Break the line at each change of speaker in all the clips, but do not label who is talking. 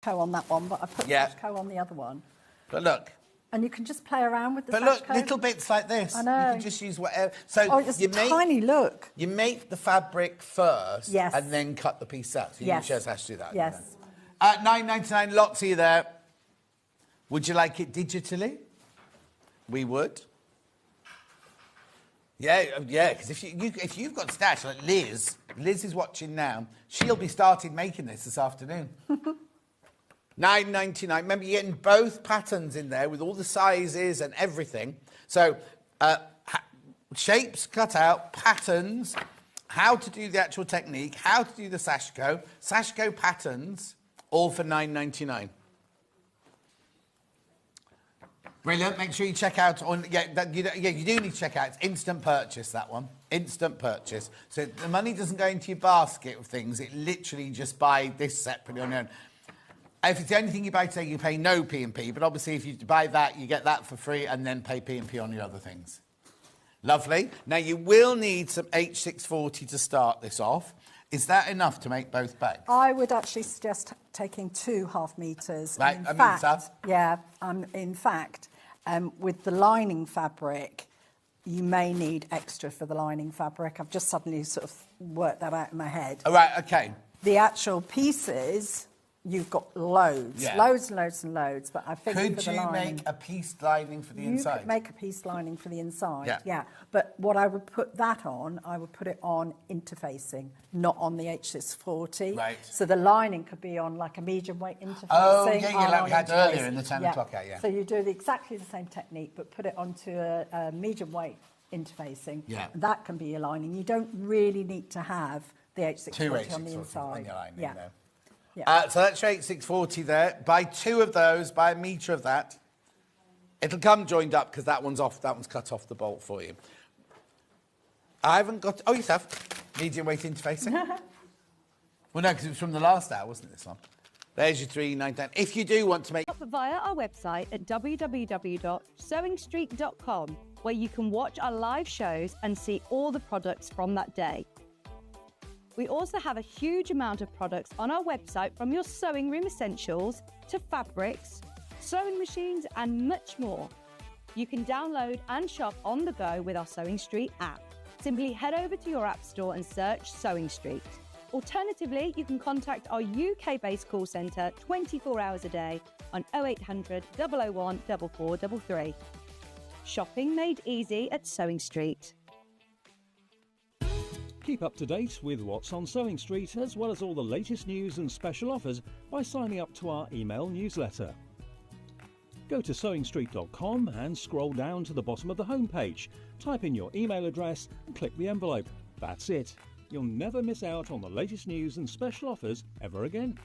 on that one, but I put sash co on the other one.
But look.
And you can just play around with the sash
But look,
co.
little bits like this.
I know.
You can just use whatever. So
it's tiny, look.
You make the fabric first,
yes,
and then cut the piece out. So you can show us how to do that.
Yes.
$9.99, lots of you there. Would you like it digitally? We would. Yeah, because if you've got stash, like Liz is watching now, she'll be starting making this afternoon. $9.99. Remember, you're getting both patterns in there with all the sizes and everything. So, shapes cut out, patterns, how to do the actual technique, how to do the sashko patterns, all for $9.99. Brilliant. Make sure you check out on. You do need to check out. It's instant purchase, that one. Instant purchase. So the money doesn't go into your basket of things. It literally just buy this separately on your own. If it's the only thing you buy today, you pay no P&P. But obviously, if you buy that, you get that for free and then pay P&P on your other things. Lovely. Now, you will need some H640 to start this off. Is that enough to make both bags? I
would actually suggest taking 2.5 metres.
Right,
in fact, with the lining fabric, you may need extra for the lining fabric. I've just suddenly sort of worked that out in my head.
All right, OK.
The actual pieces, you've got loads, loads and loads and loads. But I think
could you make a piece lining for the inside?
You could make a piece lining for the inside, yeah. But what I would put that on, I would put it on interfacing, not on the H640.
Right.
So the lining could be on like a medium weight interfacing.
Oh, like we had earlier in the 10 o'clock out,
So you do exactly the same technique, but put it onto a medium weight interfacing.
Yeah.
That can be your lining. You don't really need to have the H640 on the inside.
On your lining,
yeah.
Though.
Yeah.
So that's your 640 there. Buy 2 of those, buy a metre of that. It'll come joined up because that one's off. That one's cut off the bolt for you. I haven't got... Oh, you have. Medium weight interfacing. Well, no, because it was from the last hour, wasn't it, this one? There's your $3.99. If you do want to make...
Via our website at www.sewingstreet.com, where you can watch our live shows and see all the products from that day. We also have a huge amount of products on our website, from your sewing room essentials to fabrics, sewing machines and much more. You can download and shop on the go with our Sewing Street app. Simply head over to your app store and search Sewing Street. Alternatively, you can contact our UK-based call centre 24 hours a day on 0800 001 4433. Shopping made easy at Sewing Street.
Keep up to date with what's on Sewing Street, as well as all the latest news and special offers, by signing up to our email newsletter. Go to sewingstreet.com and scroll down to the bottom of the homepage. Type in your email address and click the envelope. That's it. You'll never miss out on the latest news and special offers ever again.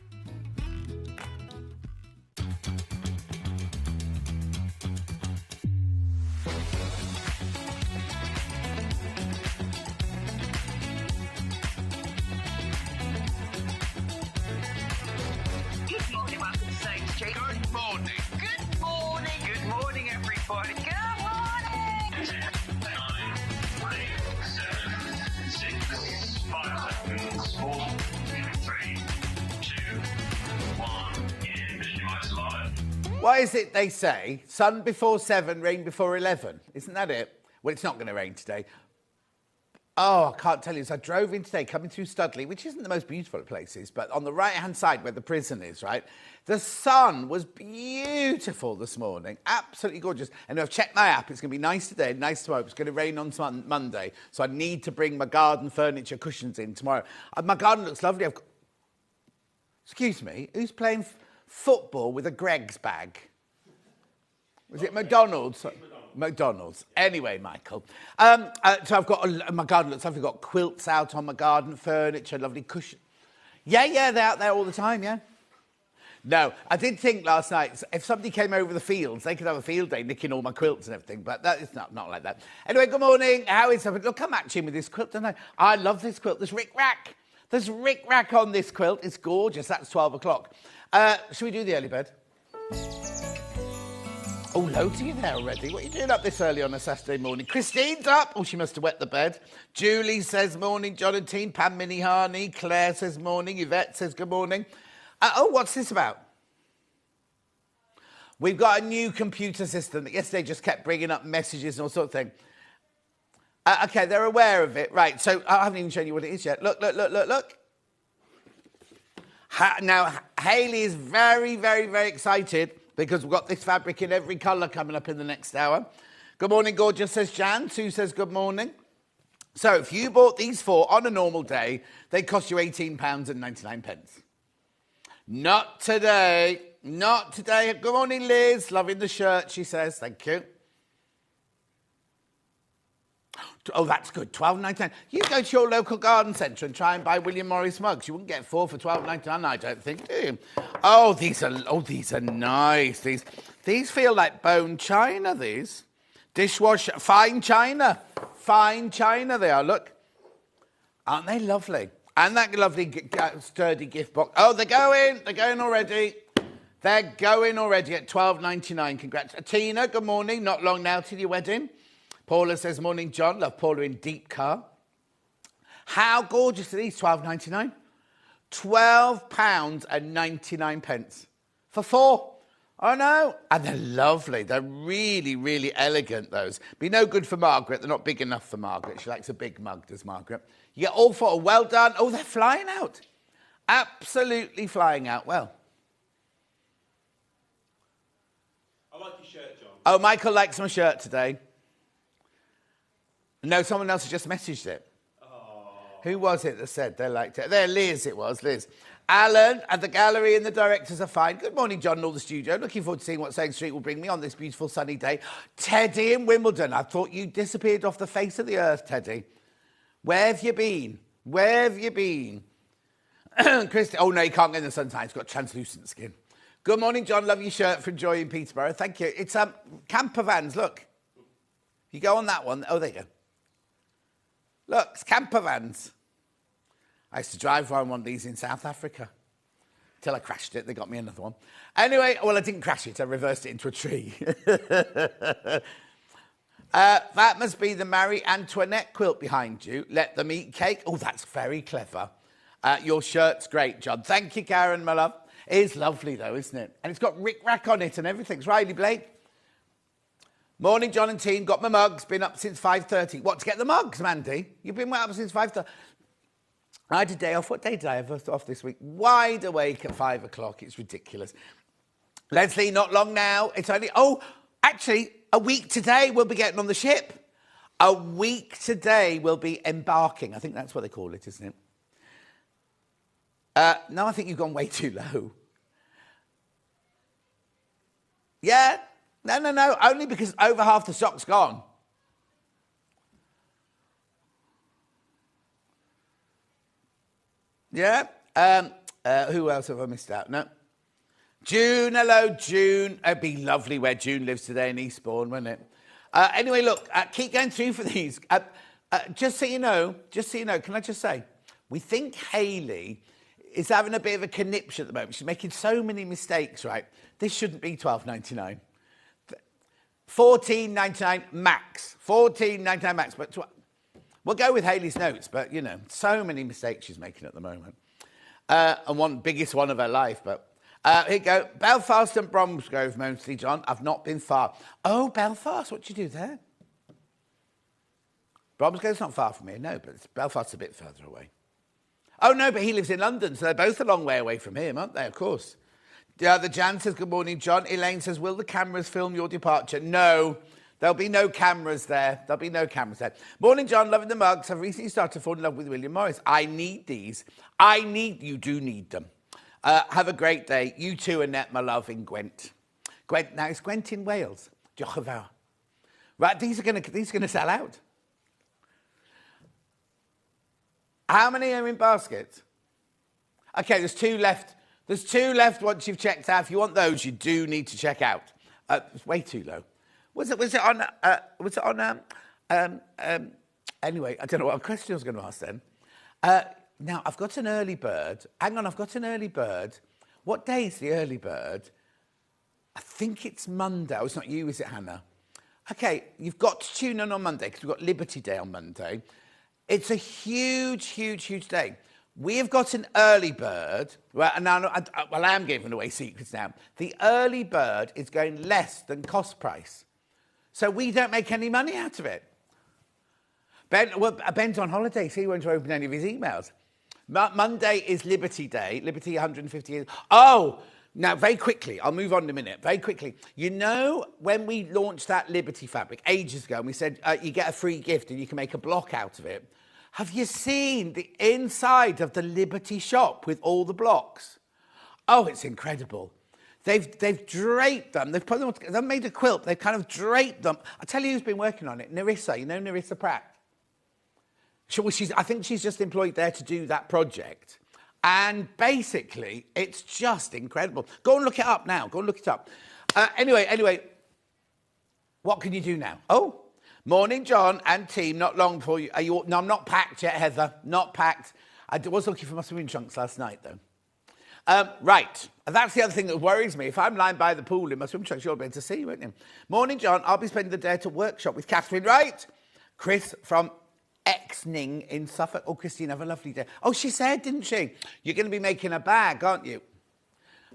What is it they say? Sun before 7, rain before 11. Isn't that it? Well, it's not going to rain today. Oh, I can't tell you. So I drove in today, coming through Studley, which isn't the most beautiful of places, but on the right-hand side where the prison is, right? The sun was beautiful this morning. Absolutely gorgeous. And I've checked my app. It's going to be nice today, nice tomorrow. It's going to rain on Monday. So I need to bring my garden furniture cushions in tomorrow. My garden looks lovely. Excuse me, who's playing football with a Greggs bag? Was it McDonald's? McDonald's. Anyway, Michael. So I've got, my garden looks lovely. I've got quilts out on my garden furniture, lovely cushion. Yeah, they're out there all the time, yeah. No, I did think last night, if somebody came over the fields, they could have a field day nicking all my quilts and everything, but that is not like that. Anyway, good morning. How is it? Look, I'm matching with this quilt, don't I? I love this quilt. There's rick-rack. There's rick-rack on this quilt. It's gorgeous. That's 12 o'clock. Should we do the early bird? Oh, loads of you there already. What are you doing up this early on a Saturday morning? Christine's up. Oh, she must have wet the bed. Julie says morning, Jonathan. Pam Minihani. Claire says morning. Yvette says good morning. Oh, what's this about? We've got a new computer system that yesterday just kept bringing up messages and all sorts of things. Okay, they're aware of it. Right, so I haven't even shown you what it is yet. Look. Now, Hayley is very, very, very excited because we've got this fabric in every colour coming up in the next hour. Good morning, gorgeous, says Jan. Sue says good morning. So if you bought these 4 on a normal day, they cost you £18.99. Not today. Not today. Good morning, Liz. Loving the shirt, she says. Thank you. Oh, that's good. $12.99. You go to your local garden centre and try and buy William Morris mugs. You wouldn't get 4 for $12.99, I don't think, do you? Oh, these are nice. These feel like bone china, these. Dishwasher, fine china. Fine china they are, look. Aren't they lovely? And that lovely sturdy gift box. Oh, they're going already. They're going already at $12.99. Congrats. Tina, good morning. Not long now till your wedding. Paula says, morning, John. Love Paula in deep car. How gorgeous are these? $12.99. £12.99 for 4. Oh, no. And they're lovely. They're really, really elegant, those. Be no good for Margaret. They're not big enough for Margaret. She likes a big mug, does Margaret? You get all 4. Well done. Oh, they're flying out. Absolutely flying out. Well.
I like your shirt, John.
Oh, Michael likes my shirt today. No, someone else has just messaged it. Oh. Who was it that said they liked it? There, Liz, it was, Liz. Alan and the gallery and the directors are fine. Good morning, John, and all the studio. Looking forward to seeing what Sewing Street will bring me on this beautiful sunny day. Teddy in Wimbledon. I thought you disappeared off the face of the earth, Teddy. Where have you been? Where have you been? Christy, oh, no, you can't get in the sunshine. It's got translucent skin. Good morning, John. Love your shirt from Joy in Peterborough. Thank you. It's camper vans, look. You go on that one. Oh, there you go. Look, it's camper vans. I used to drive one of these in South Africa. Till I crashed it. They got me another one. Anyway, well, I didn't crash it. I reversed it into a tree. That must be the Marie Antoinette quilt behind you. Let them eat cake. Oh, that's very clever. Your shirt's great, John. Thank you, Karen, my love. It is lovely, though, isn't it? And it's got rick-rack on it and everything. It's Riley Blake. Morning, John and team. Got my mugs. Been up since 5:30. What, to get the mugs, Mandy? You've been up since 5:30. I had a day off. What day did I have off this week? Wide awake at 5 o'clock. It's ridiculous. Leslie, not long now. It's only... Oh, actually, a week today we'll be getting on the ship. A week today we'll be embarking. I think that's what they call it, isn't it? No, I think you've gone way too low. Yeah. No. Only because over half the stock's gone. Yeah. Who else have I missed out? No. June, hello, June. It'd be lovely where June lives today in Eastbourne, wouldn't it? Anyway, look, keep going through for these. Just so you know, can I just say, we think Hayley is having a bit of a conniption at the moment. She's making so many mistakes, right? This shouldn't be $12.99. $14.99 max. $14.99 max. But we'll go with Hayley's notes, but, you know, so many mistakes she's making at the moment. And biggest one of her life, but... here you go. Belfast and Bromsgrove, mostly, John. I've not been far. Oh, Belfast. What do you do there? Bromsgrove's not far from here, no, but Belfast's a bit further away. Oh, no, but he lives in London, so they're both a long way away from him, aren't they? Of course. The Jan says, good morning, John. Elaine says, will the cameras film your departure? No, there'll be no cameras there. There'll be no cameras there. Morning, John. Loving the mugs. I've recently started to fall in love with William Morris. I need these. You do need them. Have a great day. You too, Annette, my love, in Gwent. Gwent, now, is Gwent in Wales? Diolch yn fawr. Right, these are going to sell out. How many are in baskets? Okay, there's 2 left. There's 2 left once you've checked out. If you want those, you do need to check out. It's way too low. Was it on? Anyway, I don't know what question I was going to ask then. Now, I've got an early bird. Hang on, I've got an early bird. What day is the early bird? I think it's Monday. Oh, it's not you, is it, Hannah? Okay, you've got to tune in on Monday because we've got Liberty Day on Monday. It's a huge, huge, huge day. We have got an early bird. Well, now, I am giving away secrets now. The early bird is going less than cost price. So we don't make any money out of it. Ben's on holiday, so he won't open any of his emails. Monday is Liberty Day, Liberty 150 years. Oh, now very quickly, I'll move on in a minute, very quickly. You know when we launched that Liberty fabric ages ago, and we said you get a free gift and you can make a block out of it. Have you seen the inside of the Liberty shop with all the blocks? Oh, it's incredible. They've draped them. They've made a quilt. They've kind of draped them. I'll tell you who's been working on it. Nerissa. You know Nerissa Pratt? I think she's just employed there to do that project. And basically, it's just incredible. Go and look it up now. Go and look it up. Anyway, what can you do now? Oh, morning, John and team. Not long before you... No, I'm not packed yet, Heather. Not packed. I was looking for my swimming trunks last night, though. Right, and that's the other thing that worries me. If I'm lying by the pool in my swim trunks, you'll be able to see, won't you? Morning, John. I'll be spending the day at a workshop with Catherine Wright. Chris from Exning in Suffolk. Oh, Christine, have a lovely day. Oh, she said, didn't she? You're going to be making a bag, aren't you?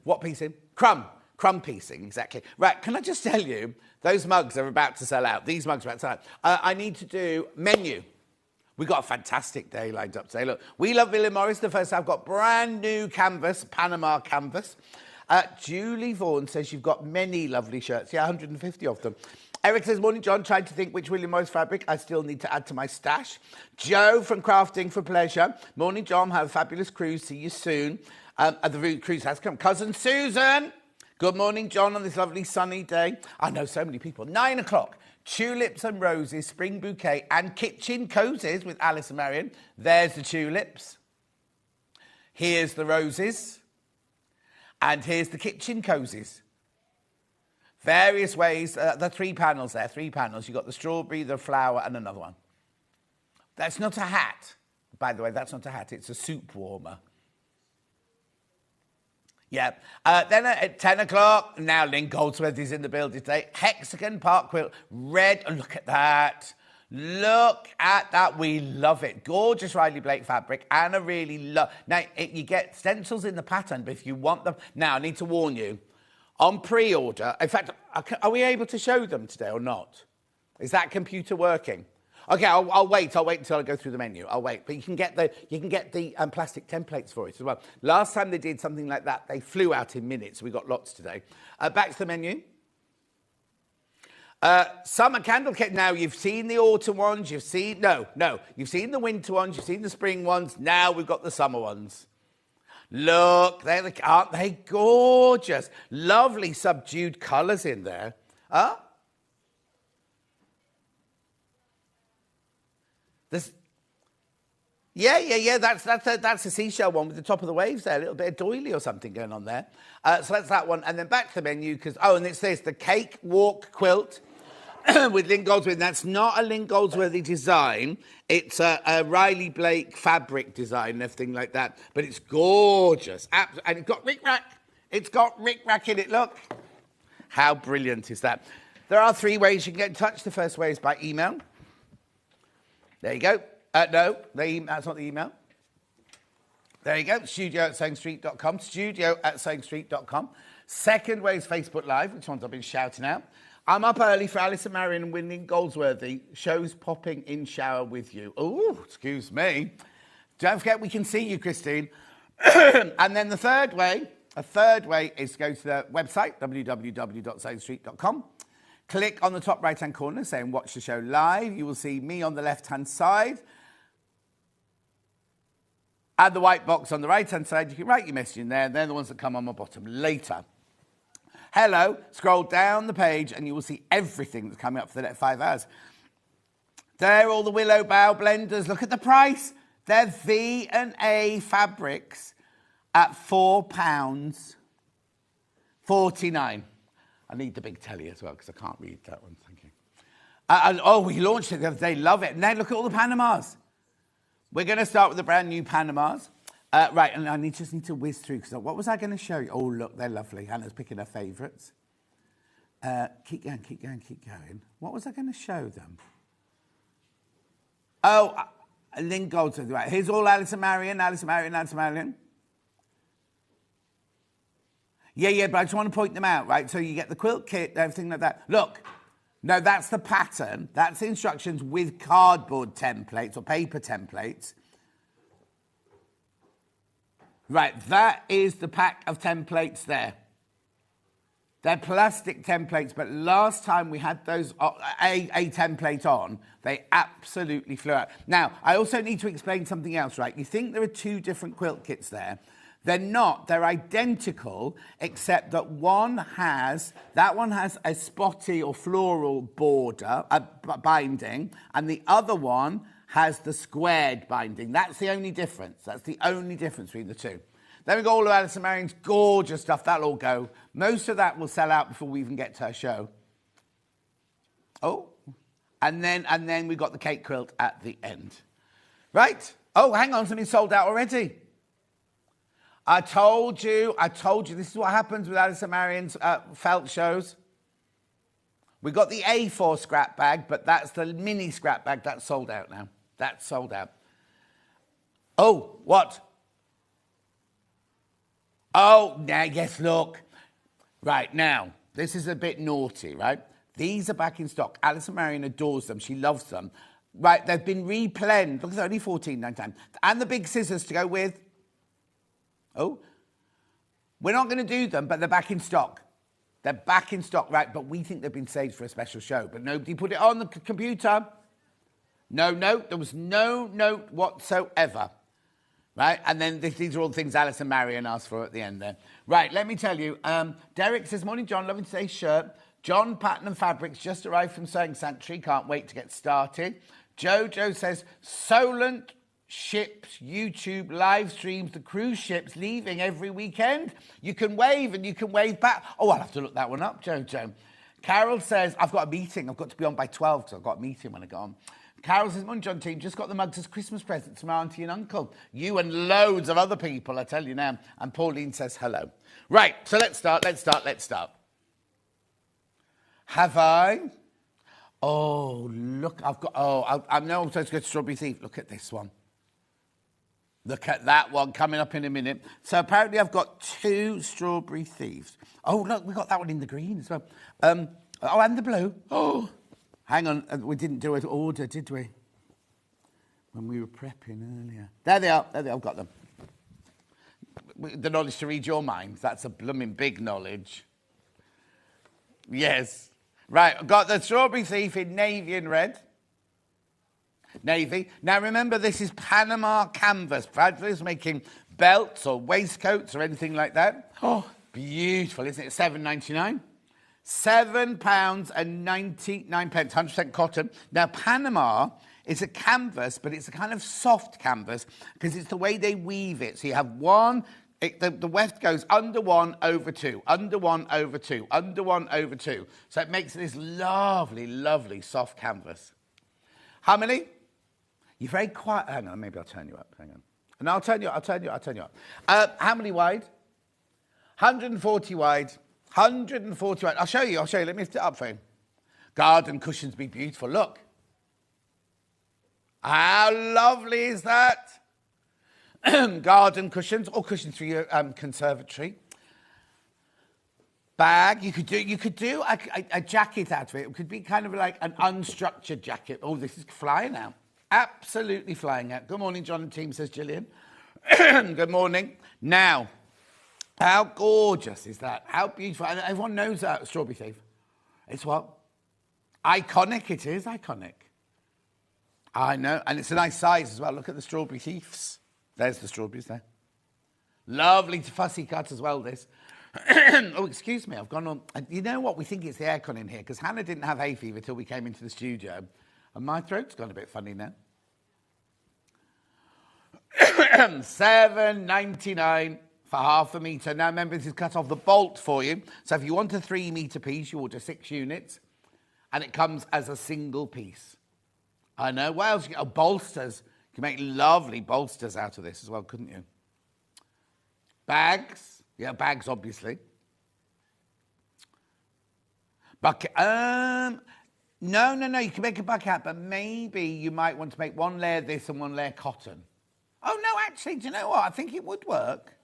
What piecing? Crumb piecing, exactly. Right, can I just tell you, those mugs are about to sell out. These mugs are about to sell out. I need to do menu. We've got a fantastic day lined up today. Look, we love William Morris. The first I've got brand new canvas, Panama canvas. Julie Vaughan says you've got many lovely shirts. Yeah, 150 of them. Eric says, morning, John. Trying to think which William Morris fabric I still need to add to my stash. Joe from Crafting for Pleasure. Morning, John. Have a fabulous cruise. See you soon. The cruise has come. Cousin Susan. Good morning, John, on this lovely sunny day. I know so many people. 9 o'clock. Tulips and Roses, Spring Bouquet, and Kitchen Cozies with Alice and Marion. There's the tulips. Here's the roses. And here's the Kitchen Cozies. Various ways. The 3 panels there, 3 panels. You've got the strawberry, the flower, and another one. That's not a hat. By the way, that's not a hat. It's a soup warmer. Yeah. Then at 10 o'clock, now Lynn Goldsworthy's in the building today. Hexagon Park Quilt, red. Oh, look at that. Look at that. We love it. Gorgeous Riley Blake fabric. And I really love... Now, you get stencils in the pattern, but if you want them... Now, I need to warn you. On pre-order... In fact, are we able to show them today or not? Is that computer working? Okay, I'll wait. I'll wait until I go through the menu. I'll wait. But you can get the plastic templates for it as well. Last time they did something like that, they flew out in minutes. We got lots today. Back to the menu. Summer candle kit. Now, you've seen the autumn ones. You've seen... No. You've seen the winter ones. You've seen the spring ones. Now we've got the summer ones. Look, aren't they gorgeous? Lovely subdued colours in there. Huh? Yeah. That's a seashell one with the top of the waves there. A little bit of doily or something going on there. So that's that one. And then back to the menu because... Oh, and it's this, the Cake Walk Quilt with Lynn Goldsworthy. That's not a Lynn Goldsworthy design. It's a Riley Blake fabric design and everything like that. But it's gorgeous. And it's got rick-rack. It's got rick-rack in it. Look. How brilliant is that? There are 3 ways you can get in touch. The first way is by email. There you go. No, that's not the email. There you go, studio@sewingstreet.com, studio@sewingstreet.com. Second way is Facebook Live, which ones I've been shouting out. I'm up early for Alice and Marion and Winning Goldsworthy. Shows popping in shower with you. Oh, excuse me. Don't forget we can see you, Christine. And then the third way is to go to the website, www.sewingstreet.com. Click on the top right-hand corner saying watch the show live. You will see me on the left-hand side. And the white box on the right-hand side. You can write your message in there. They're the ones that come on my bottom later. Hello. Scroll down the page and you will see everything that's coming up for the next 5 hours. There are all the Willow Bough blenders. Look at the price. They're V&A fabrics at £4.49. I need the big telly as well because I can't read that one. Thank you. We launched it the other day. Love it. And then look at all the Panamas. We're going to start with the brand new Panamas. Right, and I just need to whiz through because what was I going to show you? Oh, look, they're lovely. Hannah's picking her favourites. Keep going. What was I going to show them? Oh, Lynn Goldsmith, right. Here's all Alice and Marion, Alice and Marion, Alice and Marion. Yeah, but I just want to point them out, right? So you get the quilt kit, everything like that. Look, no, that's the pattern. That's the instructions with cardboard templates or paper templates. Right, that is the pack of templates there. They're plastic templates, but last time we had those, a template on, they absolutely flew out. Now, I also need to explain something else, right? You think there are two different quilt kits there. They're not. They're identical, except that one has a spotty or floral border, binding, and the other one has the squared binding. That's the only difference. That's the only difference between the two. Then we've got all of Alice and Marion's gorgeous stuff. That'll all go. Most of that will sell out before we even get to her show. Oh, and then we got the cake quilt at the end. Right? Oh, hang on, something sold out already. I told you, this is what happens with Alice and Marion's felt shows. We got the A4 scrap bag, but that's the mini scrap bag. That's sold out now. That's sold out. Oh, what? Oh, now, yes, look. Right, now, this is a bit naughty, right? These are back in stock. Alice and Marion adores them. She loves them. Right, they've been replenished. Look, they're only $14.99. And the big scissors to go with. Oh, we're not going to do them, but they're back in stock. They're back in stock, right? But we think they've been saved for a special show. But nobody put it on the computer. No note. There was no note whatsoever. Right? And then these are all the things Alice and Marion asked for at the end there. Right, let me tell you. Derek says, morning, John. Loving today's shirt. John Pattern and Fabrics just arrived from Sewing Sanctuary. Can't wait to get started. Jojo says, Solent ships YouTube live streams the cruise ships leaving every weekend. You can wave and you can wave back. Oh, I'll have to look that one up, Jojo. Carol says, I've got a meeting. I've got to be on by 12 because I've got a meeting when I go on. Carol says, morning, John team, just got the mugs as Christmas presents from auntie and uncle. You and loads of other people, I tell you now. And Pauline says hello. Right, so let's start. Have I? Oh, look, I've got, I know I'm supposed to go to Strawberry Thief. Look at this one. Look at that one coming up in a minute. So apparently I've got 2 Strawberry Thieves. Oh, look, we got that one in the green as well. And the blue. Oh. Hang on, we didn't do an order, did we? When we were prepping earlier. There they are, I've got them. The knowledge to read your mind, that's a blooming big knowledge. Yes. Right, I've got the Strawberry Thief in navy and red. Navy. Now remember, this is Panama canvas. Bradley's making belts or waistcoats or anything like that. Oh, beautiful, isn't it? £7.99. £7.99, 100% cotton. Now, Panama is a canvas, but it's a kind of soft canvas because it's the way they weave it. So you have one, the weft goes under 1 over 2, under 1 over 2, under 1 over 2. So it makes this lovely, lovely soft canvas. How many? You're very quiet. Hang on, maybe I'll turn you up. Hang on. And I'll turn you up. How many wide? 140 wide. 140 wide. I'll show you. Let me lift it up for you. Garden cushions be beautiful. Look. How lovely is that? Garden cushions or cushions for your conservatory. Bag. You could do a jacket out of it. It could be kind of like an unstructured jacket. Oh, this is flying out. Absolutely flying out. Good morning, John and team, says Gillian. Good morning. Now, how gorgeous is that? How beautiful. And everyone knows that Strawberry Thief. It's what? Iconic. It is iconic. I know. And it's a nice size as well. Look at the Strawberry Thieves. There's the strawberries there. Lovely to fussy cut as well, this. Oh, excuse me. I've gone on. You know what? We think it's the aircon in here because Hannah didn't have hay fever till we came into the studio. And my throat's gone a bit funny now. $7.99 for half a metre. Now, remember, this is cut off the bolt for you. So if you want a 3 metre piece, you order 6 units. And it comes as a single piece. I know. What else? Oh, bolsters. You can make lovely bolsters out of this as well, couldn't you? Bags. Yeah, bags, obviously. Bucket. No, you can make a bouquet, but maybe you might want to make one layer this and one layer cotton. Oh, no, actually, do you know what? I think it would work.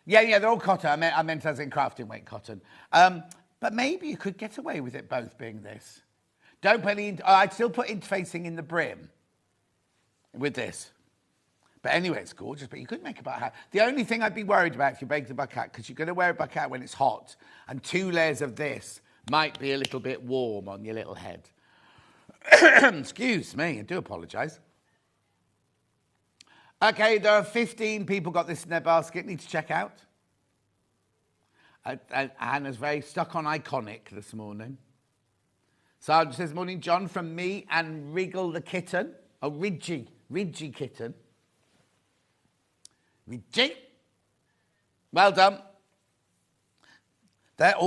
Yeah, they're all cotton. I meant as in crafting weight cotton. But maybe you could get away with it both being this. Don't put any... I'd still put interfacing in the brim with this. But anyway, it's gorgeous, but you could make a bouquet. The only thing I'd be worried about if you baked a bouquet, because you're going to wear a bouquet when it's hot, and 2 layers of this might be a little bit warm on your little head. Excuse me, I do apologise. Okay, there are 15 people got this in their basket, need to check out. Hannah's very stuck on iconic this morning. Sandra says, morning, John, from me and Wriggle the kitten. Oh, Ridgy kitten. Ridgy. Well done. But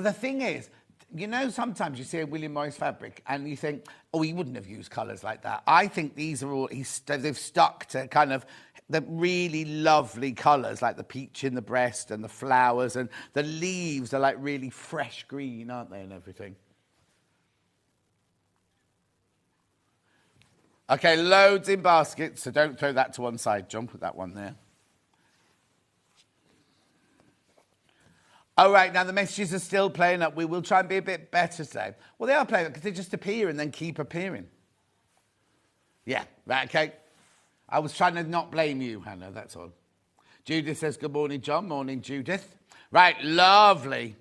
the thing is, you know, sometimes you see a William Morris fabric and you think, oh, he wouldn't have used colours like that. I think these are all, they've stuck to kind of the really lovely colours, like the peach in the breast and the flowers, and the leaves are like really fresh green, aren't they, and everything. Okay, loads in baskets, so don't throw that to one side, John. Put that one there. All right, now the messages are still playing up. We will try and be a bit better today. Well, they are playing up because they just appear and then keep appearing. Yeah, right, okay. I was trying to not blame you, Hannah, that's all. Judith says, good morning, John. Morning, Judith. Right, lovely.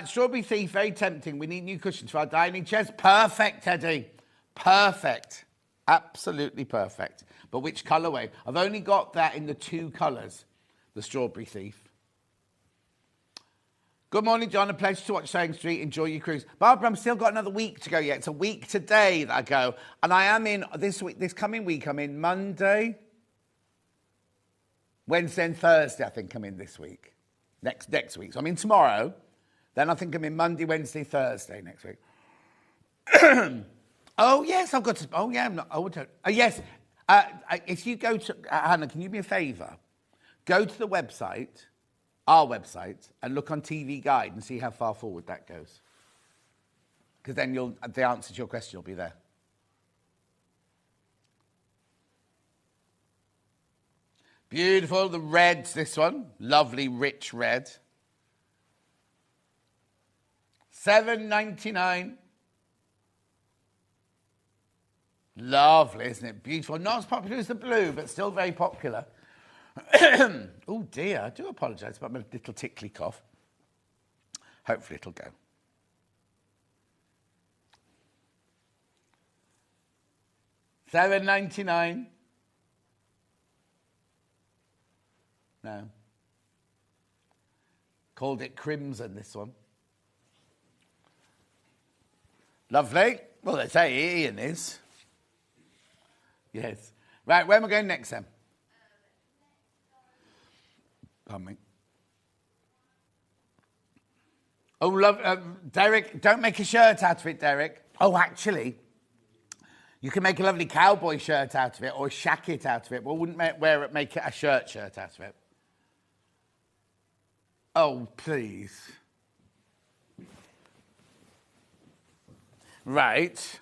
Strawberry Thief, very tempting. We need new cushions for our dining chairs. Perfect, Teddy. Perfect. Absolutely perfect. But which colourway? I've only got that in the 2 colours, the Strawberry Thief. Good morning, John. A pleasure to watch Sewing Street. Enjoy your cruise. Barbara, I've still got another week to go yet. It's a week today that I go. And I am in this week, this coming week, I'm in Monday, Wednesday and Thursday, I think I'm in this week. Next week. So I'm in tomorrow. Then I think I'm in Monday, Wednesday, Thursday next week. Oh, yes, I've got to... Oh, yeah, I'm not... Oh, yes. If you go to... Hannah, can you do me a favour? Go to the website, our website, and look on TV Guide and see how far forward that goes. Because then the answer to your question will be there. Beautiful. The red's this one. Lovely, rich red. $7.99. Lovely, isn't it? Beautiful. Not as popular as the blue, but still very popular. Oh, dear. I do apologise about my little tickly cough. Hopefully it'll go. $7.99. No. Called it Crimson, this one. Lovely. Well, they say Ian is. Yes. Right, where am I going next, then? Pardon me. Oh, love, Derek, don't make a shirt out of it, Derek. Oh, actually, you can make a lovely cowboy shirt out of it or a shacket out of it, but wouldn't make it a shirt out of it. Oh, please. Right.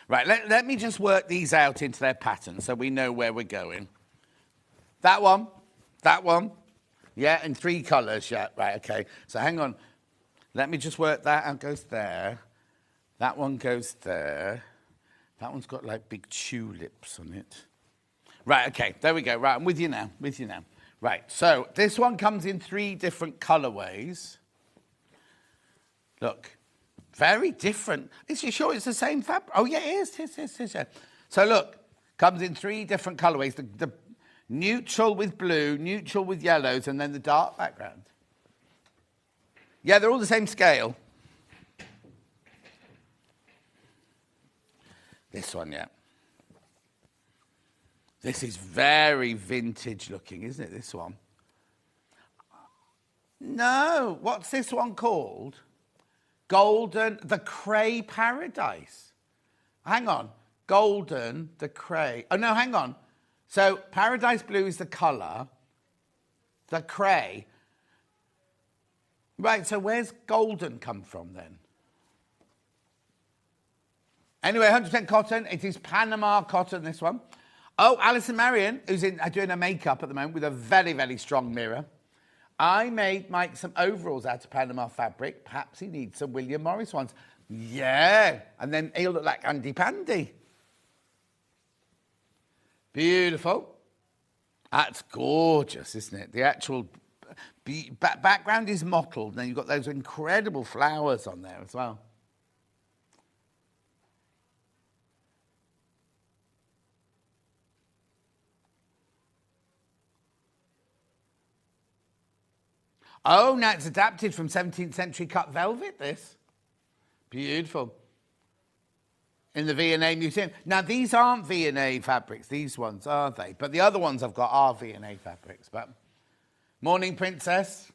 Right, let me just work these out into their pattern so we know where we're going. That one. Yeah, in 3 colours, yeah. Right, okay. So hang on. Let me just work that out. Goes there. That one goes there. That one's got like big tulips on it. Right, okay. There we go. Right, I'm with you now. Right, so this one comes in 3 different colourways. Look. Very different. Is you sure it's the same fabric? Oh, yeah, it is. So, look, comes in 3 different colourways. The neutral with blue, neutral with yellows, and then the dark background. Yeah, they're all the same scale. This one, yeah. This is very vintage looking, isn't it, this one? No. What's this one called? Golden, the Cray Paradise. Hang on. Golden, the Cray. Oh, no, hang on. So Paradise Blue is the colour. The Cray. Right, so where's Golden come from then? Anyway, 100% cotton. It is Panama cotton, this one. Oh, Alison Marion, who's doing her makeup at the moment with a very, very strong mirror. I made Mike some overalls out of Panama fabric. Perhaps he needs some William Morris ones. Yeah. And then he'll look like Andy Pandy. Beautiful. That's gorgeous, isn't it? The actual background is mottled. Then you've got those incredible flowers on there as well. Oh, now it's adapted from 17th century cut velvet, this. Beautiful. In the V&A Museum. Now, these aren't V&A fabrics, these ones, are they? But the other ones I've got are V&A fabrics. But Morning Princess.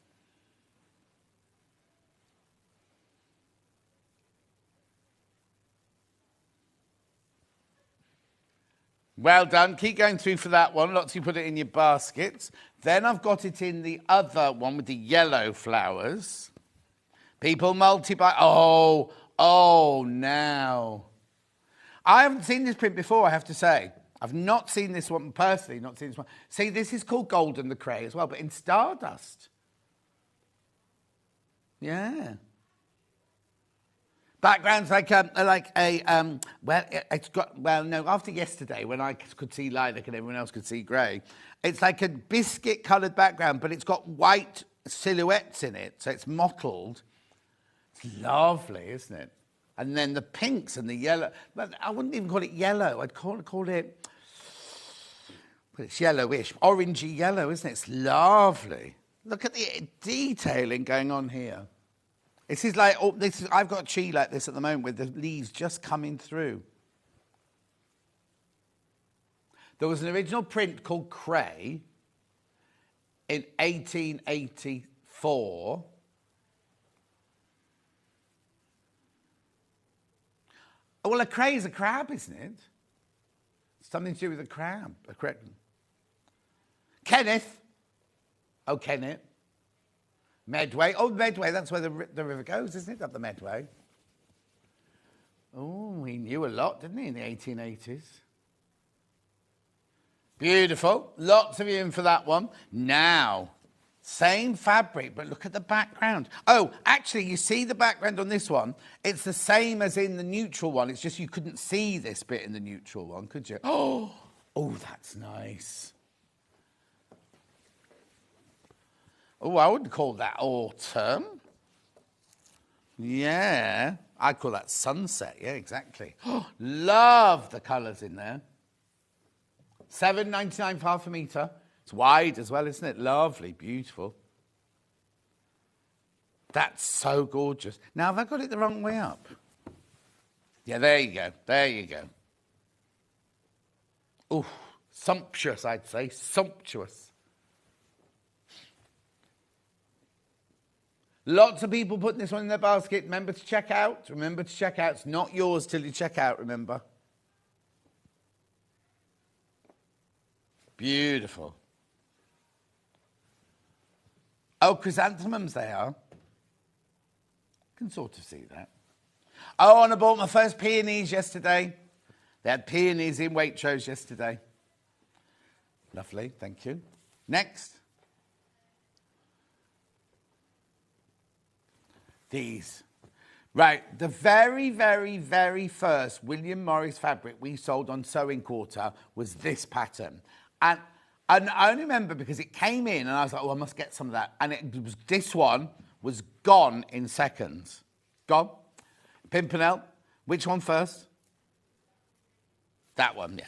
Well done. Keep going through for that one. Lots of you put it in your baskets. Then I've got it in the other one with the yellow flowers. People multi-buy. Oh, now. I haven't seen this print before, I have to say. I've not seen this one personally, not seen this one. See, this is called Golden the Cray as well, but in Stardust. Yeah. Background's after yesterday when I could see lilac and everyone else could see grey, it's like a biscuit-coloured background, but it's got white silhouettes in it, so it's mottled. It's lovely, isn't it? And then the pinks and the yellow, but I wouldn't even call it yellow, I'd call it, well, it's yellowish, orangey yellow, isn't it? It's lovely. Look at the detailing going on here. This is like, I've got a tree like this at the moment with the leaves just coming through. There was an original print called Cray in 1884. Oh, well, a cray is a crab, isn't it? Something to do with a crab. Kenneth. Oh, Kenneth. Medway. Oh, Medway, that's where the river goes, isn't it? Up the Medway. Oh, he knew a lot, didn't he, in the 1880s? Beautiful. Lots of you in for that one. Now, same fabric, but look at the background. Oh, actually, you see the background on this one? It's the same as in the neutral one. It's just you couldn't see this bit in the neutral one, could you? Oh, that's nice. Oh, I wouldn't call that autumn. Yeah, I'd call that sunset. Yeah, exactly. Oh, love the colours in there. $7.99 for half a metre. It's wide as well, isn't it? Lovely, beautiful. That's so gorgeous. Now, have I got it the wrong way up? Yeah, there you go. There you go. Oh, sumptuous, I'd say. Sumptuous. Lots of people putting this one in their basket. Remember to check out. Remember to check out. It's not yours till you check out, remember. Beautiful. Oh, chrysanthemums they are. Can sort of see that. Oh, and I bought my first peonies yesterday. They had peonies in Waitrose yesterday. Lovely, thank you. Next. These. Right, the very, very, very first William Morris fabric we sold on Sewing Quarter was this pattern. And I only remember because it came in and I was like, oh, I must get some of that. And this one was gone in seconds. Gone. Pimpernel. Which one first? That one, yeah.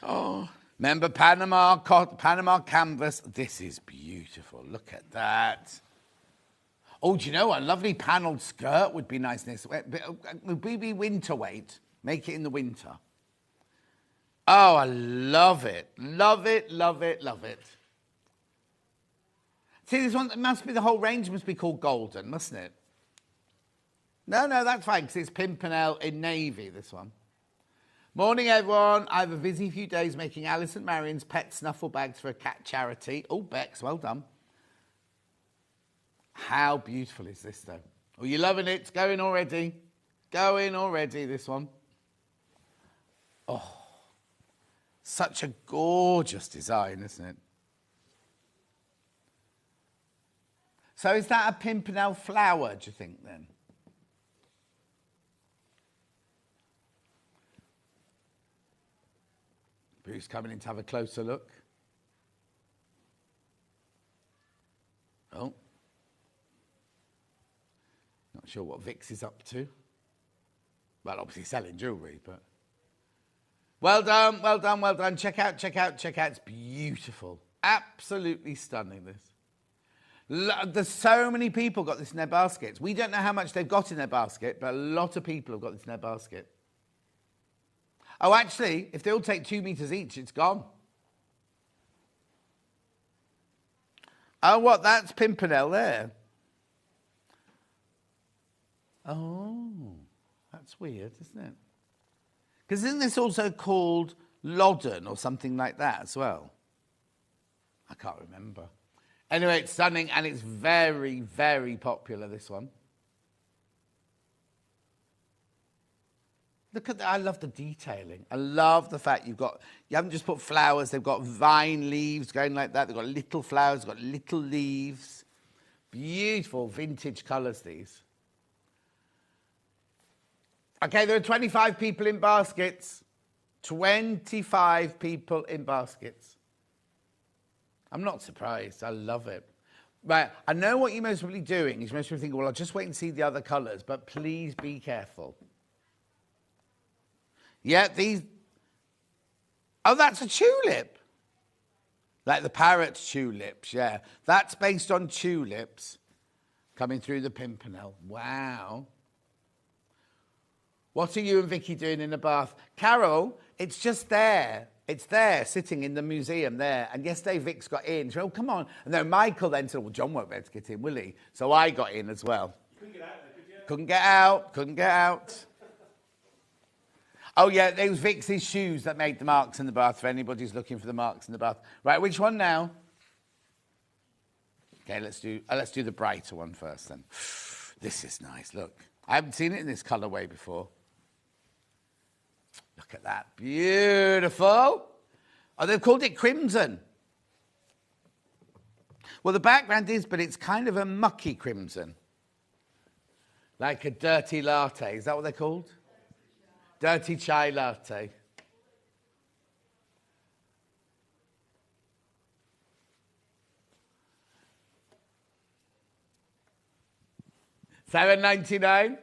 Oh, remember Panama canvas? This is beautiful. Look at that. Oh, do you know what? A lovely panelled skirt would be nice. Would we be winter weight? Make it in the winter. Oh, I love it. Love it, love it, love it. See, this one, it must be, the whole range must be called Golden, mustn't it? No, that's fine, because it's Pimpernel in navy, this one. Morning, everyone. I have a busy few days making Alison Marion's pet snuffle bags for a cat charity. Oh, Bex, well done. How beautiful is this, though? Oh, you're loving it. It's going already. Going already, this one. Such a gorgeous design, isn't it? So is that a Pimpernel flower, do you think, then? Bruce coming in to have a closer look. Oh. Not sure what Vix is up to. Well, obviously selling jewellery, but... Well done, well done, well done. Check out, check out, check out. It's beautiful. Absolutely stunning, this. There's so many people got this in their baskets. We don't know how much they've got in their basket, but a lot of people have got this in their basket. Oh, actually, if they all take 2 meters each, it's gone. Oh, what? That's Pimpernel there. Oh, that's weird, isn't it? Because isn't this also called Loddon or something like that as well? I can't remember. Anyway, it's stunning and it's very, very popular, this one. Look at that. I love the detailing. I love the fact you haven't just put flowers, they've got vine leaves going like that. They've got little flowers, they've got little leaves. Beautiful vintage colours, these. Okay, there are 25 people in baskets. 25 people in baskets. I'm not surprised. I love it. Right, I know what you're most probably doing is most people think, well, I'll just wait and see the other colours, but please be careful. Yeah, these... Oh, that's a tulip. Like the parrot tulips, yeah. That's based on tulips coming through the Pimpernel. Wow. What are you and Vicky doing in the bath? Carol, it's just there. It's there, sitting in the museum there. And yesterday Vic's got in. She said, oh, come on. And then Michael then said, well, John won't be able to get in, will he? So I got in as well.
Couldn't get out there, could you?
Couldn't get out. Couldn't get out. Oh, yeah, it was Vic's shoes that made the marks in the bath, for anybody who's looking for the marks in the bath. Right, which one now? Okay, let's do the brighter one first then. This is nice, look. I haven't seen it in this colourway before. Look at that, beautiful. Oh, they've called it crimson. Well, the background is, but it's kind of a mucky crimson. Like a dirty latte, is that what they're called? Dirty chai latte. $7.99.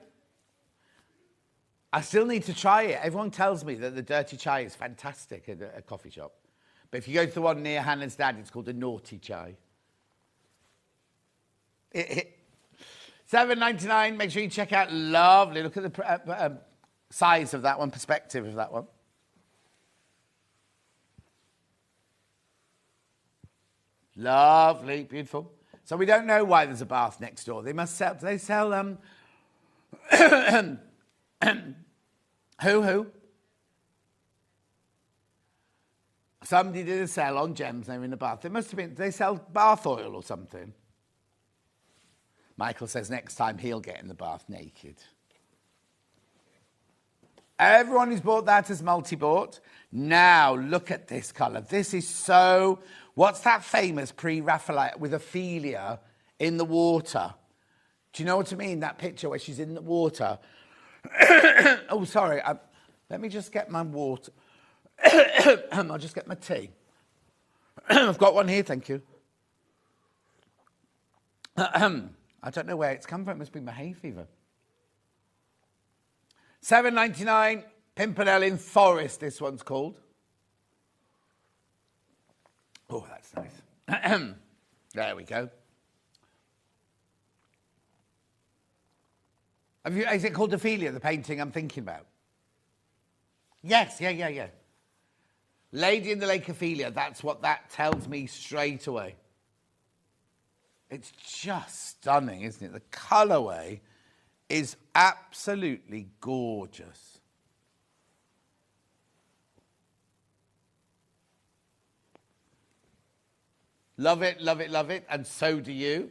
I still need to try it. Everyone tells me that the dirty chai is fantastic at a coffee shop. But if you go to the one near Hannah's dad, it's called a naughty chai. $7.99. Make sure you check out. Lovely. Look at the size of that one, perspective of that one. Lovely, beautiful. So we don't know why there's a bath next door. They must sell. Do they sell who? Somebody did a sell on gems. They were in the bath. They must have been. They sell bath oil or something. Michael says next time he'll get in the bath naked. Everyone who's bought that has multi-bought. Now, look at this colour. This is so... What's that famous pre-Raphaelite with Ophelia in the water? Do you know what I mean? That picture where she's in the water. Oh, sorry. Let me just get my water. I'll just get my tea. I've got one here, thank you. I don't know where it's come from. It must be my hay fever. $7.99, Pimpernel in Forest, this one's called. Oh, that's nice. There we go. Is it called Ophelia, the painting I'm thinking about? Yes, yeah. Lady in the Lake Ophelia, that's what that tells me straight away. It's just stunning, isn't it? The colourway is absolutely gorgeous. Love it, love it, love it, and so do you.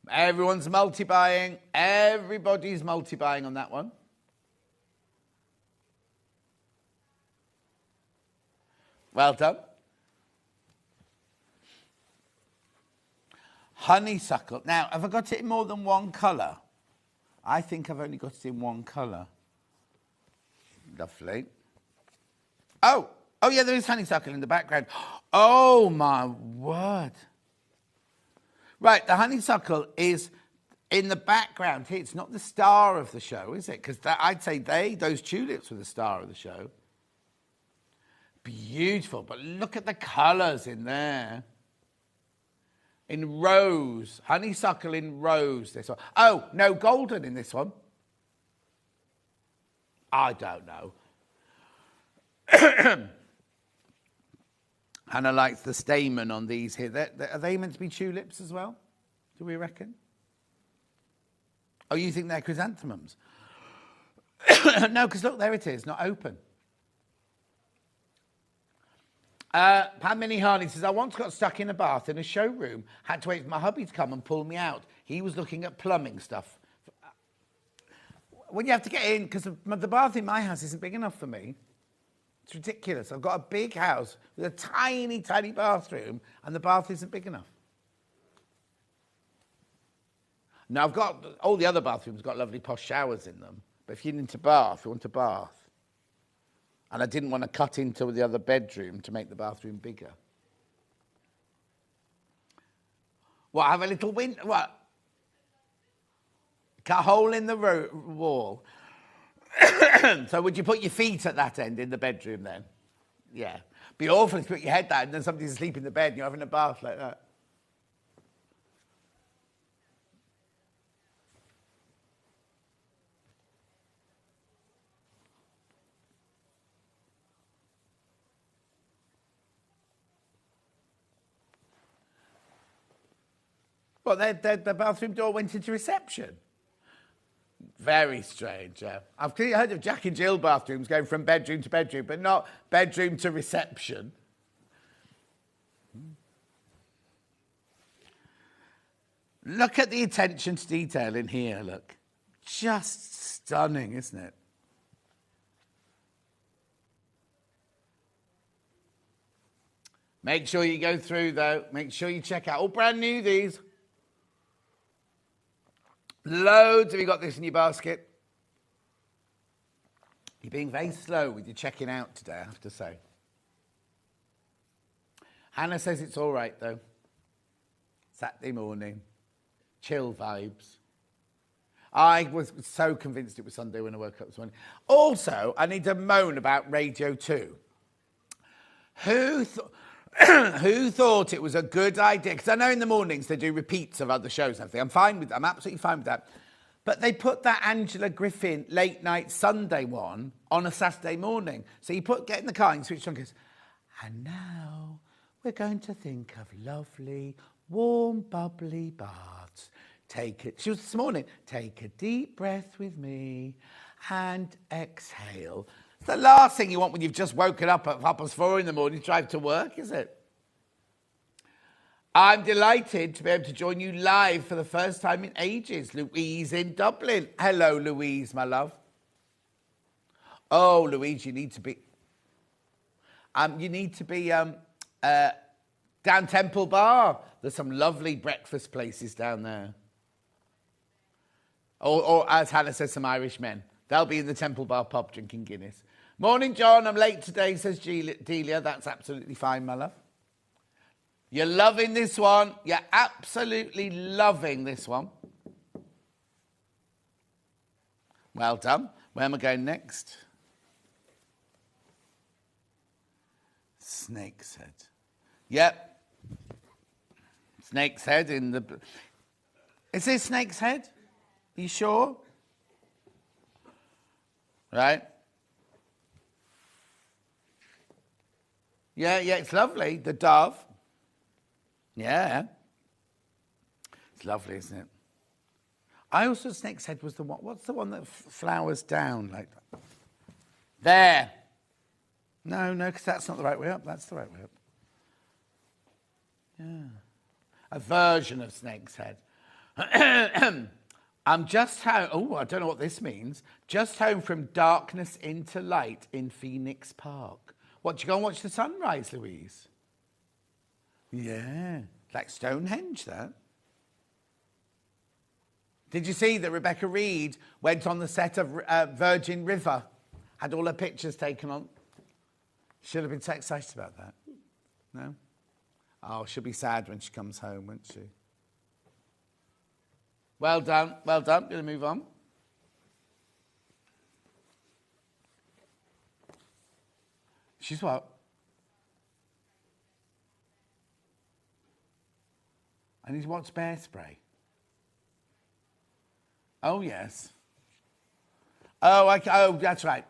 Everyone's multi-buying. Everybody's multi-buying on that one. Well done. Honeysuckle. Now, have I got it in more than one colour? I think I've only got it in one colour. Lovely. Oh, yeah, there is honeysuckle in the background. Oh, my word. Right, the honeysuckle is in the background here. It's not the star of the show, is it? Because I'd say those tulips were the star of the show. Beautiful, but look at the colours in there. In rose, honeysuckle in rose, this one. Oh, no golden in this one. I don't know. Hannah likes the stamen on these here. Are they meant to be tulips as well? Do we reckon? Oh, you think they're chrysanthemums? No, because look, there it is, not open. Pam Minnie Harney says, I once got stuck in a bath in a showroom, had to wait for my hubby to come and pull me out. He was looking at plumbing stuff. When you have to get in, because the bath in my house isn't big enough for me. It's ridiculous. I've got a big house with a tiny, tiny bathroom, and the bath isn't big enough. Now, I've got, all the other bathrooms got lovely posh showers in them, but if you want a bath, and I didn't want to cut into the other bedroom to make the bathroom bigger. What, have a little window? What? Cut a hole in the wall. So would you put your feet at that end in the bedroom then? Yeah. Be awful if you put your head down and then somebody's asleep in the bed and you're having a bath like that. Well, the bathroom door went into reception. Very strange, yeah. I've clearly heard of Jack and Jill bathrooms going from bedroom to bedroom, but not bedroom to reception. Look at the attention to detail in here, look. Just stunning, isn't it? Make sure you go through, though. Make sure you check out. All brand new, these. Loads. Have you got this in your basket? You're being very slow with your checking out today, I have to say. Hannah says it's all right, though. Saturday morning. Chill vibes. I was so convinced it was Sunday when I woke up this morning. Also, I need to moan about Radio 2. Who thought it was a good idea? Because I know in the mornings they do repeats of other shows and everything. I'm fine with that. I'm absolutely fine with that. But they put that Angela Griffin late night Sunday one on a Saturday morning. So you get in the car and switch on and goes, and now we're going to think of lovely, warm, bubbly baths. She was this morning, take a deep breath with me and exhale. It's the last thing you want when you've just woken up at 4:30 in the morning to drive to work, is it? I'm delighted to be able to join you live for the first time in ages. Louise in Dublin. Hello, Louise, my love. Oh, Louise, you need to be down Temple Bar. There's some lovely breakfast places down there. Or as Hannah says, some Irish men. They'll be in the Temple Bar pub drinking Guinness. Morning, John. I'm late today, says Delia. That's absolutely fine, my love. You're loving this one. You're absolutely loving this one. Well done. Where am I going next? Snake's head. Yep. Snake's head in the... Is this snake's head? Are you sure? Right? Yeah, it's lovely. The dove. Yeah. It's lovely, isn't it? I also, snake's head was the one, what's the one that flowers down like that? There. No, because that's not the right way up. That's the right way up. Yeah. A version of snake's head. I'm just home. Oh, I don't know what this means. Just home from darkness into light in Phoenix Park. What? What, you go and watch the sunrise, Louise? Yeah, like Stonehenge, that. Did you see that Rebecca Reed went on the set of Virgin River, had all her pictures taken on? She'll have been so excited about that. No? Oh, she'll be sad when she comes home, won't she? Well done, well done. Going to move on. She's what? And he's what's bear spray? Oh, yes. Oh, that's right.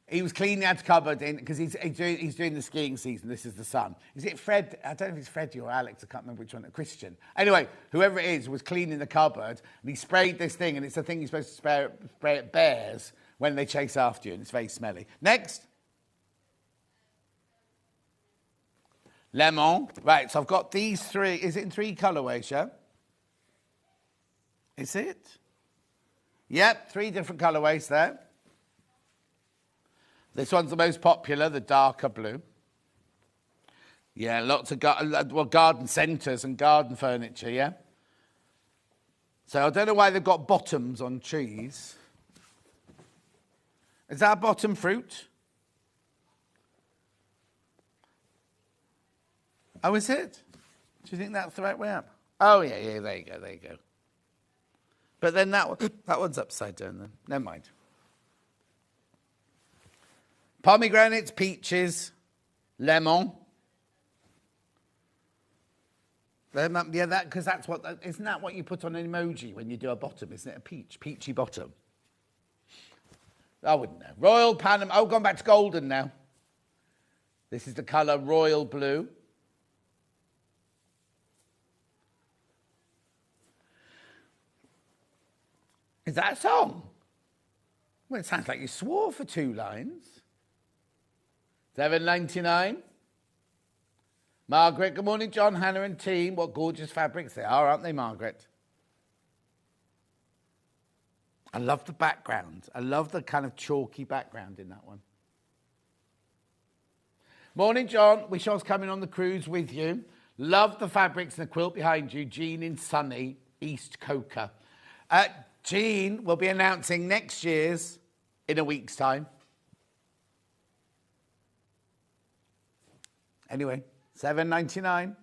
He was cleaning out the cupboard because he's doing the skiing season. This is the son. Is it Fred? I don't know if it's Freddie or Alex. I can't remember which one. Christian. Anyway, whoever it is was cleaning the cupboard and he sprayed this thing, and it's a thing you're supposed to spray at bears when they chase after you, and it's very smelly. Next. Lemon. Right, so I've got these three. Is it in 3 colourways, yeah? Is it? Yep, 3 different colourways there. This one's the most popular, the darker blue. Yeah, lots of garden centres and garden furniture, yeah? So I don't know why they've got bottoms on trees. Is that a bottom fruit? Oh, is it? Do you think that's the right way up? Oh, yeah, there you go. But then that one's upside down then. Never mind. Pomegranates, peaches, lemon. Yeah, that because that's what isn't that what you put on an emoji when you do a bottom? Isn't it a peachy bottom? I wouldn't know. Royal Panama. Oh, gone back to golden now. This is the colour royal blue. Is that a song? Well, it sounds like you swore for 2 lines. $7.99. Margaret, good morning, John, Hannah and team. What gorgeous fabrics they are, aren't they, Margaret? I love the background. I love the kind of chalky background in that one. Morning, John. Wish I was coming on the cruise with you. Love the fabrics and the quilt behind you. Jean in sunny East Coca. Jean will be announcing next year's in a week's time. Anyway, $7.99.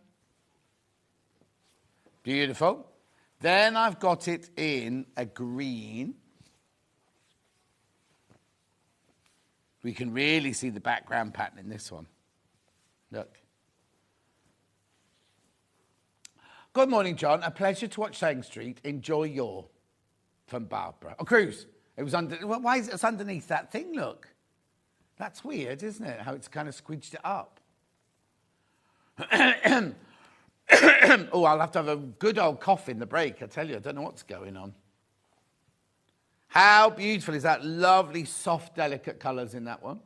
Beautiful. Then I've got it in a green. We can really see the background pattern in this one. Look. Good morning, John. A pleasure to watch Sewing Street. Enjoy your... From Barbara. Oh, Cruz. It was under... Well, why is it underneath that thing, look? That's weird, isn't it? How it's kind of squidged it up. Oh, I'll have to have a good old cough in the break, I tell you. I don't know what's going on. How beautiful is that? Lovely, soft, delicate colours in that one.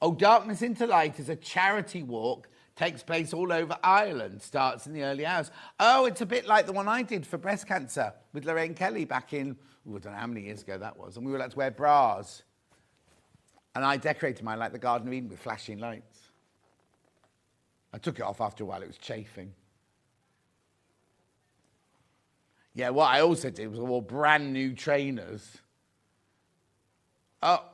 Oh, Darkness into Light is a charity walk. Takes place all over Ireland. Starts in the early hours. Oh, it's a bit like the one I did for breast cancer with Lorraine Kelly back in, I don't know how many years ago that was. And we were allowed to wear bras. And I decorated mine like the Garden of Eden with flashing lights. I took it off after a while. It was chafing. Yeah, what I also did was I wore brand new trainers. Oh,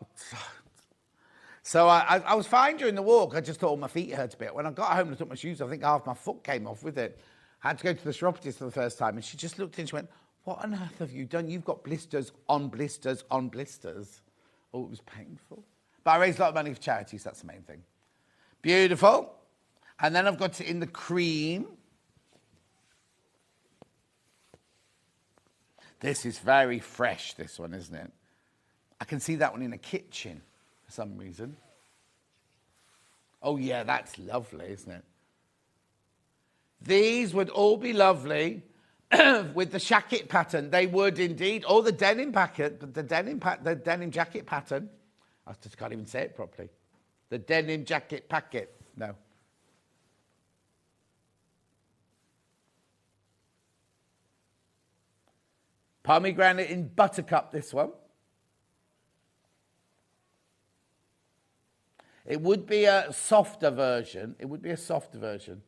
so I was fine during the walk. I just thought my feet hurt a bit. When I got home and I took my shoes off, I think half my foot came off with it. I had to go to the chiropodist for the first time, and she just looked in and she went, what on earth have you done? You've got blisters on blisters on blisters. Oh, it was painful. But I raised a lot of money for charities. That's the main thing. Beautiful. And then I've got it in the cream. This is very fresh, this one, isn't it? I can see that one in a kitchen for some reason. Oh, yeah, that's lovely, isn't it? These would all be lovely with the shacket pattern. They would indeed. Or the denim packet, the denim jacket pattern. I just can't even say it properly. The denim jacket packet. No. Pomegranate in buttercup, this one. It would be a softer version. It would be a softer version.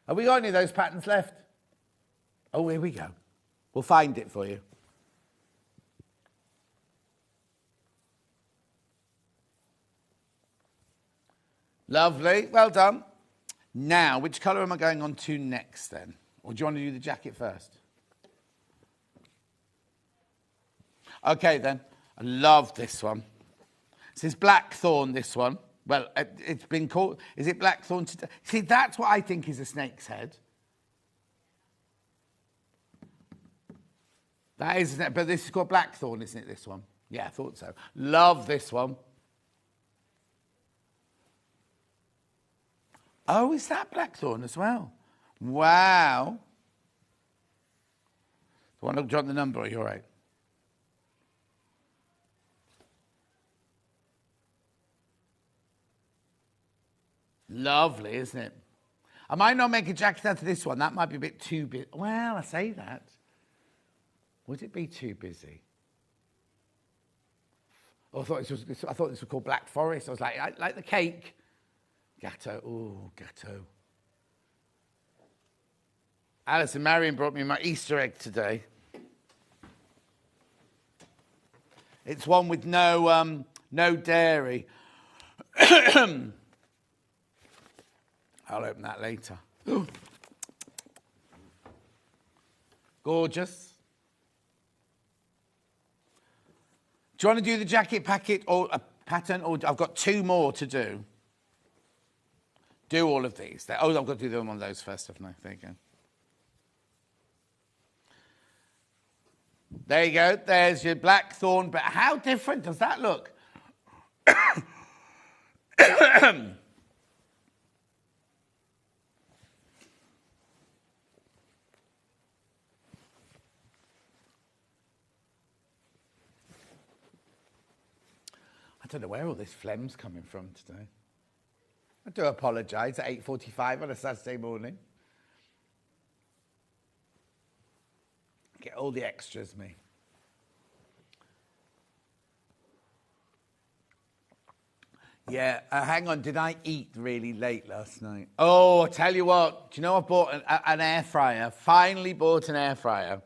Have we got any of those patterns left? Oh, here we go. We'll find it for you. Lovely. Well done. Now, which colour am I going on to next then? Or do you want to do the jacket first? Okay then. I love this one. This is Blackthorn, this one. Well, it's been called... Is it Blackthorn today? See, that's what I think is a snake's head. That is, but this is called Blackthorn, isn't it, this one? Yeah, I thought so. Love this one. Oh, is that Blackthorn as well? Wow. Do you want to jot the number, or you're right? Lovely, isn't it? I might not make a jacket out of this one. That might be a bit too big. Well, I say that. Would it be too busy? Oh, I thought this was called Black Forest. I was like the cake. Gatto. Oh, gatto. Alice and Marion brought me my Easter egg today. It's one with no dairy. I'll open that later. Ooh. Gorgeous. Do you want to do the jacket packet or a pattern? Or I've got 2 more to do. Do all of these. Oh, I've got to do one of those first, haven't I? There you go. There you go. There's your Blackthorn. But how different does that look? I don't know where all this phlegm's coming from today. I do apologise at 8:45 on a Saturday morning. Get all the extras, me. Yeah, hang on. Did I eat really late last night? Oh, I tell you what. Do you know I bought an air fryer? Finally bought an air fryer.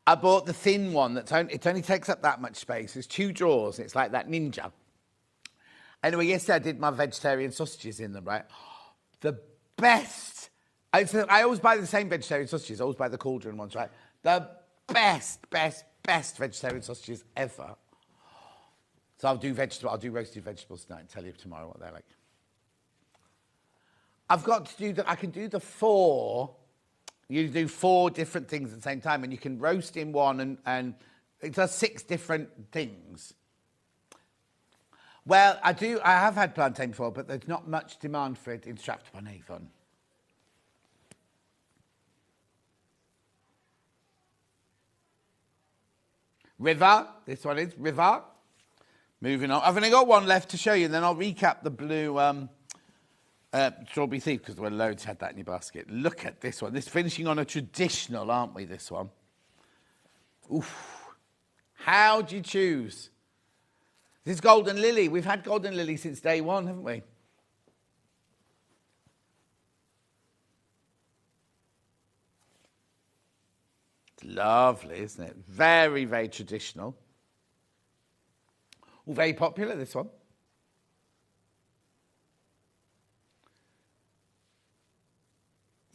I bought the thin one. It only takes up that much space. There's 2 drawers. It's like that Ninja. Anyway, yesterday I did my vegetarian sausages in them, right? The best. I always buy the same vegetarian sausages. I always buy the cauldron ones, right? The best vegetarian sausages ever. So I'll do roasted vegetables tonight and tell you tomorrow what they're like. I've got to do I can do the 4. You do 4 different things at the same time, and you can roast in one, and it does 6 different things. Well, I have had plantain before, but there's not much demand for it in Stratford-upon-Avon. River, this one is River. Moving on. I've only got one left to show you, and then I'll recap the blue Strawberry Thief, because there were loads had that in your basket. Look at this one. This is finishing on a traditional, aren't we, this one? Oof. How do you choose? This is Golden Lily. We've had Golden Lily since day 1, haven't we? It's lovely, isn't it? Very, very traditional. Oh, very popular, this one.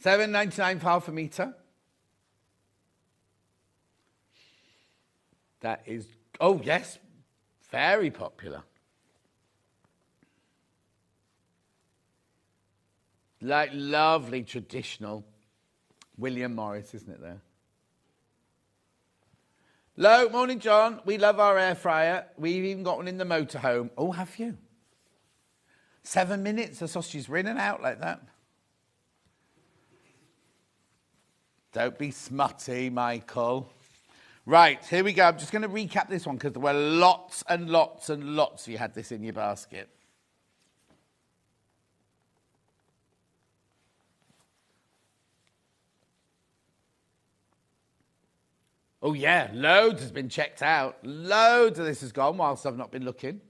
$7.99 for half a metre. That is, oh yes, very popular. Like lovely traditional William Morris, isn't it there? Hello, morning John. We love our air fryer. We've even got one in the motorhome. Oh, have you? 7 minutes, the sausages were in and out like that. Don't be smutty, Michael. Right, here we go. I'm just going to recap this one because there were lots and lots and lots you had this in your basket. Oh, yeah, loads has been checked out. Loads of this has gone whilst I've not been looking.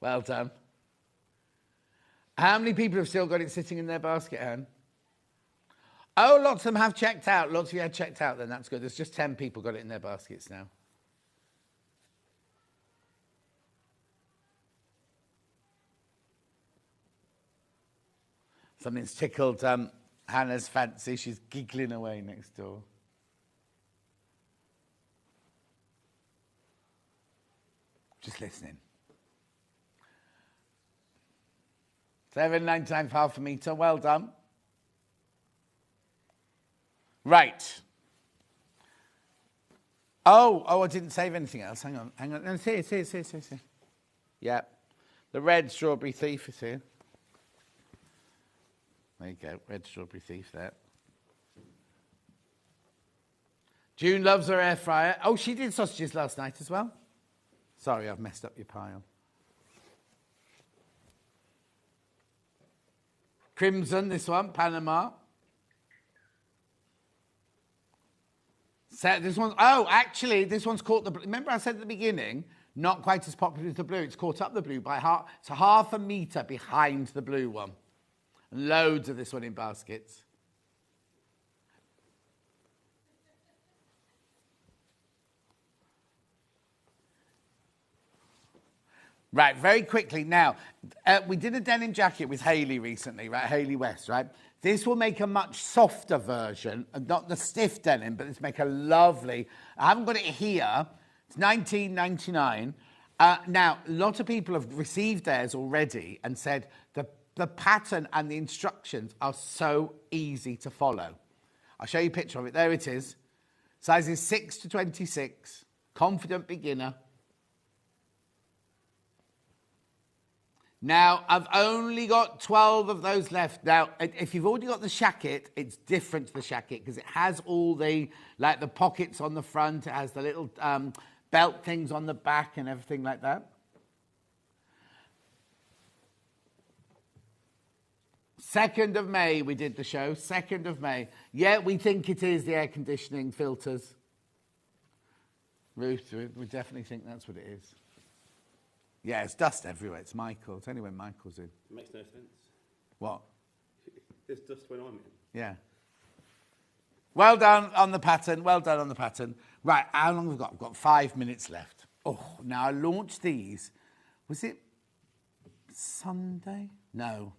Well done. How many people have still got it sitting in their basket, Anne? Oh, lots of them have checked out. Lots of you had checked out then. That's good. There's just 10 people got it in their baskets now. Something's tickled Hannah's fancy. She's giggling away next door. Just listening. £7.99 for half a metre. Well done. Right. Oh, I didn't save anything else. Hang on. No, see. Yeah. The red strawberry thief is here. There you go. Red strawberry thief there. June loves her air fryer. Oh, she did sausages last night as well. Sorry, I've messed up your pile. Crimson, this one, Panama. This one's, actually, this one's caught the blue. Remember I said at the beginning, not quite as popular as the blue. It's caught up the blue by half a metre behind the blue one. And loads of this one in baskets. Right, very quickly. Now, we did a denim jacket with Hayley recently, right? Hayley West, right? This will make a much softer version, not the stiff denim, but this make a lovely. I haven't got it here. It's $19.99. Now, a lot of people have received theirs already and said the pattern and the instructions are so easy to follow. I'll show you a picture of it. There it is. Sizes 6 to 26. Confident beginner. Now, I've only got 12 of those left. Now, if you've already got the shacket, it's different to the shacket because it has all the, like the pockets on the front. It has the little belt things on the back and everything like that. 2nd of May, we did the show. 2nd of May. Yeah, we think it is the air conditioning filters. Ruth, we definitely think that's what it is. Yeah, it's dust everywhere. It's Michael. It's only when Michael's in.
It makes no sense.
What?
There's dust when I'm in.
Yeah. Well done on the pattern. Well done on the pattern. Right, how long have we got? We've got 5 minutes left. Oh, now I launched these. Was it Sunday? No.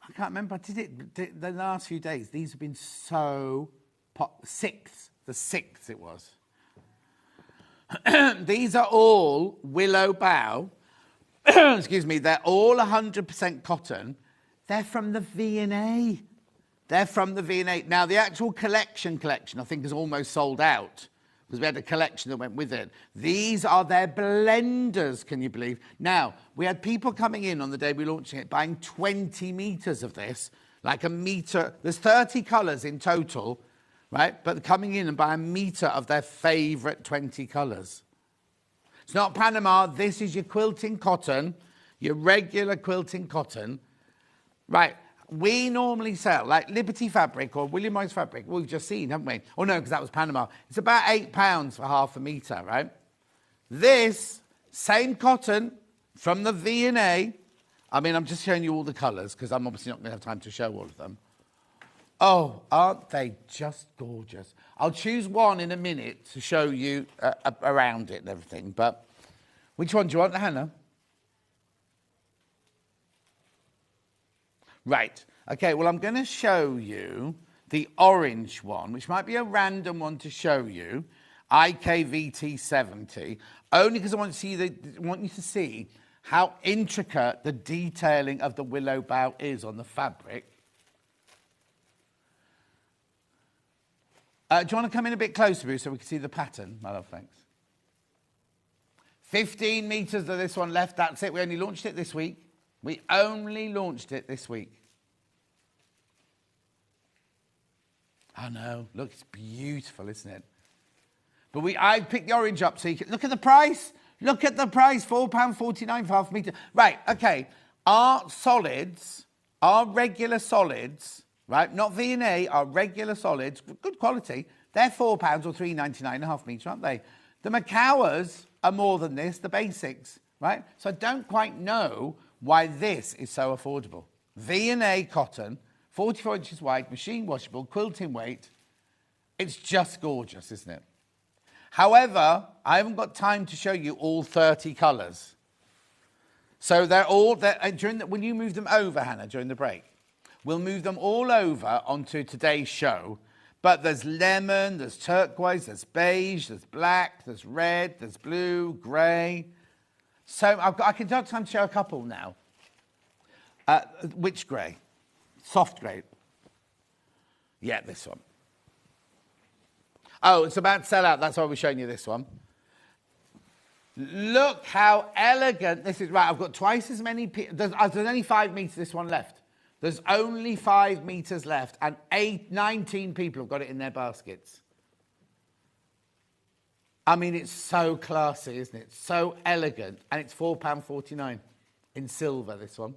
I can't remember. I did it the last few days. These have been so... The 6th it was. These are all Willow Bough. Excuse me. They're all 100% cotton. They're from the V&A. They're from the V&A. Now, the actual collection, I think, is almost sold out because we had a collection that went with it. These are their blenders, can you believe? Now, we had people coming in on the day we were launching it, buying 20 metres of this, like a metre. There's 30 colours in total. Right? But coming in and buy a metre of their favourite 20 colours. It's not Panama. This is your quilting cotton, your regular quilting cotton. Right. We normally sell, like Liberty Fabric or William Morris Fabric. We've just seen, haven't we? Oh, no, because that was Panama. It's about £8 for half a metre, right? This, same cotton from the V&A. I mean, I'm just showing you all the colours because I'm obviously not going to have time to show all of them. Oh, aren't they just gorgeous? I'll choose one in a minute to show you around it and everything. But which one do you want, Hannah? Right. Okay, well, I'm going to show you the orange one, which might be a random one to show you, IKVT70, only because I want you to see how intricate the detailing of the Willow Bough is on the fabric. Do you want to come in a bit closer, Bruce, so we can see the pattern? My love, thanks. 15 metres of this one left. That's it. We only launched it this week. We only launched it this week. I know. Look, it's beautiful, isn't it? But I picked the orange up so you can... Look at the price. Look at the price. £4.49 for half a metre. Right, OK. Our solids, our regular solids, right, not V&A, our regular solids, good quality, they're £4 or £3.99 a half metre, aren't they? The Macawas are more than this, the basics, right? So I don't quite know why this is so affordable. V&A cotton, 44 inches wide, machine washable, quilting weight. It's just gorgeous, isn't it? However, I haven't got time to show you all 30 colours. So they're all, when you move them over, Hannah, during the break, we'll move them all over onto today's show. But there's lemon, there's turquoise, there's beige, there's black, there's red, there's blue, grey. So I can have time to show a couple now. Which grey? Soft grey. Yeah, this one. Oh, it's about to sell out. That's why we're showing you this one. Look how elegant this is. Right, I've got twice as many... There's only 5 metres this one left. There's only 5 metres left, and 19 people have got it in their baskets. I mean, it's so classy, isn't it? So elegant. And it's £4.49 in silver, this one.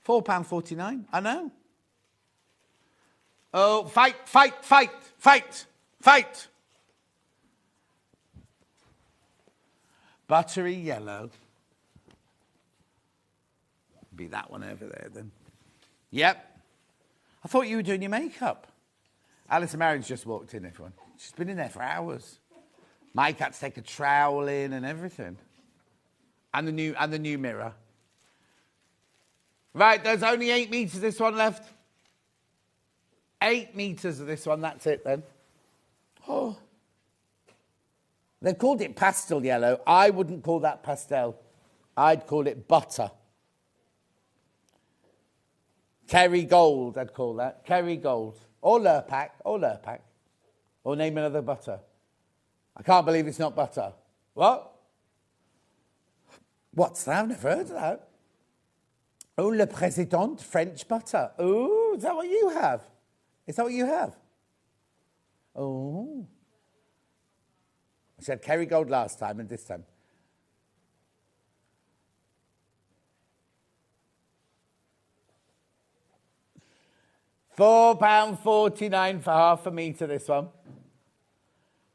£4.49, I know. Oh, fight, fight, fight, fight, fight. Buttery yellow. Be that one over there then. Yep. I thought you were doing your makeup. Alison Marion's just walked in, everyone. She's been in there for hours. Mike had to take a trowel in and everything. And the new mirror. Right, there's only 8 metres this one left. 8 metres of this one, that's it then. Oh. They've called it pastel yellow. I wouldn't call that pastel. I'd call it butter. Kerry gold, I'd call that. Kerry gold. Or Lurpak, or Lurpak. Or name another butter. I can't believe it's not butter. What? What's that? I've never heard of that. Oh, Le Président, French butter. Oh, is that what you have? Is that what you have? Oh. I said Kerry gold last time and this time. £4.49 for half a metre, this one.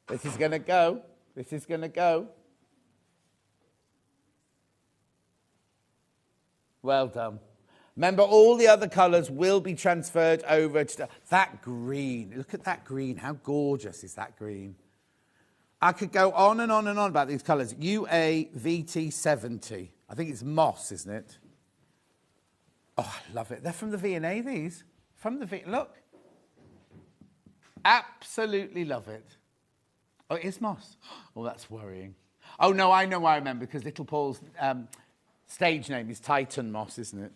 This is going to go. This is going to go. Well done. Remember, all the other colours will be transferred over to that green. Look at that green. How gorgeous is that green? I could go on and on and on about these colours. UAVT70. I think it's moss, isn't it? Oh, I love it. They're from the V&A, these. From the V... Look. Absolutely love it. Oh, it is moss. Oh, that's worrying. Oh, no, I know why I remember, because Little Paul's stage name is Titan Moss, isn't it?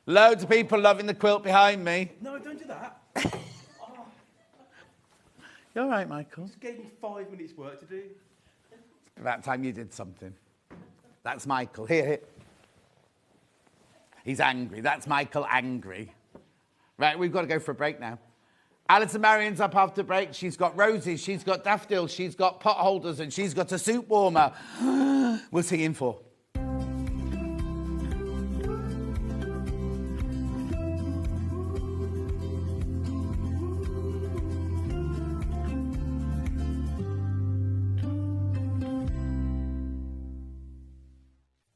Loads of people loving the quilt behind me.
No, don't do that. Oh.
You're all right, Michael.
Just gave me 5 minutes work to do.
It's about time you did something. That's Michael. Here. He's angry. That's Michael angry. Right, we've got to go for a break now. Alison Marion's up after break. She's got roses, she's got daffodils, she's got pot holders, and she's got a soup warmer. We'll see you in 4.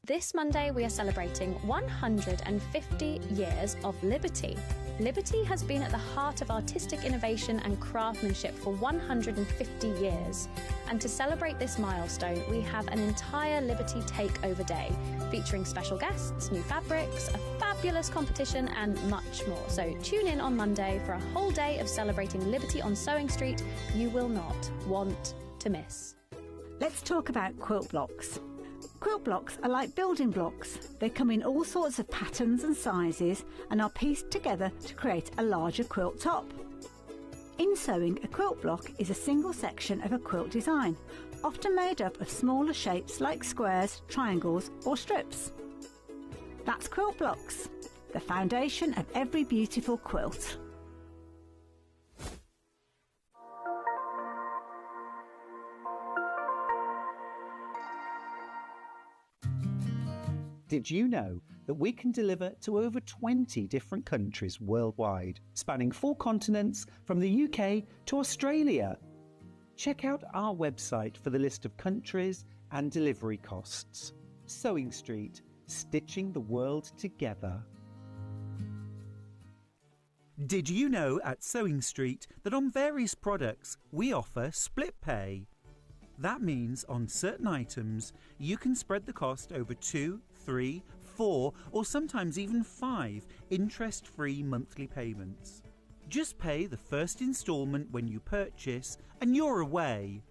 This Monday, we are celebrating 150 years of Liberty. Liberty has been at the heart of artistic innovation and craftsmanship for 150 years. And to celebrate this milestone, we have an entire Liberty Takeover Day, featuring special guests, new fabrics, a fabulous competition, and much more. So tune in on Monday for a whole day of celebrating Liberty on Sewing Street you will not want to miss.
Let's talk about quilt blocks. Quilt blocks are like building blocks. They come in all sorts of patterns and sizes and are pieced together to create a larger quilt top. In sewing, a quilt block is a single section of a quilt design, often made up of smaller shapes like squares, triangles or strips. That's quilt blocks, the foundation of every beautiful quilt.
Did you know that we can deliver to over 20 different countries worldwide, spanning 4 continents from the UK to Australia? Check out our website for the list of countries and delivery costs. Sewing Street, stitching the world together. Did you know at Sewing Street that on various products we offer split pay? That means on certain items you can spread the cost over 2, 3, 4 or sometimes even 5 interest-free monthly payments. Just pay the first instalment when you purchase and you're away.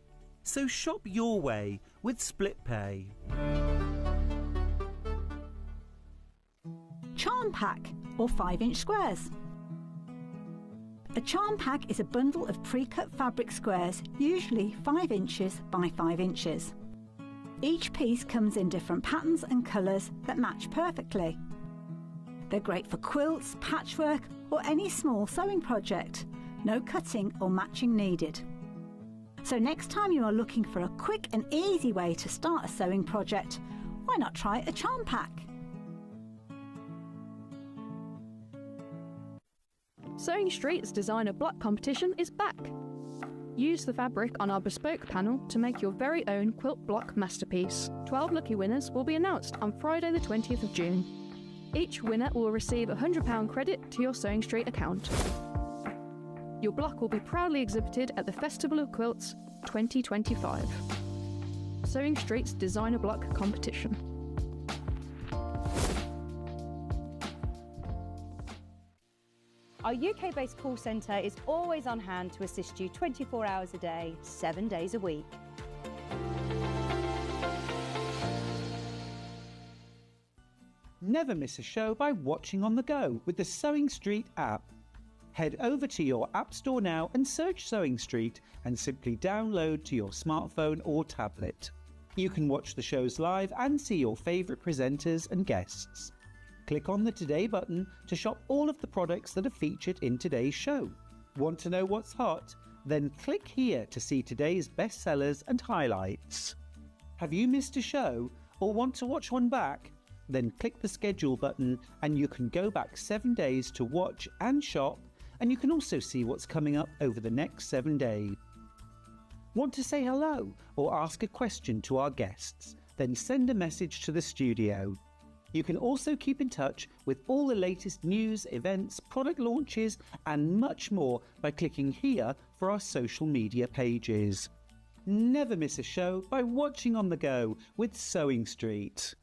So shop your way with split pay.
Charm pack or 5-inch squares. A charm pack is a bundle of pre-cut fabric squares, usually 5 inches by 5 inches. Each piece comes in different patterns and colours that match perfectly. They're great for quilts, patchwork or any small sewing project. No cutting or matching needed. So next time you are looking for a quick and easy way to start a sewing project, why not try a charm pack?
Sewing Street's designer block competition is back. Use the fabric on our bespoke panel to make your very own quilt block masterpiece. 12 lucky winners will be announced on Friday the 20th of June. Each winner will receive a £100 credit to your Sewing Street account. Your block will be proudly exhibited at the Festival of Quilts 2025. Sewing Street's designer block competition.
Our UK-based call centre is always on hand to assist you 24 hours a day, 7 days a week.
Never miss a show by watching on the go with the Sewing Street app. Head over to your app store now and search Sewing Street and simply download to your smartphone or tablet. You can watch the shows live and see your favourite presenters and guests. Click on the Today button to shop all of the products that are featured in today's show. Want to know what's hot? Then click here to see today's bestsellers and highlights. Have you missed a show or want to watch one back? Then click the schedule button and you can go back 7 days to watch and shop, and you can also see what's coming up over the next 7 days. Want to say hello or ask a question to our guests? Then send a message to the studio. You can also keep in touch with all the latest news, events, product launches and much more by clicking here for our social media pages. Never miss a show by watching on the go with Sewing Street.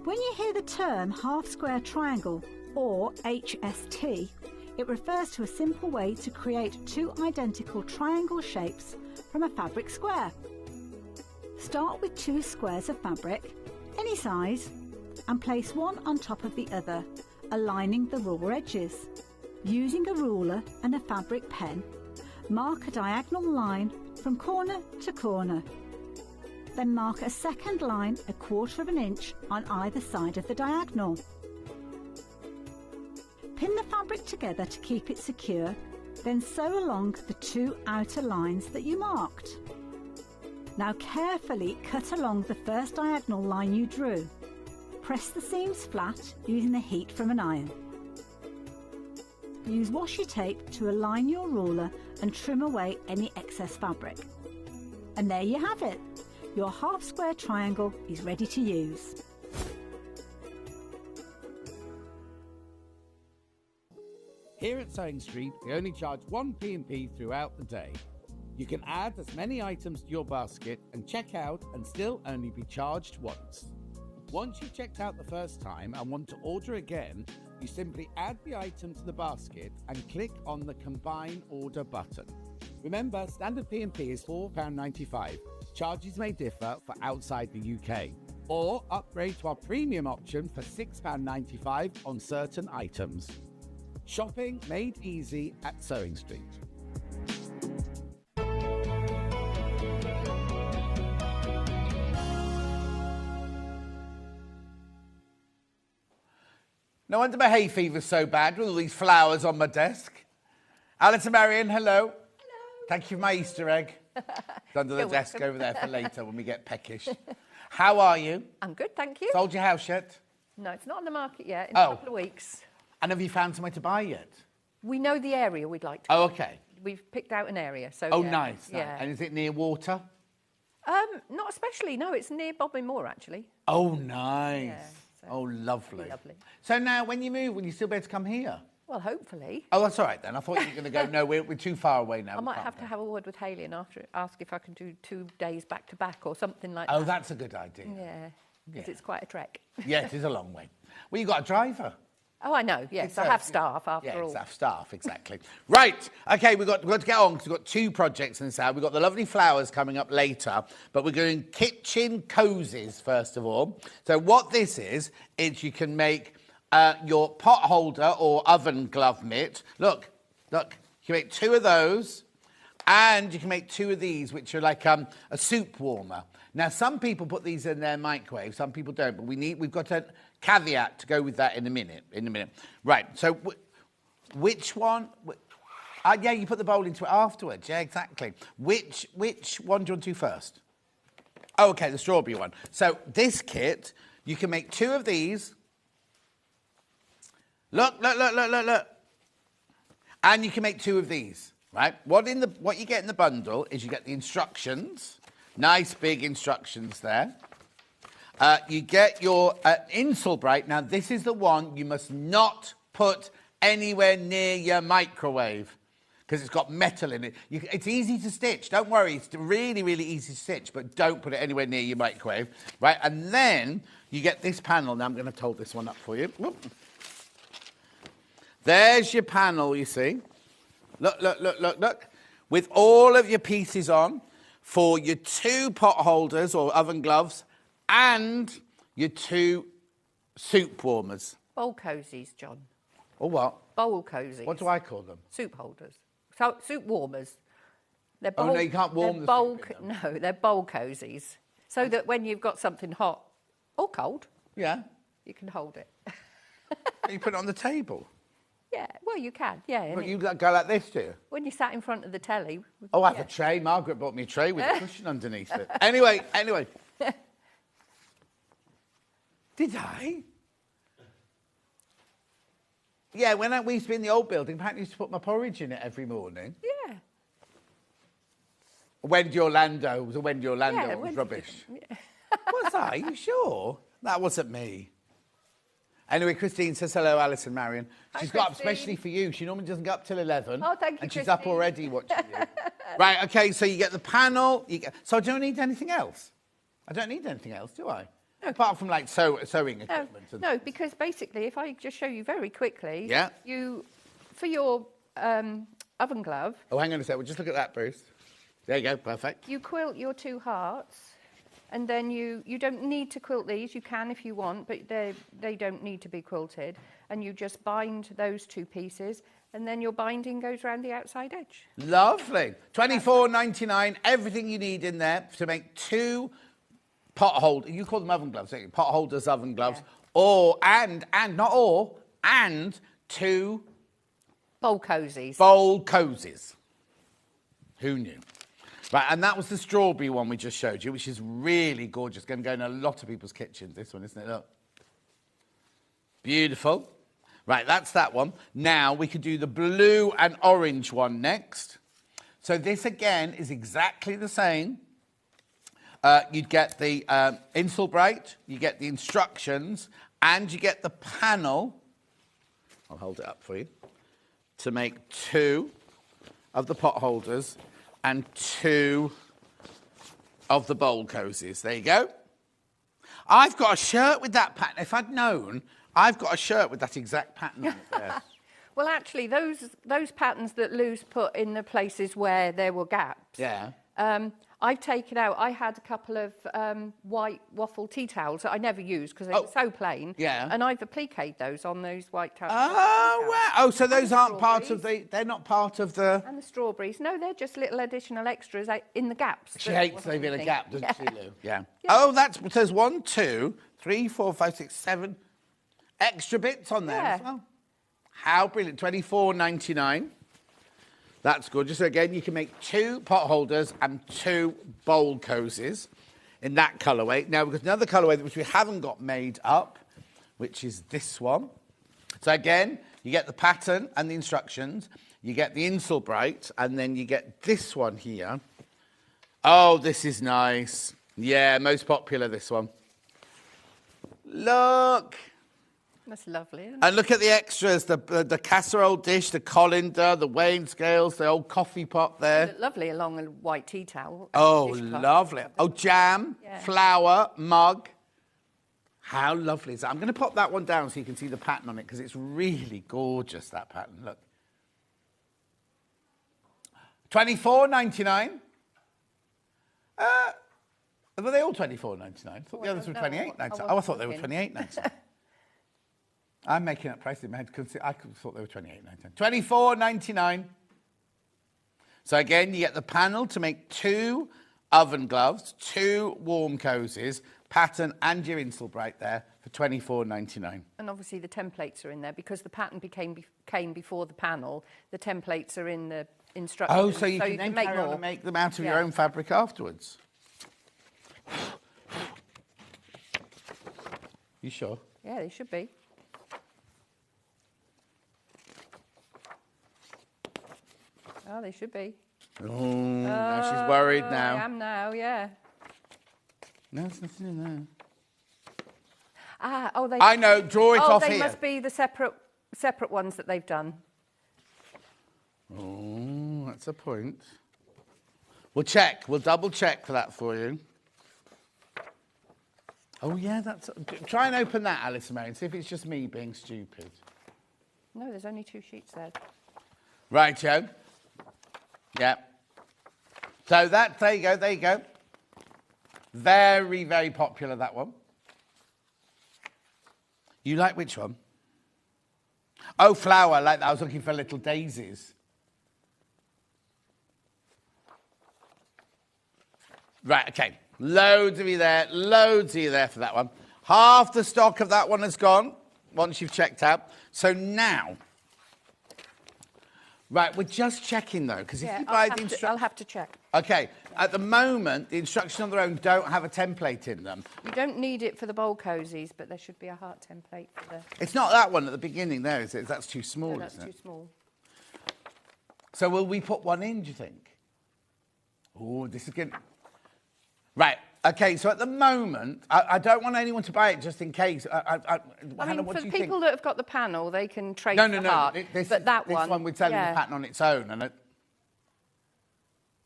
When you hear the term half-square triangle or HST, it refers to a simple way to create 2 identical triangle shapes from a fabric square. Start with 2 squares of fabric, any size, and place one on top of the other, aligning the raw edges. Using a ruler and a fabric pen, mark a diagonal line from corner to corner. Then mark a second line 1/4 inch on either side of the diagonal. Pin the fabric together to keep it secure, then sew along the 2 outer lines that you marked. Now carefully cut along the first diagonal line you drew. Press the seams flat using the heat from an iron. Use washi tape to align your ruler and trim away any excess fabric. And there you have it. Your half-square triangle is ready to use.
Here at Sewing Street, we only charge 1 P&P throughout the day. You can add as many items to your basket and check out and still only be charged once. Once you've checked out the first time and want to order again, you simply add the item to the basket and click on the Combine Order button. Remember, standard P&P is £4.95. Charges may differ for outside the UK. Or upgrade to our premium option for £6.95 on certain items. Shopping made easy at Sewing Street. No wonder my hay fever's so bad with all these flowers on my desk. Alice and Marion, hello. Hello. Thank you for my Easter egg. It's under the desk over there for later when we get peckish. How are you?
I'm good, thank you.
Sold your house yet?
No, it's not on the market yet. In a couple of weeks.
And have you found somewhere to buy yet?
We know the area we'd like to.
Oh, okay.
We've picked out an area, so.
Oh,
yeah,
nice.
Yeah.
And is it near water?
Not especially. No, it's near Bodmin Moor, actually.
Oh, nice.
Yeah, so
oh, lovely.
Lovely.
So now, when you move, will you still be able to come here?
Well, hopefully.
Oh, that's all right then. I thought you were going to go, no, we're too far away now.
I might have to have a word with Hayley and ask if I can do 2 days back to back or something like that.
Oh, that's a good idea.
Yeah, because it's quite a trek.
Yeah, it is a long way. Well, you've got a driver.
Oh, I know, yes. I have staff, after all.
Yeah, have staff, exactly. Right, OK, we've got to get on because we've got 2 projects in this hour. We've got the lovely flowers coming up later, but we're doing kitchen cozies first of all. So what this is you can make your pot holder or oven glove mitt. Look, you can make 2 of those, and you can make 2 of these, which are like a soup warmer. Now, some people put these in their microwave, some people don't, but we've got a caveat to go with that in a minute. Right, so which one? Yeah, you put the bowl into it afterwards. Yeah, exactly. Which one do you want to do first? Oh, OK, the strawberry one. So this kit, you can make 2 of these. Look. And you can make 2 of these, right? What you get in the bundle is you get the instructions. Nice big instructions there. You get your Insulbrite. Now, this is the one you must not put anywhere near your microwave because it's got metal in it. It's easy to stitch. Don't worry. It's really, really easy to stitch, but don't put it anywhere near your microwave, right? And then you get this panel. Now, I'm going to hold this one up for you. Whoop. There's your panel, you see. Look. With all of your pieces on for your 2 pot holders or oven gloves and your 2 soup warmers.
Bowl cozies, John.
Or what?
Bowl cozies.
What do I call them?
Soup holders. So, soup warmers. They're bowl,
no, you can't warm the soup in them.
No, they're bowl cozies. So that when you've got something hot or cold,
yeah,
you can hold it.
You put it on the table.
Yeah, well, you can, yeah.
But you go like this, do you?
When you sat in front of the telly.
Oh, I have a tray. Margaret bought me a tray with a cushion underneath it. Anyway. Did I? Yeah, when we used to be in the old building, apparently I used to put my porridge in it every morning.
Yeah.
Wendy Orlando. It was a Wendy Orlando.
Yeah,
it was
Wendy
rubbish.
Yeah.
Was that? Are you sure? That wasn't me. Anyway, Christine says hello, Alice and Marion. She's got up especially for you. She normally doesn't get up till 11.
Oh, thank you,
And she's
Christine.
up already watching you. Right, OK, so you get the panel. So I don't need anything else. I don't need anything else, do I? No. Apart from, like, sewing equipment.
No, because basically, if I just show you very quickly.
Yeah.
For your oven glove.
Oh, hang on a sec. We'll just look at that, Bruce. There you go. Perfect.
You quilt your 2 hearts. And then you don't need to quilt these. You can if you want, but they don't need to be quilted. And you just bind those 2 pieces, and then your binding goes around the outside edge.
Lovely. $24.99. Everything you need in there to make 2 pot holders. You call them oven gloves, don't you? Pot holders, oven gloves. Yeah. And 2
bowl cozies.
Bowl cozies. Who knew? Right, and that was the strawberry one we just showed you, which is really gorgeous. Going to go in a lot of people's kitchens, this one, isn't it? Look. Beautiful. Right, that's that one. Now, we could do the blue and orange one next. So this, again, is exactly the same. You'd get the Insulbrite, you get the instructions, and you get the panel. I'll hold it up for you. To make 2 of the pot holders and 2 of the bowl cozies. There you go. I've got a shirt with that pattern. If I'd known, I've got a shirt with that exact pattern on it there.
Well, actually, those patterns that Lou's put in the places where there were gaps.
Yeah.
I've taken out. I had a couple of white waffle tea towels that I never used because they were so plain.
Yeah.
And I've appliqued those on those white towels.
Oh, wow. Oh, so those aren't part of the... They're not part of the...
And the strawberries. No, they're just little additional extras in the gaps.
She hates leaving a gap, doesn't she, Lou? Yeah. Oh, there's 1, 2, 3, 4, 5, 6, 7, Extra bits on there as well. How brilliant. $24.99. That's gorgeous. So again, you can make 2 pot holders and 2 bowl cozies in that colourway. Now, we've got another colourway which we haven't got made up, which is this one. So again, you get the pattern and the instructions. You get the Insulbright, and then you get this one here. Oh, this is nice. Yeah, most popular, this one. Look.
That's lovely, isn't it?
And look at the extras, the casserole dish, the colander, the weighing scales, the old coffee pot there.
Look lovely along a white tea towel.
Oh, lovely. Oh, jam, flour, mug. How lovely is that? I'm going to pop that one down so you can see the pattern on it, because it's really gorgeous, that pattern. Look. $24.99. Were they all $24.99? I thought the others were $28.99. Oh, I thought they were $28.99. I'm making up prices in my head because I thought they were $28.99. $24.99. So again, you get the panel to make 2 oven gloves, 2 warm cozies, pattern and your Insulbright there for $24.99.
And obviously the templates are in there because the pattern came before the panel. The templates are in the instructions.
Oh, so you can then carry on and make them out of your own fabric afterwards. You sure?
Yeah, they should be. Oh, they should be.
Oh, now she's worried now.
I am now, yeah.
No, there's nothing in there.
Ah, oh, they...
I know, draw it off here.
Oh, they must be the separate ones that they've done.
Oh, that's a point. We'll check. We'll double check for that for you. Oh, yeah, that's... Try and open that, Alice and Mary, and see if it's just me being stupid.
No, there's only 2 sheets there.
Right, Joe. Yeah. So that, there you go, there you go. Very, very popular, that one. You like which one? Oh, flower, like that. I was looking for little daisies. Right, okay. Loads of you there for that one. Half the stock of that one has gone once you've checked out. So now... Right, we're just checking, though, because if you buy the instructions...
I'll have to check.
OK, at the moment, the instructions on their own don't have a template in them.
You don't need it for the bowl cozies, but there should be a heart template for the...
It's not that one at the beginning there, is it? That's too small,
No, that's
isn't it?
too small.
So will we put one in, do you think? Oh, this is good. Right, OK, so at the moment, I don't want anyone to buy it just in case.
I
Hannah,
mean,
what
for
do you
people that have got the panel, they can trace
No,
the heart.
This
one
we're selling the pattern on its own. And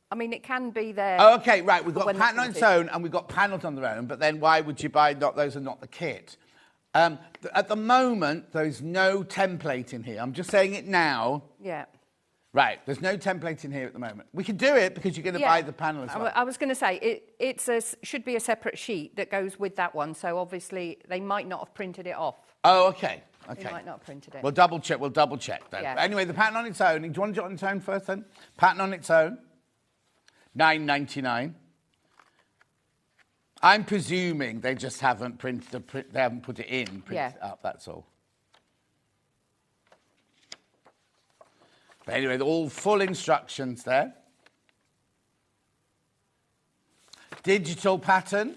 I mean, it can be there.
Oh, OK, right, we've got pattern on its own and we've got panels on their own, but then why would you buy those and not the kit? At the moment, there's no template in here. I'm just saying it now.
Yeah.
Right, there's no template in here at the moment. We can do it because you're going to buy the panel as well.
I was going to say, it should be a separate sheet that goes with that one, so obviously they might not have printed it off.
Oh, OK.
They might not have printed it.
We'll double check then.
Yeah.
Anyway, the pattern on its own, do you want to do it on its own first then? Pattern on its own, $9.99. I'm presuming they just haven't they haven't put it in, printed it up, that's all. But anyway, all full instructions there. Digital pattern.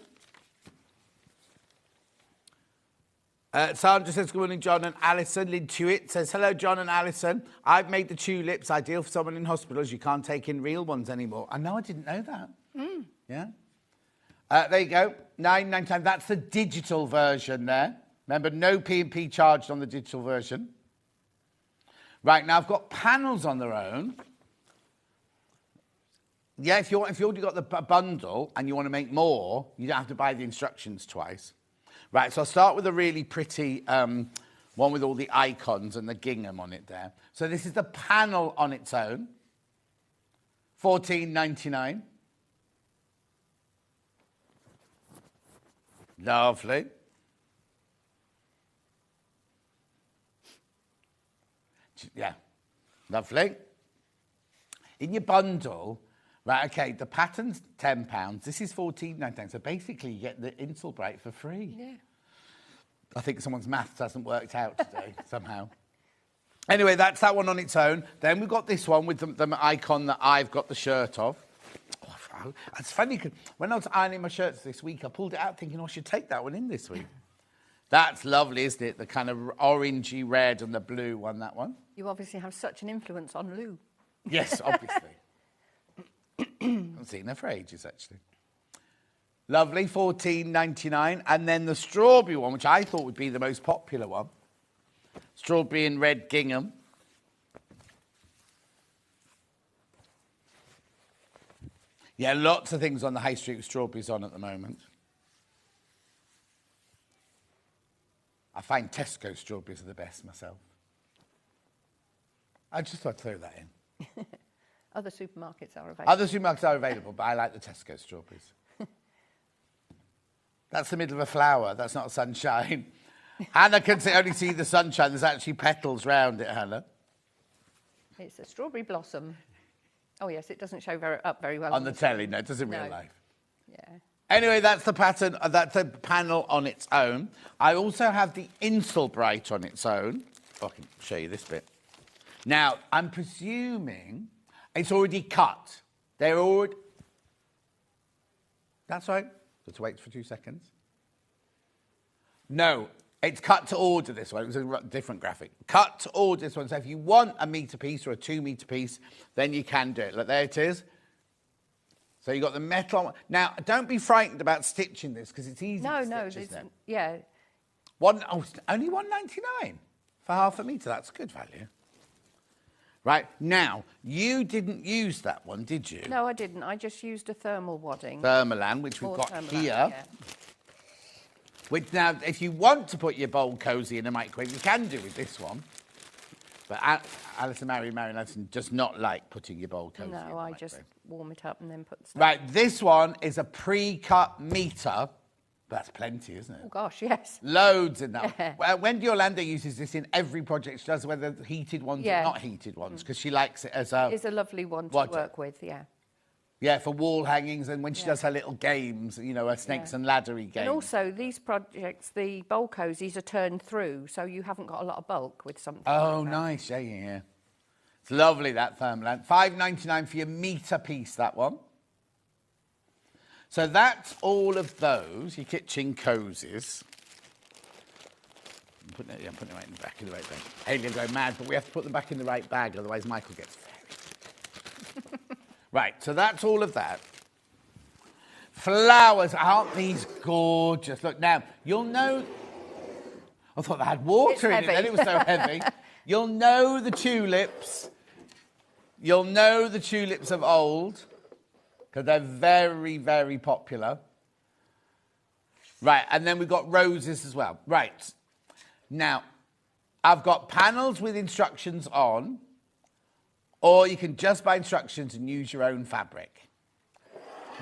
Sandra says, good morning, John and Alison. Lintuit says, hello, John and Alison. I've made the tulips ideal for someone in hospitals. You can't take in real ones anymore. I know, I didn't know that. Yeah. There you go, $9.99. That's the digital version there. Remember, no P&P charged on the digital version. Right, now I've got panels on their own. Yeah, if you already got the bundle and you want to make more, you don't have to buy the instructions twice. Right, so I'll start with a really pretty one with all the icons and the gingham on it there. So this is the panel on its own, $14.99. Lovely. Yeah, lovely. In your bundle, right, OK, the pattern's £10. This is $14.99. So basically, you get the Insulbright for free.
Yeah.
I think someone's maths hasn't worked out today somehow. Anyway, that's that one on its own. Then we've got this one with the icon that I've got the shirt of. Oh, it's funny, because when I was ironing my shirts this week, I pulled it out thinking, I should take that one in this week. That's lovely, isn't it? The kind of orangey red and the blue one, that one.
You obviously have such an influence on Lou.
Yes, obviously. I haven't seen her for ages, actually. Lovely, $14.99. And then the strawberry one, which I thought would be the most popular one. Strawberry and red gingham. Yeah, lots of things on the high street with strawberries on at the moment. I find Tesco strawberries are the best myself. I just thought I'd throw that in.
Other supermarkets are available.
Other supermarkets are available, but I like the Tesco strawberries. That's the middle of a flower. That's not sunshine. Hannah can only see the sunshine. There's actually petals round it, Hannah.
It's a strawberry blossom. Oh, yes, it doesn't show up very well.
On the telly, no, it does in real
No.
life.
Yeah.
Anyway, that's the pattern. That's a panel on its own. I also have the Insulbright on its own. Oh, I can show you this bit. Now, I'm presuming it's already cut. They're already... That's right. Just wait for 2 seconds. No, it's cut to order, this one. It was a different graphic. Cut to order, this one. So if you want a metre piece or a 2 metre piece, then you can do it. Look, there it is. So you've got the metal on. Now, don't be frightened about stitching this, because it's easy to stitch, isn't it?
Yeah.
Only $1.99 for half a metre. That's good value. Right, now, you didn't use that one, did you?
No, I didn't. I just used a thermal wadding.
Thermalan, which we've
Or
got
Thermalan,
here.
yeah.
Which now, if you want to put your bowl cosy in a microwave, you can do with this one. But Alice and Mary Allison does not like putting your bowl cosy in the
No,
microwave.
I just warm it up and then put stuff.
Right, this one is a pre-cut metre. That's plenty, isn't it?
Oh, gosh, yes.
Loads in that.
Yeah.
Well, Wendy Orlando uses this in every project she does, whether heated ones or not heated ones, because she likes it as a...
It is a lovely one to work with, yeah.
Yeah, for wall hangings, and when she does her little games, you know, her snakes and laddery games.
And also, these projects, the bowl cosies are turned through, so you haven't got a lot of bulk with something
Oh,
like that.
nice. Yeah. It's lovely, that Thermalan. $5.99 for your metre piece, that one. So that's all of those, your kitchen cosies. I'm putting it right in the back, in the right bag. Haley will go mad, but we have to put them back in the right bag, otherwise Michael gets very... Right, so that's all of that. Flowers, aren't these gorgeous? Look, now, you'll know... I thought they had water in it, then it was so heavy. You'll know the tulips. You'll know the tulips of old, because they're very, very popular. Right, and then we've got roses as well. Right, now, I've got panels with instructions on, or you can just buy instructions and use your own fabric.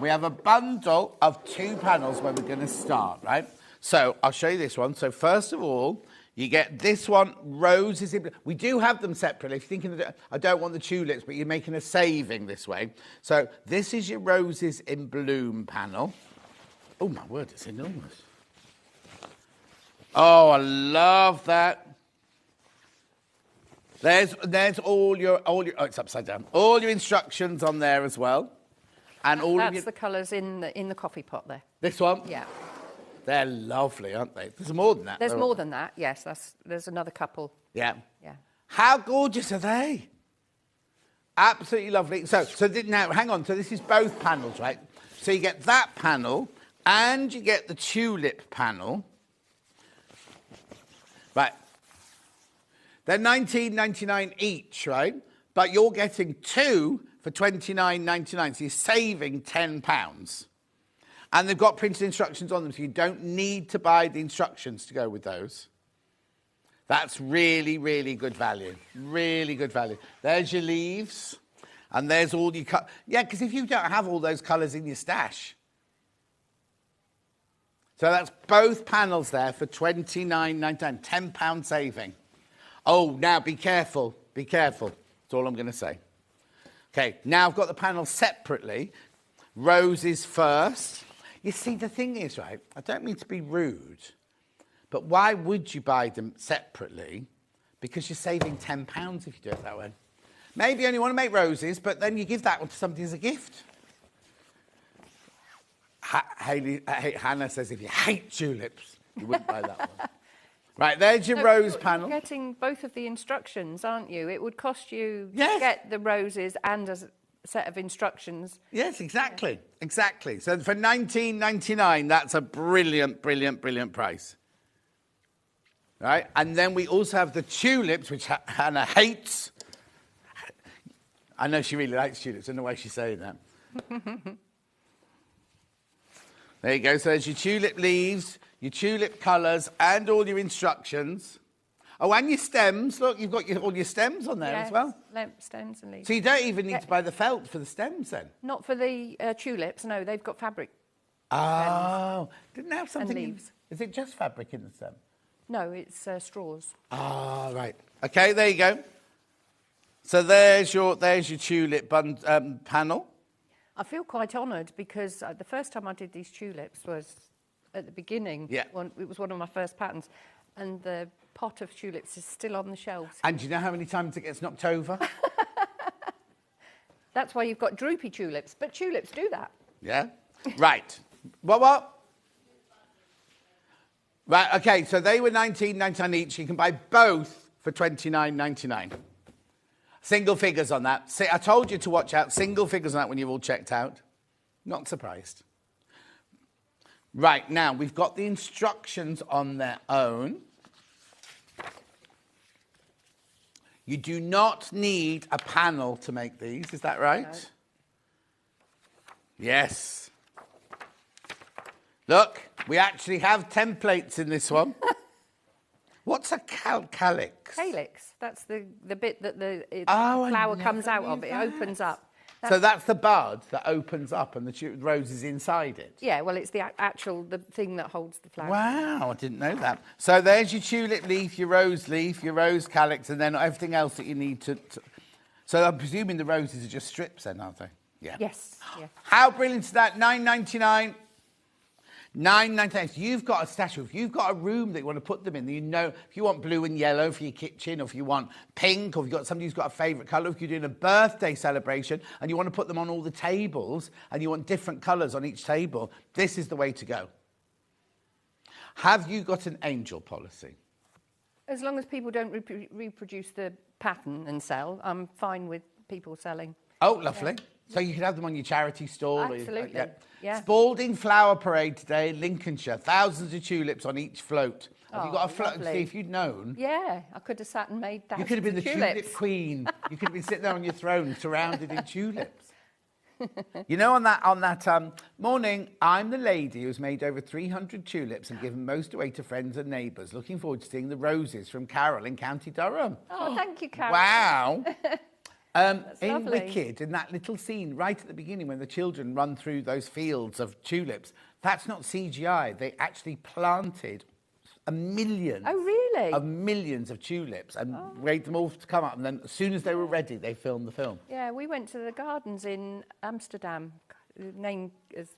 We have a bundle of 2 panels where we're going to start, right? So I'll show you this one. So first of all, you get this one, roses in... We do have them separately. If you're thinking, I don't want the tulips, but you're making a saving this way. So this is your roses in bloom panel. Oh, my word, it's enormous. Oh, I love that. There's all your... Oh, it's upside down. All your instructions on there as well. And all
That's the colours in the coffee pot there.
This one?
Yeah.
They're lovely, aren't they? There's more than that.
There's more than that, yes. There's another couple.
Yeah.
Yeah.
How gorgeous are they? Absolutely lovely. So now, hang on. So this is both panels, right? So you get that panel and you get the tulip panel. Right. They're $19.99 each, right? But you're getting 2 for $29.99. So you're saving £10. And they've got printed instructions on them, so you don't need to buy the instructions to go with those. That's really, really good value. Really good value. There's your leaves, and there's all your... Yeah, because if you don't have all those colours in your stash. So that's both panels there for $29.99, £10 saving. Oh, now be careful, be careful. That's all I'm going to say. Okay, now I've got the panels separately. Roses first. You see, the thing is, right, I don't mean to be rude, But why would you buy them separately? Because you're saving £10 if you do it that way. Maybe you only want to make roses, but then you give that one to somebody as a gift. Hannah says if you hate tulips, you wouldn't buy that one. Right, there's your rose panel.
You're getting both of the instructions, aren't you? It would cost you
Yes.
to get the roses and a set of instructions.
Yes, exactly. Exactly. So for $19.99, that's a brilliant, brilliant, brilliant price. Right? And then we also have the tulips, which Hannah hates. I know she really likes tulips. I don't know why she's saying that. There you go. So there's your tulip leaves, your tulip colours, and all your instructions. Oh, and your stems. Look, you've got all your stems on there as well.
Stems and leaves.
So you don't even need to buy the felt for the stems then?
Not for the tulips, no. They've got fabric.
Oh. Didn't they have something
and leaves.
Is it just fabric in the stem?
No, it's straws.
Ah, right. Okay, there you go. So there's your tulip panel.
I feel quite honoured because the first time I did these tulips was at the beginning.
Yeah.
It was one of my first patterns. And the pot of tulips is still on the shelves.
And do you know how many times it gets knocked over?
That's why you've got droopy tulips. But tulips do that.
Yeah? Right. What? Right, okay, so they were $19.99 each. You can buy both for $29.99. Single figures on that. See, I told you to watch out. Single figures on that when you've all checked out. Not surprised. Right, now, we've got the instructions on their own. You do not need a panel to make these, is that right? No. Yes. Look, we actually have templates in this one. What's a calyx?
Calyx. That's the bit that the flower comes out of. It opens up.
So that's the bud that opens up and the rose is inside it?
Yeah, well, it's the thing that holds the flower.
Wow, I didn't know that. So there's your tulip leaf, your rose calyx, and then everything else that you need to... So I'm presuming the roses are just strips then, aren't they? Yeah.
Yes. Yeah.
How brilliant is that? $9.99. $9.99. So you've got a stash. If you've got a room that you want to put them in, you know, if you want blue and yellow for your kitchen, or if you want pink, or if you've got somebody who's got a favourite colour, if you're doing a birthday celebration and you want to put them on all the tables and you want different colours on each table, this is the way to go. Have you got an angel policy?
As long as people don't reproduce the pattern and sell, I'm fine with people selling.
Oh, lovely. Yeah. So you can have them on your charity stall.
Absolutely. Yeah.
Spalding Flower Parade today in Lincolnshire. Thousands of tulips on each float. Have you got a float? See, if you'd known.
Yeah, I could have sat and made thousands.
You could have been the
tulips.
tulip queen. You could have been sitting there on your throne, surrounded in tulips. You know, on that morning, I'm the lady who's made over 300 tulips and given most away to friends and neighbours. Looking forward to seeing the roses from Carol in County Durham.
Oh, thank you, Carol.
Wow. In
lovely.
Wicked, in that little scene right at the beginning when the children run through those fields of tulips, that's not CGI. They actually planted a million of millions of tulips and waited them all to come up. And then as soon as they were ready, they filmed the film.
Yeah, we went to the gardens in Amsterdam. The name is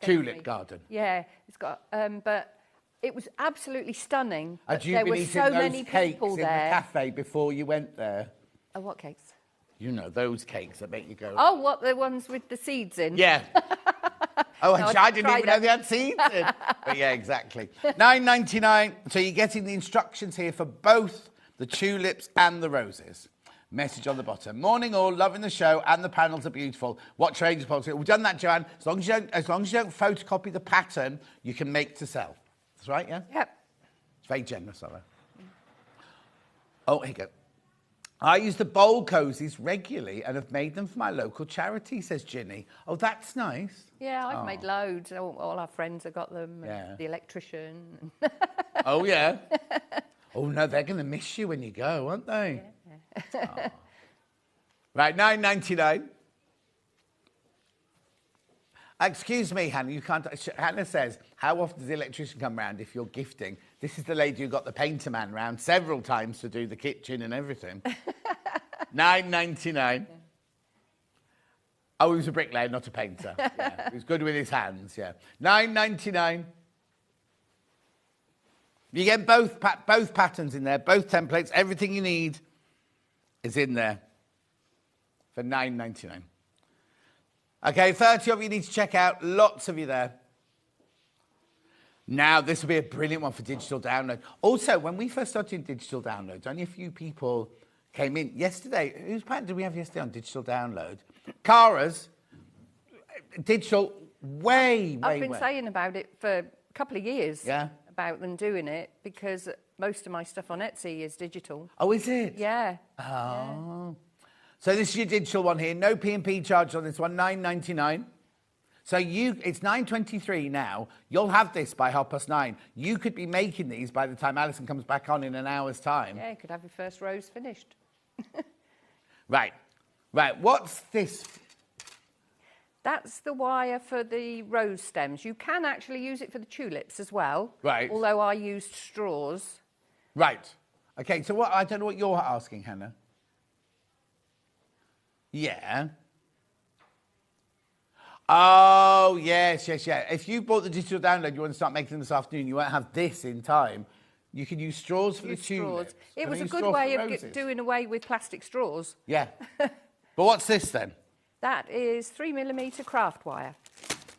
Tulip Garden.
Yeah, it's got... but it was absolutely stunning.
Had you
there
been
were
eating
so
those
many
cakes
people
in
there.
the cafe before you went there?
Oh, what cakes?
You know, those cakes that make you go...
Oh, what, the ones with the seeds in?
Yeah. Oh,
No,
I didn't even know they had seeds in. But yeah, exactly. $9.99. So you're getting the instructions here for both the tulips and the roses. Message on the bottom. Morning all, loving the show and the panels are beautiful. What changes policy? We've done that, Joanne. As long as you don't photocopy the pattern, you can make to sell. That's right, yeah?
Yep.
It's very generous of her. Oh, here you go. I use the bowl cozies regularly and have made them for my local charity, says Ginny. Oh, that's nice.
Yeah, I've made loads. All our friends have got them.
Yeah.
The electrician.
Oh, yeah. Oh, no, they're going to miss you when you go, aren't they? Yeah. Oh. Right, $9.99. Excuse me, Hannah, you can't... Hannah says, how often does the electrician come round if you're gifting? This is the lady who got the painter man round several times to do the kitchen and everything. $9.99. Yeah. Oh, he was a bricklayer, not a painter. Yeah. He was good with his hands, yeah. $9.99. You get both patterns in there, both templates. Everything you need is in there for $9.99. Okay, 30 of you need to check out. Lots of you there. Now, this will be a brilliant one for digital download. Also, when we first started digital downloads, only a few people came in. Yesterday, whose pattern did we have yesterday on digital download? Cara's digital, way.
I've been saying about it for a couple of years.
Yeah.
About them doing it, because most of my stuff on Etsy is digital.
Oh, is it?
Yeah.
Oh.
Yeah.
So this is your digital one here. No P&P charge on this one, $9.99. So it's $9.23 now. You'll have this by 9:30. You could be making these by the time Alison comes back on in an hour's time.
Yeah, you could have your first rows finished.
Right. What's this?
That's the wire for the rose stems. You can actually use it for the tulips as well.
Right.
Although I used straws.
Right. Okay, so I don't know what you're asking, Hannah. Yeah. Oh, yes. If you bought the digital download, you want to start making them this afternoon, you won't have this in time. You can use straws for the tulips.
It was a good way of doing away with plastic straws.
Yeah. But what's this then?
That is 3mm craft wire.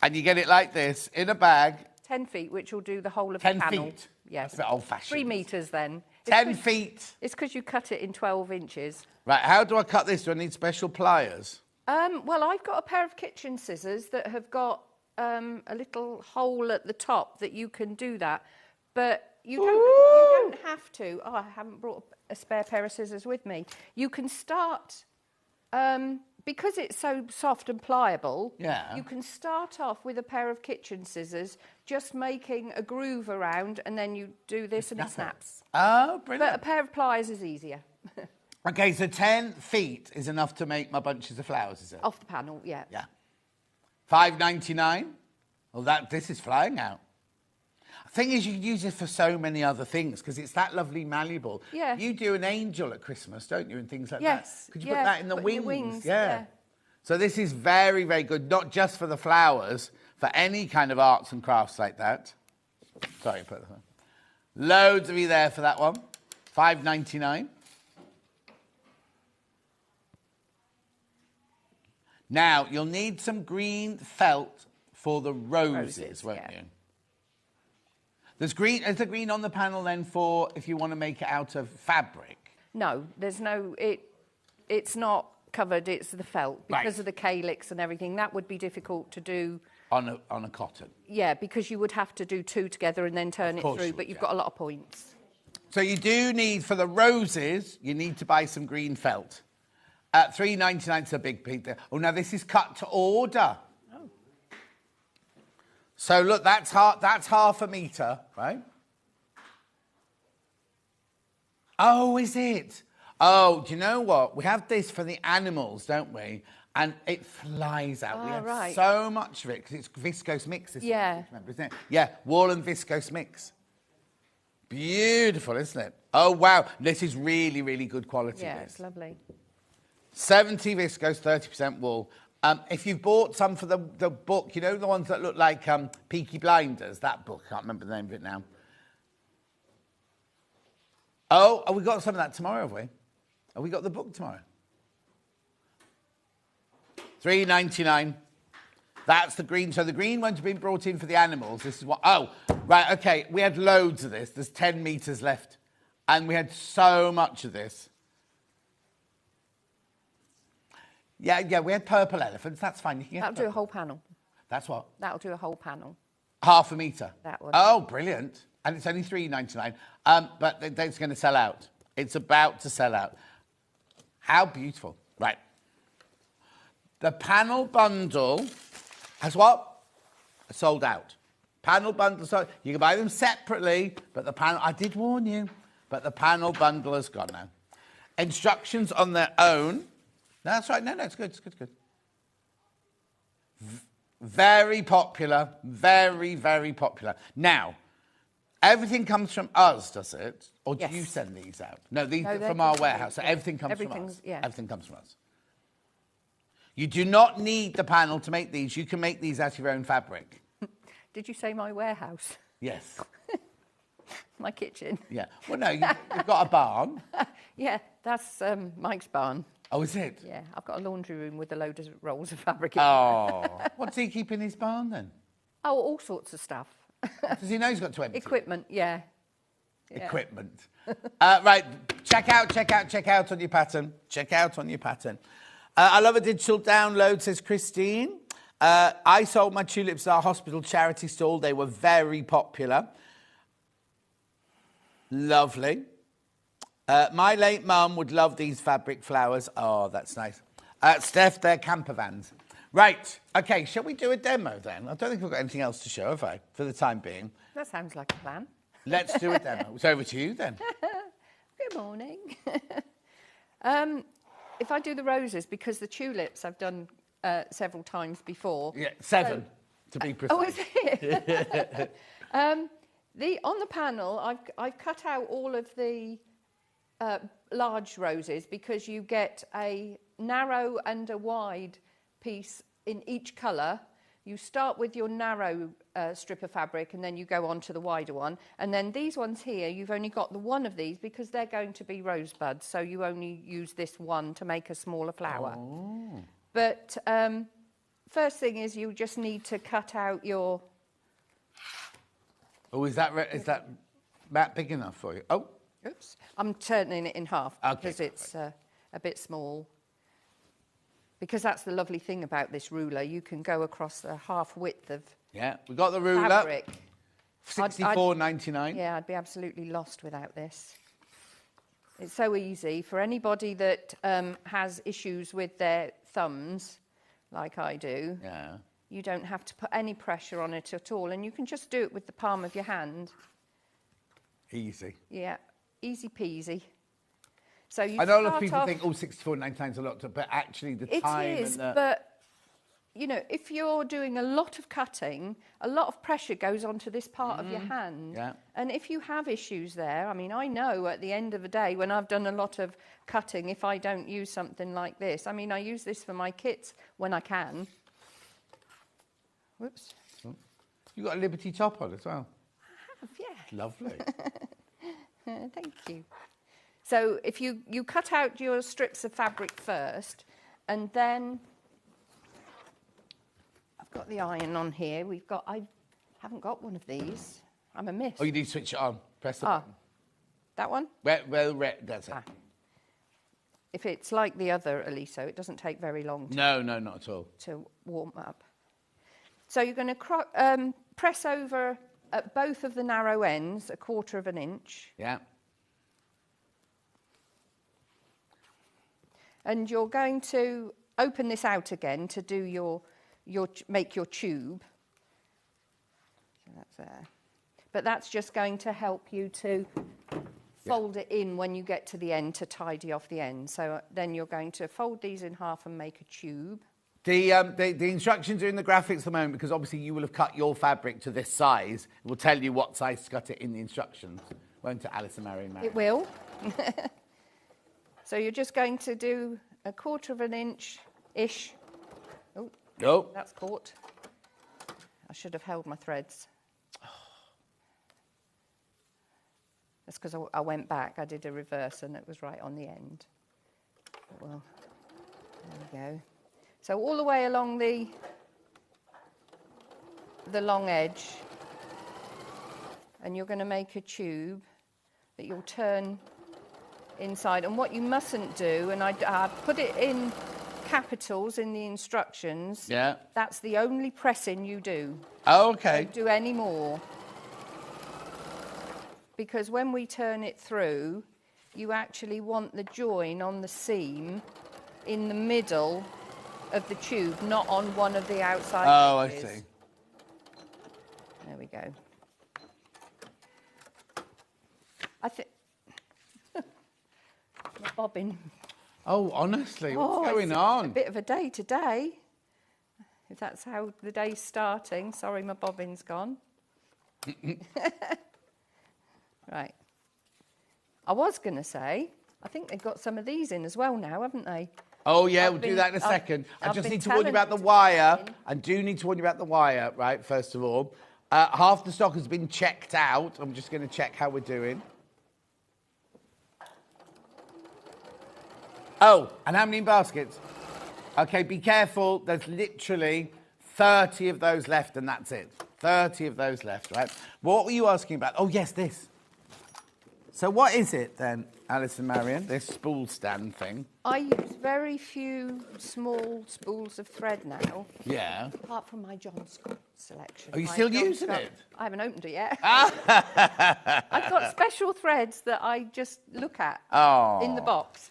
And you get it like this, in a bag.
10 feet, which will do the whole of
10
the panel.
feet?
Yes.
That's a bit old-fashioned.
3 metres then.
10 feet?
It's because you cut it in 12 inches.
Right, how do I cut this? Do I need special pliers?
Well, I've got a pair of kitchen scissors that have got a little hole at the top that you can do that. But you don't have to. Oh, I haven't brought a spare pair of scissors with me. You can start... because it's so soft and pliable, you can start off with a pair of kitchen scissors, just making a groove around, and then you do this and it snaps.
Oh, brilliant.
But a pair of pliers is easier.
Okay, so 10 feet is enough to make my bunches of flowers, is it?
Off the panel, yeah.
Yeah. $5.99. Well, this is flying out. The thing is, you can use it for so many other things because it's that lovely malleable.
Yeah.
You do an angel at Christmas, don't you, and things like that?
Yes.
Could you put that in the wings?
wings?
Yeah. So this is very, very good, not just for the flowers, for any kind of arts and crafts like that. Sorry, put that on. Loads of you there for that one. $5.99. Now, you'll need some green felt for the roses, won't you? Is the green on the panel then for if you want to make it out of fabric?
No, there's no... It's not covered, it's the felt. Because of the calyx and everything, that would be difficult to do...
On a cotton?
Yeah, because you would have to do two together and then turn it through, but you've got a lot of points.
So you do need, for the roses, you need to buy some green felt. At $3.99 is a big peak there. Oh, now this is cut to order. Oh. So look, that's half a metre, right? Oh, is it? Oh, do you know what? We have this for the animals, don't we? And it flies out.
Oh,
we have
right.
so much of it because it's viscose mix.
Yeah.
Remember, isn't it? Yeah, wool and viscose mix. Beautiful, isn't it? Oh, wow. This is really, really good quality.
Yeah,
this.
it's lovely.
70 viscose, 30% wool. If you've bought some for the book, you know the ones that look like Peaky Blinders, that book, I can't remember the name of it now. Oh, we got some of that tomorrow, have we? Have we got the book tomorrow? $3.99. That's the green. So the green ones have been brought in for the animals. This is what... Oh, right, OK. We had loads of this. There's 10 metres left. And we had so much of this. Yeah, we had purple elephants. That's fine.
That'll do a whole panel.
That's what?
That'll do a whole panel.
Half a metre?
That would.
Oh, brilliant. And it's only $3.99. But it's going to sell out. It's about to sell out. How beautiful. Right. The panel bundle has what? Sold out. Panel bundle sold. You can buy them separately, but the panel... I did warn you, but the panel bundle has gone now. Instructions on their own... No, that's right. No, it's good. It's good. Very popular. Very, very popular. Now, everything comes from us, does it? Or do you send these out? No, these are from our warehouse. So everything comes from us.
Yeah.
Everything comes from us. You do not need the panel to make these. You can make these out of your own fabric.
Did you say my warehouse?
Yes.
my kitchen.
Yeah. Well, no, you've got a barn.
Yeah, that's Mike's barn.
Oh, is it?
Yeah, I've got a laundry room with a load of rolls of fabric in
Oh. What's he keep in his barn then?
Oh, all sorts of stuff.
Does he know he's got to empty?
Equipment, yeah.
Equipment. Right, check out on your pattern. Check out on your pattern. I love a digital download, says Christine. I sold my tulips at our hospital charity stall. They were very popular. Lovely. My late mum would love these fabric flowers. Oh, that's nice. Steph, they're camper vans. Right, okay, shall we do a demo then? I don't think we've got anything else to show, have I, for the time being?
That sounds like a plan.
Let's do a demo. It's over to you then.
Good morning. If I do the roses, because the tulips I've done several times before.
Yeah, 7, to be precise.
Oh, is it? On the panel, I've cut out all of the large roses because you get a narrow and a wide piece in each colour. You start with your narrow strip of fabric and then you go on to the wider one. And then these ones here, you've only got the one of these because they're going to be rosebuds. So you only use this one to make a smaller flower.
Oh.
But first thing is you just need to cut out your...
Oh, is that big enough for you? Oh.
Oops. I'm turning it in half because
okay,
it's a bit small. Because that's the lovely thing about this ruler. You can go across the half width of
we got the ruler.
Fabric.
$64.99.
Yeah, I'd be absolutely lost without this. It's so easy for anybody that has issues with their thumbs, like I do.
Yeah.
You don't have to put any pressure on it at all, and you can just do it with the palm of your hand.
Easy.
Yeah, easy peasy. So you
I know a lot of
start
people
off-
think, $64.99 is a lot, but actually the time
It is,
and the...
but, you know, if you're doing a lot of cutting, a lot of pressure goes onto this part of your hand.
Yeah.
And if you have issues there, I mean, I know at the end of the day, when I've done a lot of cutting, if I don't use something like this, I mean, I use this for my kits when I can. Whoops.
You got a Liberty top on as well.
I have, yeah.
Lovely.
Thank you. So if you cut out your strips of fabric first, and then I've got the iron on here. I haven't got one of these. I'm a miss.
Oh, you need to switch it on. Press the button.
That one?
Well, that's it.
If it's like the other Aliso, it doesn't take very long
No, not at all.
to warm up. So you're going to press over at both of the narrow ends, 1/4 of an inch.
Yeah.
And you're going to open this out again to do make your tube. So that's there. But that's just going to help you to fold it in when you get to the end to tidy off the end. So then you're going to fold these in half and make a tube.
The instructions are in the graphics at the moment because obviously you will have cut your fabric to this size. It will tell you what size to cut it in the instructions. Won't it, Alice and Marion?
It will. So you're just going to do 1/4 of an inch-ish. Oh,
no.
That's caught. I should have held my threads. That's because I went back. I did a reverse and it was right on the end. Well, there we go. So all the way along the long edge, and you're going to make a tube that you'll turn inside. And what you mustn't do, and I put it in capitals in the instructions.
Yeah.
That's the only pressing you do.
Oh, okay.
Don't do any more. Because when we turn it through, you actually want the join on the seam in the middle of the tube, not on one of the outside edges.
I see.
There we go. I think... My bobbin.
Oh, honestly, what's going
it's
on?
A bit of a day today. If that's how the day's starting. Sorry, my bobbin's gone. Right. I was going to say, I think they've got some of these in as well now, haven't they?
Oh, yeah, we'll do that in a second. I just need to warn you about the wire. I do need to warn you about the wire, right, first of all. Half the stock has been checked out. I'm just going to check how we're doing. Oh, and how many baskets? Okay, be careful. There's literally 30 of those left, and that's it. 30 of those left, right? What were you asking about? Oh, yes, this. So what is it then, Alice and Marion, this spool stand thing?
I use very few small spools of thread now.
Yeah.
Apart from my John Scott selection.
Are you
My
still
John
using
Scott-
it?
I haven't opened it yet. I've got special threads that I just look at in the box.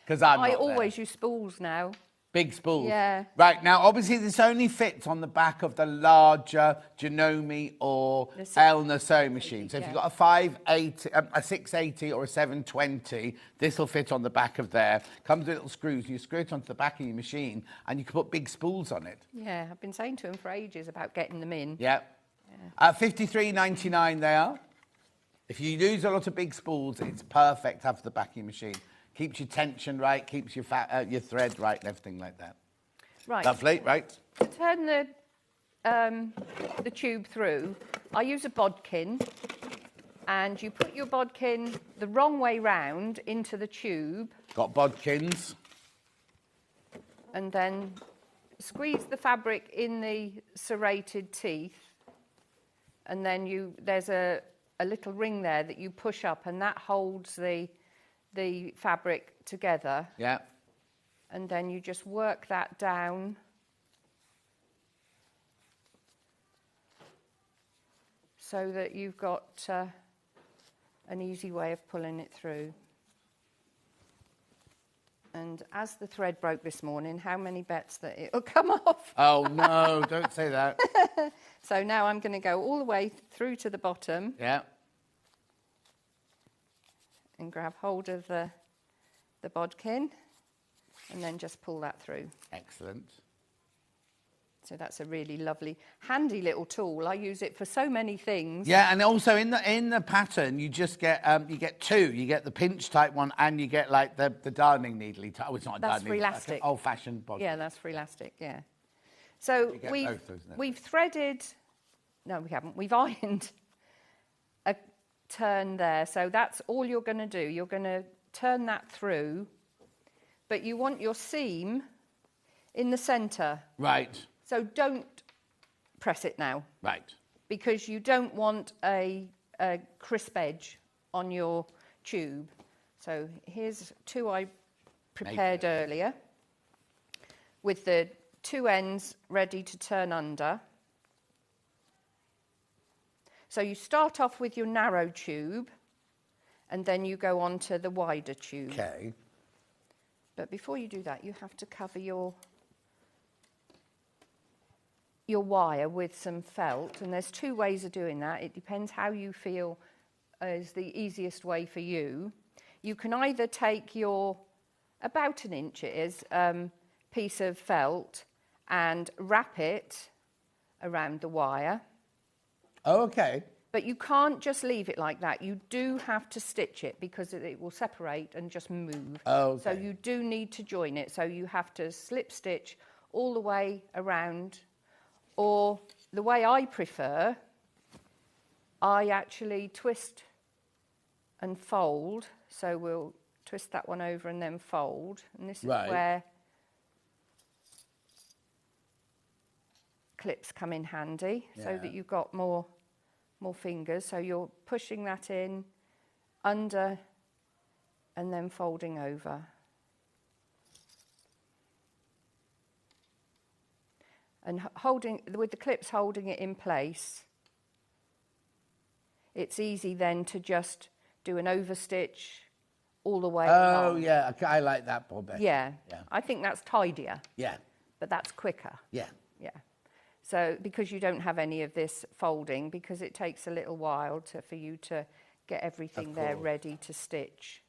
Because I
always use spools now.
Big spools.
Yeah.
Right, now, obviously, this only fits on the back of the larger Janome or Elna sewing machine. So if you've got a 580, a 680 or a 720, this will fit on the back of there. Comes with little screws. You screw it onto the back of your machine, and you can put big spools on it.
Yeah, I've been saying to him for ages about getting them in.
Yeah. $53.99 they are. If you use a lot of big spools, it's perfect to have for the back of your machine. Keeps your tension right, keeps your thread right, and everything like that.
Right.
Lovely, right?
To turn the tube through, I use a bodkin, and you put your bodkin the wrong way round into the tube.
Got bodkins.
And then squeeze the fabric in the serrated teeth, and then there's a little ring there that you push up, and that holds the fabric together.
Yeah.
And then you just work that down. So that you've got an easy way of pulling it through. And as the thread broke this morning, how many bets that it'll come off?
Oh, no, don't say that.
So now I'm going to go all the way through to the bottom.
Yeah.
And grab hold of the bodkin, and then just pull that through.
Excellent.
So that's a really lovely, handy little tool. I use it for so many things.
Yeah, and also in the pattern, you just get you get two. You get the pinch type one, and you get like the darning needly type. Oh, it's not a
That's
darning.
Freelastic.
Like old-fashioned bodkin.
Yeah, that's Freelastic. Yeah. So
You get both, isn't it?
we've threaded. No, we haven't. We've ironed a turn there. So that's all you're going to do. You're going to turn that through, but you want your seam in the centre.
Right.
So don't press it now.
Right.
Because you don't want a crisp edge on your tube. So here's two I prepared earlier with the two ends ready to turn under. So you start off with your narrow tube, and then you go on to the wider tube.
Okay.
But before you do that, you have to cover your wire with some felt, and there's two ways of doing that. It depends how you feel is the easiest way for you. You can either take your, about an inch it is, piece of felt and wrap it around the wire.
Oh, okay.
But you can't just leave it like that. You do have to stitch it because it will separate and just move.
Oh, okay.
So you do need to join it. So you have to slip stitch all the way around. Or the way I prefer, I actually twist and fold. So we'll twist that one over and then fold. And this is where clips come in handy, so that you've got more fingers. So you're pushing that in, under, and then folding over. And holding, with the clips holding it in place, it's easy then to just do an overstitch all the way along.
Oh, yeah, I like that more better.
Yeah, I think that's tidier.
Yeah.
But that's quicker.
Yeah.
Yeah. So, because you don't have any of this folding, because it takes a little while for you to get everything there ready to stitch.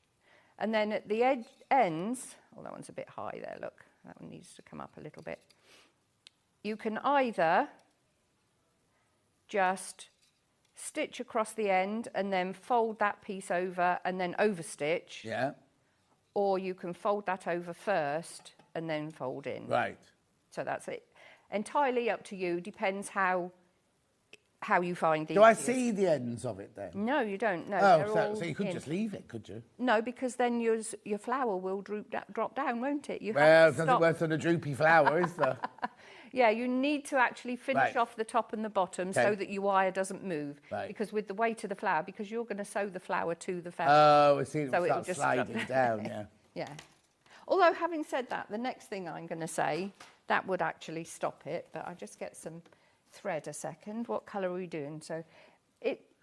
And then at the ends, oh, that one's a bit high there, look. That one needs to come up a little bit. You can either just stitch across the end and then fold that piece over and then overstitch.
Yeah.
Or you can fold that over first and then fold in.
Right.
So that's it. Entirely up to you. Depends how how you find the
Do I
easiest.
see the ends of it then?
No, you don't. No.
Oh,
they're all
so you could
in.
just leave it, could you?
No, because then your flower will drop down, won't it? You
Well,
have
it
to
doesn't
stop.
work on a droopy flower, is there?
Yeah, you need to actually finish
Right.
off the top and the bottom
Okay.
so that your wire doesn't move.
Right.
Because with the weight of the flower, because you're going to sew the flower to the feather.
Oh, I see. It
So it'll
starts
just
sliding down, yeah.
Yeah. Although, having said that, the next thing I'm going to say, that would actually stop it. But I just get some thread a second. What colour are we doing? So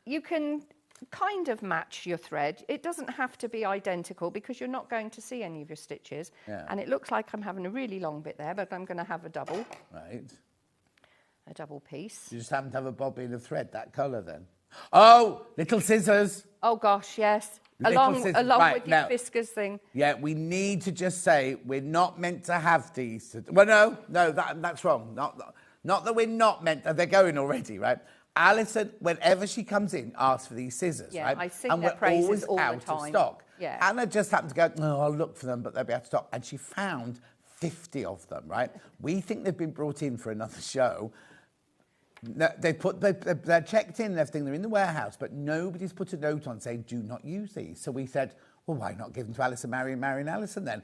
you can kind of match your thread. It doesn't have to be identical because you're not going to see any of your stitches.
Yeah.
And it looks like I'm having a really long bit there, but I'm going to have a double.
Right.
A double piece.
You just happen to have a bobbin of thread, that colour then. Oh, little scissors.
Oh, gosh, yes.
Little
Along
scissors.
with
Right,
your
now-
Fiskars thing.
Yeah, we need to just say we're not meant to have these. Well, no, that's wrong. Not that we're not meant to. They're going already, right? Alison, whenever she comes in, asks for these scissors,
Yeah,
right?
I sing
and
their
we're
praises
always
all the
out of
time.
stock.
Yeah.
Anna just happened to go, no, I'll look for them, but they'll be out of stock. And she found 50 of them, right? We think they've been brought in for another show. No, they're checked in and everything. They're in the warehouse, but nobody's put a note on saying, do not use these. So we said, well, why not give them to Alison, Marion, Alison then?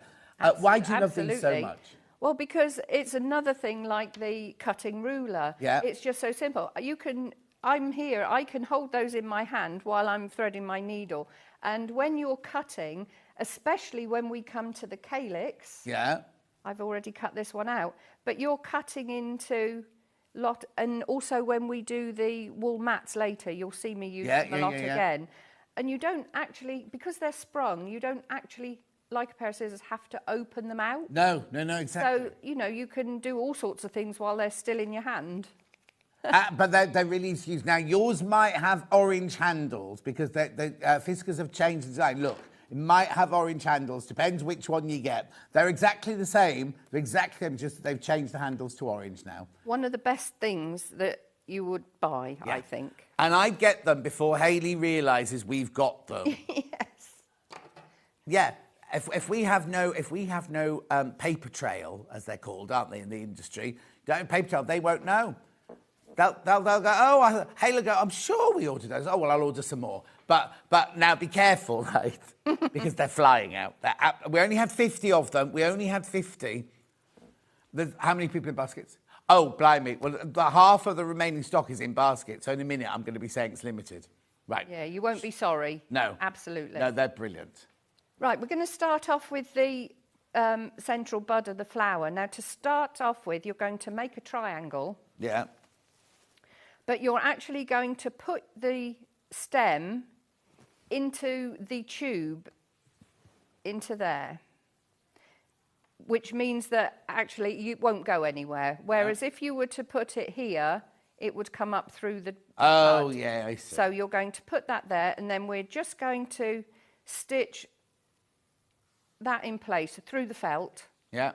Why do you love these so
Absolutely.
much?
Well, because it's another thing like the cutting ruler.
Yeah.
It's just so simple. I'm here, I can hold those in my hand while I'm threading my needle. And when you're cutting, especially when we come to the calyx,
Yeah.
I've already cut this one out, but you're cutting into lot, and also when we do the wool mats later, you'll see me use them a lot again. And you don't actually, because they're sprung, you don't actually, like a pair of scissors, have to open them out.
No, exactly.
So, you can do all sorts of things while they're still in your hand.
But they're really easy to use. Now, yours might have orange handles because the Fiskars have changed the design. Look, it might have orange handles. Depends which one you get. They're exactly the same. They're exactly the same, just that they've changed the handles to orange now.
One of the best things that you would buy,
Yeah.
I think.
And I get them before Hayley realises we've got them.
Yes.
Yeah. If we have no paper trail, as they're called, aren't they, in the industry? Don't have paper trail, they won't know. They'll go, oh, Hayley go, I'm sure we ordered those. Oh, well, I'll order some more. But now be careful, right? Because they're flying out. We only had 50 of them. We only had 50. How many people in baskets? Oh, blimey. Well, the half of the remaining stock is in baskets. So in a minute, I'm going to be saying it's limited. Right.
Yeah, you won't be sorry.
No.
Absolutely.
No, they're brilliant.
Right, we're going to start off with the central bud of the flower. Now, to start off with, you're going to make a triangle.
Yeah.
But you're actually going to put the stem into the tube, into there, which means that actually you won't go anywhere. Whereas if you were to put it here, it would come up through the
Oh,
bud.
yeah, I see.
So you're going to put that there, and then we're just going to stitch that in place through the felt.
Yeah.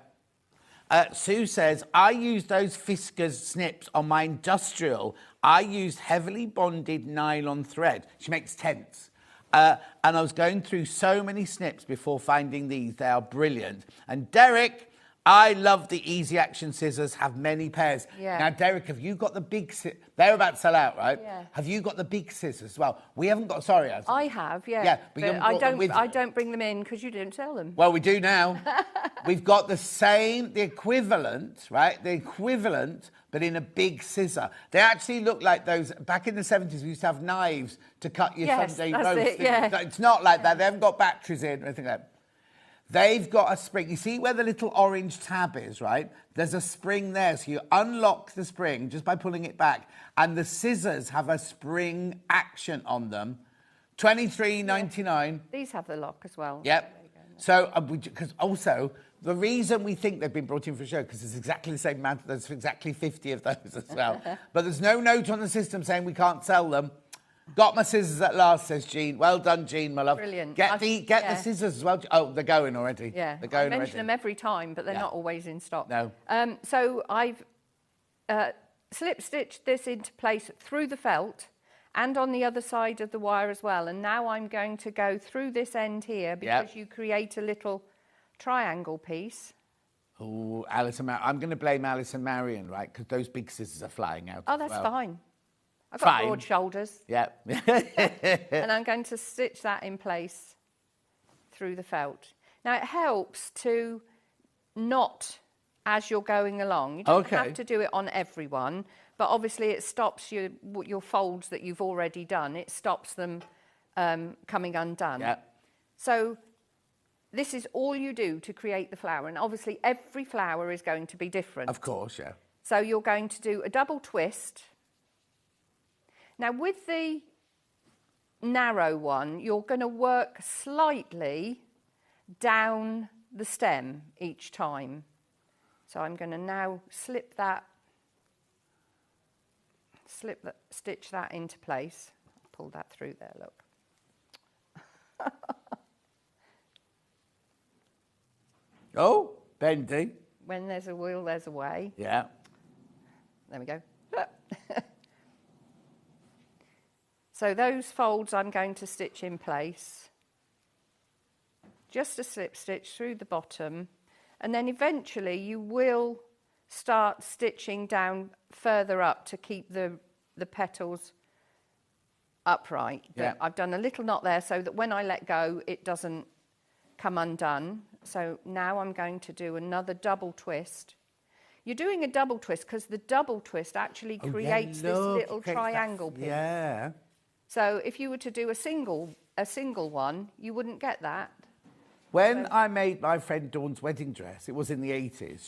Sue says, I used those Fiskars snips on my industrial. I used heavily bonded nylon thread. She makes tents. And I was going through so many snips before finding these. They are brilliant. And Derek, I love the Easy Action scissors, have many pairs.
Yeah.
Now, Derek, have you got the big scissors? They're about to sell out, right?
Yeah.
Have you got the big scissors as well? We haven't got, sorry, Alison.
I have, yeah.
Yeah, but you haven't brought them with you.
I don't bring them in because you didn't sell them.
Well, we do now. We've got the equivalent, right? The equivalent, but in a big scissor. They actually look like those, back in the 70s, we used to have knives to cut your Sunday
that's
roast.
it, yeah.
It's not like that. They haven't got batteries in or anything like that. They've got a spring. You see where the little orange tab is, right? There's a spring there. So you unlock the spring just by pulling it back. And the scissors have a spring action on them. $23.99.
These have the lock as well.
Yep. So, because also, the reason we think they've been brought in for a show, because it's exactly the same amount, there's exactly 50 of those as well. But there's no note on the system saying we can't sell them. Got my scissors at last, says Jean. Well done, Jean, my love.
Brilliant.
Get the scissors as well. Oh, they're going already.
Yeah,
they're going
I mention
already.
them every time, but they're not always in stock.
No.
So I've slip-stitched this into place through the felt and on the other side of the wire as well. And now I'm going to go through this end here because you create a little triangle piece.
Oh, I'm going to blame Alice and Marion, right? Because those big scissors are flying out.
Oh,
as
that's
well.
fine. I've got
Fine.
broad shoulders.
Yeah.
And I'm going to stitch that in place through the felt. Now, it helps to knot as you're going along. You don't have to do it on everyone, but obviously it stops your folds that you've already done. It stops them coming undone.
Yeah.
So this is all you do to create the flower, and obviously every flower is going to be different.
Of course, yeah.
So you're going to do a double twist. Now, with the narrow one, you're going to work slightly down the stem each time. So I'm going to now stitch that into place. Pull that through there, look.
Oh, bendy.
When there's a will, there's a way.
Yeah.
There we go. So those folds I'm going to stitch in place. Just a slip stitch through the bottom, and then eventually you will start stitching down further up to keep the petals upright.
Yeah.
But I've done a little knot there so that when I let go it doesn't come undone. So now I'm going to do another double twist. You're doing a double twist because the double twist actually creates this little triangle piece.
Yeah.
So if you were to do a single one, you wouldn't get that.
When I made my friend Dawn's wedding dress, it was in the 80s.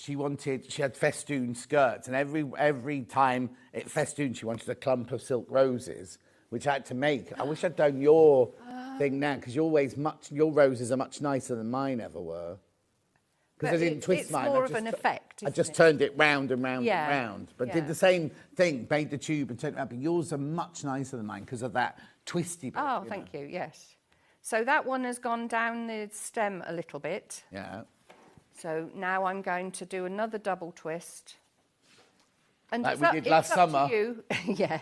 She had festoon skirts, and every time it festooned, she wanted a clump of silk roses, which I had to make. I wish I'd done your thing now, because your roses are much nicer than mine ever were. Because I didn't twist mine.
It's more of an effect.
I just turned it round and round
Yeah.
and round. But
Yeah.
did the same thing, made the tube and turned it around. But yours are much nicer than mine because of that twisty bit.
Oh, thank you, yes. So that one has gone down the stem a little bit.
Yeah.
So now I'm going to do another double twist. And
Like
it's
we
up-
did
it's
last
up
summer.
to you. Yeah.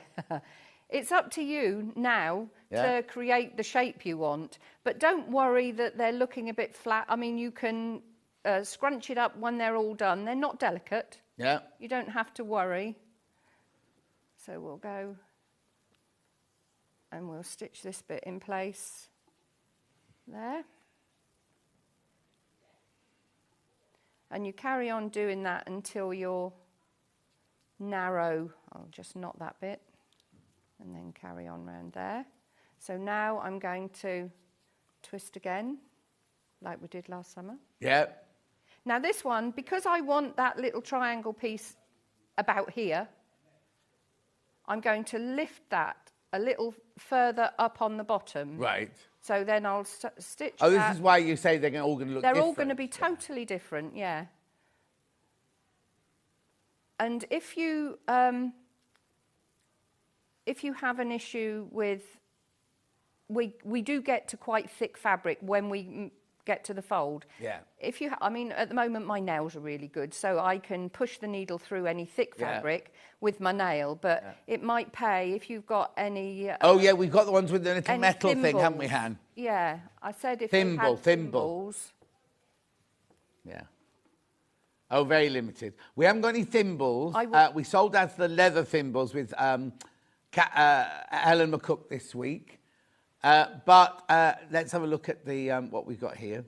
It's up to you now to create the shape you want. But don't worry that they're looking a bit flat. I mean, you can scrunch it up when they're all done. They're not delicate.
Yeah.
You don't have to worry. So we'll go and we'll stitch this bit in place there. And you carry on doing that until you're narrow. I'll just knot that bit and then carry on round there. So now I'm going to twist again like we did last summer.
Yeah.
Now this one, because I want that little triangle piece about here, I'm going to lift that a little further up on the bottom.
Right.
So then I'll stitch
Oh,
that.
this is why you say they're all going to look different.
They're all going to be totally different, yeah. And if you have an issue with, we do get to quite thick fabric when we get to the fold.
Yeah.
If you, I mean, at the moment my nails are really good, so I can push the needle through any thick fabric with my nail. But it might pay if you've got any.
Oh yeah, we've got the ones with the little
any
metal thing, haven't we,
thimbles.
Han?
Yeah, I said if
Thimble,
you had
thimble.
thimbles.
Yeah. Oh, very limited. We haven't got any thimbles.
I
We sold out the leather thimbles with Helen McCook this week. But let's have a look at the what we've got here.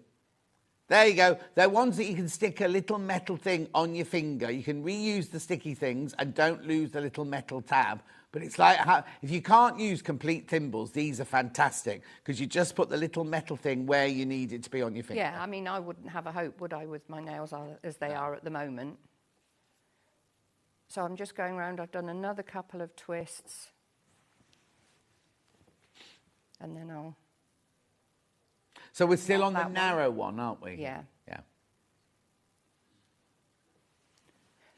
There you go. They're ones that you can stick a little metal thing on your finger. You can reuse the sticky things and don't lose the little metal tab. But it's like, if you can't use complete thimbles, these are fantastic because you just put the little metal thing where you need it to be on your finger.
Yeah, I mean, I wouldn't have a hope, would I, with my nails as they are at the moment. So I'm just going around. I've done another couple of twists. And then I'll...
So we're still
Not
on the
that one.
narrow one, aren't we?
Yeah.
Yeah.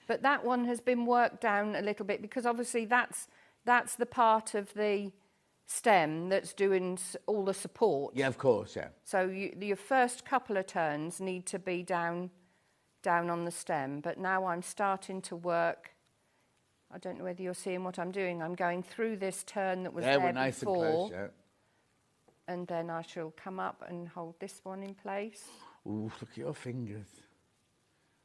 But that one has been worked down a little bit because obviously that's the part of the stem that's doing all the support.
Yeah, of course, yeah.
So your first couple of turns need to be down on the stem. But now I'm starting to work. I don't know whether you're seeing what I'm doing. I'm going through this turn that was there
we're nice
before.
and close, yeah.
And then I shall come up and hold this one in place.
Ooh, look at your fingers.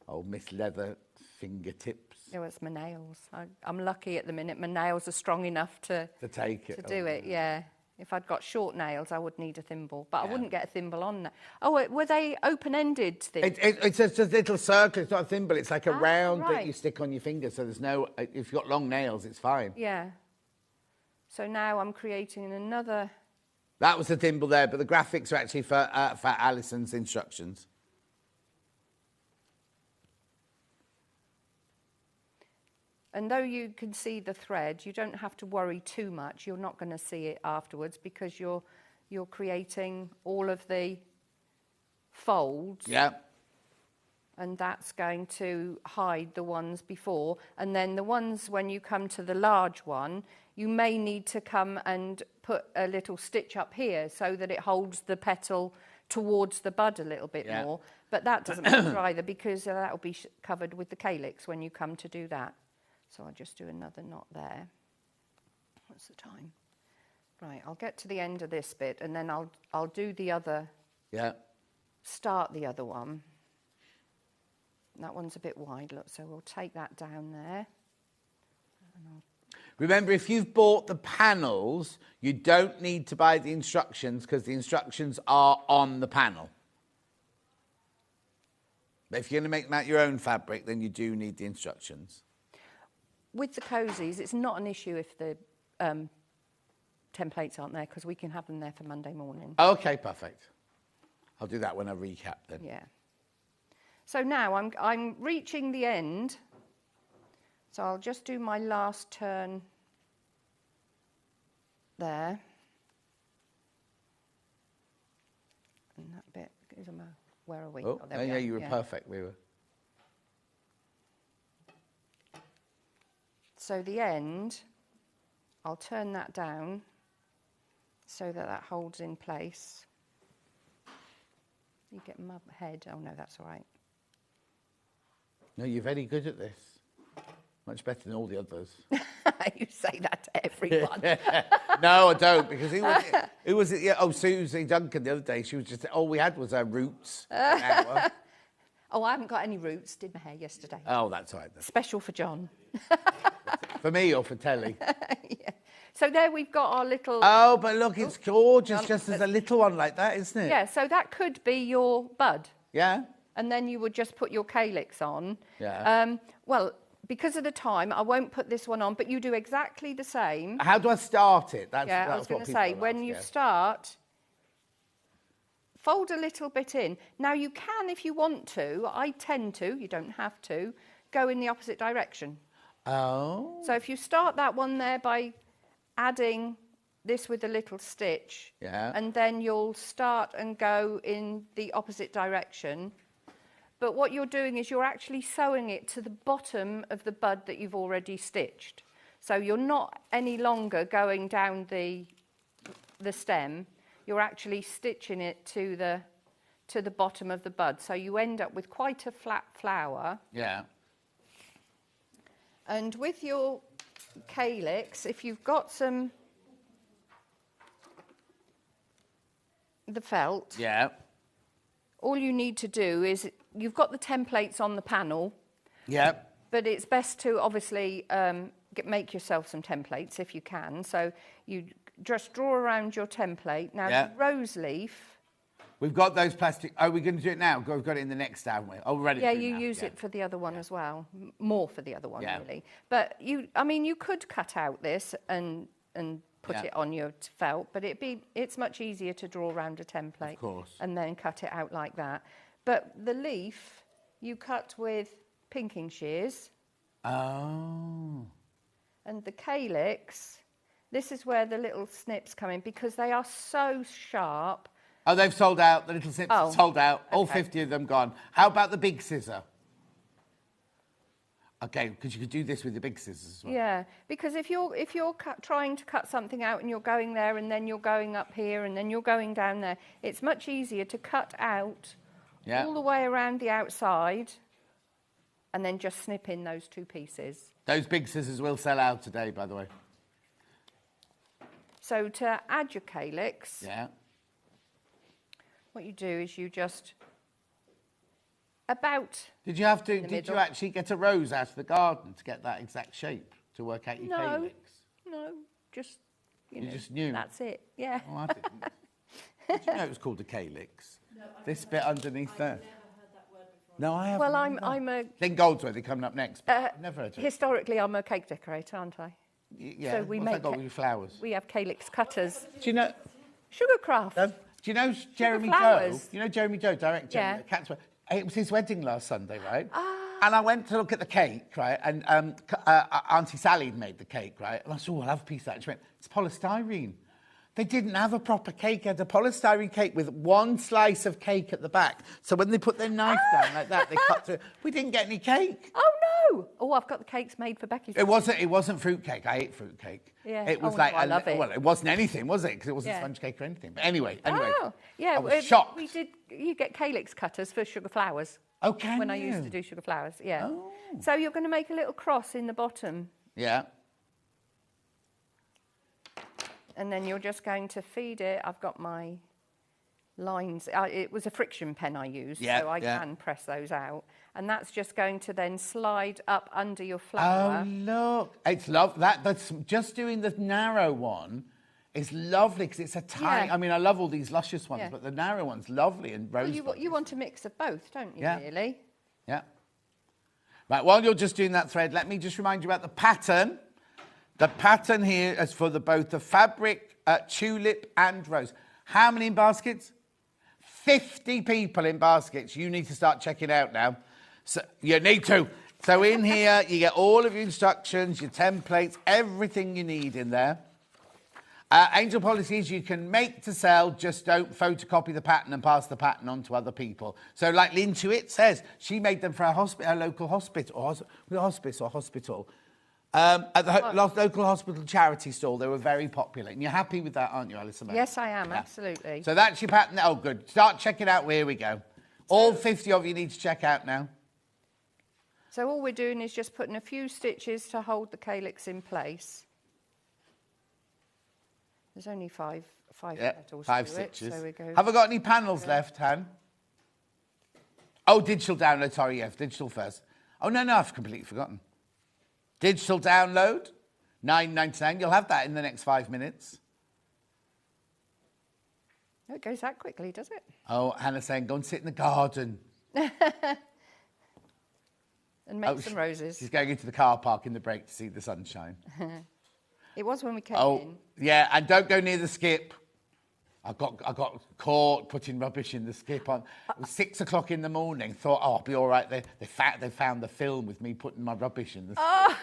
Oh, Miss Leather fingertips.
It was my nails. I'm lucky at the minute. My nails are strong enough to
take it.
To do it, yeah. If I'd got short nails, I would need a thimble, but
Yeah.
I wouldn't get a thimble on that. Oh, were they open-ended things?
It's just a little circle. It's not a thimble. It's like a round that
right.
you stick on your finger. So there's no. If you've got long nails, it's fine.
Yeah. So now I'm creating another.
That was the thimble there, but the graphics are actually for Alison's instructions.
And though you can see the thread, you don't have to worry too much. You're not going to see it afterwards because you're creating all of the folds.
Yeah.
And that's going to hide the ones before. And then the ones, when you come to the large one, you may need to come and put a little stitch up here so that it holds the petal towards the bud a little bit more. But that doesn't matter either because that will be covered with the calyx when you come to do that. So I'll just do another knot there. What's the time? Right, I'll get to the end of this bit and then I'll do the other.
Yeah.
Start the other one. That one's a bit wide, look, so we'll take that down there.
Remember, if you've bought the panels, you don't need to buy the instructions because the instructions are on the panel. But if you're going to make them out your own fabric, then you do need the instructions.
With the Cozies, it's not an issue if the templates aren't there because we can have them there for Monday morning.
Okay, perfect. I'll do that when I recap then.
Yeah. So now I'm reaching the end. So I'll just do my last turn there. And that bit is where are we?
Oh,
there we
yeah,
are.
you were perfect. We were.
So the end, I'll turn that down so that holds in place. You get my head. Oh no, that's all right.
No, you're very good at this. Much better than all the others.
You say that to everyone.
No, I don't, because who was it? Yeah, oh, Susie Duncan the other day. She was just, all we had was our roots.
Oh, I haven't got any roots. Did my hair yesterday.
Oh, that's all right then.
Special for John.
For me or for telly?
Yeah. So there we've got our little...
Oh, but look, it's gorgeous, just as a little one like that, isn't it?
Yeah, so that could be your bud.
Yeah.
And then you would just put your calyx on.
Yeah.
Well, because of the time, I won't put this one on, but you do exactly the same.
How do I start it?
I was going to say, when you start, fold a little bit in. Now, you can, if you want to, I tend to, you don't have to, go in the opposite direction.
Oh.
So if you start that one there by adding this with a little stitch, and then you'll start and go in the opposite direction. But what you're doing is you're actually sewing it to the bottom of the bud that you've already stitched. So you're not any longer going down the stem. You're actually stitching it to the bottom of the bud. So you end up with quite a flat flower.
Yeah.
And with your calyx, if you've got the felt, all you need to do is, you've got the templates on the panel.
Yeah.
But it's best to obviously make yourself some templates if you can. So you just draw around your template. Now, the rose leaf.
We've got those plastic. Oh, we're going to do it now. We've got it in the next, haven't we? Oh, we're ready.
Yeah, you use it for the other one as well. More for the other one, really. But you could cut out this and put it on your felt, but it's much easier to draw around a template.
Of course.
And then cut it out like that. But the leaf, you cut with pinking shears.
Oh.
And the calyx, this is where the little snips come in because they are so sharp.
Oh, they've sold out. The little snips have sold out. All 50 of them gone. How about the big scissor? Okay, because you could do this with the big scissors as well.
Yeah, because if you're trying to cut something out and you're going there and then you're going up here and then you're going down there, it's much easier to cut out all the way around the outside and then just snip in those two pieces.
Those big scissors will sell out today, by the way.
So to add your calyx,
yeah,
what you do is you just about.
Did you have to? Did
middle.
you actually get a rose out of the garden to get that exact shape to work out your calyx?
No, just you
just knew.
That's it. Yeah.
Oh, I didn't. Did you know it was called a calyx? No, this bit underneath there. No, I haven't.
Well, I'm a.
Then Goldsworthy coming up next. But never heard of it.
Historically, I'm a cake decorator, aren't I?
Yeah.
So we
What's
make
that got with your flowers?
We have calyx cutters.
Do you know?
Sugarcraft.
Do you know Jeremy Doe?
flowers.
You know Jeremy Doe, director?
Yeah.
Catsworth. It was his wedding last Sunday, right? And I went to look at the cake, right? And Auntie Sally made the cake, right? And I said, oh, I'll have a piece of that. She went, it's polystyrene. They didn't have a proper cake. They had a polystyrene cake with one slice of cake at the back. So when they put their knife down like that, they cut through. We didn't get any cake.
Oh, no. Oh, I've got the cakes made for Becky.
It wasn't fruit cake. I ate fruit cake.
Yeah.
It was
Oh,
like,
no, I love it.
Well, it wasn't anything, was it? Because it wasn't sponge cake or anything. But anyway.
Oh, yeah.
I was shocked.
You get calyx cutters for sugar flowers.
Oh, can
When I
you?
used to do sugar flowers, yeah.
Oh.
So you're going to make a little cross in the bottom.
Yeah.
And then you're just going to feed it. I've got my lines. It was a friction pen I used, so I can press those out. And that's just going to then slide up under your flower.
Oh, look. It's that's just doing the narrow one is lovely because it's a tiny...
Yeah.
I mean, I love all these luscious ones,
Yeah.
but the narrow one's lovely and rose.
Well, you want a mix of both, don't you, really?
Yeah. Right, while you're just doing that thread, let me just remind you about the pattern. The pattern here is for both the fabric, tulip and rose. How many in baskets? 50 people in baskets. You need to start checking out now. So you need to. So in here, you get all of your instructions, your templates, everything you need in there. Angel policy is you can make to sell, just don't photocopy the pattern and pass the pattern on to other people. So like Lintuit says, she made them for a local hospital, hospital. At the local hospital charity stall, they were very popular. And you're happy with that, aren't you, Alison?
Yes, I am, absolutely.
So that's your pattern. Oh, good. Start checking out. Here we go. All 50 of you need to check out now.
So all we're doing is just putting a few stitches to hold the calyx in place. There's only five petals
5
to
stitches.
it, so we go.
Have I got any panels left, Han? Oh, digital download. Sorry, yes, digital first. Oh, no, I've completely forgotten. Digital download, $9.99. You'll have that in the next 5 minutes.
Oh, it goes that quickly, does it?
Oh, Hannah's saying, go and sit in the garden.
And make some roses.
She's going into the car park in the break to see the sunshine.
It was when we came in.
Yeah, and don't go near the skip. I got caught putting rubbish in the skip on. It was 6 o'clock in the morning. Thought, I'll be all right. They found the film with me putting my rubbish in the skip.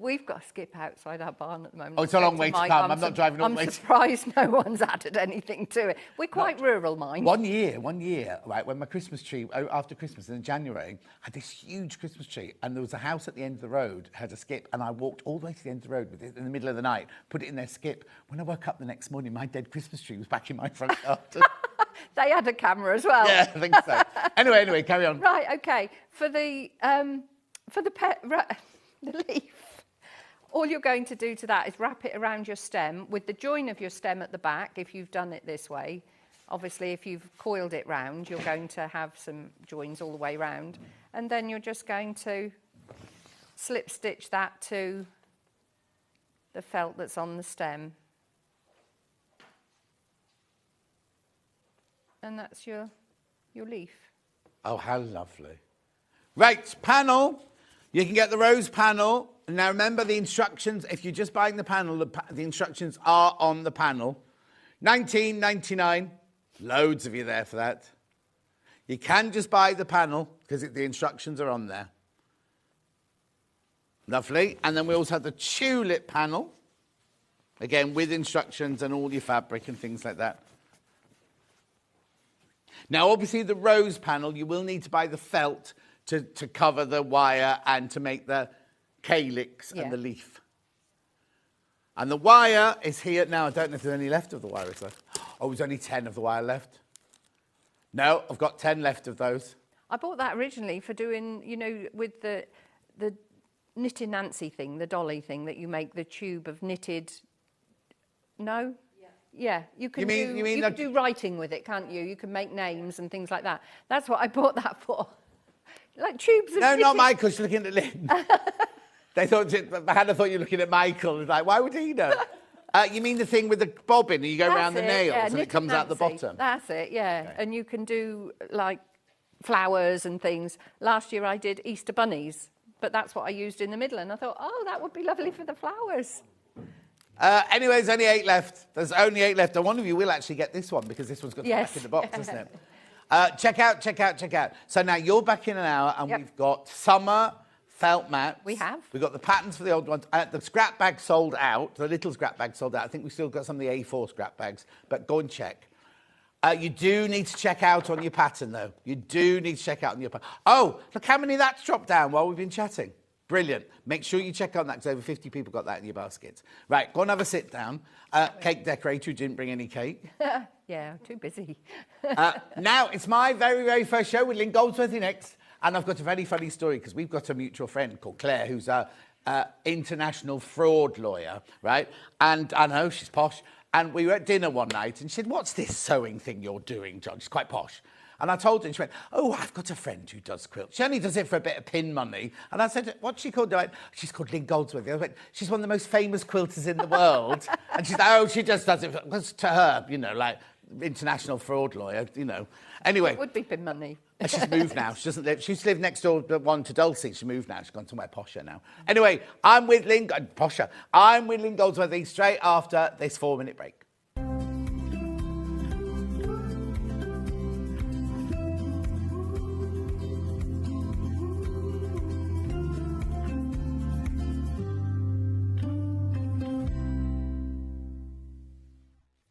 We've got a skip outside our barn at the moment.
Oh, it's a long way to come. I'm not driving all the way.
I'm surprised no one's added anything to it. We're quite rural, mind.
One year, right, when my Christmas tree, after Christmas in January, I had this huge Christmas tree, and there was a house at the end of the road, had a skip, and I walked all the way to the end of the road with it in the middle of the night, put it in their skip. When I woke up the next morning, my dead Christmas tree was back in my front garden.
They had a camera as well.
Yeah, I think so. Anyway, carry on.
Right, okay. For the leaf, all you're going to do to that is wrap it around your stem with the join of your stem at the back, if you've done it this way. Obviously, if you've coiled it round, you're going to have some joins all the way round. And then you're just going to slip stitch that to the felt that's on the stem. And that's your leaf.
Oh, how lovely. Right, panel. You can get the rose panel. Now, remember the instructions. If you're just buying the panel, the instructions are on the panel. $19.99. Loads of you there for that. You can just buy the panel because the instructions are on there. Lovely. And then we also have the tulip panel. Again, with instructions and all your fabric and things like that. Now, obviously, the rose panel, you will need to buy the felt to cover the wire and to make the calyx and the leaf. And the wire is here. Now, I don't know if there's any left of the wire. Oh, there's only 10 of the wire left. No, I've got 10 left of those.
I bought that originally for doing, with the Knitting Nancy thing, the dolly thing, that you make the tube of knitted... No? Yeah, you can do writing with it, can't you? You can make names and things like that. That's what I bought that for. Like tubes of
No, not
knitting.
Michael. She's looking at Lynn. Hannah thought you were looking at Michael. It's like, why would he know? You mean the thing with the bobbin and you go around the nails and it comes out the bottom?
That's it, yeah.
Okay.
And you can do like flowers and things. Last year I did Easter bunnies, but that's what I used in the middle. And I thought, oh, that would be lovely for the flowers.
Anyway, there's only 8 left. There's only 8 left. And one of you will actually get this one because this one's got back in the box, isn't it? Check out. So now you're back in an hour and we've got summer felt mats.
We have.
We've got the patterns for the old ones. The scrap bag sold out. The little scrap bag sold out. I think we've still got some of the A4 scrap bags, but go and check. You do need to check out on your pattern, though. You do need to check out on your pattern. Oh, look how many that's dropped down while we've been chatting. Brilliant. Make sure you check on that because over 50 people got that in your baskets. Right, go and have a sit down. Cake decorator who didn't bring any cake.
Yeah, too busy.
Now, it's my very, very first show with Lynn Goldsworthy next. And I've got a very funny story because we've got a mutual friend called Claire who's a international fraud lawyer, right? And I know, she's posh. And we were at dinner one night and she said, what's this sewing thing you're doing, John? She's quite posh. And I told her and she went, oh, I've got a friend who does quilts. She only does it for a bit of pin money. And I said, what's she called? I went, she's called Lynn Goldsworthy. I went, she's one of the most famous quilters in the world. And she's like, oh, she just does it because to her, you know, like international fraud lawyer, you know. Anyway.
It would be pin money.
She's moved now. She doesn't live. She used to live next door to Dulcie. She's moved now. She's gone somewhere posher now. Anyway, I'm with Lynn Goldsworthy straight after this 4-minute break.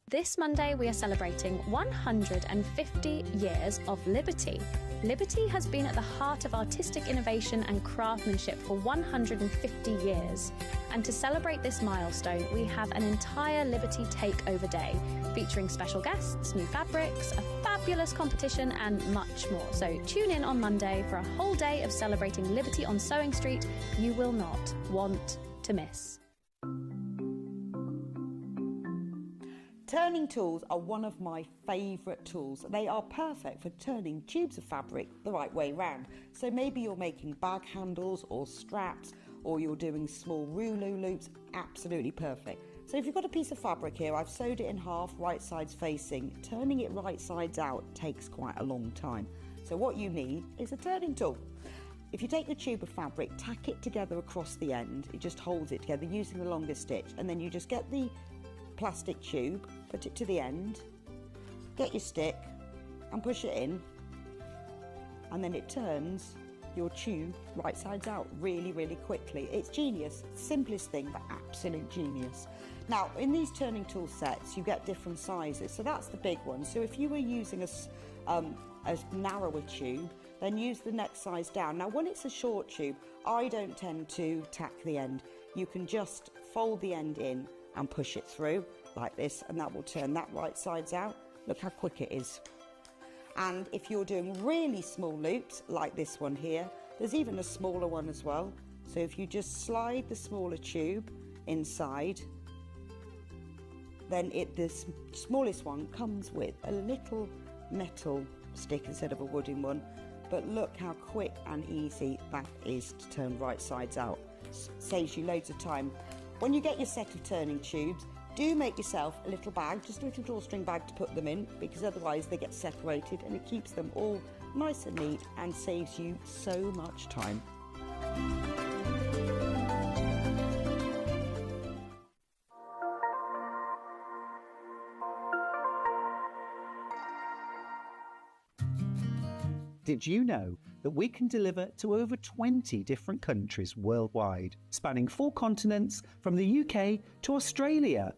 This Monday, we are celebrating 150 years of Liberty. Liberty has been at the heart of artistic innovation and craftsmanship for 150 years. And to celebrate this milestone, we have an entire Liberty Takeover Day, featuring special guests, new fabrics, a fabulous competition, and much more. So tune in on Monday for a whole day of celebrating Liberty on Sewing Street you will not want to miss.
Turning tools are one of my favourite tools. They are perfect for turning tubes of fabric the right way round. So maybe you're making bag handles or straps, or you're doing small rouleau loops, absolutely perfect. So if you've got a piece of fabric here, I've sewed it in half, right sides facing. Turning it right sides out takes quite a long time. So what you need is a turning tool. If you take the tube of fabric, tack it together across the end, it just holds it together using the longer stitch, and then you just get the plastic tube, put it to the end, get your stick and push it in, and then it turns your tube right sides out really, really quickly. It's genius. Simplest thing, but absolute genius. Now, in these turning tool sets, you get different sizes. So that's the big one. So if you were using a narrower tube, then use the next size down. Now, when it's a short tube, I don't tend to tack the end. You can just fold the end in and push it through like this, and that will turn that right sides out. Look how quick it is. And if you're doing really small loops like this one here, there's even a smaller one as well. So if you just slide the smaller tube inside, then the smallest one comes with a little metal stick instead of a wooden one. But look how quick and easy that is to turn right sides out. Saves you loads of time. When you get your set of turning tubes, do make yourself a little bag, just a little drawstring bag to put them in, because otherwise they get separated, and it keeps them all nice and neat and saves you so much time.
Did you know that we can deliver to over 20 different countries worldwide, spanning 4 continents from the UK to Australia?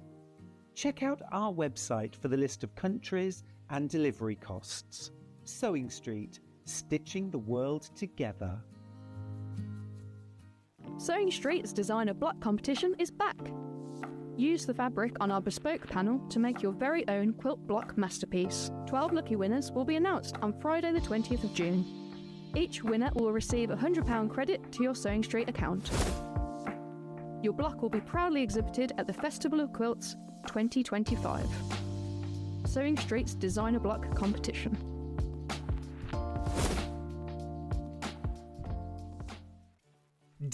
Check out our website for the list of countries and delivery costs. Sewing Street, stitching the world together.
Sewing Street's designer block competition is back. Use the fabric on our bespoke panel to make your very own quilt block masterpiece. 12 lucky winners will be announced on Friday the 20th of June. Each winner will receive a £100 credit to your Sewing Street account. Your block will be proudly exhibited at the Festival of Quilts 2025. Sewing Street's designer block competition.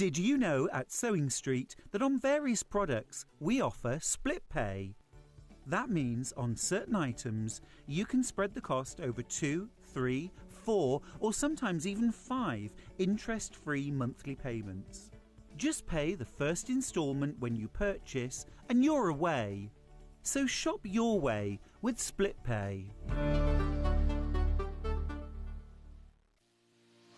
Did you know at Sewing Street that on various products we offer split pay? That means on certain items you can spread the cost over 2, 3, 4 or sometimes even 5 interest-free monthly payments. Just pay the first instalment when you purchase and you're away. So shop your way with split pay.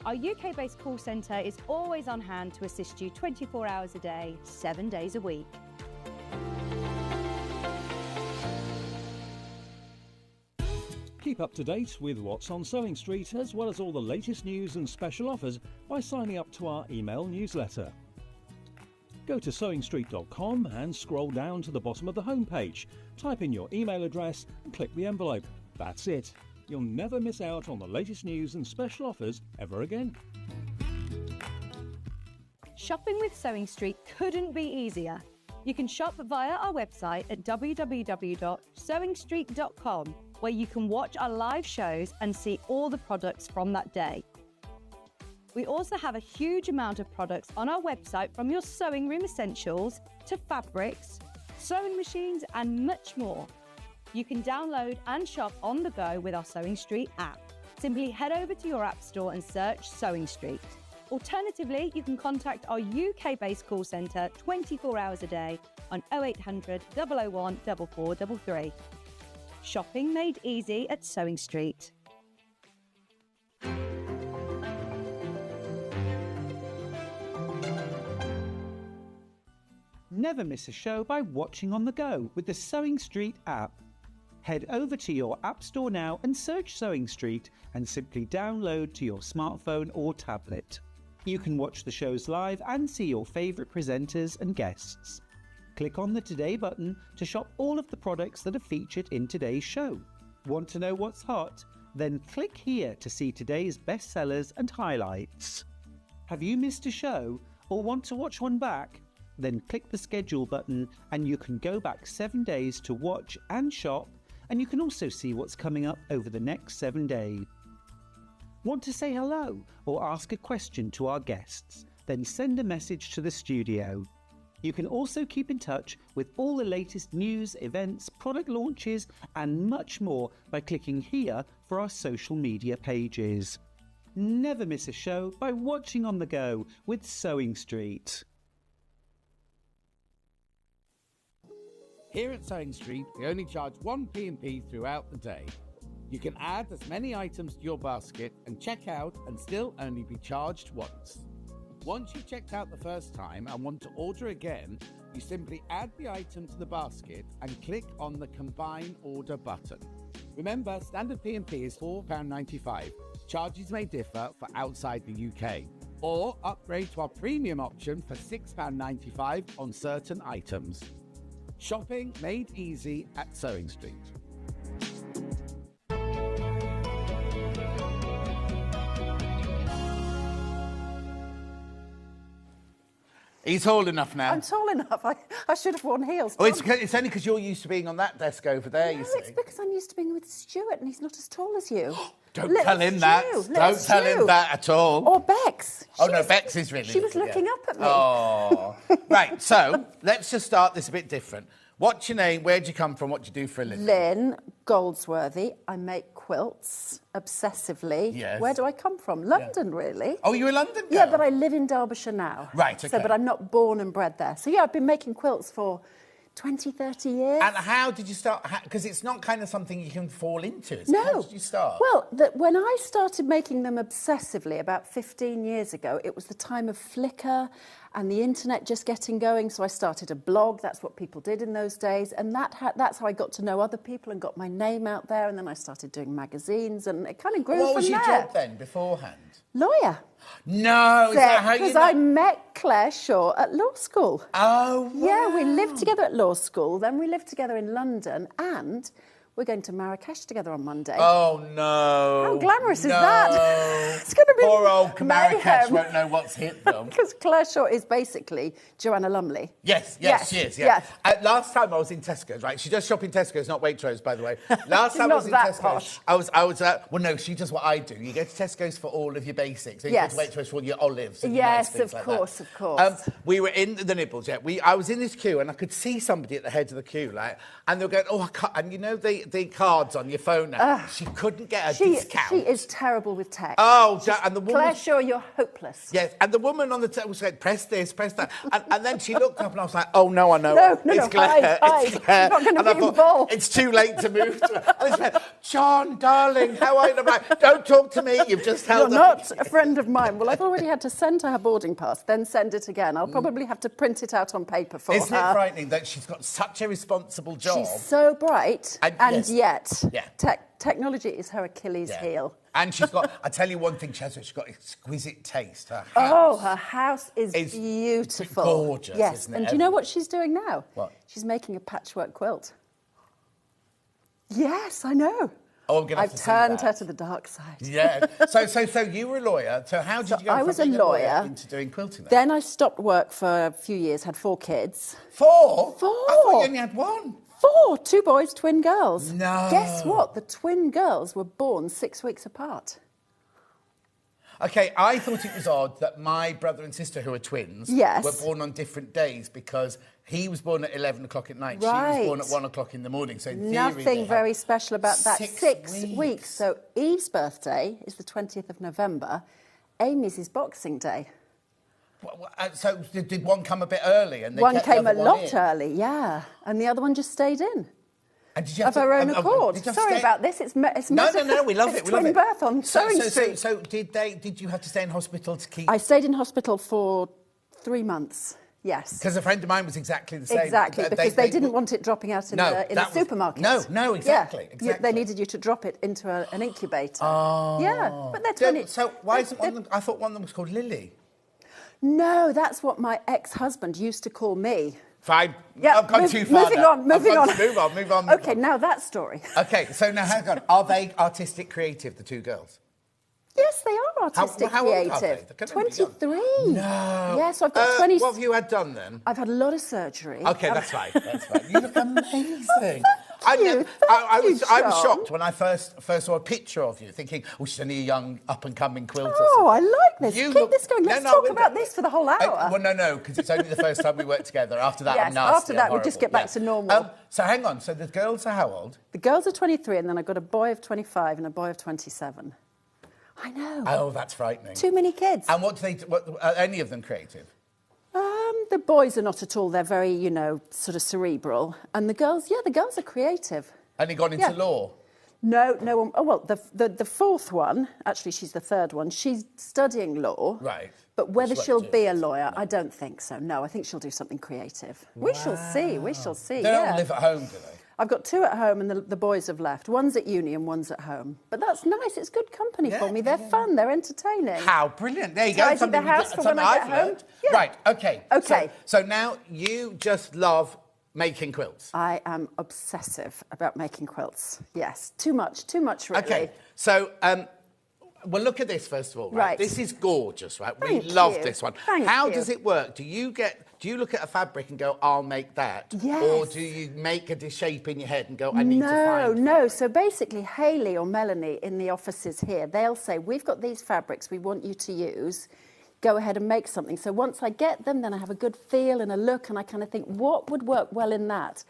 Our UK-based call centre is always on hand to assist you 24 hours a day, 7 days a week.
Keep up to date with what's on Sewing Street, as well as all the latest news and special offers by signing up to our email newsletter. Go to sewingstreet.com and scroll down to the bottom of the homepage. Type in your email address and click the envelope. That's it. You'll never miss out on the latest news and special offers ever again.
Shopping with Sewing Street couldn't be easier. You can shop via our website at www.sewingstreet.com, where you can watch our live shows and see all the products from that day. We also have a huge amount of products on our website, from your sewing room essentials to fabrics, sewing machines and much more. You can download and shop on the go with our Sewing Street app. Simply head over to your app store and search Sewing Street. Alternatively, you can contact our UK-based call centre 24 hours a day on 0800 001 4433. Shopping made easy at Sewing Street.
Never miss a show by watching on the go with the Sewing Street app. Head over to your app store now and search Sewing Street and simply download to your smartphone or tablet. You can watch the shows live and see your favourite presenters and guests. Click on the Today button to shop all of the products that are featured in today's show. Want to know what's hot? Then click here to see today's bestsellers and highlights. Have you missed a show or want to watch one back? Then click the schedule button and you can go back 7 days to watch and shop, and you can also see what's coming up over the next 7 days. Want to say hello or ask a question to our guests? Then send a message to the studio. You can also keep in touch with all the latest news, events, product launches and much more by clicking here for our social media pages. Never miss a show by watching on the go with Sewing Street.
Here at Sewing Street, we only charge 1 P&P throughout the day. You can add as many items to your basket and check out and still only be charged once. Once you've checked out the first time and want to order again, you simply add the item to the basket and click on the Combine Order button. Remember, standard P&P is £4.95. Charges may differ for outside the UK. Or upgrade to our premium option for £6.95 on certain items. Shopping made easy at Sewing Street. He's tall enough now.
I'm tall enough. I should have worn heels.
Oh, it's only because you're used to being on that desk over there, you see.
It's because I'm used to being with Stuart and he's not as tall as you.
Don't tell him that. Don't tell him that at all.
Or Bex.
Bex is really
She was looking up at me.
Oh. Right, so let's just start this a bit different. What's your name? Where'd you come from? What do you do for a living?
Lynn Goldsworthy. I make quilts obsessively.
Yes.
Where do I come from? London, really.
Oh, you're a London girl?
Yeah, but I live in Derbyshire now.
Right, okay.
So, but I'm not born and bred there. So, yeah, I've been making quilts for 20, 30 years.
And how did you start? Because it's not kind of something you can fall into.
No.
How did you start?
Well, when I started making them obsessively about 15 years ago, it was the time of Flickr and the internet just getting going. So I started a blog. That's what people did in those days. And that's how I got to know other people and got my name out there. And then I started doing magazines and it kind of grew from there.
What was your job then beforehand?
Lawyer.
No, is that how you
Because I met Claire Shaw at law school.
Oh, wow.
Yeah, we lived together at law school. Then we lived together in London and we're going to Marrakesh together on Monday.
Oh, no.
How glamorous is that? It's going to be
Poor old Marrakesh
mayhem.
won't know what's hit them.
Because Claire Shaw is basically Joanna Lumley.
Yes, she is, yeah.
Yes.
Last time I was in Tesco's, right? She does shop in Tesco's, not Waitrose, by the way. Last time I
not
was in
that
Tesco's,
posh.
I was well, no, she does what I do. You go to Tesco's for all of your basics. Then
Yes.
you go to Waitrose for all your olives. And
Yes,
nice
of
like
course,
that.
of course.
We were in the Nibbles, yeah. I was in this queue and I could see somebody at the head of the queue, like, and they were going, oh, I can't, and you know the cards on your phone now. She couldn't get a discount.
She is terrible with tech.
Oh, and the woman...
Claire Shaw, you're hopeless.
Yes, and the woman on the table said, press this, press that. And then she looked up and I was like, oh, no, I know.
No,
it's Claire.
hide.
It's Claire.
You're not going to
And
be
I
involved.
It's too late to move to her. And she went, John, darling, how are you? And I'm like, don't talk to me. You've just held
You're
up.
not a friend of mine. Well, I've already had to send her boarding pass, then send it again. I'll probably have to print it out on paper for
Isn't
her.
it frightening that she's got such a responsible job?
She's so bright, and
yes.
yet technology is her Achilles heel.
And she's got, I tell you one thing, she's got exquisite taste. Her house
her house is beautiful.
Gorgeous,
yes.
isn't it?
And do you know what she's doing now?
What?
She's making a patchwork quilt. Yes, I know.
Oh, I'm going to have
I've
to see
turned
that.
her to the dark side.
Yeah. So you were a lawyer. So how did you go
I
from
was a
being
lawyer
into doing quilting?
Then I stopped work for a few years, had 4 kids.
4?
4.
I thought you only had 1.
4, 2 boys, twin girls.
No.
Guess what? The twin girls were born 6 weeks apart.
OK, I thought it was odd that my brother and sister, who are twins,
Yes.
were born on different days because he was born at 11 o'clock at night.
Right.
She was born at 1 o'clock in the morning. So in theory,
Nothing very special about that.
6
weeks. So Eve's birthday is the 20th of November. Amy's is Boxing Day.
So did one come a bit early? And they
One
kept
came
the
a
other
lot
in?
early, yeah. And the other one just stayed in.
And did you
Of
have
her own accord.
did you have to
Sorry
stay-
about this. It's
No, we love
it's
it. We love
twin
it.
birth on Sewing Street.
So did you have to stay in hospital to keep?
I stayed in hospital for 3 months. Yes.
Because a friend of mine was exactly the same.
Exactly, because they didn't want it dropping out in the supermarket.
No, exactly.
They needed you to drop it into an incubator.
Oh.
Yeah, but they're 20...
So why isn't one of them... I thought one of them was called Lily.
No, that's what my ex-husband used to call me.
Fine.
Yeah,
I've gone too far now.
Moving on.
Move on.
OK, now that story.
OK, so now hang on. Are they artistic creative, the 2 girls?
Yes, they are artistic
how old are
creative.
they? They're gonna be young.
23.
No.
Yeah, so I've got 20...
What have you had done then?
I've had a lot of surgery.
OK, that's fine. You look amazing.
Thank you,
I was
John.
shocked when I first saw a picture of you, thinking, oh, she's only a young, up-and-coming quilter.
Oh, I like this.
You
Keep
look-
this going. Let's talk about this for the whole hour.
Well, no, because it's only the first time we worked together. After that,
Yes,
I'm nasty.
after that,
I'm
we just
horrible.
get back to normal.
So hang on. So the girls are how old?
The girls are 23, and then I've got a boy of 25 and a boy of 27. I know.
Oh, that's frightening.
Too many kids.
And what do they... are any of them creative?
The boys are not at all. They're very, sort of cerebral. And the girls are creative.
And he gone into law?
No one... Oh, well, the fourth one, actually, she's the third one, she's studying law.
Right.
But whether
She's
she'll
like
be a lawyer, I don't think so. No, I think she'll do something creative. We shall see.
They don't live at home, do they?
I've got 2 at home and the boys have left. One's at uni and one's at home. But that's nice. It's good company for me. They're fun. They're entertaining.
How brilliant. There you go.
Tidy the house for when I get home. Yeah.
Right, OK.
OK.
So now you just love making quilts.
I am obsessive about making quilts. Yes. Too much, really.
OK. So, well, look at this, first of all. Right? This is gorgeous, right? We love this one. How does it work? Do you look at a fabric and go, I'll make that?
Yes.
Or do you make a shape in your head and go, I need to find...
No. So basically, Hayley or Melanie in the offices here, they'll say, we've got these fabrics we want you to use. Go ahead and make something. So once I get them, then I have a good feel and a look, and I kind of think, what would work well in that?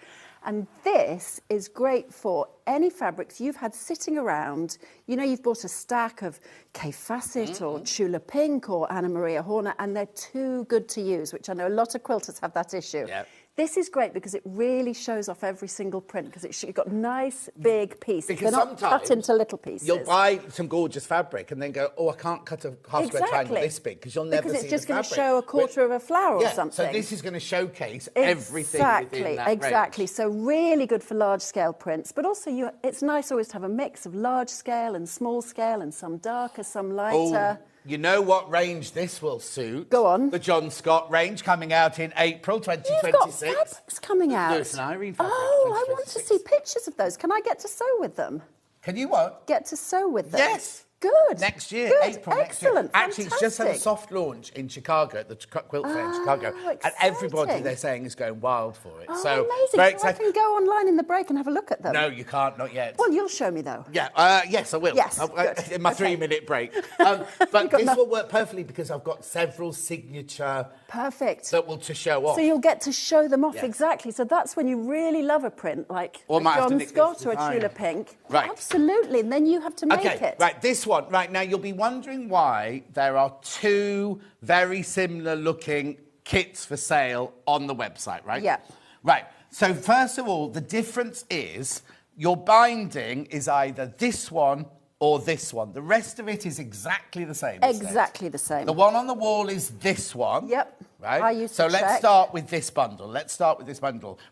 And this is great for any fabrics you've had sitting around. You've bought a stack of Kay Fassett or Chula Pink or Anna Maria Horner, and they're too good to use, which I know a lot of quilters have that issue.
Yep.
This is great because it really shows off every single print because you've got nice, big pieces.
Because
they're not cut into little pieces.
You'll buy some gorgeous fabric and then go, oh, I can't cut a half-square triangle this big because you'll never see the fabric.
Because it's just going to show a quarter of a flower or something.
So this is going to showcase everything within that
Exactly.
range.
So really good for large-scale prints. But also, it's nice always to have a mix of large-scale and small-scale and some darker, some lighter.
You know what range this will suit?
Go on.
The John Scott range coming out in April 2026.
You've got fabrics coming out.
Lewis and Irene fabric.
Oh, I want to see pictures of those. Can I get to sew with them?
Can you what?
Get to sew with them?
Yes.
Good.
Next year,
Good.
April next year.
Excellent.
Actually, it's just had a
Fantastic.
soft launch in Chicago, at the Quilt Fair in Chicago. And everybody,
exciting.
they're saying, is going wild for it.
Oh,
so,
amazing.
very
So I
exciting.
can go online in the break and have a look at them.
No, you can't, not yet.
Well, you'll show me, though.
Yeah, yes, I will.
Yes, good.
In my
Okay.
3-minute break. But this will work perfectly because I've got several signature
Perfect.
that will to show off.
So you'll get to show them off,
Yes.
exactly. So that's when you really love a print, like
Or
a
might have to
John
nick
Scott
this
or a
design.
Tula Pink.
Right.
Absolutely. And then you have to make
Okay,
it.
right, this one. Right, now you'll be wondering why there are 2 very similar looking kits for sale on the website, right?
Yeah.
Right, so first of all, the difference is your binding is either this one or this one. The rest of it is exactly the same. isn't it?
Exactly the same.
The one on the wall is this one.
Yep.
Right?
I used
so
to
let's
check.
start with this bundle.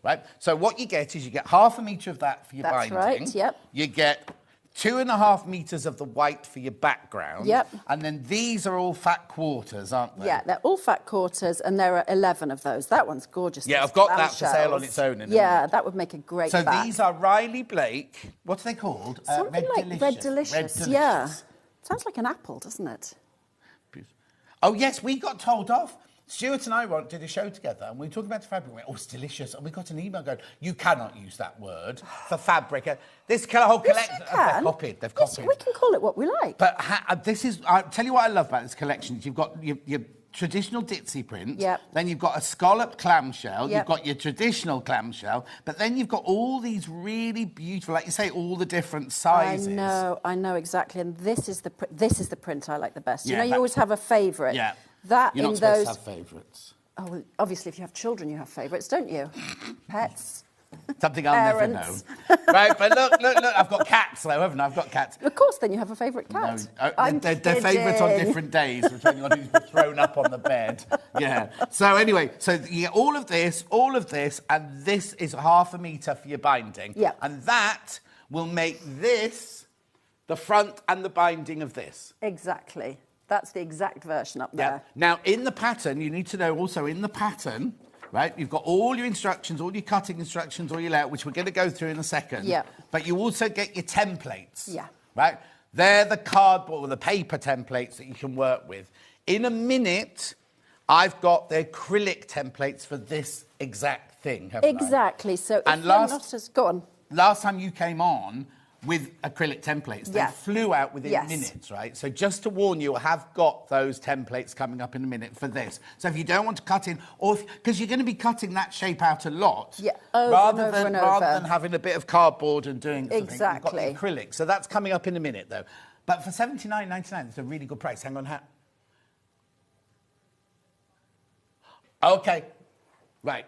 Right? So what you get is you get half a metre of that for your
That's
binding.
right, yep.
You get 2.5 metres of the white for your background.
Yep.
And then these are all fat quarters, aren't they?
Yeah, they're all fat quarters, and there are 11 of those. That one's gorgeous.
Yeah,
those
I've got that for
clamshells.
sale on its own in a
Yeah,
minute.
that would make a great
So
back.
these are Riley Blake. What are they called?
Something like Red Delicious. Yeah. Sounds like an apple, doesn't it?
Oh, yes, we got told off. Stuart and I did a show together and we were talking about the fabric. We went, oh, it's delicious. And we got an email going, you cannot use that word for fabric. This whole collection, they've copied. They've copied.
We can call it what we like.
But this is, I'll tell you what I love about this collection. You've got your traditional ditzy print.
Yep.
Then you've got a scallop clamshell.
Yep.
You've got your traditional clamshell. But then you've got all these really beautiful, like you say, all the different sizes.
I know exactly. And this is the print I like the best.
Yeah,
You know, you always have a favourite.
Yeah.
That
You're
in
not supposed
those.
to have favourites.
Oh, well, obviously, if you have children, you have favourites, don't you? Pets.
Something I'll
Parents.
never know. Right, but look, I've got cats, though, haven't I? I've got cats.
Of course, then you have a favourite cat.
No, they're favourites on different days, depending on who's been thrown up on the bed. Yeah. So anyway, so you get all of this, and this is half a metre for your binding.
Yeah.
And that will make this the front and the binding of this.
Exactly. That's the exact version up there.
Yeah. Now, in the pattern, you need to know also in the pattern, right, you've got all your instructions, all your cutting instructions, all your layout, which we're going to go through in a second.
Yeah.
But you also get your templates.
Yeah.
Right? They're the cardboard or the paper templates that you can work with. In a minute, I've got the acrylic templates for this exact thing, haven't I?
Exactly. So if
And
you're not as... Go on.
Last time you came on with acrylic templates, they
Yeah.
flew out within
Yes.
minutes, right? So just to warn you, I have got those templates coming up in a minute for this. So if you don't want to cut in, or because you're going to be cutting that shape out a lot,
Yeah, over
rather
and over
than
and
rather
over.
than having a bit of cardboard and doing something,
Exactly.
you've got the acrylic. So that's coming up in a minute, though. But for $79.99, it's a really good price. Hang on, Okay, right.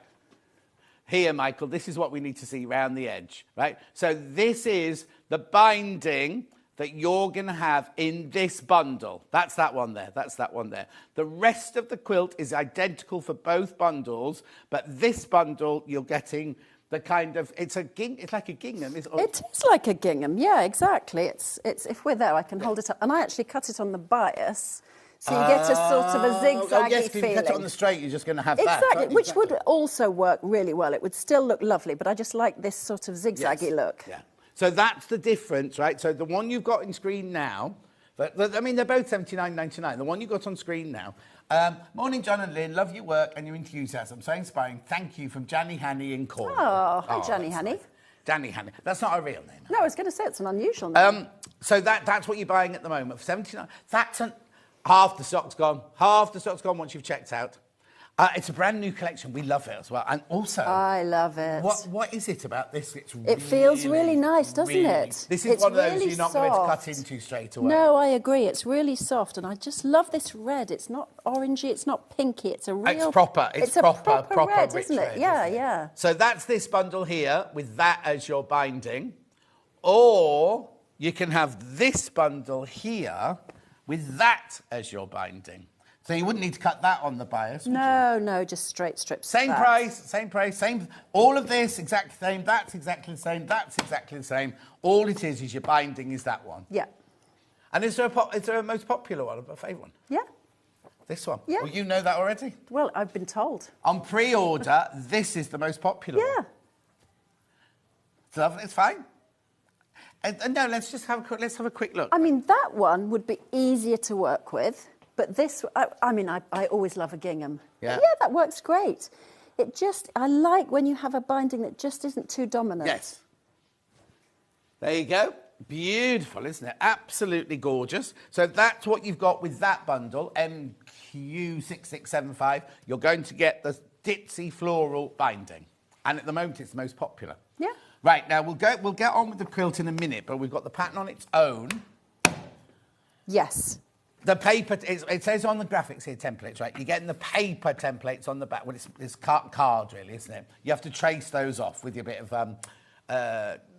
Here, Michael, this is what we need to see round the edge, right? So this is the binding that you're going to have in this bundle. That's that one there. That's that one there. The rest of the quilt is identical for both bundles, but this bundle you're getting the kind of it's like a gingham.
It is like a gingham. Yeah, exactly. It's if we're there, I can hold it up, and I actually cut it on the bias. So you get a sort of a zigzaggy
Oh, yes, if you
feeling.
cut it on the straight, you're just going to have that.
Exactly,
Right?
which would also work really well. It would still look lovely, but I just like this sort of zigzaggy look.
Yeah. So that's the difference, right? So the one you've got on screen now, I mean, they're both $79.99. The one you got on screen now. Morning, John and Lynn. Love your work and your enthusiasm. So inspiring. Thank you from Janny Hanny in Cornwall.
Oh, hi, Janny Hanny.
Nice. Janny Hanny. That's not a real name.
No, I was going to say it's an unusual name.
So that's what you're buying at the moment for $79. That's half the stock's gone. Half the stock's gone once you've checked out. It's a brand new collection. We love it as well. And also...
I love it.
What is it about this?
It feels really nice, doesn't it?
This is
It's
one of those
really
you're not going to cut
soft.
into straight away.
No, I agree. It's really soft, and I just love this red. It's not orangey, it's not pinky. It's a real...
It's proper. It's
a
proper
red,
rich
isn't it?
red,
Yeah,
isn't it?
yeah.
So that's this bundle here with that as your binding. Or you can have this bundle here with that as your binding. So you wouldn't need to cut that on the bias, would you?
No, just straight strips.
Same
of that.
price, same. All of this exactly the same. That's exactly the same. That's exactly the same. All it is your binding is that one.
Yeah.
And is there a most popular one, a favourite one?
Yeah.
This one?
Yeah.
Well, you know that already?
Well, I've been told.
On pre-order, this is the most popular one.
Yeah.
It's lovely, it's fine. And no, let's have a quick look.
I mean, that one would be easier to work with, but this, I always love a gingham.
Yeah.
Yeah, that works great. I like when you have a binding that just isn't too dominant.
Yes. There you go. Beautiful, isn't it? Absolutely gorgeous. So that's what you've got with that bundle, MQ6675. You're going to get the ditzy floral binding. And at the moment, it's the most popular.
Yeah.
Right, now we'll get on with the quilt in a minute, but we've got the pattern on its own.
Yes.
The paper, it says on the graphics here, templates, right? You're getting the paper templates on the back. Well, it's card, really, isn't it? You have to trace those off with your bit of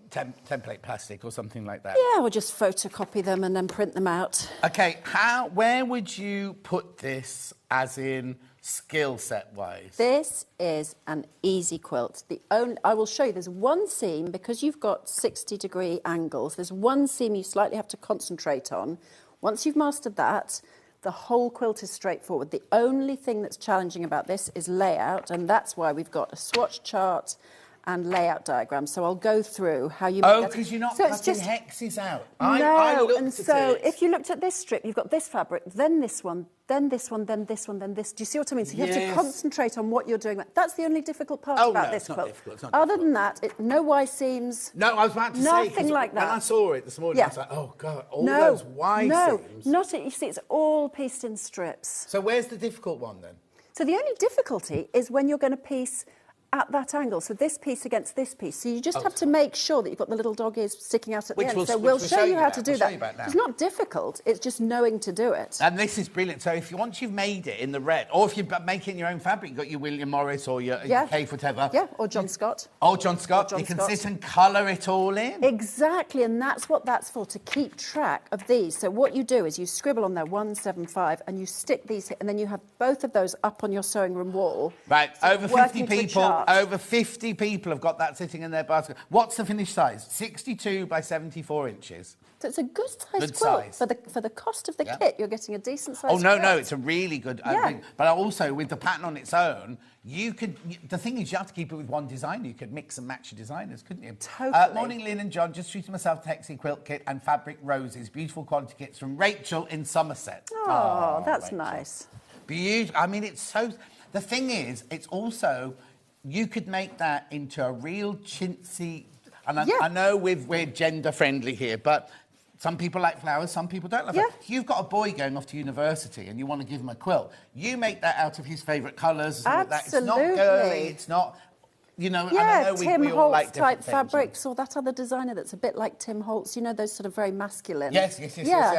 template plastic or something like that.
Yeah, we'll just photocopy them and then print them out.
OK, where would you put this, as in skill set-wise?
This is an easy quilt. I will show you, there's one seam, because you've got 60-degree angles, there's one seam you slightly have to concentrate on. Once you've mastered that, the whole quilt is straightforward. The only thing that's challenging about this is layout, and that's why we've got a swatch chart and layout diagram. So I'll go through how you make that.
Oh, because you're not cutting hexes out.
No, and so if you looked at this strip, you've got this fabric, then this one, then this one, then this one, then this. Do you see what I mean? So you have to concentrate on what you're doing. That's the only difficult part about this quilt. Other than that, no Y seams.
No, I was about to say.
Nothing like that.
When I saw it this morning, I was like, oh, God, all those Y seams.
No, not it. You see, it's all pieced in strips.
So where's the difficult one, then?
So the only difficulty is when you're going to piece at that angle, so this piece against this piece. So you just have to make sure that you've got the little dog ears sticking out at the end. So we'll show you how to do that. It's not difficult, it's just knowing to do it.
And this is brilliant. So once you've made it in the red, or if you're making your own fabric, you've got your William Morris or your Cave, whatever.
Yeah, or John Scott.
Oh, John Scott. You can sit and colour it all in.
Exactly, and that's what that's for, to keep track of these. So what you do is you scribble on there 175 and you stick these, and then you have both of those up on your sewing room wall.
Right,
so
over 50 people. Over 50 people have got that sitting in their basket. What's the finished size? 62 by 74 inches.
So it's a good size quilt. For the cost of the kit, you're getting a decent size
quilt. Oh, no,
quilt.
no, it's a really good thing. But also, with the pattern on its own, the thing is, you have to keep it with one designer. You could mix and match your designers, couldn't you?
Totally.
Morning, Lynn and John. Just treated myself to Hexie Quilt Kit and Fabric Roses. Beautiful quality kits from Rachel in Somerset.
Oh, that's Rachel. Nice.
Beautiful. I mean, it's so... The thing is, it's also... You could make that into a real chintzy... And I know we're gender-friendly here, but some people like flowers, some people don't like flowers. If you've got a boy going off to university and you want to give him a quilt, you make that out of his favourite colours.
Absolutely.
It's not girly, it's not... You know,
and
I know
Tim
we all like
type
things,
fabrics, or that other designer that's a bit like Tim Holtz. You know, those sort of very masculine.
Yes.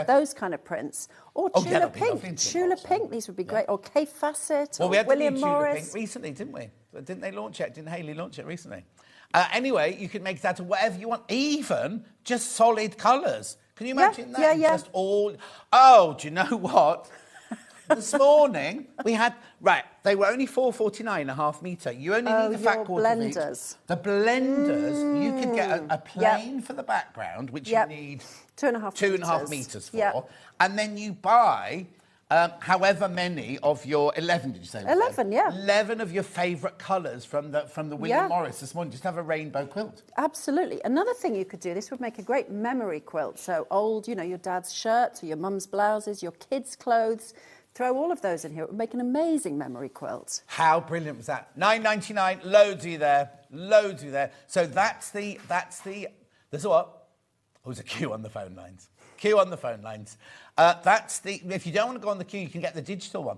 Those kind of prints. Or Tula Pink. Tula Pink, these would be great. Or Kay Fassett, or
we had
William
Tula
Morris.
Pink recently, didn't we? Didn't they launch it? Didn't Hayley launch it recently? Anyway, you can make that of whatever you want, even just solid colours. Can you imagine that?
Yeah.
Just all... Oh, do you know what? This morning, we had... Right, they were only $4.49 a half metre. You only need the fat quarter
blenders.
The blenders, you could get a plain for the background, which you need...
2.5
metres for. And then you buy... however many of your 11, did you say?
11,
11 of your favourite colours from the William Morris this morning. Just have a rainbow quilt.
Absolutely. Another thing you could do, this would make a great memory quilt. So old, you know, your dad's shirts or your mum's blouses, your kids' clothes. Throw all of those in here. It would make an amazing memory quilt.
How brilliant was that? $9.99, loads of you there. So that's the... There's what? Oh, there's a queue on the phone lines. That's the... If you don't want to go on the queue, you can get the digital one.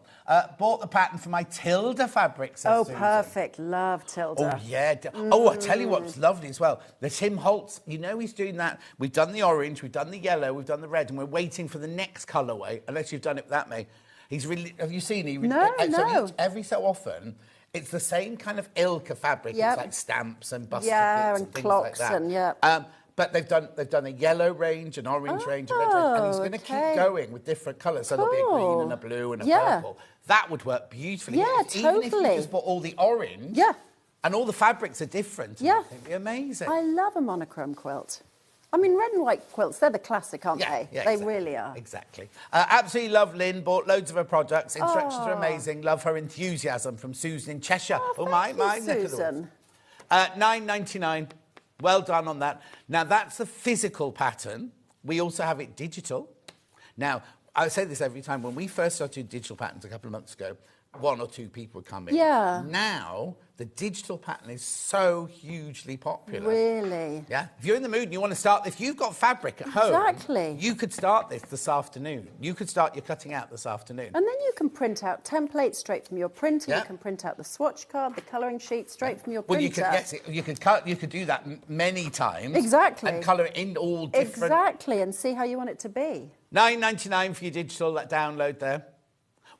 Bought the pattern for my Tilda fabric, says Susan.
Perfect. Love Tilda.
Oh, yeah. Oh, I tell you what's lovely as well. The Tim Holtz, you know he's doing that. We've done the orange, we've done the yellow, we've done the red, and we're waiting for the next colourway, unless you've done it that way. He's really... Have you seen it?
No.
Every so often... It's the same kind of ilk of fabric.
Yep.
It's like stamps and bus tickets and things
clocks
like that.
and
but they've done a yellow range, an orange range, a red range, and he's going to keep going with different colours. So there'll be a green and a blue and a purple. That would work beautifully.
Yeah,
Even if you just bought all the orange, and all the fabrics are different.
Yeah,
it'd be amazing.
I love a monochrome quilt. I mean, red and white quilts, they're the classic, aren't they?
Yeah,
they
exactly.
really are.
Exactly. Absolutely love Lynn, bought loads of her products. Instructions are amazing. Love her enthusiasm from Susan in Cheshire. My neck of the woods.
Susan.
$9.99. Well done on that. Now, that's the physical pattern. We also have it digital. Now, I say this every time. When we first started digital patterns a couple of months ago, 1 or 2 people would come in.
Yeah.
Now, the digital pattern is so hugely popular.
Really?
Yeah. If you're in the mood and you want to start, if you've got fabric at home, you could start this afternoon. You could start your cutting out this afternoon.
And then you can print out templates straight from your printer.
Yeah.
You can print out the swatch card, the colouring sheet straight from your
Well,
printer.
you could do that many times.
Exactly.
And colour it in all different.
Exactly, and see how you want it to be.
$9.99 for your digital download there.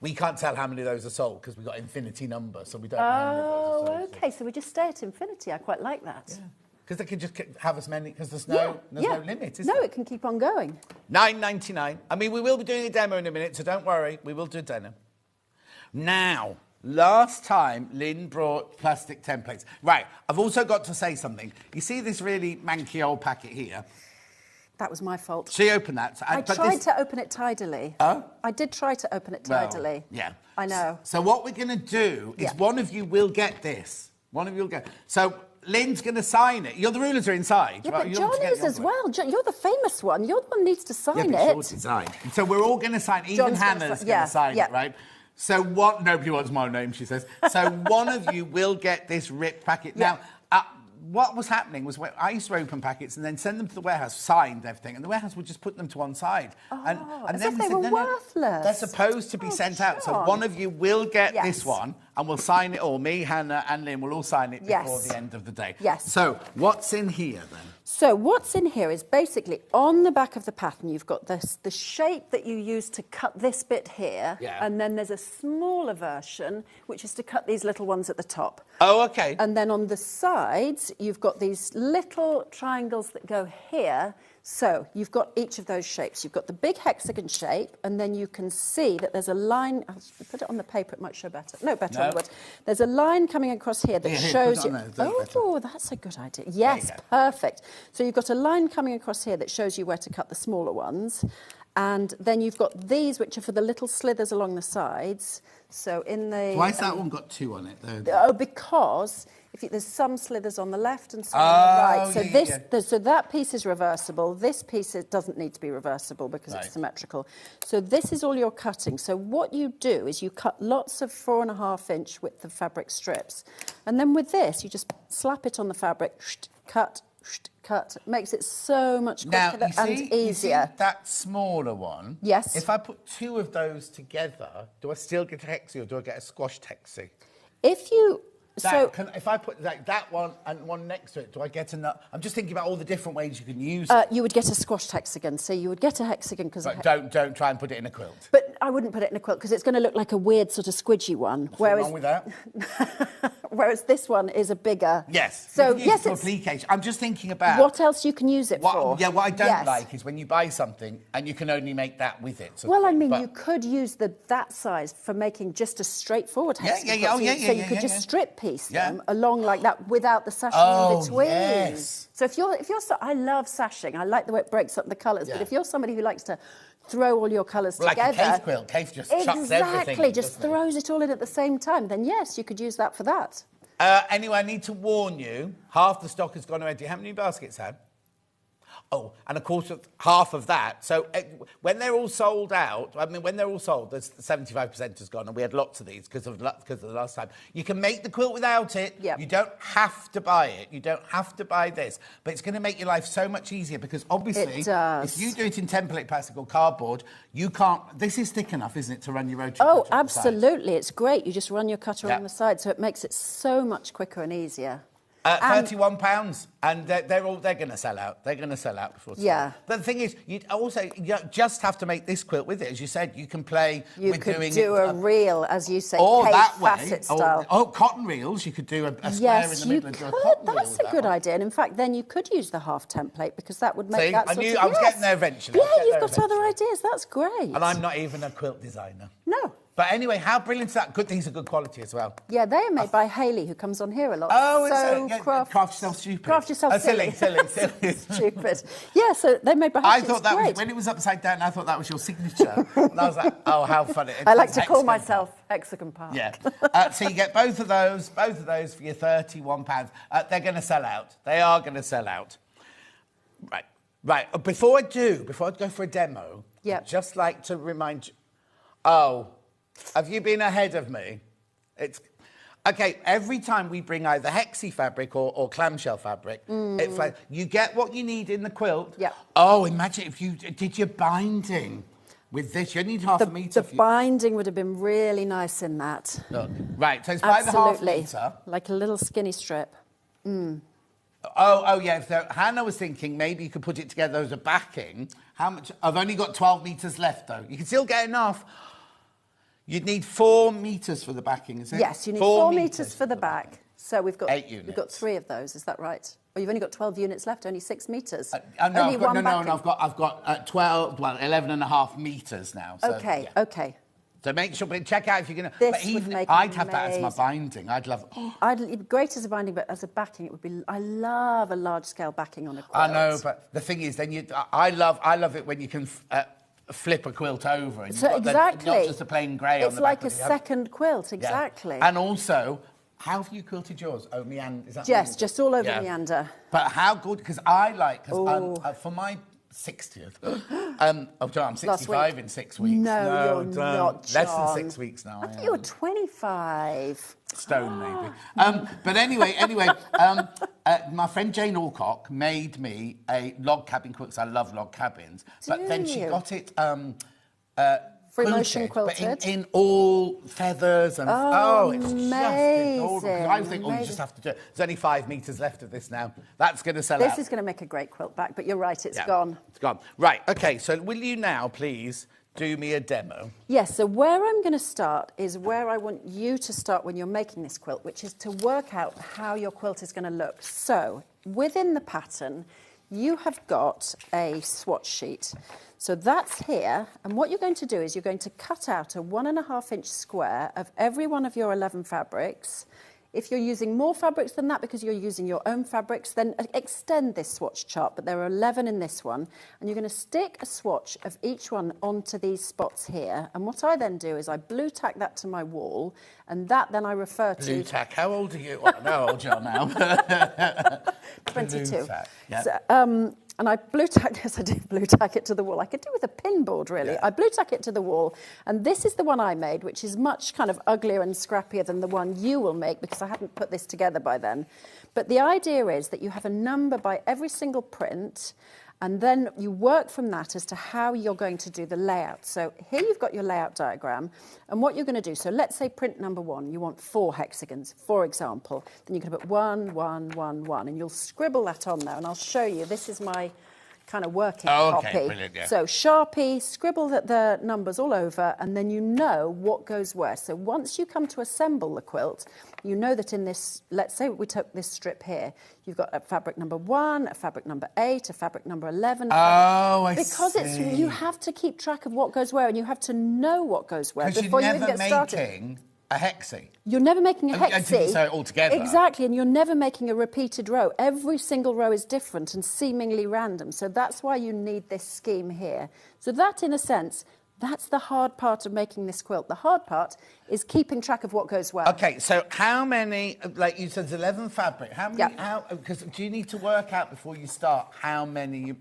We can't tell how many of those are sold because we've got infinity number, so we don't know how many of those are sold.
Okay, so we just stay at infinity. I quite like that.
Yeah. Because they can just have as many, because there's no limit, is there?
No, it can keep on going.
$9.99. I mean, we will be doing a demo in a minute, so don't worry. We will do a demo. Now, last time, Lynn brought plastic templates. Right, I've also got to say something. You see this really manky old packet here?
That was my fault.
She opened that.
I tried to open it tidily.
Oh?
I did try to open it tidily.
Well, yeah.
I know.
So what we're going to do is one of you will get this. One of you will get. So Lynn's going to sign it. The rulers are inside.
Yeah,
right?
but John is as well. You're the famous one. You're the one who needs to sign it.
Yeah, but it's your design. So we're all going to sign. Even Hannah's going to sign it, right? So what? Nobody wants my name, she says. So one of you will get this ripped packet. Now, what was happening was when I used to open packets and then send them to the warehouse, signed everything, and the warehouse would just put them to one side. And
as
then
if they were worthless.
They're supposed to be sent out. So one of you will get this one, and we'll sign it all. Me, Hannah, and Lynn will all sign it before the end of the day.
Yes.
So what's in here then?
So what's in here is basically on the back of the pattern, you've got the shape that you use to cut this bit here, and then there's a smaller version, which is to cut these little ones at the top.
Oh, okay.
And then on the sides, you've got these little triangles that go here. So you've got each of those shapes. You've got the big hexagon shape, and then you can see that there's a line. I'll put it on the paper, it might show better. No, better on the wood. There's a line coming across here that shows you. Oh, that's a good idea. Yes, perfect. So you've got a line coming across here that shows you where to cut the smaller ones. And then you've got these, which are for the little slithers along the sides. So in the...
Why has that one got 2 on it, though?
Oh, because there's some slithers on the left and some on the right. So so that piece is reversible. This piece doesn't need to be reversible because it's symmetrical. So this is all your cutting. So what you do is you cut lots of 4.5-inch width of fabric strips. And then with this, you just slap it on the fabric, cut, cut. Makes it so much quicker and easier.
You see that smaller one?
Yes.
If I put 2 of those together, do I still get a hexie or do I get a squashed hexie?
If you...
if I put that one and one next to it, do I get another? I'm just thinking about all the different ways you can use it.
You would get a squashed hexagon. So you would get a hexagon because...
But don't try and put it in a quilt.
But I wouldn't put it in a quilt because it's going to look like a weird sort of squidgy one.
What's wrong with that?
Whereas this one is a bigger...
Yes.
So
yes, it's... application. I'm just thinking about...
What else you can use it for.
Yeah, what I don't like is when you buy something and you can only make that with it.
Well, I mean, you could use that size for making just a straightforward hexagon. So you could just strip piece them along like that without the sashing in between.
Yes.
So if you're I love sashing. I like the way it breaks up the colours. But if you're somebody who likes to throw all your colours together...
Like a cave quilt. Cave just chucks everything.
Exactly, just throws it all in at the same time. Then yes, you could use that for that.
Anyway, I need to warn you, half the stock has gone already. How many baskets had? Oh, and of course, half of that. So when they're all sold out, when they're all sold, there's 75% has gone, and we had lots of these because of the last time. You can make the quilt without it. Yep. You don't have to buy it. You don't have to buy this. But it's going to make your life so much easier because obviously, if you do it in template plastic or cardboard, you can't... This is thick enough, isn't it, to run your rotary cutter on
absolutely. It's great. You just run your cutter on the side, so it makes it so much quicker and easier.
£31, and they're going to sell out. They're going to sell out before. But the thing is, you just have to make this quilt with it. As you said, you can play with doing... You could do
a reel, as you say,
or that
facet style.
Cotton reels. You could do a square in the middle and do a cotton reel.
That's a good idea. And in fact, then you could use the half template because that would make that sort
I was getting there eventually.
Yeah, you've got other ideas. That's great.
And I'm not even a quilt designer.
No.
But anyway, how brilliant is that? Good, these are good quality as well.
Yeah, they are made by Hayley, who comes on here a lot.
Oh, is
so
it? Yeah,
craft
yourself stupid.
Craft yourself silly.
Silly.
Stupid. Yeah, so they're made by Hayley.
I thought that was, when it was upside down, I thought that was your signature. And I was like, oh, how funny.
I like to call myself Hexagon Park.
Yeah. So you get both of those for your £31. They're going to sell out. They are going to sell out. Right. Before I go for a demo,
yep.
I'd just like to remind you. Oh, have you been ahead of me? It's okay. Every time we bring either hexie fabric or clamshell fabric, it's like you get what you need in the quilt.
Yeah.
Oh, imagine if you did your binding with this. You need half a metre.
The binding would have been really nice in that.
Look. Right. So it's by the half metre.
Like a little skinny strip.
Oh, yeah. So Hannah was thinking maybe you could put it together as a backing. How much? I've only got 12 metres left, though. You can still get enough. You'd need 4 metres for the backing, is it?
Yes, you need 4 metres for the back. So we've got
8 units.
We've got 3 of those. Is that right? Or you've only got 12 units left, only 6 metres.
I've got 12, well, 11 and a half metres now. So,
okay,
yeah.
okay.
So make sure, but check out if you're going to...
This would make
I'd have that as my binding. I'd love...
It'd be great as a binding, but as a backing, it would be... I love a large-scale backing on a quilt.
I know, but the thing is, then I love it when you can... flip a quilt over. And
so exactly.
Not just a plain grey on the back.
It's like a second quilt, exactly.
Yeah. And also, how have you quilted yours? Oh, meander. Is that
yes, just all over meander.
But how good, because I like, for my 60th, I'm 65 in 6 weeks.
No, you're not, John.
Less than 6 weeks now.
I thought you were 25.
Stone, maybe. But anyway, my friend Jane Alcock made me a log cabin quilt, because I love log cabins. But then she got it
free motion quilted.
But in all feathers and... it's
amazing.
Just I think, you just have to do it. There's only 5 metres left of this now. That's going to sell out.
This is going to make a great quilt back, but you're right, it's gone.
It's gone. Right, OK, so will you now, please, do me a demo?
Yes, so where I'm going to start is where I want you to start when you're making this quilt, which is to work out how your quilt is going to look. So, within the pattern, you have got a swatch sheet. So that's here, and what you're going to do is you're going to cut out a 1.5-inch square of every one of your 11 fabrics. If you're using more fabrics than that because you're using your own fabrics, then extend this swatch chart, but there are 11 in this one, and you're going to stick a swatch of each one onto these spots here, and what I then do is I blue tack that to my wall, and that then I refer to...
Blue tack, how old are you? I know how old you are now.
22.
Blue tack, yeah.
So, and I blue tack this, I did blue tack it to the wall. I could do with a pin board, really. Yeah. I blue tack it to the wall, and this is the one I made, which is much kind of uglier and scrappier than the one you will make, because I hadn't put this together by then. But the idea is that you have a number by every single print, and then you work from that as to how you're going to do the layout. So here you've got your layout diagram, and what you're going to do, so let's say print number 1, you want 4 hexagons, for example. Then you're going to put 1, 1, 1, 1, and you'll scribble that on there, and I'll show you. This is my kind of working copy.
Brilliant, yeah.
So Sharpie, scribble the numbers all over, and then you know what goes where. So once you come to assemble the quilt, you know that in this, let's say we took this strip here, you've got a fabric number 1, a fabric number 8, a fabric number 11. Because you have to keep track of what goes where, and you have to know what goes where before you even get started.
Because you're never making a hexie.
You're never making a hexie.
So all together.
Exactly, and you're never making a repeated row. Every single row is different and seemingly random. So that's why you need this scheme here. So that, in a sense, that's the hard part of making this quilt. The hard part is keeping track of what goes where.
OK, so how many, like you said, there's 11 fabric. How many, because do you need to work out before you start how many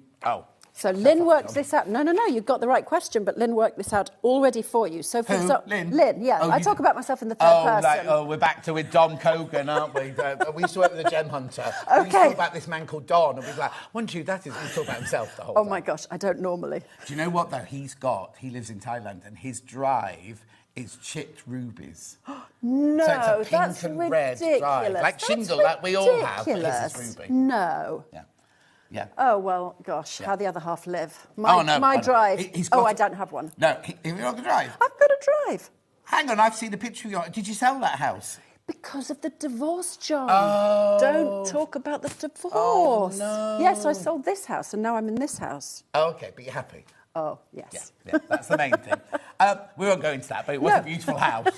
So Lynn worked this out. No, you've got the right question, but Lynn worked this out already for you. So for example, Lynn, yeah. I talk about myself in the third person.
We're back to with Don Cogan, aren't we? We used to work with a gem hunter.
Okay.
We used to talk about this man called Don, and we'd be like, wouldn't you, that is, he talk about himself the whole time.
Oh my gosh, I don't normally.
Do you know what, though? He lives in Thailand, and his drive is chipped rubies.
No,
so it's a pink
that's
and
ridiculous.
red drive. Like shingle, like we all have, but his is ruby.
No.
Yeah.
Oh, well, gosh, how the other half live. My drive. I don't have one.
No, have you got a drive?
I've got a drive.
Hang on, I've seen a picture of yours. Did you sell that house?
Because of the divorce, John.
Oh.
Don't talk about the divorce.
Oh, no.
Yes, I sold this house, and now I'm in this house.
Oh, OK, but you're happy?
Oh, yes.
Yeah, that's the main thing. We won't go into that, but it was a beautiful house.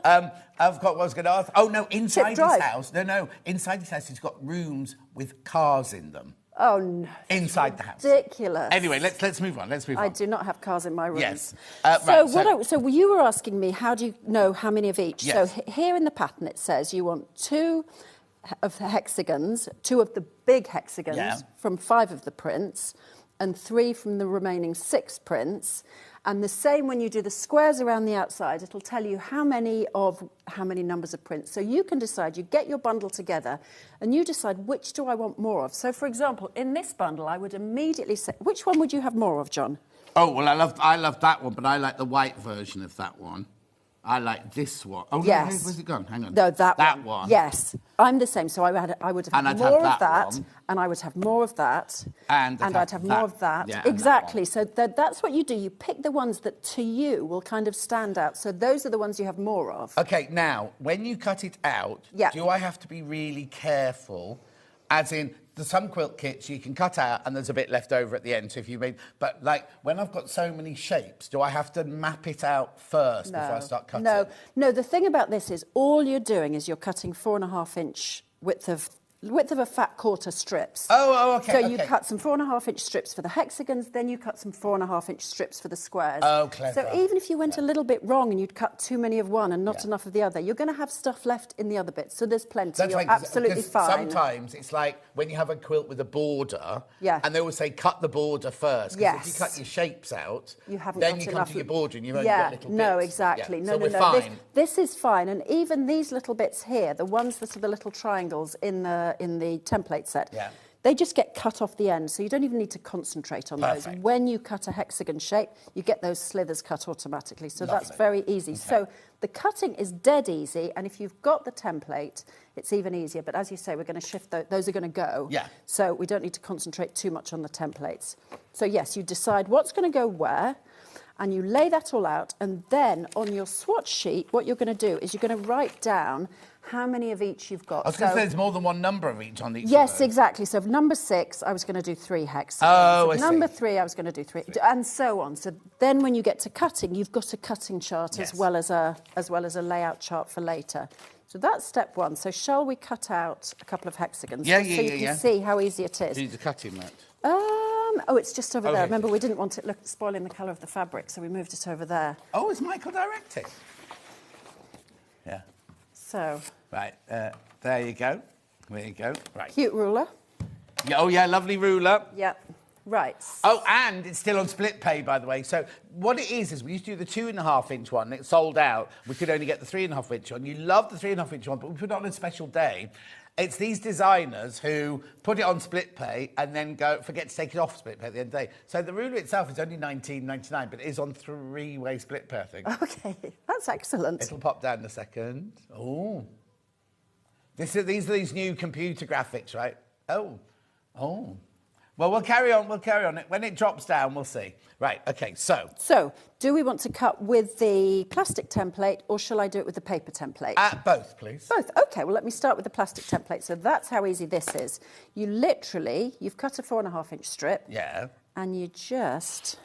I've got what I was going to ask. Oh, no, inside his house. No, inside his house, he's got rooms with cars in them.
Oh, no.
Inside the house.
Ridiculous.
Anyway, let's move on.
I do not have cars in my rooms.
Yes.
So you were asking me, how do you know how many of each?
Yes.
So here in the pattern it says you want 2 of the hexagons, 2 of the big hexagons from 5 of the prints, and 3 from the remaining 6 prints. And the same when you do the squares around the outside, it'll tell you how many numbers of prints. So you can decide, you get your bundle together and you decide which do I want more of. So for example, in this bundle, I would immediately say, which one would you have more of, John?
Oh, well, I love that one, but I like the white version of that one. I like this one. Oh,
yes.
No, where's it gone? Hang on.
No, that
one.
Yes. I'm the same. So I would have more of that, and I would have more of that, and I'd have more of that.
Yeah,
exactly. So that's what you do. You pick the ones that to you will kind of stand out. So those are the ones you have more of.
OK, now, when you cut it out, do I have to be really careful? As in, there's some quilt kits you can cut out and there's a bit left over at the end. So if you made, but like when I've got so many shapes, do I have to map it out first before I start cutting?
No. The thing about this is all you're doing is you're cutting 4.5-inch width of a fat quarter strips.
Oh, OK.
So you cut some 4.5-inch strips for the hexagons, then you cut some 4.5-inch strips for the squares.
Oh, clever.
So even if you went a little bit wrong and you'd cut too many of one and not enough of the other, you're going to have stuff left in the other bits. So there's plenty. You're absolutely fine.
Sometimes it's like when you have a quilt with a border,
Yeah.
and they always say cut the border first. Because if you cut your shapes out,
you haven't
then
got
you
enough
come to your border and you've only got little bits.
No, exactly.
Yeah.
No,
so
no,
we're
no.
fine.
This is fine. And even these little bits here, the ones that are the little triangles in the template set, they just get cut off the end, so you don't even need to concentrate on those. When you cut a hexagon shape, you get those slithers cut automatically, so that's very easy. So the cutting is dead easy, and if you've got the template, it's even easier. But as you say, we're going to shift those are going to go.
Yeah.
So we don't need to concentrate too much on the templates. So yes, you decide what's going to go where, and you lay that all out, and then on your swatch sheet, what you're going to do is you're going to write down how many of each you've got.
I was going to say there's more than one number of each on each.
Yes, exactly. So for number 6, I was going to do 3 hexagons.
Oh, I see.
Number 3, I was going to do 3, and so on. So then when you get to cutting, you've got a cutting chart as well as a layout chart for later. So that's step 1. So shall we cut out a couple of hexagons? So you can see how easy it is.
Do you need the cutting mat?
Oh, it's just over there. Remember, we didn't want it spoiling the colour of the fabric, so we moved it over there.
Oh, is Michael directing? Yeah.
So.
Right, there you go. There you go. Right.
Cute ruler.
Yeah, oh, yeah, lovely ruler.
Yep. Right.
Oh, and it's still on split pay, by the way. So what it is we used to do the 2.5-inch one. It sold out. We could only get the 3.5-inch one. You love the 3.5-inch one, but we put it on a special day. It's these designers who put it on split pay and then forget to take it off split pay at the end of the day. So the ruler itself is only $19.99, but it is on 3-way split pay, I think.
OK, that's excellent.
It'll pop down in a second. Oh. These are these new computer graphics, right? Oh. Well, we'll carry on. When it drops down, we'll see. Right, OK, so.
So, do we want to cut with the plastic template or shall I do it with the paper template?
Both, please.
Both. OK, well, let me start with the plastic template. So that's how easy this is. You've cut a 4.5-inch strip.
Yeah.
And you just...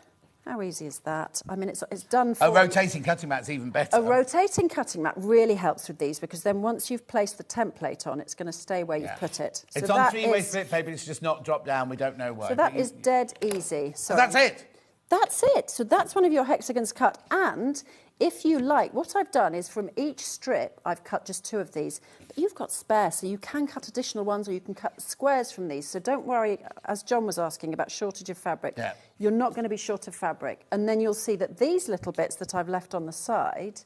How easy is that? I mean, it's done for...
A rotating cutting mat's even better.
A rotating cutting mat really helps with these because then once you've placed the template on, it's going to stay where you've put it. So
it's on 3-way split pay, but it's just not dropped down. We don't know why.
So that is dead easy.
So that's it?
That's it. So that's one of your hexagons cut. And if you like, what I've done is from each strip, I've cut just 2 of these. But you've got spare, so you can cut additional ones or you can cut squares from these. So don't worry, as John was asking about shortage of fabric, you're not going to be short of fabric. And then you'll see that these little bits that I've left on the side,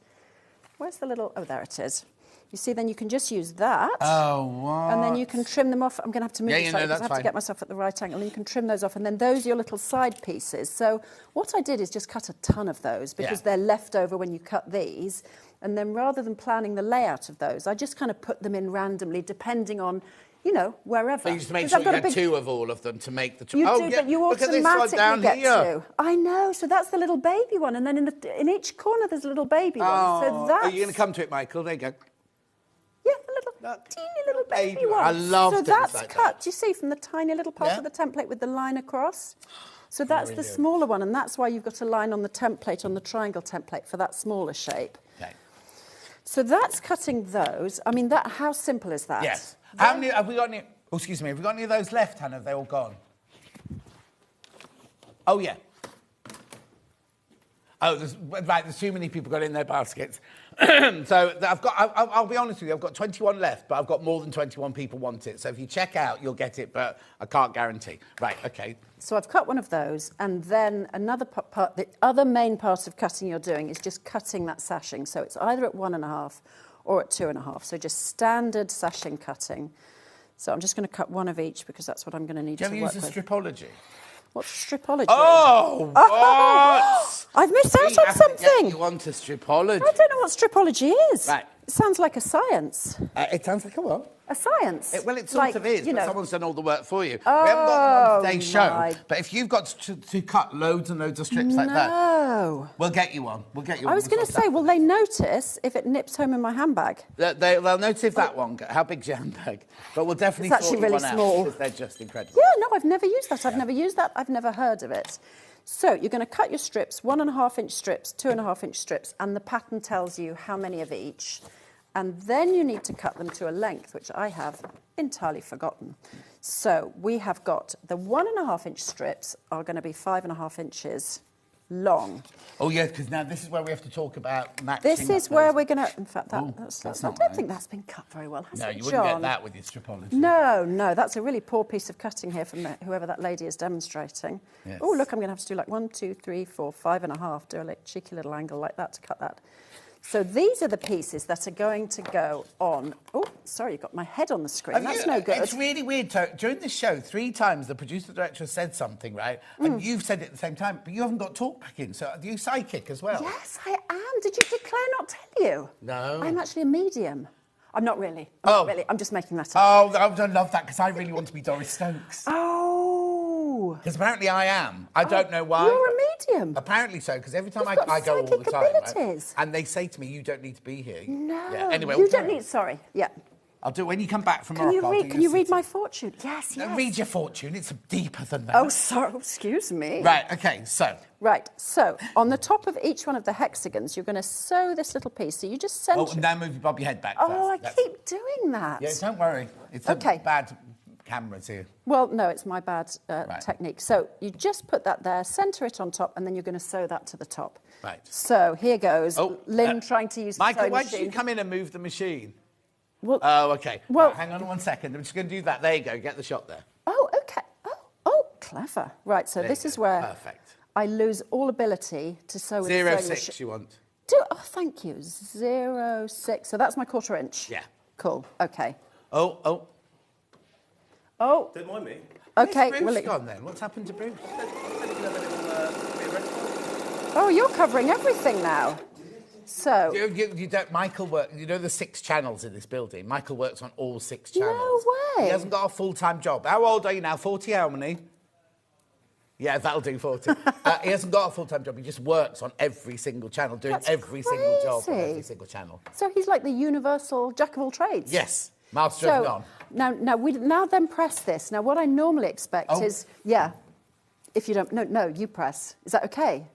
where's the little, oh, there it is. You see, then you can just use that.
Oh, what?
And then you can trim them off. I'm going to have to move this because I have to get myself at the right angle. And you can trim those off. And then those are your little side pieces. So what I did is just cut a ton of those because they're left over when you cut these. And then rather than planning the layout of those, I just kind of put them in randomly depending on, you know, wherever.
So you just make sure you had 2 of all of them to make the...
But you automatically get 2. I know, so that's the little baby one. And then in each corner there's a little baby one. So that's...
Are you going to come to it, Michael? There you go.
Yeah, a teeny little baby one.
I love
So
things
that's
like
cut,
that.
do you see, from the tiny little part of the template with the line across? So that's
Very
the
good.
smaller one, and that's why you've got a line on the template, on the triangle template, for that smaller shape.
Okay.
So that's cutting those. I mean, how simple is that?
Yes. How many have we got? Any? Oh, excuse me. Have we got any of those left, Hannah? Have they all gone? Oh yeah. Oh, there's too many people got in their baskets. So I'll be honest with you, I've got 21 left, but I've got more than 21 people want it. So if you check out, you'll get it, but I can't guarantee. Right, okay.
So I've cut one of those, and then another part, the other main part of cutting you're doing is just cutting that sashing. So it's either at 1.5 or at 2.5. So just standard sashing cutting. So I'm just going to cut one of each because that's what I'm going to need to work with.
Do you ever use a stripology?
What's stripology?
Oh, what?
I've missed out on something.
You want a stripology?
I don't know what stripology is.
Right.
It sounds like a science.
It sounds like a what?
A science.
Well, it sort of is,
you
but
know.
someone's done all the work for you. We haven't got them on today's
my-
show, but if you've got to cut loads and loads of strips like that,
No.
we'll get you one. We'll get you one.
I was going to say, will they notice if it nips home in my handbag?
They'll notice if that one, how big's your handbag? But we'll definitely
It's actually
sort you
really
one
small.
out because they're just incredible.
Yeah, no, I've never used that. I've never used that. I've never heard of it. So you're going to cut your strips, 1.5-inch strips, 2.5-inch strips, and the pattern tells you how many of each. And then you need to cut them to a length, which I have entirely forgotten. So we have got the 1.5-inch strips are going to be 5.5 inches long.
Oh, yeah, because now this is where we have to talk about matching.
This is where we're going to... In fact,
Oh,
that's
that's
I
not
don't
right.
think that's been cut very well, has
No,
it,
you wouldn't
John?
get that with your stripology.
No, that's a really poor piece of cutting here from whoever that lady is demonstrating.
Yes.
Oh, look, I'm going to have to do like 1, 2, 3, 4, 5.5, do a cheeky little angle like that to cut that. So these are the pieces that are going to go on... Oh, sorry, you've got my head on the screen. That's no good.
It's really weird. During this show, 3 times the producer-director said something, right? And you've said it at the same time, but you haven't got talk back in. So are you psychic as well?
Yes, I am. Did you declare not tell you?
No.
I'm actually a medium. I'm not really. I'm just making that up.
Oh, I love that because I really want to be Doris Stokes.
Oh.
Because apparently I am. I don't know why.
You're a medium.
Apparently so, because every time
You've got
I go all the
psychic
time, right?
abilities.
And they say to me, you don't need to be here.
No.
Yeah. Anyway,
you don't need... Sorry. Yeah.
I'll do it when you come back from
Can
Morocco.
you read my fortune? Yes,
No,
yes.
read your fortune. It's deeper than that.
Oh, sorry. Excuse me.
Right, OK, so...
Right, so on the top of each one of the hexagons, you're going to sew this little piece. So you just centre...
Oh, now bob your head back.
Oh,
That's-
I keep doing that.
Yeah, don't worry. It's the bad cameras here.
Well, no, it's my bad technique. So you just put that there, centre it on top, and then you're going to sew that to the top.
Right.
So here goes.
Oh,
Lynn trying to use the
Michael,
sewing
why
machine.
did you come in and move the machine?
Well,
oh, OK.
Well,
right, hang on 1 second. I'm just going to do that. There you go. Get the shot there.
Oh, OK. Oh, clever. Right, so
There
this
you
is
go.
where
Perfect.
I lose all ability to sew with the sewing
0.6
machine.
you want?
Oh, thank you. 0.6. So that's my 1/4 inch.
Yeah.
Cool. OK.
Oh.
Oh.
Don't mind me.
OK.
Where's Bruce gone then? What's happened to Bruce?
Oh, you're covering everything now. So...
You don't... Michael works... You know the 6 channels in this building? Michael works on all 6 channels.
No way.
He hasn't got a full-time job. How old are you now? 40 how many? Yeah, that'll do 40. He hasn't got a full-time job. He just works on every single channel, doing
That's
every single job on
crazy.
every single channel.
So he's like the universal jack of all trades.
Yes. Master of
So
none.
now we now then press this. Now what I normally expect is if you don't no you press. Is that okay?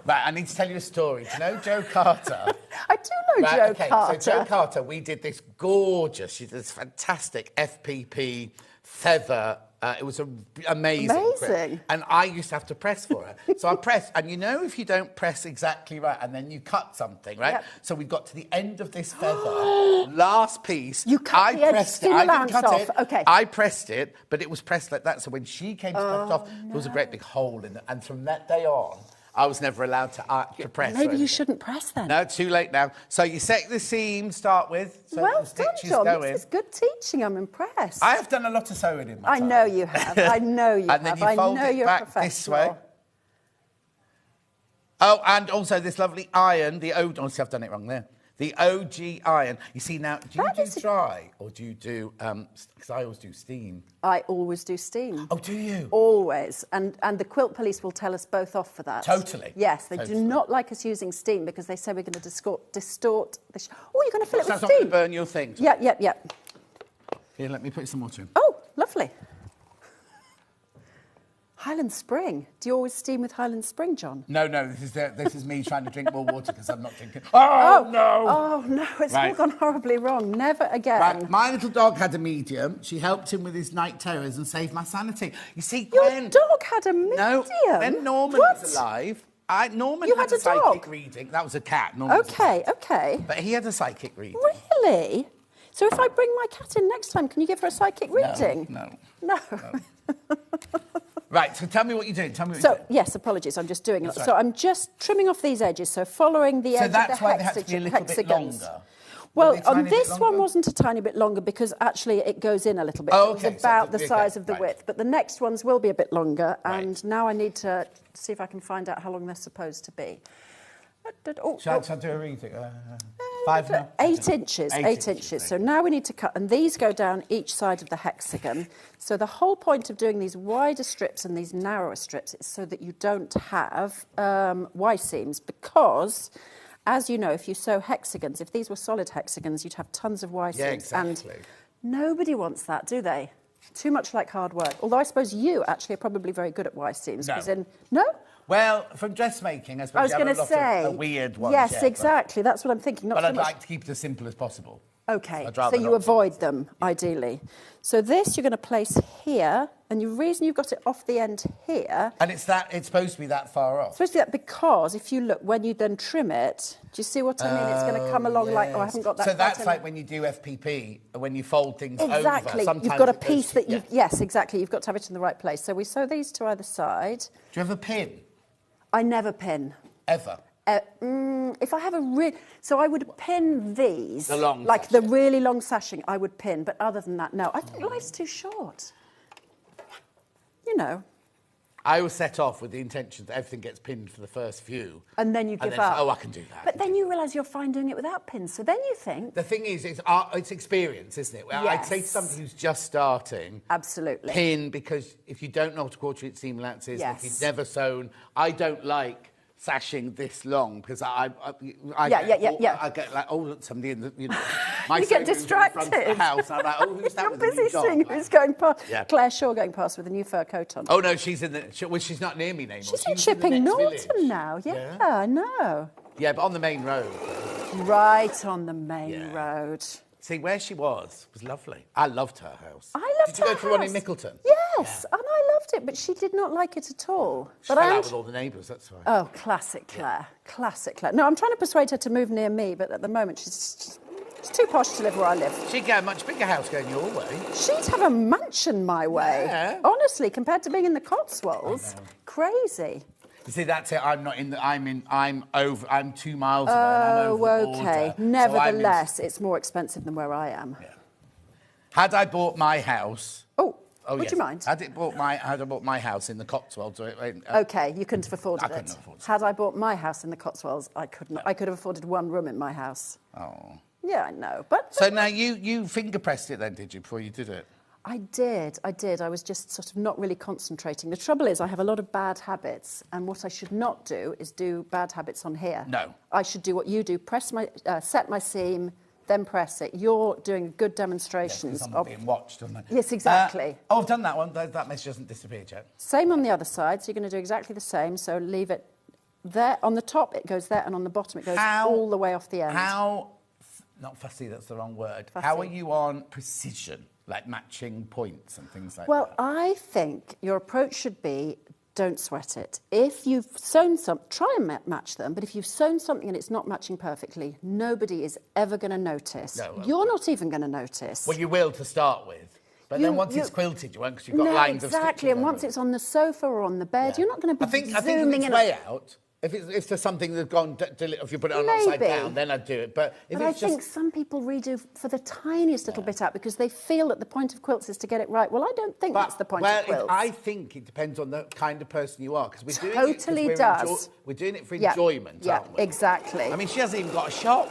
Right, I need to tell you a story. Do you know Joe Carter?
I do know Joe Carter.
So Joe Carter, we did this gorgeous, she did this fantastic FPP feather. It was amazing.
Amazing.
And I used to have to press for her. So I pressed, and you know if you don't press exactly right, and then you cut something, right?
Yep.
So we got to the end of this feather, last piece.
You cut the edge,
pressed
skin
it. I
allowance
didn't cut
off.
it.
Okay.
I pressed it, but it was pressed like that. So when she came to cut it off, there was a great big hole in it. And from that day on, I was never allowed to press.
Maybe you shouldn't press then.
No, too late now. So you set the seam, start with. So
Well
the stitches
done, John.
go in.
This is good teaching. I'm impressed.
I have done a lot of sewing in my
I
time.
know you have. I know you
And then
have.
you fold
I know
it
you're
back
professional.
this way. Oh, and also this lovely iron, the OG... Oh, see, I've done it wrong there. The OG iron. You see, now, do you do dry or do you do... Because I always do steam.
I always do steam.
Oh, do you?
Always. And the quilt police will tell us both off for that.
Totally.
Yes, they
Totally.
do not like us using steam because they say we're going to distort the... Oh, you're going to fill it
That's
with
not
steam.
going to burn your thing.
Yep.
Here, let me put some water in.
Oh, lovely. Highland Spring. Do you always steam with Highland Spring, John?
No, this is me trying to drink more water because I'm not drinking. Oh, no!
Oh, no, it's all gone horribly wrong. Never again.
Right, my little dog had a medium. She helped him with his night terrors and saved my sanity. You see,
Your
Gwen...
dog had a medium?
No, when Norman was alive... Norman
You
had a psychic reading. That was a cat. Norman was a cat.
Okay.
But he had a psychic reading.
Really? So if I bring my cat in next time, can you give her a psychic reading?
No. Right, so tell me what you're doing.
Yes, apologies, I'm just doing it.
That's
So
right.
I'm just trimming off these edges, so following the edge of the
So that's why they have to be a little bit longer.
Well, on this one wasn't a tiny bit longer because actually it goes in a little bit.
Oh,
so it was about the size of the width. But the next ones will be a bit longer, and now I need to see if I can find out how long they're supposed to be.
Shall I do a reading? 5 now?
8 inches. 8 inches. So now we need to cut, and these go down each side of the hexagon. So the whole point of doing these wider strips and these narrower strips is so that you don't have Y seams, because, as you know, if you sew hexagons, if these were solid hexagons, you'd have tons of Y seams.
Yeah, exactly.
And nobody wants that, do they? Too much like hard work. Although I suppose you actually are probably very good at Y seams.
No.
No?
Well, from dressmaking, I suppose
I was
you
going
have
to
a lot
say
of weird ones.
Yes,
yeah,
exactly. That's what I'm thinking.
But I'd like to keep it as simple as possible.
Okay,
I'd
so
rather
you
not.
avoid them, ideally. So this you're going to place here, and the reason you've got it off the end here...
And it's supposed to be that far off?
It's supposed to be that because if you look, when you then trim it, do you see what I mean? It's going to come along like, I haven't got that...
So that's like when you do FPP, when you fold things over.
Exactly.
Sometimes
you've got a piece that you... Yes, exactly. You've got to have it in the right place. So we sew these to either side.
Do you have a pin?
I never pin.
Ever?
If I have a so I would pin these,
the long
like the really long sashing, I would pin. But other than that, no. I think life's too short. You know.
I always set off with the intention that everything gets pinned for the first few.
And then you give
then
up.
Oh, I can do that.
But then you realise you're fine doing it without pins. So then you think...
The thing is, it's experience, isn't it? Well, I'd say to somebody who's just starting...
Absolutely.
Pin, because if you don't know what a quarter-inch seam allowance is, if you've never sewn... I don't like sashing this long because I get like, oh, look, somebody in the, you know, my
you get distracted.
In front of the house. I'm like, oh, who's that?
You're busy seeing who's going past.
Yeah.
Claire Shaw going past with a new fur coat on.
Oh no, she's in the. Well, she's not near me anymore.
She's in Chipping Norton now. Yeah, I know.
Yeah, but on the main road.
Right on the main road.
See, where she was lovely. I loved her house.
I loved her house.
Did you go to one in Mickleton?
Yes, and I loved it, but she did not like it at all.
She fell out with all the neighbours, that's why.
Oh, classic Claire. Classic Claire. No, I'm trying to persuade her to move near me, but at the moment she's too posh to live where I live.
She'd get a much bigger house going your way.
She'd have a mansion my way.
Yeah.
Honestly, compared to being in the Cotswolds, crazy.
You see, that's it. I'm 2 miles away.
Oh,
and I'm over the
okay.
border.
Nevertheless, it's more expensive than where I am.
Yeah. Had I bought my house...
Would you mind?
Had I bought my house in the Cotswolds...
OK, you couldn't have afforded it.
I couldn't have afforded it.
Had I bought my house in the Cotswolds, I couldn't. I could have afforded one room in my house.
Oh.
Yeah, I know, but...
So now you finger-pressed it then, did you, before you did it?
I did. I was just sort of not really concentrating. The trouble is I have a lot of bad habits, and what I should not do is do bad habits on here.
No.
I should do what you do, set my seam, then press it. You're doing good demonstrations.
Yes, I'm being watched, aren't I?
Yes, exactly.
I've done that one. That mess hasn't disappeared yet.
Same on the other side, so you're going to do exactly the same. So leave it there. On the top, it goes there, and on the bottom, it goes all the way off the end.
Not fussy, that's the wrong word.
Fussy.
How are you on precision, like matching points and things like that?
Well, I think your approach should be, don't sweat it. If you've sewn try and match them, but if you've sewn something and it's not matching perfectly, nobody is ever going to notice.
No,
You're not even going to notice.
Well, you will to start with. But then once it's quilted, you won't, because you've got lines of stitching.
Exactly, and once it's on the sofa or on the bed, you're not going to be zooming in.
I think if it's way out, if there's something that's gone, if you put it on upside down, then I'd do it. But
I think some people redo for the tiniest little bit out because they feel that the point of quilts is to get it right. Well, I don't think that's the point of quilts.
I think it depends on the kind of person you are, because we're
doing it.
We're doing it for enjoyment, aren't we?
Yeah, exactly.
I mean, she hasn't even got a shop.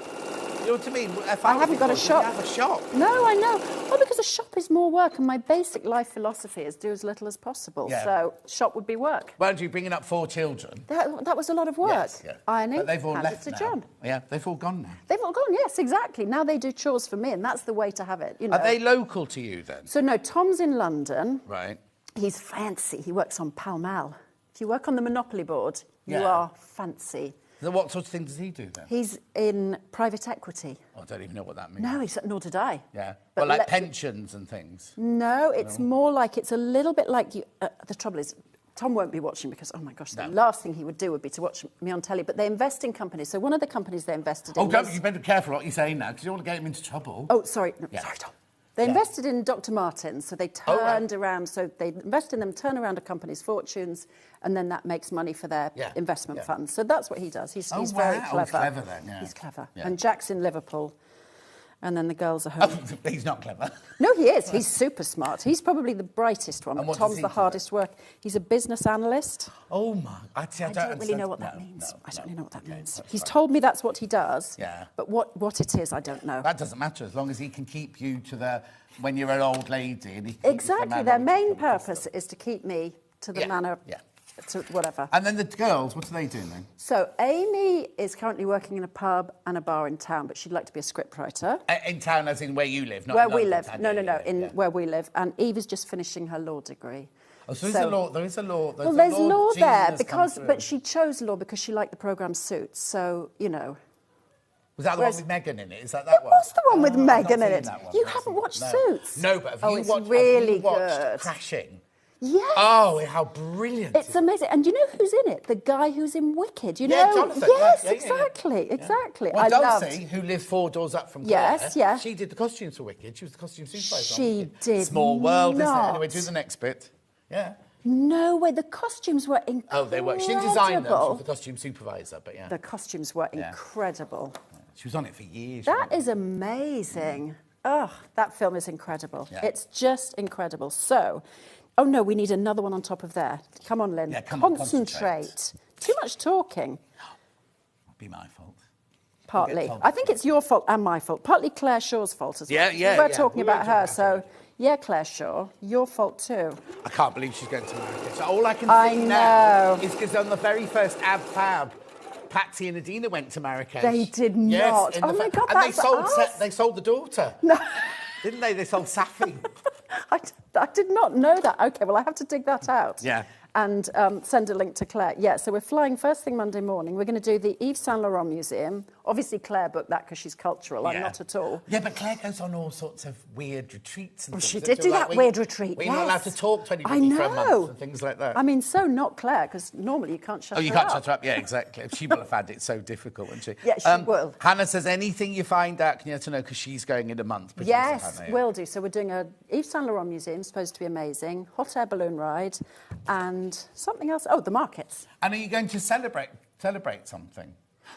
You know what I mean? If
I haven't got a shop.
You have a shop.
No, I know. Well, because a shop is more work, and my basic life philosophy is do as little as possible.
Yeah.
So shop would be work.
Weren't you bringing up 4 children?
That was a lot of work.
Yes, yeah.
Ironing,
but they've all left
it's
now.
a job.
Yeah, they've all gone now.
They've all gone, yes, exactly. Now they do chores for me, and that's the way to have it. You know.
Are they local to you then?
So no, Tom's in London.
Right.
He's fancy. He works on Pall Mall. If you work on the Monopoly board, you
Yeah.
are fancy.
So what sort of thing does he do then?
He's in private equity.
Oh, I don't even know what that means.
No, nor did I.
Yeah.
But
Well, like pensions and things.
No, it's more like, it's a little bit like you. The trouble is, Tom won't be watching because, oh my gosh, the last thing he would do would be to watch me on telly. But they invest in companies. So one of the companies they invested in.
Oh, you better be careful what you're saying now because you don't want to get him into trouble.
Oh, sorry. No, sorry, Tom. They invested in Dr. Martens, so they turned around. So they invest in them, turn around a company's fortunes, and then that makes money for their investment funds. So that's what he does. He's very clever.
He's clever then, yeah.
He's clever.
Yeah.
And Jack's in Liverpool, and then the girls are home.
Oh, he's not clever.
No, he is. He's super smart. He's probably the brightest one.
And
But
what
Tom's
does he
the
do?
hardest work. He's a business analyst.
Oh, my. I
don't really know what that means. I don't really know what that means.
that's
He's
fine.
told me that's what he does.
Yeah.
But what it is, I don't know.
That doesn't matter as long as he can keep you to the when you're an old lady. And he keeps
Exactly.
the
Their
manner
main
and
purpose is to keep me to the manor, to whatever.
And then the girls, what are they doing then?
So Amy is currently working in a pub and a bar in town, but she'd like to be a scriptwriter.
In town, as in where you live, not
Where
in
we
London,
live.
town,
No,
yeah,
in
yeah.
where we live. And Eve is just finishing her law degree.
Oh, so there is a law.
Well, there's law
gene
there
has come through.
but she chose law because she liked the programme Suits. So, you know.
Was that the
Whereas-
one with Megan in it? Is that
It
one?
was the one with
I've not
Megan in
seen
it.
that one.
You
I've not
haven't
seen
watched
it.
Suits?
No, but have you
it's
watched?
really
have you watched
good.
Crashing?
Yes.
Oh, how brilliant!
It's amazing. And you know who's in it? The guy who's in Wicked. You know?
Yeah, Jonathan.
Yes,
Yeah.
exactly.
Well,
I
Dulcie,
loved.
who lives 4 doors up from Claire,
Yes.
she did the costumes for Wicked. She was the costume supervisor. on
She
Wicked.
did
Small world, isn't it?
not.
Anyway, do the next bit. Yeah.
No way. The costumes were incredible.
Oh, they were. She didn't design them. She was the costume supervisor, but yeah.
The costumes were incredible.
She was on it for years.
That is amazing. Oh, that film is incredible.
Yeah.
It's just incredible. So, oh no, we need another one on top of there. Come on, Lynn.
Yeah, come on,
Concentrate. Too much talking.
It'd be my fault.
Partly.
told.
I think it's your fault and my fault. Partly Claire Shaw's fault as well.
Yeah,
We're
yeah.
talking
We were
about
talking
her,
about
so yeah, Claire Shaw, your fault too.
I can't believe she's going to America. So all I can
I
think now
know.
is because on the very first Ab Fab, Patsy and Adina went to Marrakesh.
They did
Yes,
not.
in
Oh
the
my God,
and
that's us.
they sold the daughter.
No.
Didn't they? They sold Safi.
I did not know that. Okay, well, I have to dig that out.
Yeah.
And send a link to Claire. Yeah, so we're flying first thing Monday morning. We're going to do the Yves Saint Laurent Museum. Obviously, Claire booked that because she's cultural. I'm not at all.
Yeah, but Claire goes on all sorts of weird retreats. And
Well,
things.
she
Don't
did
you?
do
Like
that weird retreat,
We're not allowed
yes.
to talk to
I
anybody for a
know.
month and things like that.
I mean, so not Claire, because normally you can't shut her up.
Oh, you can't shut her up. Yeah, exactly. She will have had it so difficult, won't she?
Yeah, she will.
Hannah says, anything you find out, can you let her know, because she's going in a month. producer
Yes,
Hannah, yeah.
will do. So we're doing a Yves Saint Laurent Museum, supposed to be amazing, hot air balloon ride, and something else. Oh, the markets.
And are you going to celebrate something?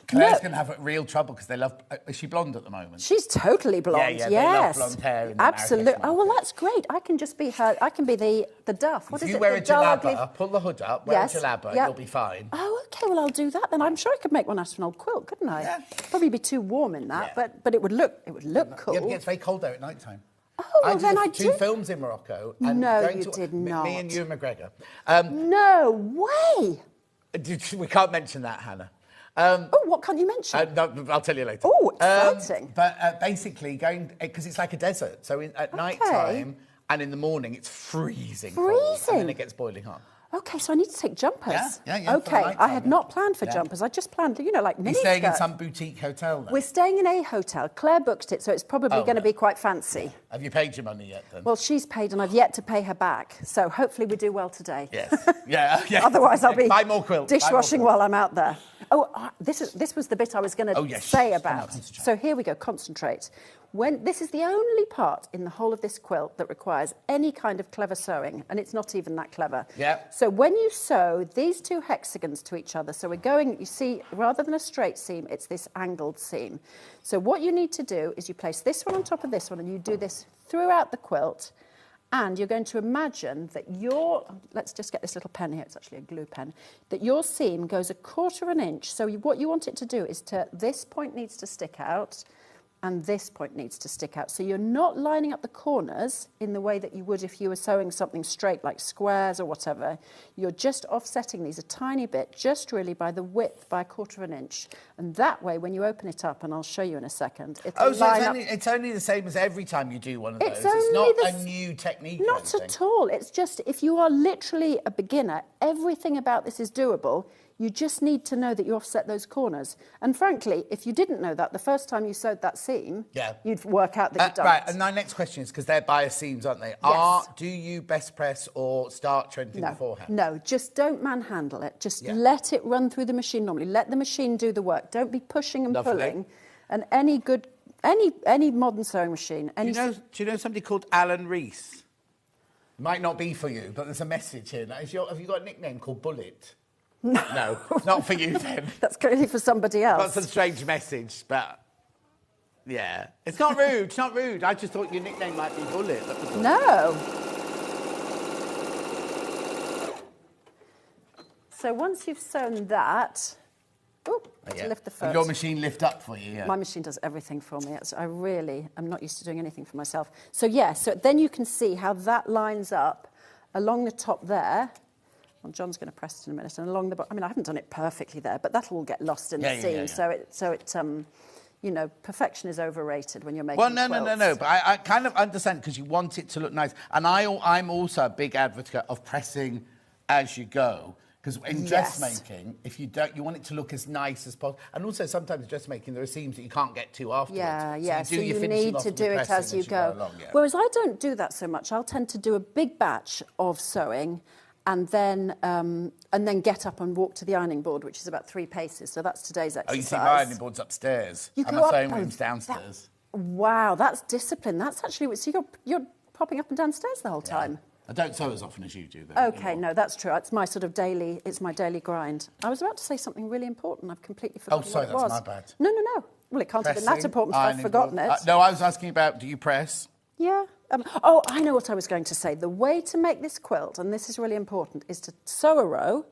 Claire's going to have real trouble because they love... is she blonde at the moment?
She's totally blonde.
Yeah,
yes.
they love blonde hair in the
absolutely.
Marrakesh
Oh, well, that's great. I can just be her. I can be the duff. What
if
is
you
it?
wear
The
a
dull, ugly-
jalaba, pull the hood up, wear
Yes,
a jalaba,
yeah.
you'll be fine.
Oh, okay. Well, I'll do that then. I'm sure I could make one out of an old quilt, couldn't I? Yeah. Probably be too warm in that, but it would look cool.
Yeah, it gets very cold there at night time.
Oh, well,
I
then
did two films in Morocco. And
No,
going
you
to,
did
Me
not.
and Ewan McGregor.
No way.
We can't mention that, Hannah.
Oh, what can't you mention?
No, I'll tell you later.
Oh, exciting.
But basically, going because it's like a desert. So at night time and in the morning, it's freezing. Cold, and then it gets boiling hot.
Okay, so I need to take jumpers.
Yeah, for
Okay,
night
I
time,
had
yeah.
not planned for
Yeah.
jumpers. I just planned, like mini
You're staying in
skirts.
some boutique hotel then?
We're staying in a hotel. Claire booked it, so it's probably going to be quite fancy.
Have you paid your money yet then?
Well, she's paid and I've yet to pay her back. So hopefully we do well today.
Yes. Yeah.
Otherwise I'll be
Buy more quilts.
dishwashing while I'm out there. Oh, this was the bit I was going to say
Come on,
about.
concentrate.
So here we go, concentrate. This is the only part in the whole of this quilt that requires any kind of clever sewing, and it's not even that clever.
Yeah.
So when you sew these two hexagons to each other, so we're going, you see, rather than a straight seam, it's this angled seam. So what you need to do is you place this one on top of this one, and you do this throughout the quilt. And you're going to imagine that let's just get this little pen here, it's actually a glue pen, that your seam goes 1/4 inch. So what you want it to do is this point needs to stick out, and this point needs to stick out. So you're not lining up the corners in the way that you would if you were sewing something straight, like squares or whatever. You're just offsetting these a tiny bit, just really by the width, by 1/4 of an inch. And that way, when you open it up, and I'll show you in a second, it'll line up.
It's only the same as every time you do one of those.
It's
It's not a new technique.
Not at all. It's just, if you are literally a beginner, everything about this is doable. You just need to know that you offset those corners. And frankly, if you didn't know that the first time you sewed that seam, you'd work out that you don't.
Right, and my next question is, because they're bias seams, aren't they?
Yes.
Do you best press or starch or anything beforehand?
No, just don't manhandle it. Just let it run through the machine normally. Let the machine do the work. Don't be pushing and pulling. And any modern sewing machine...
Do you know somebody called Alan Rees? Might not be for you, but there's a message here. Now, have you got a nickname called Bullet? No, not for you then.
That's clearly for somebody else.
That's a strange message, but yeah. It's not rude, it's not rude. I just thought your nickname might be Bullet.
No. So once you've sewn that... to lift the foot.
And your machine lift up for you,
My machine does everything for me. I'm not used to doing anything for myself. So so then you can see how that lines up along the top there. Well, John's going to press it in a minute, and along the bottom. I mean, I haven't done it perfectly there, but that'll all get lost in the seam. So it perfection is overrated when you're making quilts.
No. But I kind of understand, because you want it to look nice. And I'm also a big advocate of pressing as you go. Because in dressmaking, if you don't, you want it to look as nice as possible. And also, sometimes dressmaking, there are seams that you can't get to afterwards.
So you need to do it as you go. Whereas I don't do that so much. I'll tend to do a big batch of sewing, and then get up and walk to the ironing board, which is about 3 paces. So that's today's exercise.
Oh, you see, my ironing board's upstairs.
And
my sewing room's downstairs.
Wow, that's discipline. That's actually... So you're popping up and downstairs the whole time?
I don't sew as often as you do, though.
OK, no, that's true. It's my sort of daily... It's my daily grind. I was about to say something really important. I've completely forgotten what it was.
Oh, sorry, that's my bad.
No. Well, it can't have been that important if I've forgotten it.
No, I was asking about, do you press?
Yeah. I know what I was going to say. The way to make this quilt, and this is really important, is to sew a row,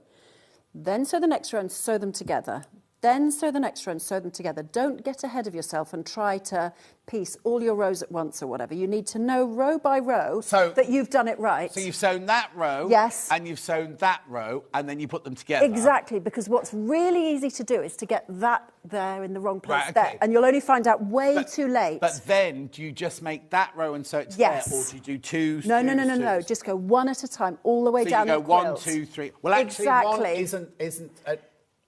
then sew the next row and sew them together. Then sew the next row and sew them together. Don't get ahead of yourself and try to piece all your rows at once or whatever. You need to know row by row that you've done it right.
So you've sewn that row, and you've sewn that row, and then you put them together.
Exactly, because what's really easy to do is to get that there in the wrong place there, and you'll only find out way too late.
But then, do you just make that row and sew it together, or do you do two?
No. Just go one at a time, all the way down the quilt.
So you go 1, 2, 3. Well, actually, one isn't.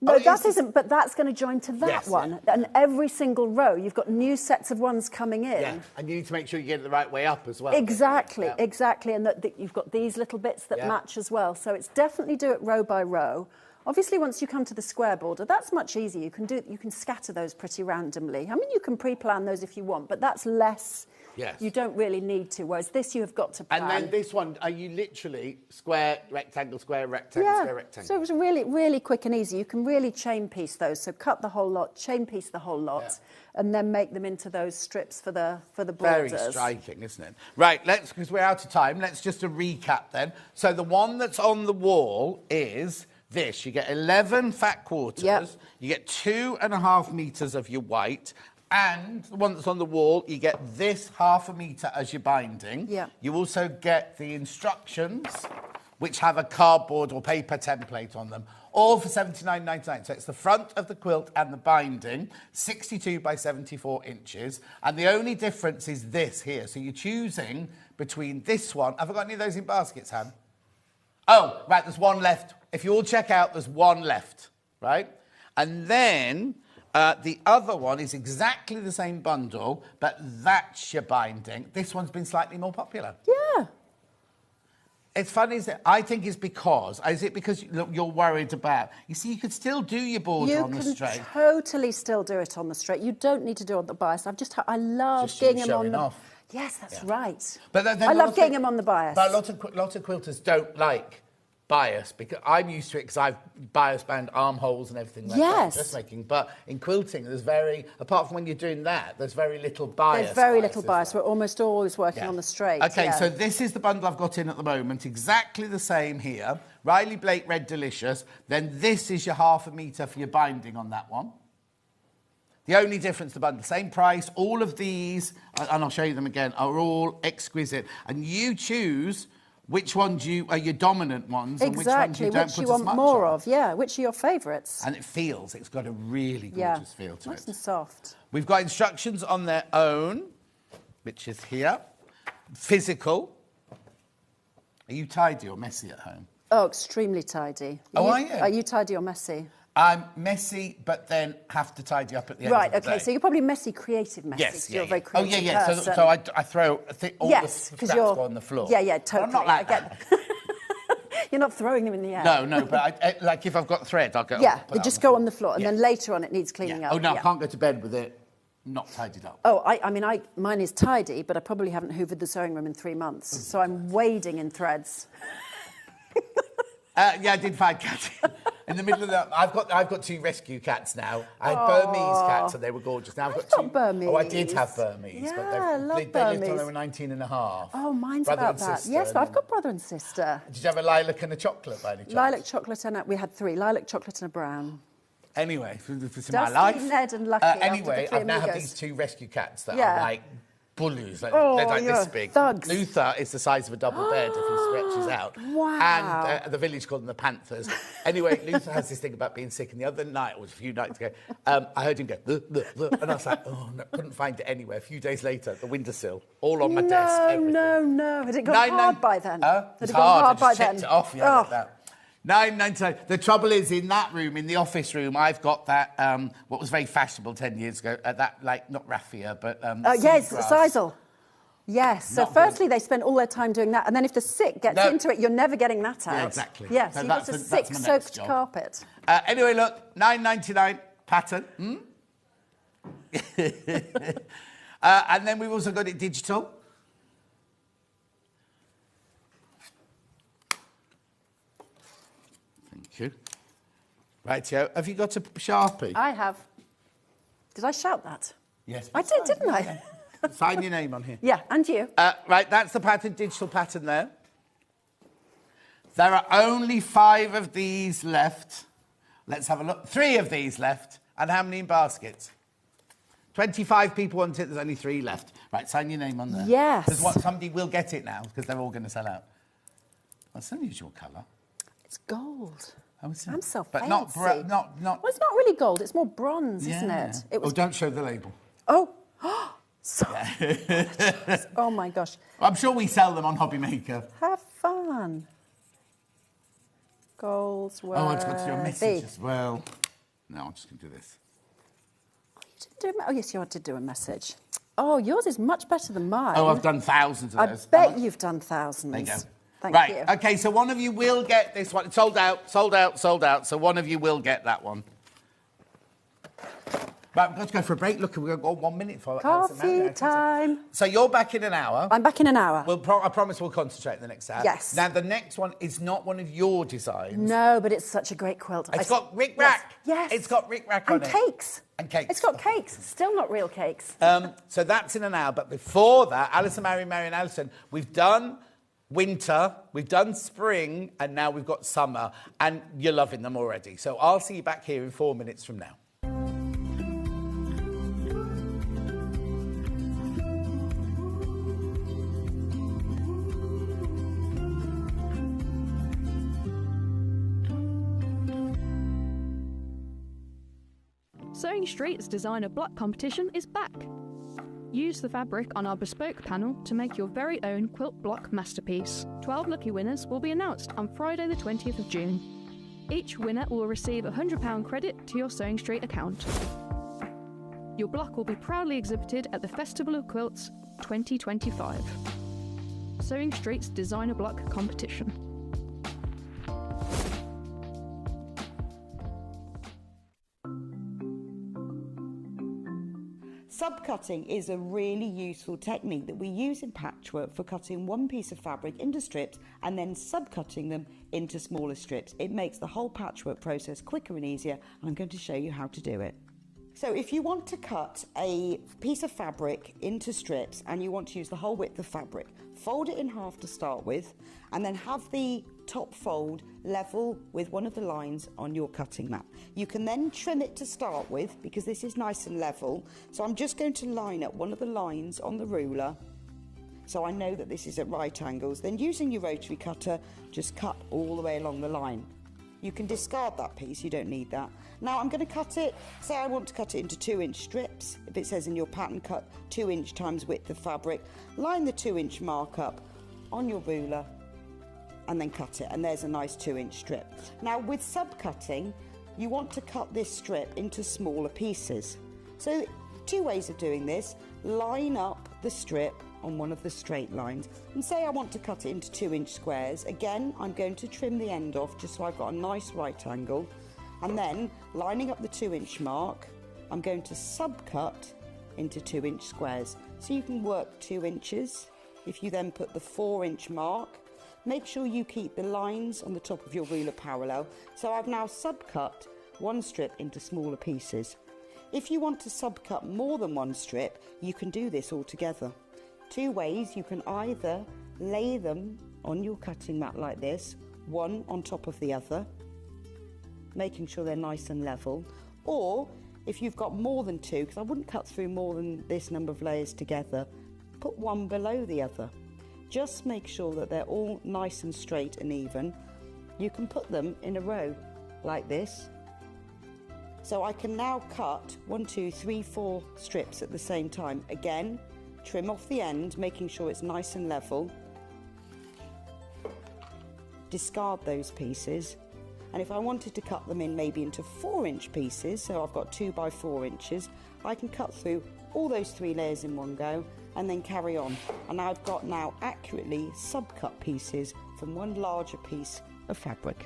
No, that isn't, but that's going to join to that one. Yeah. And every single row, you've got new sets of ones coming in.
Yeah, and you need to make sure you get it the right way up as well.
Exactly, and that you've got these little bits that match as well. So it's definitely do it row by row. Obviously, once you come to the square border, that's much easier. You can scatter those pretty randomly. I mean, you can pre-plan those if you want, but that's less...
Yes.
You don't really need to, whereas this you have got to plan.
And then this one, are you literally square, rectangle, square, rectangle?
So it was really, really quick and easy. You can really chain piece those. So cut the whole lot, chain piece the whole lot, and then make them into those strips for the borders.
Very striking, isn't it? Right, because we're out of time, let's just recap then. So the one that's on the wall is this. You get 11 fat quarters, you get 2.5 metres of your white, and the one that's on the wall, you get this 0.5 metre as your binding.
Yeah.
You also get the instructions, which have a cardboard or paper template on them, all for $79.99. So it's the front of the quilt and the binding, 62 by 74 inches. And the only difference is this here. So you're choosing between this one. Have I got any of those in baskets, Han? Oh, right, there's one left. If you all check out, there's one left, right? And then... the other one is exactly the same bundle, but that's your binding. This one's been slightly more popular.
Yeah.
It's funny, isn't it? I think it's because... Is it because you're worried about... You see, you could still do your border on the straight.
You can totally still do it on the straight. You don't need to do it on the bias. I love gingham on the... Yes, that's right.
But
I love gingham on the bias.
But a lot of quilters don't like bias, because I'm used to it because I've bias bound armholes and everything like that in dressmaking. But in quilting, there's apart from when you're doing that, there's very little bias.
There's very little bias. We're almost always working on the straight.
OK, so this is the bundle I've got in at the moment, exactly the same here. Riley Blake Red Delicious. Then this is your 0.5 metre for your binding on that one. The only difference, the bundle, same price. All of these, and I'll show you them again, are all exquisite. And you choose which ones are your dominant ones and which ones you don't put as much on.
Which you want more of, yeah. Which are your favourites?
And it's got a really gorgeous feel to it.
Nice and soft.
We've got instructions on their own, which is here. Physical. Are you tidy or messy at home?
Oh, extremely tidy.
Are you?
Are you tidy or messy?
I'm messy, but then have to tidy up at the end
Right,
of the day.
okay, so you're probably messy, creative messy.
Yes,
You're a very creative person.
So I throw all the scraps go on the floor.
Yeah, totally.
I'm not like that.
You're not throwing them in the air.
No, but I, like if I've got thread, I'll go.
Yeah, they just go on the floor, and then later on it needs cleaning up.
Oh, no, I can't go to bed with it not tidied up.
Oh, mine is tidy, but I probably haven't hoovered the sewing room in 3 months, so I'm wading in threads.
Yeah, I did find cats. In the middle of the... I've got 2 rescue cats now. I had Burmese cats and they were gorgeous. Now I've got 2...
Burmese.
Oh, I did have Burmese.
Yeah,
but
I love
they
Burmese.
lived till they were 19 and a half.
Oh, mine's
brother
about
and
that.
sister,
Yes, but I've got brother and sister.
Did you have a lilac and a chocolate by any chance?
Lilac, chocolate, and we had 3. Lilac, chocolate, and a brown.
Anyway, for my
Dusty,
life...
Ned and Lucky.
Anyway, I've now had these 2 rescue cats that are like... bullies, they're like this big.
Thugs.
Luther is the size of a double bed if he stretches out.
Wow.
And the village called them the Panthers. Anyway, Luther has this thing about being sick, and the other night, it was a few nights ago, I heard him go, and I was like, oh, no, couldn't find it anywhere. A few days later, the windowsill, all on my desk, everything.
No. Had it gone hard by then?
Had
it
gone hard
by
then? Checked it off, like that. $9.99. The trouble is, in that room, in the office room, I've got that, what was very fashionable 10 years ago, that, like, not raffia, but...
yes, sisal. Yes. So firstly, they spend all their time doing that, and then if the sick gets into it, you're never getting that out.
Yeah, exactly.
Yes, so you've got a sick soaked carpet.
Anyway, look, $9.99 pattern. And then we've also got it digital. Thank you. Rightio. Have you got a Sharpie?
I have. Did I shout that?
Yes.
I did, didn't I?
Sign your name on here.
Yeah, and you.
Right, that's the pattern, digital pattern there. There are only 5 of these left. Let's have a look. 3 of these left. And how many in baskets? 25 people want it, there's only 3 left. Right, sign your name on there.
Yes.
Because somebody will get it now, because they're all going to sell out. That's an unusual colour.
It's gold.
Oh, is it?
I'm so
but
fancy.
not...
Well, it's not really gold, it's more bronze, isn't it?
Oh, don't show the label.
Oh, oh my gosh.
I'm sure we sell them on Hobby Maker.
Have fun. Goldsworthy.
Oh, I've got to do a message as well. No, I'm just going to do this.
Oh, you didn't do oh, yes, you did do a message. Oh, yours is much better than mine.
Oh, I've done thousands of those.
I bet you've done thousands.
There you go.
Thank you.
OK, so one of you will get this one. It's sold out, sold out, sold out. So one of you will get that one. Right, we've got to go for a break. Look, we've got 1 minute for
coffee time.
So you're back in an hour.
I'm back in an hour.
I promise we'll concentrate in the next hour.
Yes.
Now, the next one is not one of your designs.
No, but it's such a great quilt.
It's got rick-rack.
Yes.
It's got rick-rack on it.
And cakes.
And cakes.
It's got cakes. Still not real cakes.
So that's in an hour. But before that, Alison, Mary and Alison, we've done winter, we've done spring, and now we've got summer. And you're loving them already. So I'll see you back here in 4 minutes from now.
Sewing Street's designer block competition is back. Use the fabric on our bespoke panel to make your very own quilt block masterpiece. 12 lucky winners will be announced on Friday the 20th of June. Each winner will receive a £100 credit to your Sewing Street account. Your block will be proudly exhibited at the Festival of Quilts 2025. Sewing Street's designer block competition.
Subcutting is a really useful technique that we use in patchwork for cutting one piece of fabric into strips and then subcutting them into smaller strips. It makes the whole patchwork process quicker and easier, and I'm going to show you how to do it. So if you want to cut a piece of fabric into strips and you want to use the whole width of fabric, fold it in half to start with and then have the top fold level with one of the lines on your cutting mat. You can then trim it to start with because this is nice and level. So I'm just going to line up one of the lines on the ruler so I know that this is at right angles. Then using your rotary cutter, just cut all the way along the line. You can discard that piece, you don't need that. Now I'm going to cut it, say I want to cut it into 2-inch strips. If it says in your pattern cut 2-inch times width of fabric, line the 2-inch mark up on your ruler and then cut it, and there's a nice 2-inch strip. Now with sub-cutting, you want to cut this strip into smaller pieces. So 2 ways of doing this: line up the strip on one of the straight lines and say I want to cut it into 2-inch squares. Again, I'm going to trim the end off just so I've got a nice right angle, and then lining up the 2-inch mark, I'm going to sub-cut into 2-inch squares. So you can work 2 inches. If you then put the 4-inch mark, make sure you keep the lines on the top of your ruler parallel. So I've now sub-cut one strip into smaller pieces. If you want to sub-cut more than one strip, you can do this all together. 2 ways: you can either lay them on your cutting mat like this, one on top of the other, making sure they're nice and level, or if you've got more than 2, because I wouldn't cut through more than this number of layers together, put one below the other. Just make sure that they're all nice and straight and even. You can put them in a row like this. So I can now cut 1, 2, 3, 4 strips at the same time. Again, trim off the end, making sure it's nice and level. Discard those pieces. And if I wanted to cut them in maybe into 4-inch pieces, so I've got 2 by 4 inches, I can cut through all those 3 layers in one go and then carry on. And I've got now accurately sub-cut pieces from one larger piece of fabric.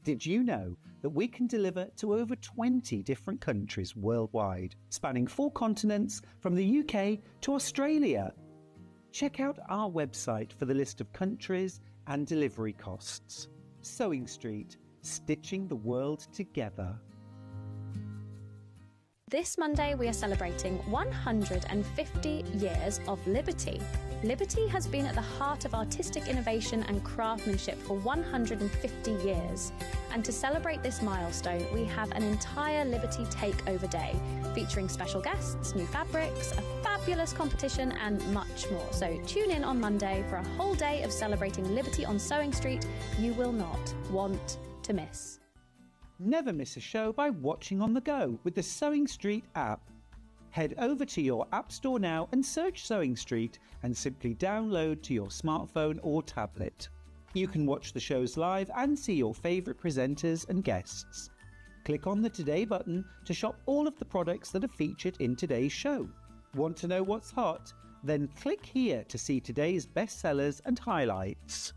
Did you know that we can deliver to over 20 different countries worldwide, spanning 4 continents from the UK to Australia? Check out our website for the list of countries and delivery costs. Sewing Street, stitching the world together.
This Monday, we are celebrating 150 years of Liberty. Liberty has been at the heart of artistic innovation and craftsmanship for 150 years. And to celebrate this milestone, we have an entire Liberty Takeover Day, featuring special guests, new fabrics, a fabulous competition, and much more. So tune in on Monday for a whole day of celebrating Liberty on Sewing Street you will not want to miss.
Never miss a show by watching on the go with the Sewing Street app. Head over to your App Store now and search Sewing Street and simply download to your smartphone or tablet. You can watch the shows live and see your favourite presenters and guests. Click on the Today button to shop all of the products that are featured in today's show. Want to know what's hot? Then click here to see today's bestsellers and highlights.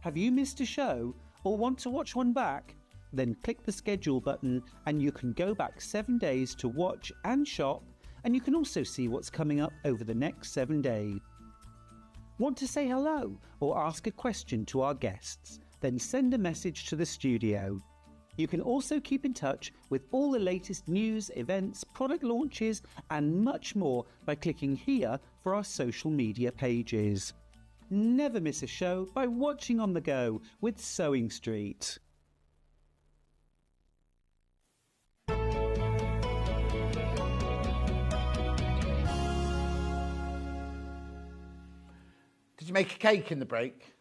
Have you missed a show or want to watch one back? Then click the schedule button and you can go back 7 days to watch and shop, and you can also see what's coming up over the next 7 days. Want to say hello or ask a question to our guests? Then send a message to the studio. You can also keep in touch with all the latest news, events, product launches and much more by clicking here for our social media pages. Never miss a show by watching on the go with Sewing Street.
Did you make a cake in the break?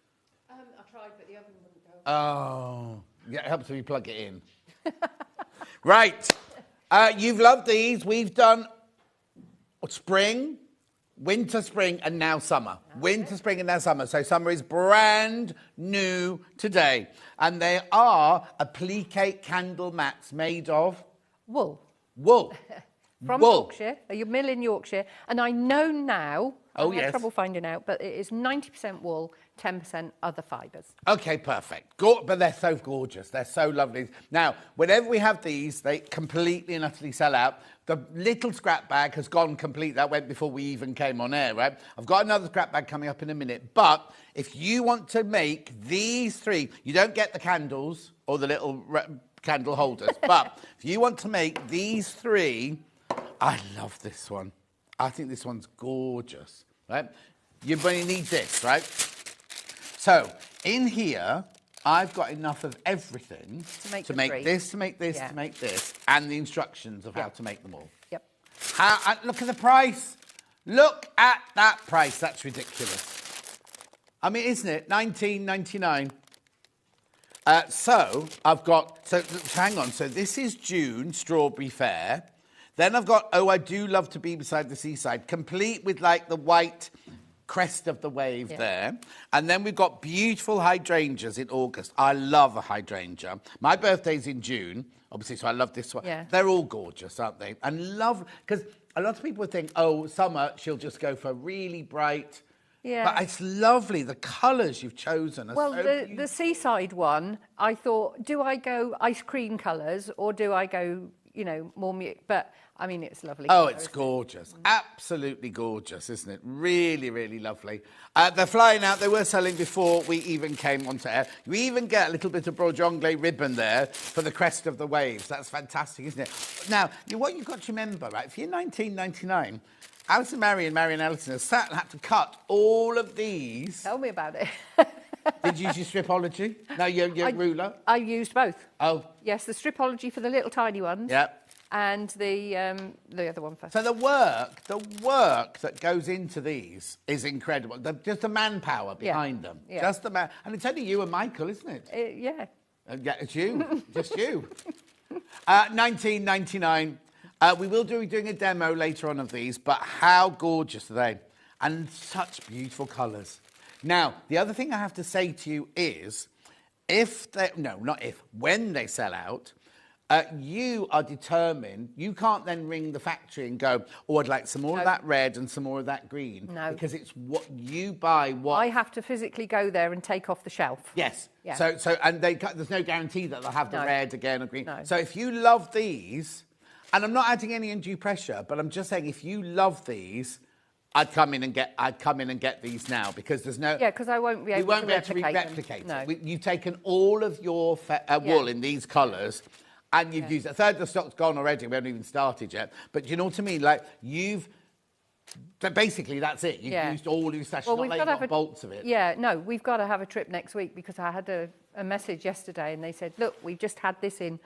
I tried, but the oven wouldn't go.
Oh, yeah, it helps when you plug it in. Right. You've loved these. We've done spring, winter, spring, and now summer. Winter, spring, and now summer. So summer is brand new today. And they are applique candle mats made of...
Wool.
Wool.
From
wool.
Yorkshire, a mill in Yorkshire. And I know now, I had
yes.
trouble finding out, but it is 90% wool, 10% other fibres.
Okay, perfect. But they're so gorgeous. They're so lovely. Now, whenever we have these, they completely and utterly sell out. The little scrap bag has gone complete. That went before we even came on air, right? I've got another scrap bag coming up in a minute. But if you want to make these 3, you don't get the candles or the little candle holders. But if you want to make these 3, I love this one. I think this one's gorgeous, right? You're going to need this, right? So, in here, I've got enough of everything to make this, to make this, to make this, and the instructions of how to make them all.
Yep.
Look at the price. Look at that price. That's ridiculous. I mean, isn't it? $19.99. So, I've got... So, hang on. So, this is June, Strawberry Fair. Then I've got Oh, I Do Love to Be Beside the Seaside, complete with, like, the white... crest of the wave there. And then we've got beautiful hydrangeas in August. I love a hydrangea. My birthday's in June, obviously, so I love this one.
Yeah.
They're all gorgeous, aren't they? And love, because a lot of people think, oh, summer, she'll just go for really bright.
Yeah.
But it's lovely. The colours you've chosen are so beautiful.
The seaside one, I thought, do I go ice cream colours or do I go, you know, more mute? But... I mean, it's lovely.
Oh, it's gorgeous. Absolutely gorgeous, isn't it? Really, really lovely. They're flying out. They were selling before we even came onto air. You even get a little bit of Bourjonglais ribbon there for the crest of the waves. That's fantastic, isn't it? Now, what you've got to remember, right, for your $19.99, Alison Mary and Marion Ellison have sat and had to cut all of these.
Tell me about it.
Did you use your stripology? No, your ruler?
I used both.
Oh.
Yes, the stripology for the little tiny ones.
Yeah.
And the other one first.
So the work that goes into these is incredible. Just the manpower behind them.
Yeah.
Just the man. And it's only you and Michael, isn't it?
Yeah.
Yeah, it's you. Just you. $19.99. We will be doing a demo later on of these, but how gorgeous are they? And such beautiful colours. Now, the other thing I have to say to you is, when they sell out, you are determined. You can't then ring the factory and go, oh, I'd like some more of that red and some more of that green.
No.
Because it's what you buy.
I have to physically go there and take off the shelf.
Yes.
Yeah.
So there's no guarantee that they'll have the red again or green.
No.
So if you love these, and I'm not adding any undue pressure, but I'm just saying if you love these, I'd come in and get these now because there's no...
Yeah, because I won't be able to
replicate
them.
it. You've taken all of your wool in these colours and you've used it. A third of the stock's gone already. We haven't even started yet. But you know what I mean? Like, basically, that's it. You've used all your stash. Well, not like bolts of it.
Yeah, no, we've got to have a trip next week because I had a message yesterday and they said, look, we've just had this in.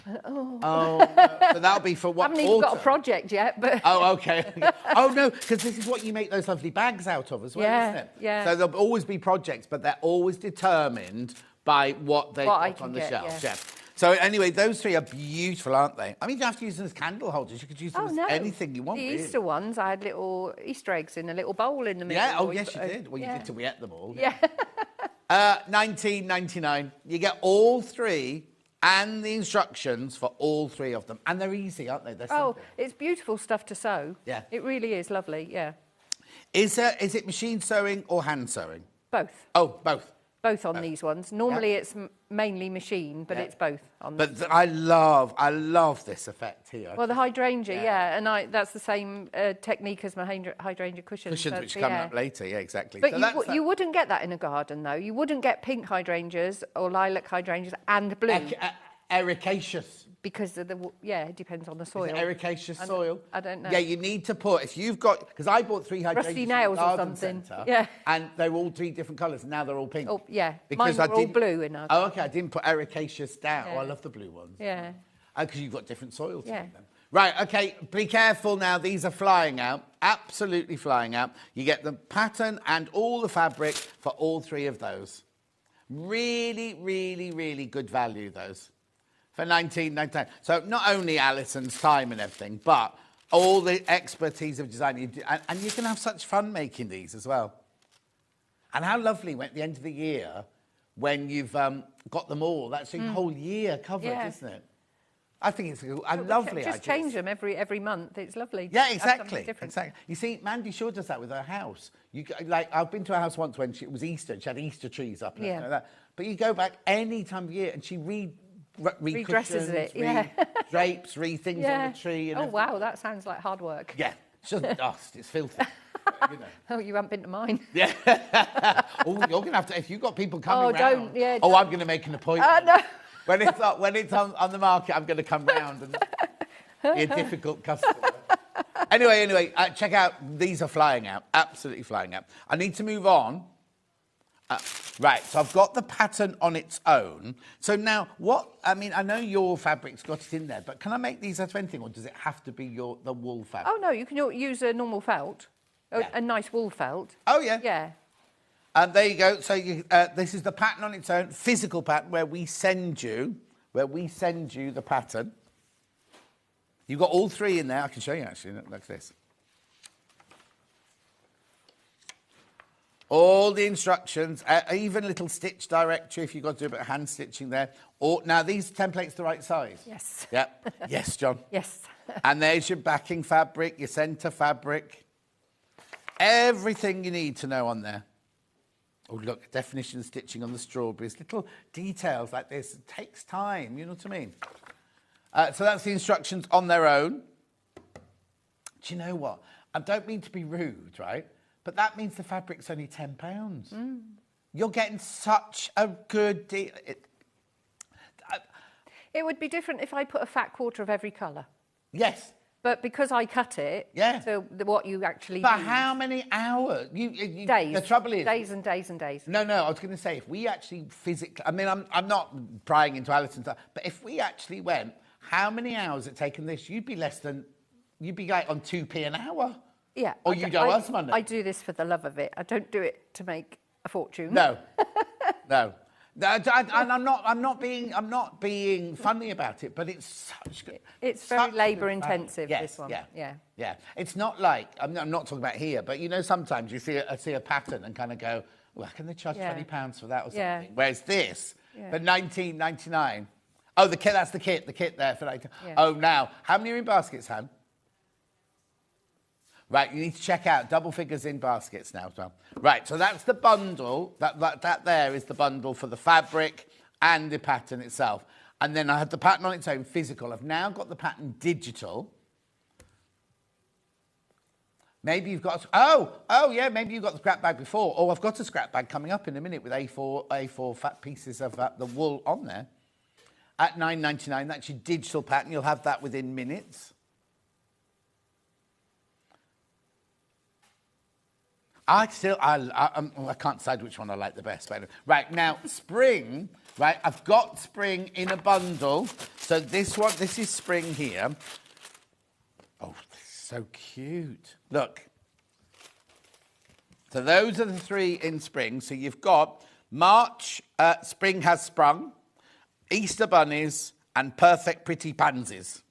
So that'll be for what?
I haven't even got a project yet, but...
Oh, okay. Oh, no, because this is what you make those lovely bags out of as well, isn't it?
Yeah.
So there'll always be projects, but they're always determined by what they've got on the shelf. Yeah. So anyway, those three are beautiful, aren't they? I mean, you don't have to use them as candle holders. You could use them as anything you want.
The Easter ones, I had little Easter eggs in a little bowl in the middle.
Yeah, oh, yes, you did. Well, you did till we ate them all.
Yeah.
$19.99. You get all three and the instructions for all three of them. And they're easy, aren't they? They're simple.
It's beautiful stuff to sew.
Yeah.
It really is lovely, yeah.
Is it machine sewing or hand sewing?
Both.
Oh, both.
Both on these ones. Normally it's mainly machine, but it's both on these.
But I love this effect here.
Well, the hydrangea, and that's the same technique as my hydrangea cushions.
Cushions, which are coming up later, yeah, exactly.
But
so
you wouldn't get that in a garden, though. You wouldn't get pink hydrangeas or lilac hydrangeas and blue.
Ericaceous.
Because of it depends on the soil.
Is it ericaceous soil?
I don't know.
Yeah, you need to put, if you've got, because I bought 3 hydrangeas
Rusty nails
in the
or
garden
something.
centre,
Yeah.
and they were all 3 different colours, and now they're all pink.
Oh, yeah.
Because
mine were all blue in our
Oh, okay, I didn't put ericaceous down.
Yeah.
Oh, I love the blue ones.
Yeah.
Because you've got different soils.
Yeah.
Right, okay, be careful now. These are flying out, absolutely flying out. You get the pattern and all the fabric for all 3 of those. Really, really, really good value, those. For $19.99. So not only Alison's time and everything, but all the expertise of designing. And you can have such fun making these as well. And how lovely at the end of the year when you've got them all. That's your whole year covered, isn't it? I think it's a lovely idea.
Just change them every month. It's lovely.
Yeah,
Have something
exactly.
different.
Exactly. You see, Mandy Shaw does that with her house. I've been to her house once when it was Easter. And she had Easter trees up and everything like that. But you go back any time of year and she
redresses it. Yeah.
Drapes, things on the tree. And
wow, that sounds like hard work.
Yeah, it's just dust. It's filthy. You know.
Oh, you haven't been to mine.
Yeah. Oh, you're going to have to, if you've got people coming round.
Don't.
I'm going to make an appointment.
No.
When it's on the market, I'm going to come round and be a difficult customer. Anyway, check out. These are flying out. Absolutely flying out. I need to move on. Right, so I've got the pattern on its own. So now, I know your fabric's got it in there, but can I make these out of anything, or does it have to be the wool fabric?
Oh, no, you can use a normal felt, a nice wool felt.
Oh, yeah.
Yeah.
And there you go. So this is the pattern on its own, physical pattern, where we send you the pattern. You've got all three in there. I can show you, actually. Look like this. All the instructions, even a little stitch directory if you've got to do a bit of hand stitching there. Now, these templates the right size?
Yes.
Yeah. Yes, John?
Yes.
And there's your backing fabric, your centre fabric. Everything you need to know on there. Oh, look, definition of stitching on the strawberries. Little details like this. It takes time, you know what I mean? So that's the instructions on their own. Do you know what? I don't mean to be rude, right? But that means the fabric's only £10. Mm. You're getting such a good deal.
It would be different if I put a fat quarter of every colour.
Yes.
But because I cut it to what you actually
But
use.
how many hours?
Days.
The trouble is...
Days and days and days.
No, I was going to say, if we actually physically... I mean, I'm not prying into Alison's stuff, but if we actually went, how many hours it taken this? You'd be like on 2p an hour.
Yeah.
Or you'd owe us money.
I do this for the love of it. I don't do it to make a fortune.
No. No. And I'm not being funny about it, but it's such good.
It's very labour intensive. This one.
Yeah. It's not like I'm not talking about here, but you know, sometimes you see a pattern and kind of go, well, can they charge £20 for that or something?
Yeah.
Whereas this, for £19.99. Oh, the kit. That's the kit. The kit there for like.
Yeah.
Oh, now how many are in baskets, Han? Right, you need to check out double figures in baskets now as well. Right, so that's the bundle. That there is the bundle for the fabric and the pattern itself. And then I had the pattern on its own, physical. I've now got the pattern digital. Maybe you've got... Oh, yeah, maybe you've got the scrap bag before. Oh, I've got a scrap bag coming up in a minute with A4 fat pieces of the wool on there. At $9.99, that's your digital pattern. You'll have that within minutes. I can't decide which one I like the best. But anyway. Right, now, spring, right, I've got spring in a bundle. So this is spring here. Oh, this is so cute. Look. So those are the three in spring. So you've got March, spring has sprung, Easter bunnies, and perfect pretty pansies.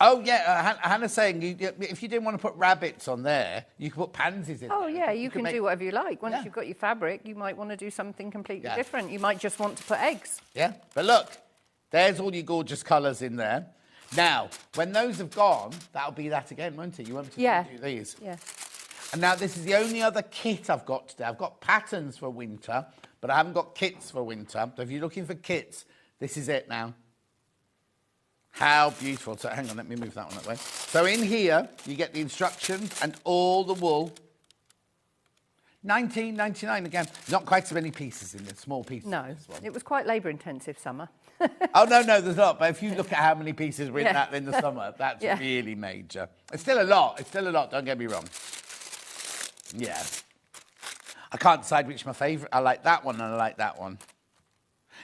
Oh, yeah, Hannah's saying if you didn't want to put rabbits on there, you could put pansies in there.
Oh, yeah, you can do whatever you like. Once you've got your fabric, you might want to do something completely different. You might just want to put eggs.
Yeah, but look, there's all your gorgeous colours in there. Now, when those have gone, that'll be that again, won't it? You won't have to do these.
Yeah.
And now this is the only other kit I've got today. I've got patterns for winter, but I haven't got kits for winter. So if you're looking for kits, this is it now. How beautiful. So hang on, let me move that one that way. So in here, you get the instructions and all the wool. $19.99 again. Not quite so many pieces in there, small pieces.
No, it was quite labour intensive summer.
Oh, no, there's not. But if you look at how many pieces were in that in the summer, that's really major. It's still a lot. Don't get me wrong. Yeah. I can't decide which my favourite. I like that one and I like that one.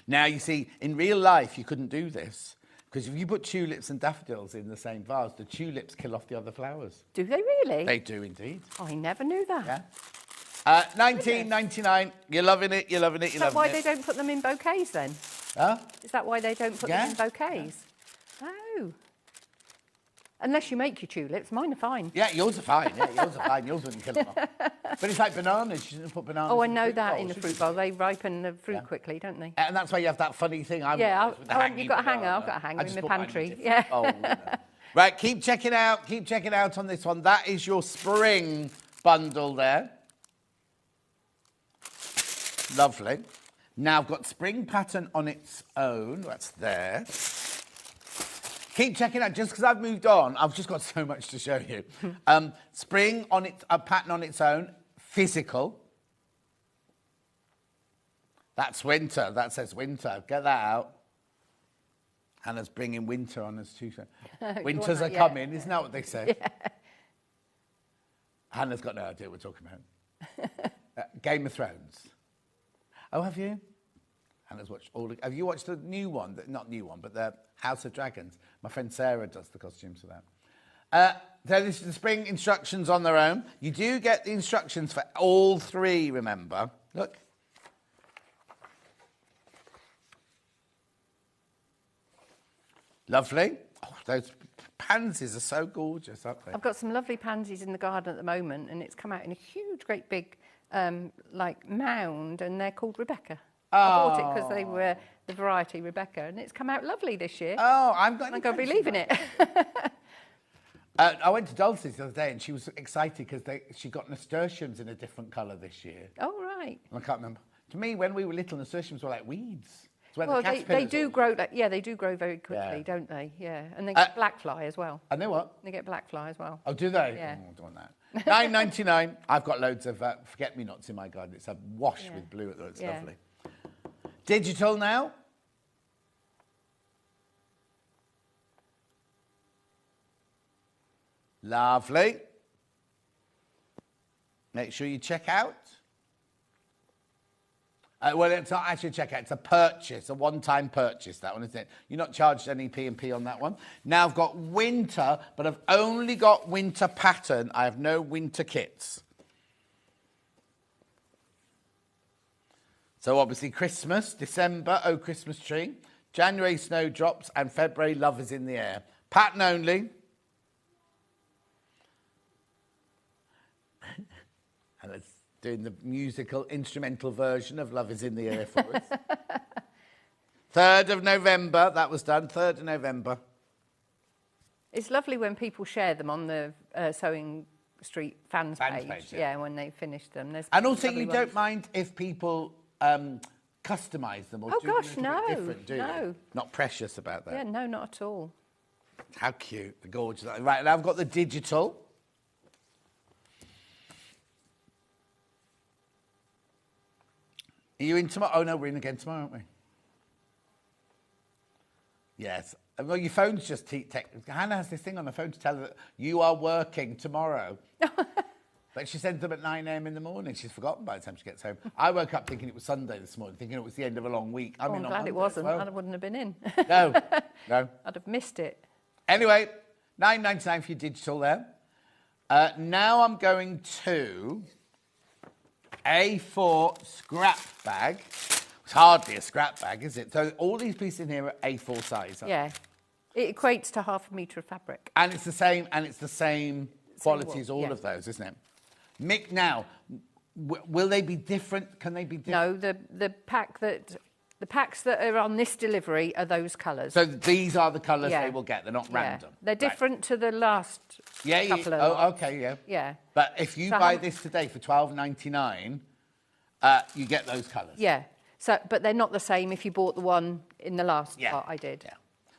Now, you see, in real life, you couldn't do this. Because if you put tulips and daffodils in the same vase, the tulips kill off the other flowers.
Do they really?
They do indeed.
Oh, I never knew that.
Yeah. $19.99. You're loving it.
Is that why they don't put them in bouquets then?
Huh?
Is that why they don't put them in bouquets? Oh. Unless you make your tulips, mine are fine.
Yeah, yours are fine. Yeah, yours are fine. Yours wouldn't kill them off. But it's like bananas. You shouldn't put bananas.
Oh, I
in
know
fruit
that
bowls,
in the
should
fruit
you?
bowl. They ripen the fruit quickly, don't they?
And that's why you have that funny thing.
You've got a hanger. I've got a hanger in my pantry. Yeah.
Oh, no. Right, keep checking out. Keep checking out on this one. That is your spring bundle there. Lovely. Now I've got spring pattern on its own. That's there. Keep checking out. Just because I've moved on, I've just got so much to show you. Spring on its pattern on its own. Physical. That's winter. That says winter. Get that out. Hannah's bringing winter on us too. Winters are coming. Isn't that what they say? Yeah. Hannah's got no idea what we're talking about. Game of Thrones. Oh, have you? Hannah's watched all the... Have you watched the new one? Not new one, but the House of Dragons. My friend Sarah does the costumes for that. So this is the spring instructions on their own. You do get the instructions for all three, remember. Look. Lovely. Oh, those pansies are so gorgeous, aren't they?
I've got some lovely pansies in the garden at the moment, and it's come out in a huge, great big, like, mound, and they're called Rebecca. I bought it because they were the variety Rebecca, and it's come out lovely this year.
Oh, I'm going
to be leaving it.
I went to Dulce's the other day, and she was excited because she got nasturtiums in a different colour this year.
Oh, right.
I can't remember. To me, when we were little, nasturtiums were like weeds.
Well, they do grow. They do grow very quickly, don't they? Yeah, and they get black fly as well.
And they what?
They get black fly as well.
Oh, do they?
Yeah.
Oh, I don't want that. $9.99. I've got loads of forget-me-nots in my garden. It's a wash with blue. It's lovely. Digital now. Lovely. Make sure you check out. Well, it's not actually a checkout, it's a purchase, a one-time purchase, that one, isn't it? You're not charged any P&P on that one. Now I've got winter, but I've only got winter pattern. I have no winter kits. So obviously Christmas, December, Oh Christmas Tree, January, Snowdrops, and February, Love is in the Air. Pattern only. And it's doing the musical instrumental version of Love is in the Air for us. 3rd of November, that was done, 3rd of November.
It's lovely when people share them on the Sewing Street fans page. Yeah, when they finish them.
And also you don't mind if people customise them or do them a bit different, do you? Not precious about that.
Yeah, no, not at all.
How cute, the gorgeous. Right, now I've got the digital. Are you in tomorrow? Oh, no, we're in again tomorrow, aren't we? Yes. Well, your phone's just... Hannah has this thing on her phone to tell her that you are working tomorrow. But she sends them at 9 a.m. in the morning. She's forgotten by the time she gets home. I woke up thinking it was Sunday this morning, thinking it was the end of a long week.
I'm glad it wasn't. I wouldn't have been in.
No.
I'd have missed it.
Anyway, $9.99 for your digital there. Now I'm going to... A4 scrap bag. It's hardly a scrap bag, is it? So all these pieces in here are A4 size.
Yeah. It equates to ½ metre of fabric.
And it's the same quality as all of those, isn't it? Mick, now, will they be different? Can they be different?
No, the packs that are on this delivery are those colours.
So these are the colours they will get. They're not random.
They're different to the last couple of lots.
Okay,
Yeah.
But if you buy this today for $12.99, you get those colours.
Yeah. So, but they're not the same if you bought the one in the last part I did.
Yeah.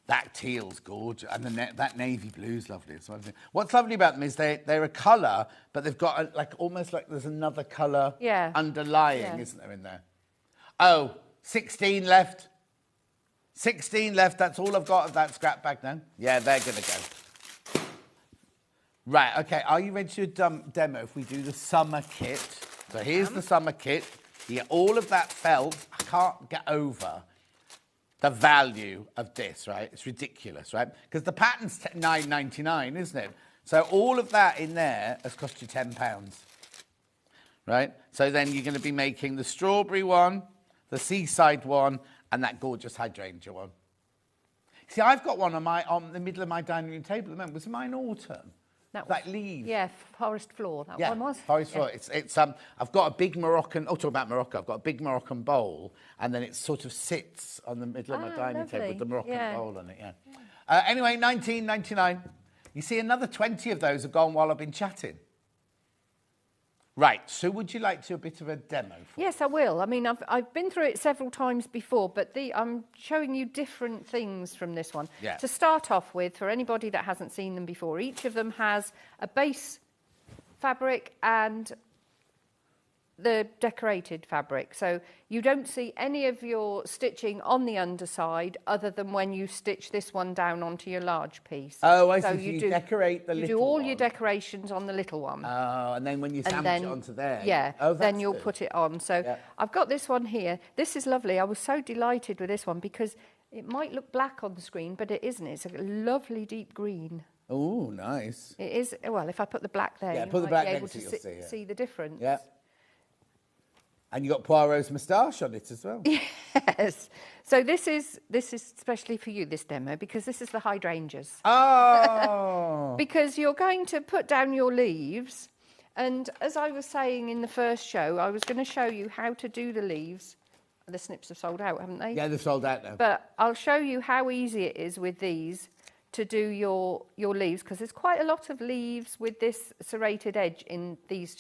That teal's gorgeous, and that navy blue's lovely as well. What's lovely about them is they're a colour, but they've got almost like there's another colour underlying, isn't there, in there? Oh, 16 left. 16 left. That's all I've got of that scrap bag now. Yeah, they're going to go. Right, OK. Are you ready to do a demo if we do the summer kit? So here's the summer kit. You get all of that felt. I can't get over the value of this, right? It's ridiculous, right? Because the pattern's $9.99, isn't it? So all of that in there has cost you £10, right? So then you're going to be making the strawberry one, the seaside one, and that gorgeous hydrangea one. See, I've got one on the middle of my dining room table at the moment. Was mine autumn?
That
Like leaves.
Yeah, forest floor. That one was.
Forest floor. It's I've got a big Moroccan. Oh, talk about Morocco. I've got a big Moroccan bowl, and then it sort of sits on the middle of my dining table with the Moroccan bowl on it. Yeah. Anyway, 19.99. You see, another 20 of those have gone while I've been chatting. Right, so would you like to do a bit of a demo?
Yes, I will. I mean, I've been through it several times before, but I'm showing you different things from this one.
Yeah.
To start off with, for anybody that hasn't seen them before, each of them has a base fabric and the decorated fabric. So you don't see any of your stitching on the underside other than when you stitch this one down onto your large piece.
Oh, I see. So you decorate the little one.
You do all your decorations on the little one.
Oh, and then when you sandwich it onto there.
Yeah, then you'll put it on. So
yeah.
I've got this one here. This is lovely. I was so delighted with this one because it might look black on the screen, but it isn't. It's a lovely deep green.
Oh, nice.
It is. Well, if I put the black there, you
put the
might
black
be able
next
to
to you'll
see the difference.
Yeah. And you got Poirot's moustache on it as well.
Yes. So this is especially for you, this demo, because this is the hydrangeas.
Oh!
Because you're going to put down your leaves, and as I was saying in the first show, I was going to show you how to do the leaves. The snips have sold out, haven't they?
Yeah, they've sold out now.
But I'll show you how easy it is with these to do your leaves, because there's quite a lot of leaves with this serrated edge in these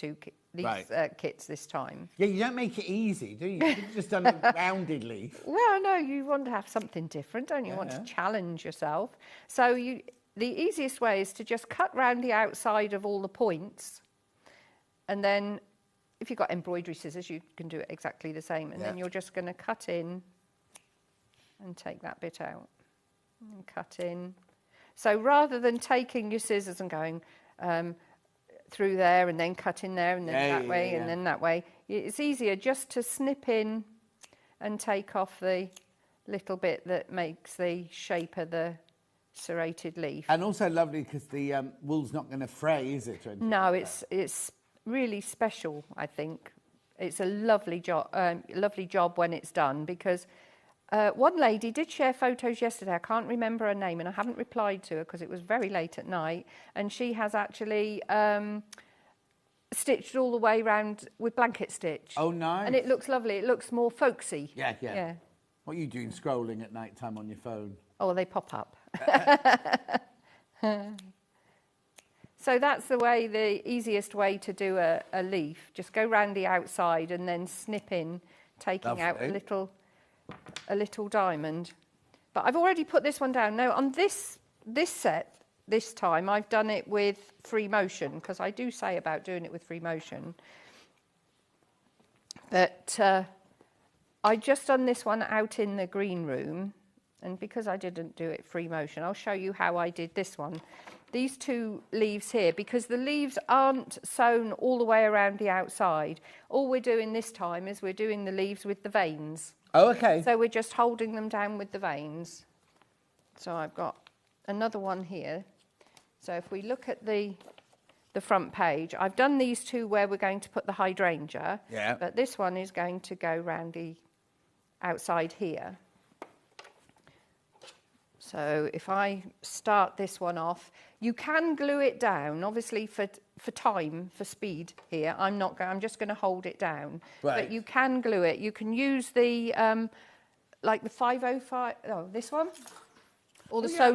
kits this time.
Yeah, you don't make it easy, do you? You've just done a rounded leaf.
Well, no, you want to have something different, don't you? You want to challenge yourself. So the easiest way is to just cut round the outside of all the points, and then if you've got embroidery scissors, you can do it exactly the same. And then you're just going to cut in and take that bit out and cut in. So rather than taking your scissors and going through there and then cut in there and then that way and then that way, it's easier just to snip in and take off the little bit that makes the shape of the serrated leaf.
And also lovely because the wool's not going to fray, is it?
No, it's really special, I think. It's a lovely job when it's done, because one lady did share photos yesterday. I can't remember her name, and I haven't replied to her because it was very late at night. And she has actually stitched all the way around with blanket stitch.
Oh, nice.
And it looks lovely. It looks more folksy.
Yeah. What are you doing scrolling at night time on your phone?
Oh, they pop up. So that's the easiest way to do a leaf. Just go round the outside and then snip in, taking out a little diamond. But I've already put this one down. Now, on this set, this time, I've done it with free motion, because I do say about doing it with free motion. But I just done this one out in the green room, and because I didn't do it free motion, I'll show you how I did this one. These two leaves here, because the leaves aren't sewn all the way around the outside. All we're doing this time is we're doing the leaves with the veins.
Oh, okay.
So we're just holding them down with the veins. So I've got another one here. So if we look at the front page, I've done these two where we're going to put the hydrangea.
Yeah.
But this one is going to go round the outside here. So if I start this one off, you can glue it down, obviously for time, for speed here. I'm just going to hold it down.
Right.
But you can glue it. You can use the, like the 505, this one? Or the sew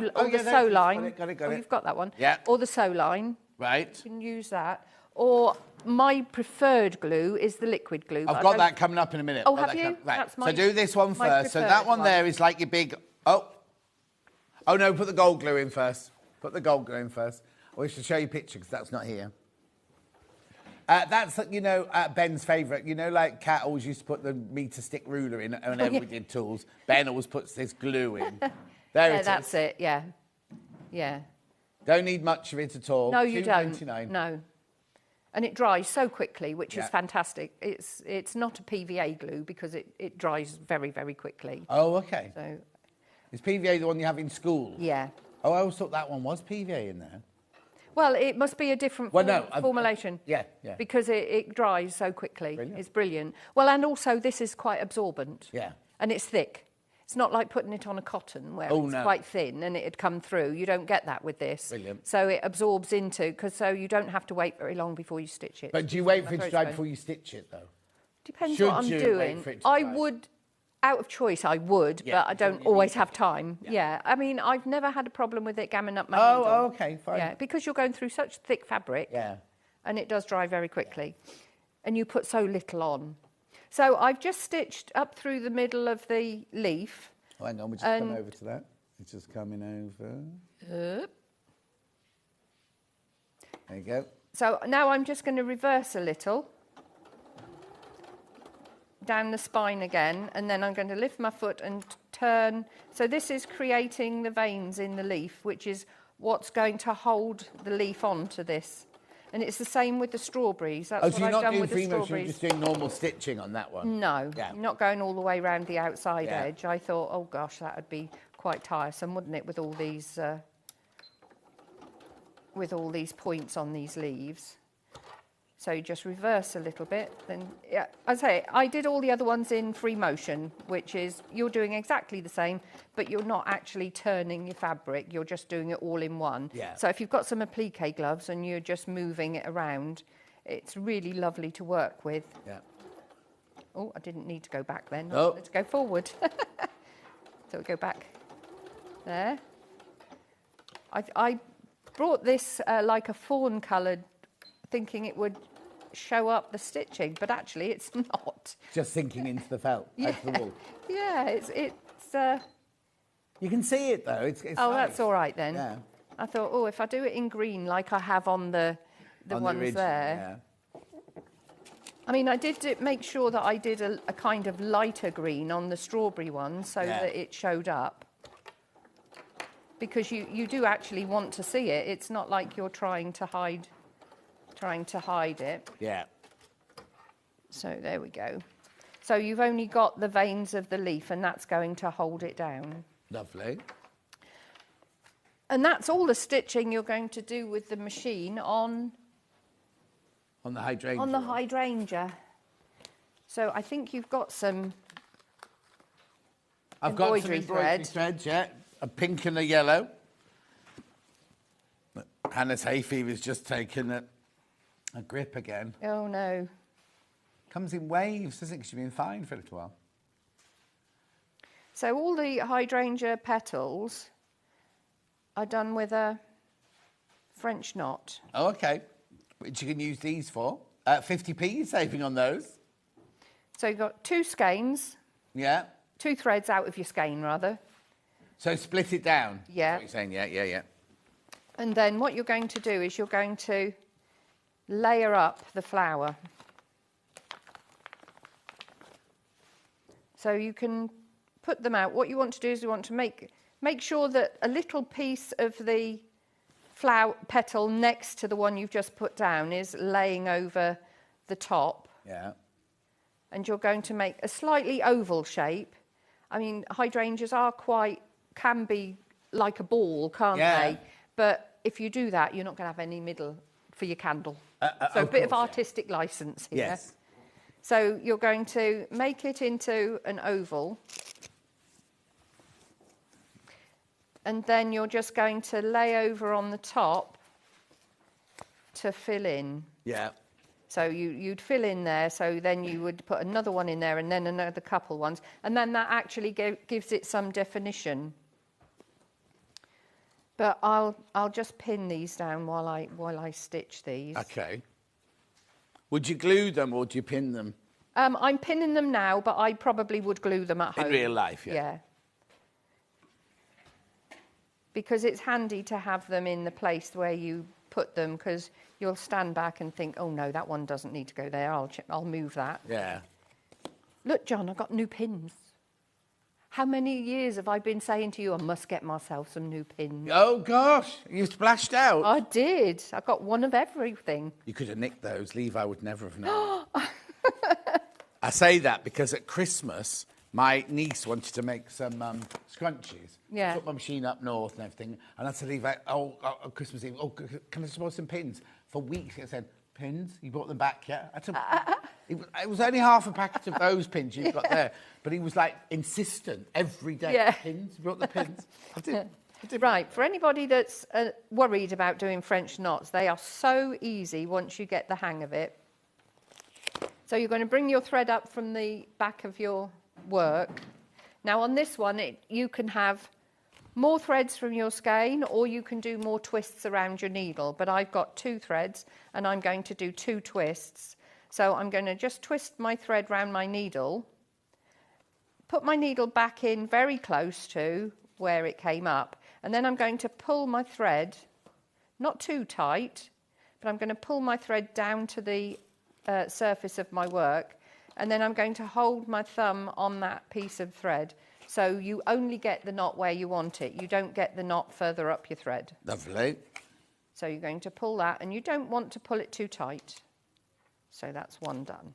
line.
Got it.
You've got that one.
Yeah.
Or the sew line.
Right.
You can use that. Or my preferred glue is the liquid glue.
I've got that coming up in a minute.
Oh, have you?
Right.
That's
So do this one
my
first. So that one there is like your big... Oh, no, put the gold glue in first. Put the gold glue in first. We should show you a picture because that's not here. That's, Ben's favourite. Like Kat always used to put the meter stick ruler in whenever we did tools. Ben always puts this glue in. There it is.
That's it, yeah.
Don't need much of it at all.
No, you don't.
$2.99.
No. And it dries so quickly, which is fantastic. It's not a PVA glue because it dries very, very quickly.
Oh, okay.
So...
Is PVA the one you have in school?
Yeah.
Oh, I always thought that one was PVA in there.
Well, it must be a different formulation.
Yeah.
Because it dries so quickly.
Brilliant.
It's brilliant. Well, and also this is quite absorbent.
Yeah.
And it's thick. It's not like putting it on a cotton where
Oh,
it's
no.
quite thin and it'd come through. You don't get that with this.
Brilliant.
So it absorbs into, so you don't have to wait very long before you stitch it.
But do you wait for it
My
to
throat's
dry
going.
before you stitch it, though?
Depends
Should
what I'm
you wait
doing.
for it to
I
dry?
would, out of choice, I would,
Yeah,
but I don't always have time. Yeah. I mean, I've never had a problem with it gamming up my needle.
Oh, okay, fine.
Yeah, because you're going through such thick fabric.
Yeah.
And it does dry very quickly. And you put so little on. So I've just stitched up through the middle of the leaf.
Oh, hang on, we'll just come over to that. It's just coming over. There you go.
So now I'm just going to reverse a little down the spine again, and then I'm going to lift my foot and turn. So this is creating the veins in the leaf, which is what's going to hold the leaf onto this. And it's the same with the strawberries. That's what
so you're
I've
not
done
doing
with the
free motion, you're
strawberries.
just doing normal stitching on that one?
No,
Yeah.
you're not going all the way around the outside
Yeah.
edge. I thought, oh gosh, that would be quite tiresome, wouldn't it, with all these points on these leaves. So you just reverse a little bit. Then, yeah, as I say, I did all the other ones in free motion, which is you're doing exactly the same, but you're not actually turning your fabric. You're just doing it all in one.
Yeah.
So if you've got some applique gloves and you're just moving it around, it's really lovely to work with.
Yeah.
Oh, I didn't need to go back then. I
Oh.
wanted to go forward. So we go back there. I brought this like a fawn coloured, thinking it would show up the stitching, but actually it's not.
Just sinking into the felt, into the wool.
Yeah, it's
You can see it, though. It's
oh,
nice.
that's all right then.
Yeah.
I thought, oh, if I do it in green like I have on the
On
ones
original,
there.
Yeah.
I mean, I did make sure that I did a kind of lighter green on the strawberry one so
Yeah.
that it showed up. Because you do actually want to see it. It's not like you're trying to hide it.
Yeah.
So there we go. So you've only got the veins of the leaf, and that's going to hold it down.
Lovely.
And that's all the stitching you're going to do with the machine on
the hydrangea.
On the hydrangea. So I think you've got some
I've got some
embroidery
embroidery threads, yeah. A pink and a yellow. Hannah's hay fever's just taken a grip again.
Oh, no.
Comes in waves, doesn't it? Because you've been fine for a little while.
So all the hydrangea petals are done with a French knot.
Oh, okay. Which you can use these for. 50p you're saving on those.
So you've got 2 skeins.
Yeah.
2 threads out of your skein, rather.
So split it down.
Yeah.
That's what you're saying, yeah.
And then what you're going to do is you're going to layer up the flower. So you can put them out. What you want to do is you want to make sure that a little piece of the flower petal next to the one you've just put down is laying over the top.
Yeah.
And you're going to make a slightly oval shape. I mean, hydrangeas can be like a ball, can't they? But if you do that, you're not going to have any middle for your candle. So a bit of artistic license here.
Yes.
So you're going to make it into an oval. And then you're just going to lay over on the top to fill in.
Yeah.
So you'd fill in there, so then you would put another one in there and then another couple ones. And then that actually gives it some definition. But I'll just pin these down while I stitch these.
Okay. Would you glue them or do you pin them?
I'm pinning them now, but I probably would glue them at home.
In real life, yeah.
Yeah. Because it's handy to have them in the place where you put them, because you'll stand back and think, oh no, that one doesn't need to go there. I'll move that.
Yeah.
Look, John, I've got new pins. How many years have I been saying to you, I must get myself some new pins?
Oh, gosh. You splashed out.
I did. I got one of everything.
You could have nicked those. Levi would never have known. I say that because at Christmas, my niece wanted to make some scrunchies.
Yeah.
I took my machine up north and everything. And I said, Levi, Christmas Eve, can I suppose some pins? For weeks, I said, pins? You brought them back, yeah? I said, It was only half a packet of those pins you've got there, but he was like insistent every day.
Yeah.
Pins, he brought the pins. I did.
Right, for anybody that's worried about doing French knots, they are so easy once you get the hang of it. So you're going to bring your thread up from the back of your work. Now on this one, you can have more threads from your skein, or you can do more twists around your needle, but I've got 2 threads and I'm going to do 2 twists. So I'm going to just twist my thread round my needle, put my needle back in very close to where it came up, and then I'm going to pull my thread, not too tight, but I'm going to pull my thread down to the surface of my work, and then I'm going to hold my thumb on that piece of thread, so you only get the knot where you want it. You don't get the knot further up your thread.
Lovely.
So you're going to pull that, and you don't want to pull it too tight. So that's one done.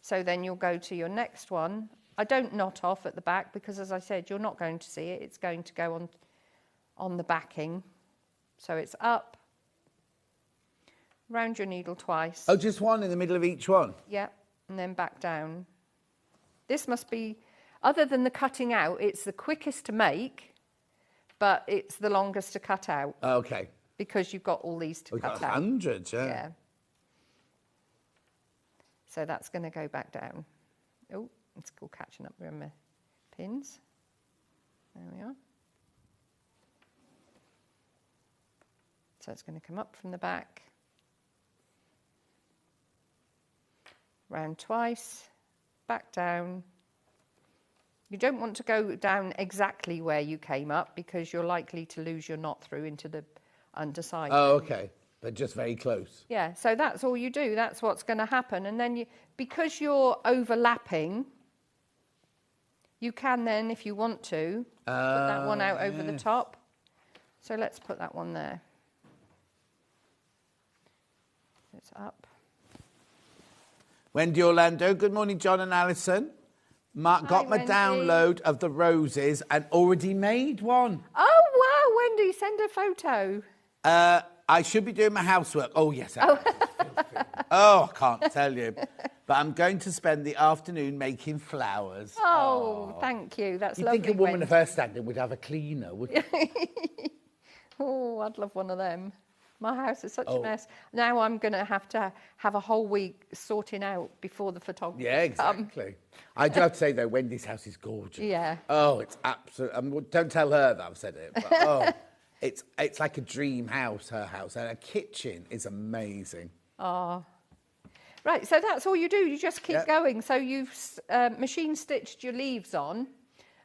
So then you'll go to your next one. I don't knot off at the back because, as I said, you're not going to see it. It's going to go on the backing. So it's up, round your needle twice.
Oh, just one in the middle of each one?
Yeah, and then back down. This must be, other than the cutting out, it's the quickest to make, but it's the longest to cut out.
Okay.
Because you've got all these to cut out.
We've got hundreds, yeah.
Yeah. So that's going to go back down. Oh, it's all catching up with my pins. There we are. So it's going to come up from the back, round twice, back down. You don't want to go down exactly where you came up because you're likely to lose your knot through into the underside.
Oh, okay. But just very close.
Yeah, so that's all you do. That's what's going to happen. And then because you're overlapping, you can then, if you want to, put that one out over the top. So let's put that one there. It's up.
Wendy Orlando, good morning, John and Alison. Mark got my
Wendy.
download of the roses and already made one.
Oh, wow, Wendy, send a photo.
I should be doing my housework. Oh, yes. I can't tell you. But I'm going to spend the afternoon making flowers.
Oh, thank you. That's
You'd
lovely.
think a woman
Wendy.
of her standing would have a cleaner, wouldn't you?
Oh, I'd love one of them. My house is such a mess. Now I'm going to have a whole week sorting out before the photographer.
Yeah, exactly. I do have to say, though, Wendy's house is gorgeous.
Yeah.
Oh, it's absolutely... don't tell her that I've said it, but it's like a dream house, her house. And her kitchen is amazing.
Oh. Right, so that's all you do. You just keep going. So you've machine stitched your leaves on,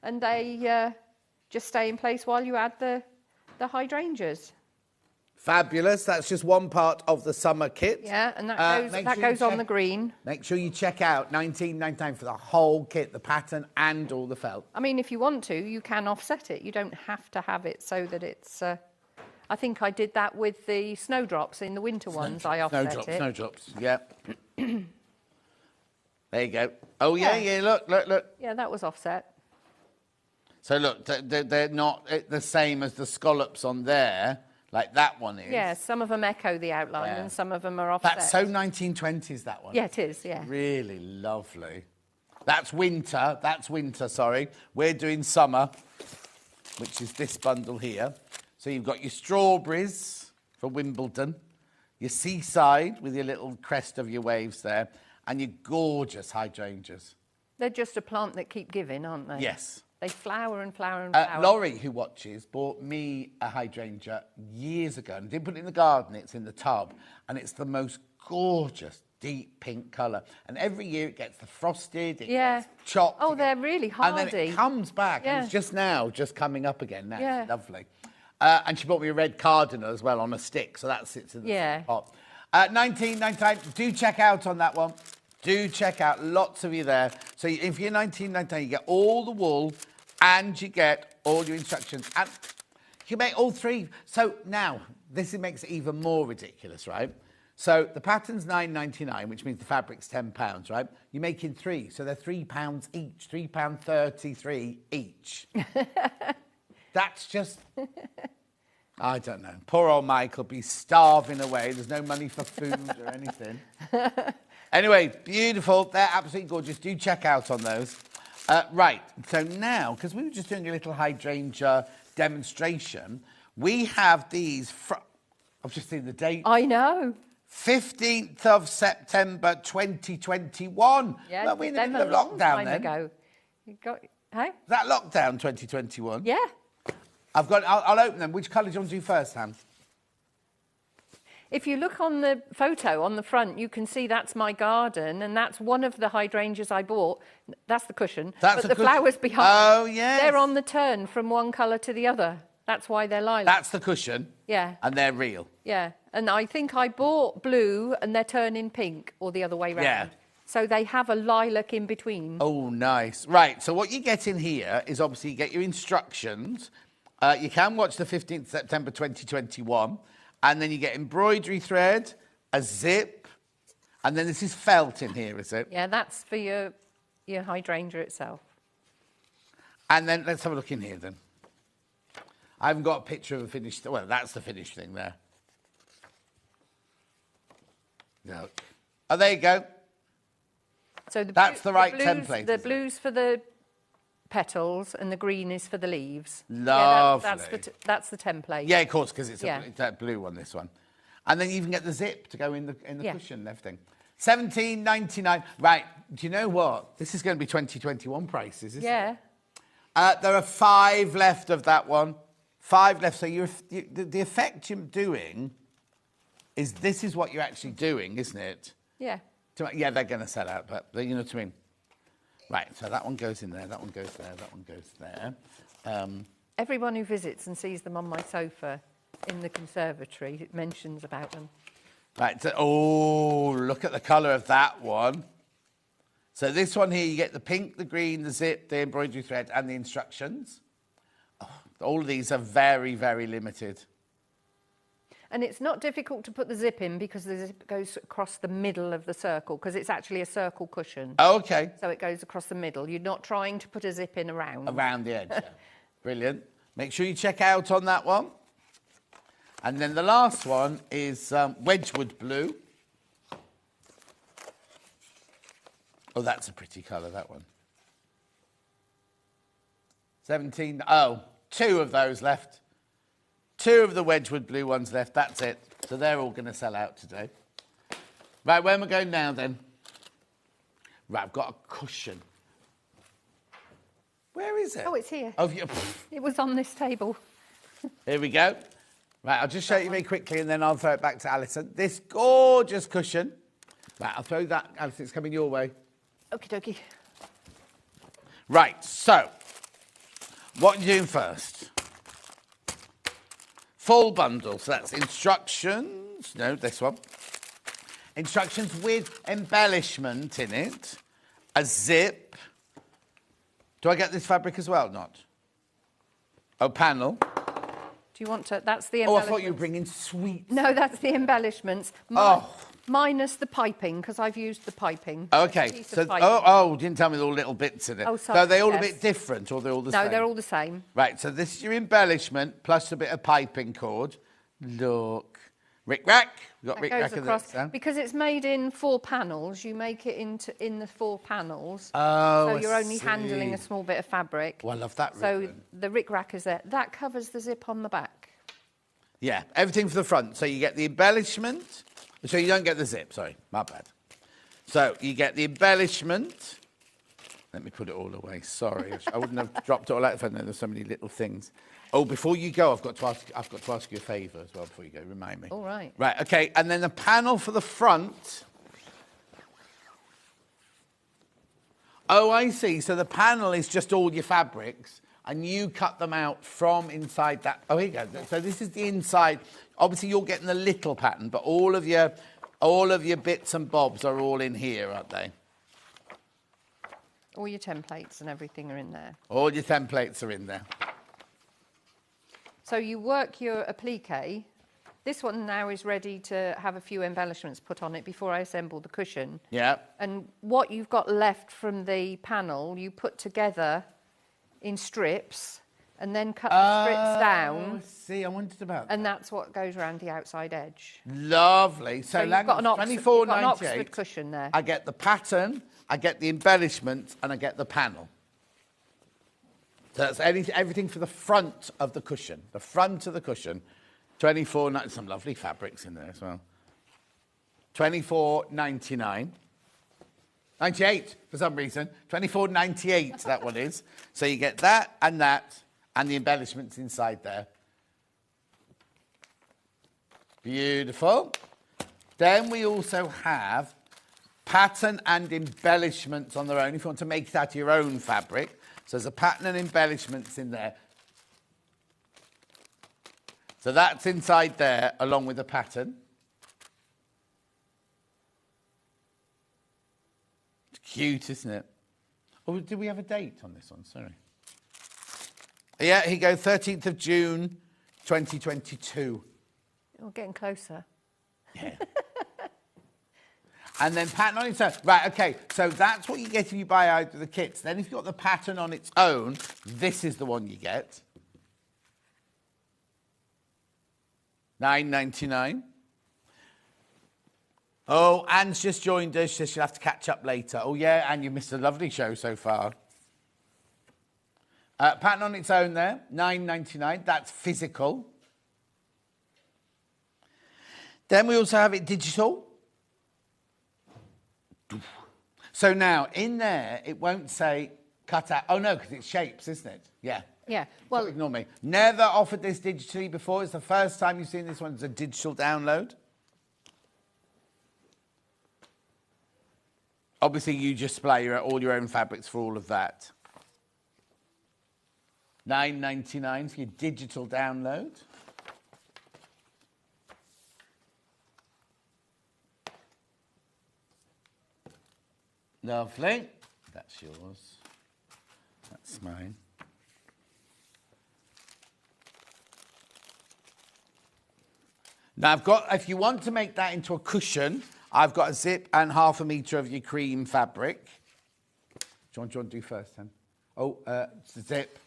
and they just stay in place while you add the hydrangeas.
Fabulous. That's just one part of the summer kit.
Yeah, and that goes on the green.
Make sure you check out $19.99 for the whole kit, the pattern and all the felt.
I mean, if you want to, you can offset it. You don't have to have it so that it's... I think I did that with the snowdrops in the winter ones. I offset it.
Snowdrops, yeah. There you go. Oh, yeah, look.
Yeah, that was offset.
So, look, they're not the same as the scallops on there, like that one is.
Yeah, some of them echo the outline and some of them are offset.
That's so 1920s, that one.
Yeah, it is, yeah.
Really lovely. That's winter, sorry. We're doing summer, which is this bundle here. So you've got your strawberries for Wimbledon, your seaside with your little crest of your waves there, and your gorgeous hydrangeas.
They're just a plant that keep giving, aren't they?
Yes.
They flower and flower and flower.
Laurie, who watches, bought me a hydrangea years ago and didn't put it in the garden, it's in the tub, and it's the most gorgeous deep pink colour. And every year it gets the frosted, it gets chopped.
Oh, they're really hardy.
And then it comes back, and it's just coming up again now. It's lovely. And she bought me a red cardinal as well on a stick, so that sits in the pot. 19.99. Do check out on that one. Do check out. Lots of you there. So if you're 19.99, you get all the wool and you get all your instructions. And you make all three. So now, this makes it even more ridiculous, right? So the pattern's £9.99, which means the fabric's £10, right? You're making three, so they're £3 each, £3.33 each. That's just... I don't know. Poor old Mike will be starving away. There's no money for food or anything. Anyway, beautiful. They're absolutely gorgeous. Do check out on those. Right, so now, because we were just doing a little hydrangea demonstration, we have these... I've just seen the date.
I know.
15th of September 2021.
Yeah,
well, we're in the middle of
long
lockdown
time
then.
ago. You got, hey?
Is that lockdown 2021?
Yeah.
I'll open them. Which colour do you want to do first, Han?
If you look on the photo on the front, you can see that's my garden, and that's one of the hydrangeas I bought. That's the cushion.
That's
but the flowers behind,
oh, yes.
they're on the turn from one colour to the other. That's why they're lilac.
That's the cushion.
Yeah.
And they're real.
Yeah. And I think I bought blue and they're turning pink, or the other way round.
Yeah.
So they have a lilac in between.
Oh, nice. Right, so what you get in here is obviously you get your instructions. You can watch the 15th September 2021. And then you get embroidery thread, a zip, and then this is felt in here, is it?
Yeah, that's for your hydrangea itself.
And then let's have a look in here then. I haven't got a picture of a finished... Well, that's the finished thing there. Look. Oh, there you go.
So
that's the right template.
The blue's for the petals and the green is for the leaves.
Lovely.
Yeah, that's the template.
Yeah, of course, because it's that blue one, this one. And then you even get the zip to go in the cushion and everything. $17.99. Right, do you know what? This is going to be 2021 prices, isn't it? There are 5 left of that one. 5 left. So the effect you're doing is this is what you're actually doing, isn't it?
Yeah.
Yeah, they're going to sell out, but you know what I mean? Right, so that one goes in there, that one goes there, that one goes there.
Everyone who visits and sees them on my sofa in the conservatory mentions about them.
Right, so, oh, look at the colour of that one. So this one here, you get the pink, the green, the zip, the embroidery thread, and the instructions. Oh, all of these are very, very limited.
And it's not difficult to put the zip in because the zip goes across the middle of the circle because it's actually a circle cushion.
Oh, okay.
So it goes across the middle. You're not trying to put a zip in around.
Around the edge, yeah. Brilliant. Make sure you check out on that one. And then the last one is Wedgwood Blue. Oh, that's a pretty colour, that one. 17, oh, 2 of those left. 2 of the Wedgwood Blue ones left, that's it. So they're all going to sell out today. Right, where am I going now then? Right, I've got a cushion. Where is it?
Oh, it's here.
Oh,
it was on this table.
Here we go. Right, I'll just show you very quickly and then I'll throw it back to Alison. This gorgeous cushion. Right, I'll throw that. Alison, it's coming your way.
Okie dokie.
Right, so what are you doing first? Full bundle, so that's instructions. No, this one. Instructions with embellishment in it. A zip. Do I get this fabric as well? Not. Oh, panel.
Do you want to... That's the
Oh, I
embellishments.
thought you were bringing sweets.
No, that's the embellishments. Minus the piping, because I've used the piping.
Okay. So, you didn't tell me the little bits in it.
Oh, sorry.
So are they all a bit different, or they're all the same?
No, they're all the same.
Right, so this is your embellishment, plus a bit of piping cord. Look. Rick-rack. We've got rick-rack
across.
there.
Because it's made in 4 panels, you make it in the 4 panels.
Oh,
so you're only handling a small bit of fabric.
Oh, I love that.
So the rick-rack is there. That covers the zip on the back.
Yeah, everything for the front. So you get the embellishment. So you don't get the zip, sorry, my bad. So you get the embellishment. Let me put it all away, sorry. I wouldn't have dropped it all out if I know there's so many little things. Oh, before you go, I've got to ask you a favour as well before you go, remind me.
All right.
Right, okay, and then the panel for the front. Oh, I see, so the panel is just all your fabrics and you cut them out from inside that. Oh, here you go. So this is the inside. Obviously, you're getting the little pattern, but all of your bits and bobs are all in here, aren't they?
All your templates and everything are in there.
All your templates are in there.
So you work your applique. This one now is ready to have a few embellishments put on it before I assemble the cushion.
Yeah.
And what you've got left from the panel, you put together in strips and then cut the strips down.
See, I wondered about that.
And that's what goes around the outside edge.
Lovely. So
you've got an Oxford cushion there.
I get the pattern, I get the embellishment, and I get the panel. So that's everything for the front of the cushion. The front of the cushion. $24.99. Some lovely fabrics in there as well. $24.99. 98 for some reason. $24.98 that one is. So you get that, and the embellishments inside there. Beautiful. Then we also have pattern and embellishments on their own if you want to make it out of your own fabric. So there's a pattern and embellishments in there. So that's inside there along with the pattern. It's cute, isn't it? Oh, did we have a date on this one? Sorry. Yeah, here you go, 13th of June, 2022.
We're getting closer.
Yeah. And then pattern on its own. Right, okay, so that's what you get if you buy out of the kits. Then if you've got the pattern on its own, this is the one you get. $9.99. Oh, Anne's just joined us. She says she'll have to catch up later. Oh, yeah, Anne, you missed a lovely show so far. Pattern on its own there, $9.99. That's physical. Then we also have it digital. So now, in there, it won't say cut out. Oh, no, because it's shapes, isn't it? Yeah.
Yeah. Well,
ignore me. Never offered this digitally before. It's the first time you've seen this one as a digital download. Obviously, you just display all your own fabrics for all of that. $9.99 for your digital download. Lovely. That's yours. That's mine. Now, I've got, if you want to make that into a cushion, I've got a zip and 1/2 metre of your cream fabric. Do you want to do first, then? Oh, it's the zip.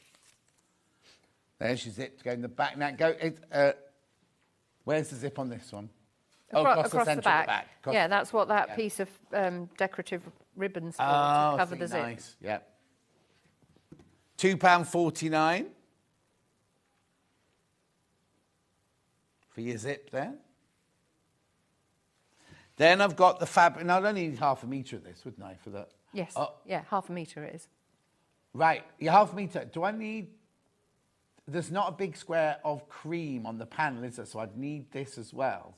There's your zip to go in the back. Now, where's the zip on this one?
Across the back. Yeah, that's what that piece of decorative ribbon's for, to cover the zip.
Nice. Yeah. £2.49 for your zip there. Then I've got the fabric. Now, I'd only need 1/2 metre of this, wouldn't I, for that?
Yes. Yeah, 1/2 metre it is.
Right. Your 1/2 metre. Do I need... There's not a big square of cream on the panel, is there? So I'd need this as well.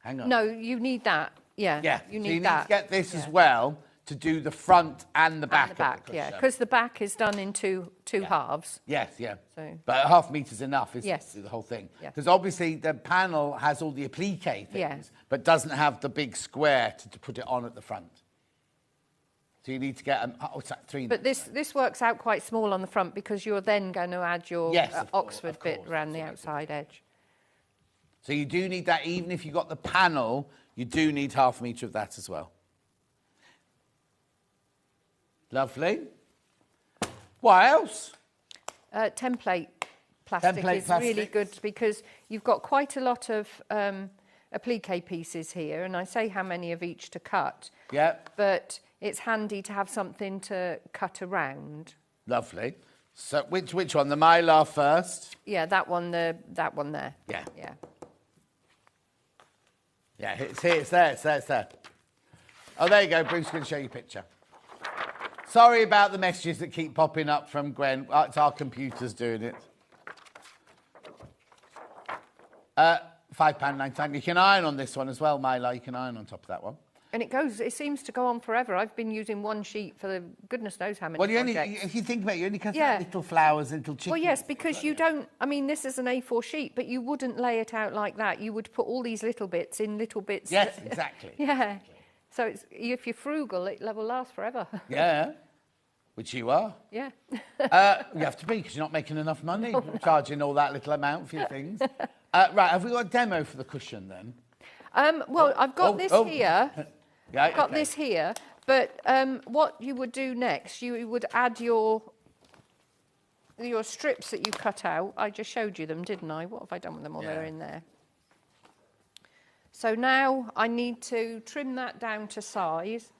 Hang on.
No, you need that. Yeah.
Yeah.
You
need
need that.
to get this as well to do the front and the back.
And the back, yeah. Because the back is done in two halves.
Yes, yeah.
So.
But 1/2 metre's enough, isn't
Yes.
it? The whole thing.
Yes.
Because obviously the panel has all the applique things, but doesn't have the big square to put it on at the front. So you need to get what's that, 3.
But this works out quite small on the front because you're then going to add your Oxford bit around the outside edge.
So you do need that, even if you've got the panel, you do need 1/2 metre of that as well. Lovely. What else?
Template plastic is really good because you've got quite a lot of applique pieces here, and I say how many of each to cut.
Yeah.
But it's handy to have something to cut around.
Lovely. So which one? The Mylar first?
Yeah, that one there.
Yeah.
Yeah.
Yeah, it's here, it's there. Oh, there you go. Bruce can show you a picture. Sorry about the messages that keep popping up from Gwen. It's our computers doing it. £5.99. You can iron on this one as well, Mylar. You can iron on top of that one.
And it seems to go on forever. I've been using one sheet for goodness knows how many projects.
If you think about it, you only cut out little flowers, little chickens.
Well, yes, because you don't... I mean, this is an A4 sheet, but you wouldn't lay it out like that. You would put all these little bits in little bits.
Yes, exactly.
Yeah. So if you're frugal, it will last forever.
Yeah, which you are.
Yeah.
You have to be, because you're not making enough money charging all that little amount for your things. Right, have we got a demo for the cushion then?
Well, I've got this here.
Yeah,
I've got this here, but what you would do next, you would add your your strips that you cut out, I just showed you them, didn't I? What have I done with them? All they're in there. So now I need to trim that down to size.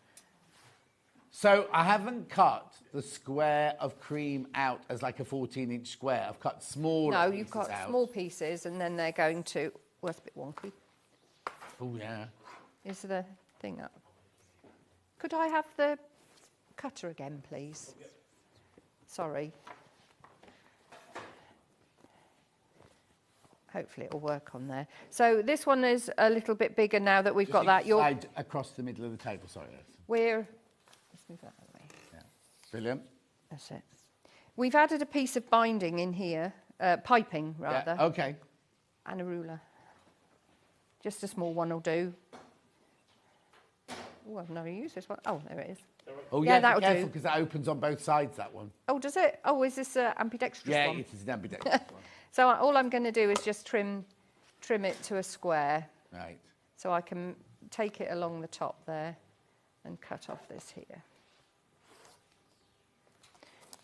So I haven't cut the square of cream out as like a 14-inch square. I've cut smaller pieces out.
No, you've got small pieces, and then they're going to... Well, that's a bit wonky.
Oh, yeah.
Is the thing up? Could I have the cutter again, please? Sorry. Hopefully it'll work on there. So this one is a little bit bigger now that we've got that.
Slide across the middle of the table, sorry.
Let's move that way.
Yeah. Brilliant.
That's it. We've added a piece of binding in here, piping rather.
Yeah, okay.
And a ruler. Just a small one will do. Oh, I've never used this one. Oh, there it is.
Oh, yeah,
that'll
be careful
do.
because that opens on both sides, that one.
Oh, does it? Oh, is this ambidextrous one?
Yeah, it is an ambidextrous one.
So all I'm going to do is just trim it to a square.
Right.
So I can take it along the top there and cut off this here.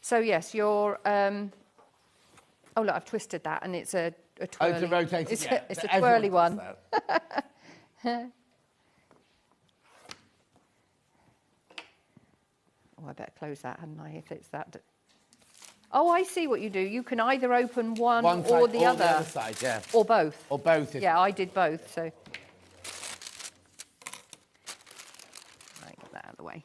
So yes, your... oh, look, I've twisted that and it's a twirly...
Oh, it's a rotating,
it's a twirly one. Oh, I better close that, hadn't I, if it's that... Oh, I see what you do. You can either open one
side
or the other.
the other side, yeah.
Or both.
Or both.
Yeah, I did both, so... Right, get that out of the way.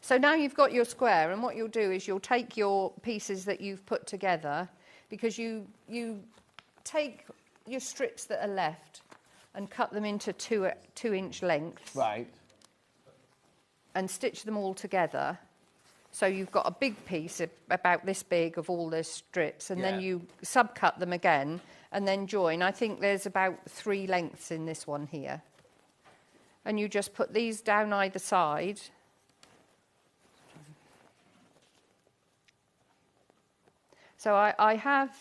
So now you've got your square, and what you'll do is you'll take your pieces that you've put together, because you take your strips that are left and cut them into 2-inch lengths.
Right.
And stitch them all together. So you've got a big piece about this big of all the strips, and then you subcut them again and then join. I think there's about 3 lengths in this one here. And you just put these down either side. So I have...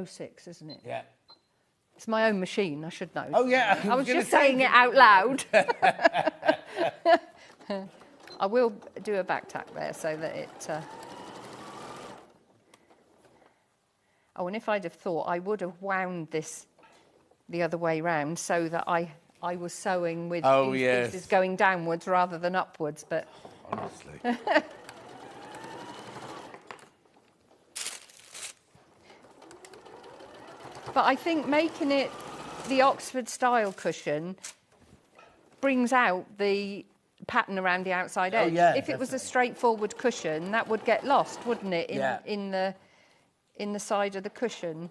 06, isn't it?
Yeah.
It's my own machine, I should know.
Oh, yeah.
I was just saying it out loud. I will do a back tack there so that it... Oh, and if I'd have thought, I would have wound this the other way round so that I was sewing with these pieces going downwards rather than upwards, but...
Honestly.
But I think making it the Oxford style cushion brings out the pattern around the outside edge.
Yeah,
if it was a straightforward cushion, that would get lost, wouldn't it, in the side of the cushion.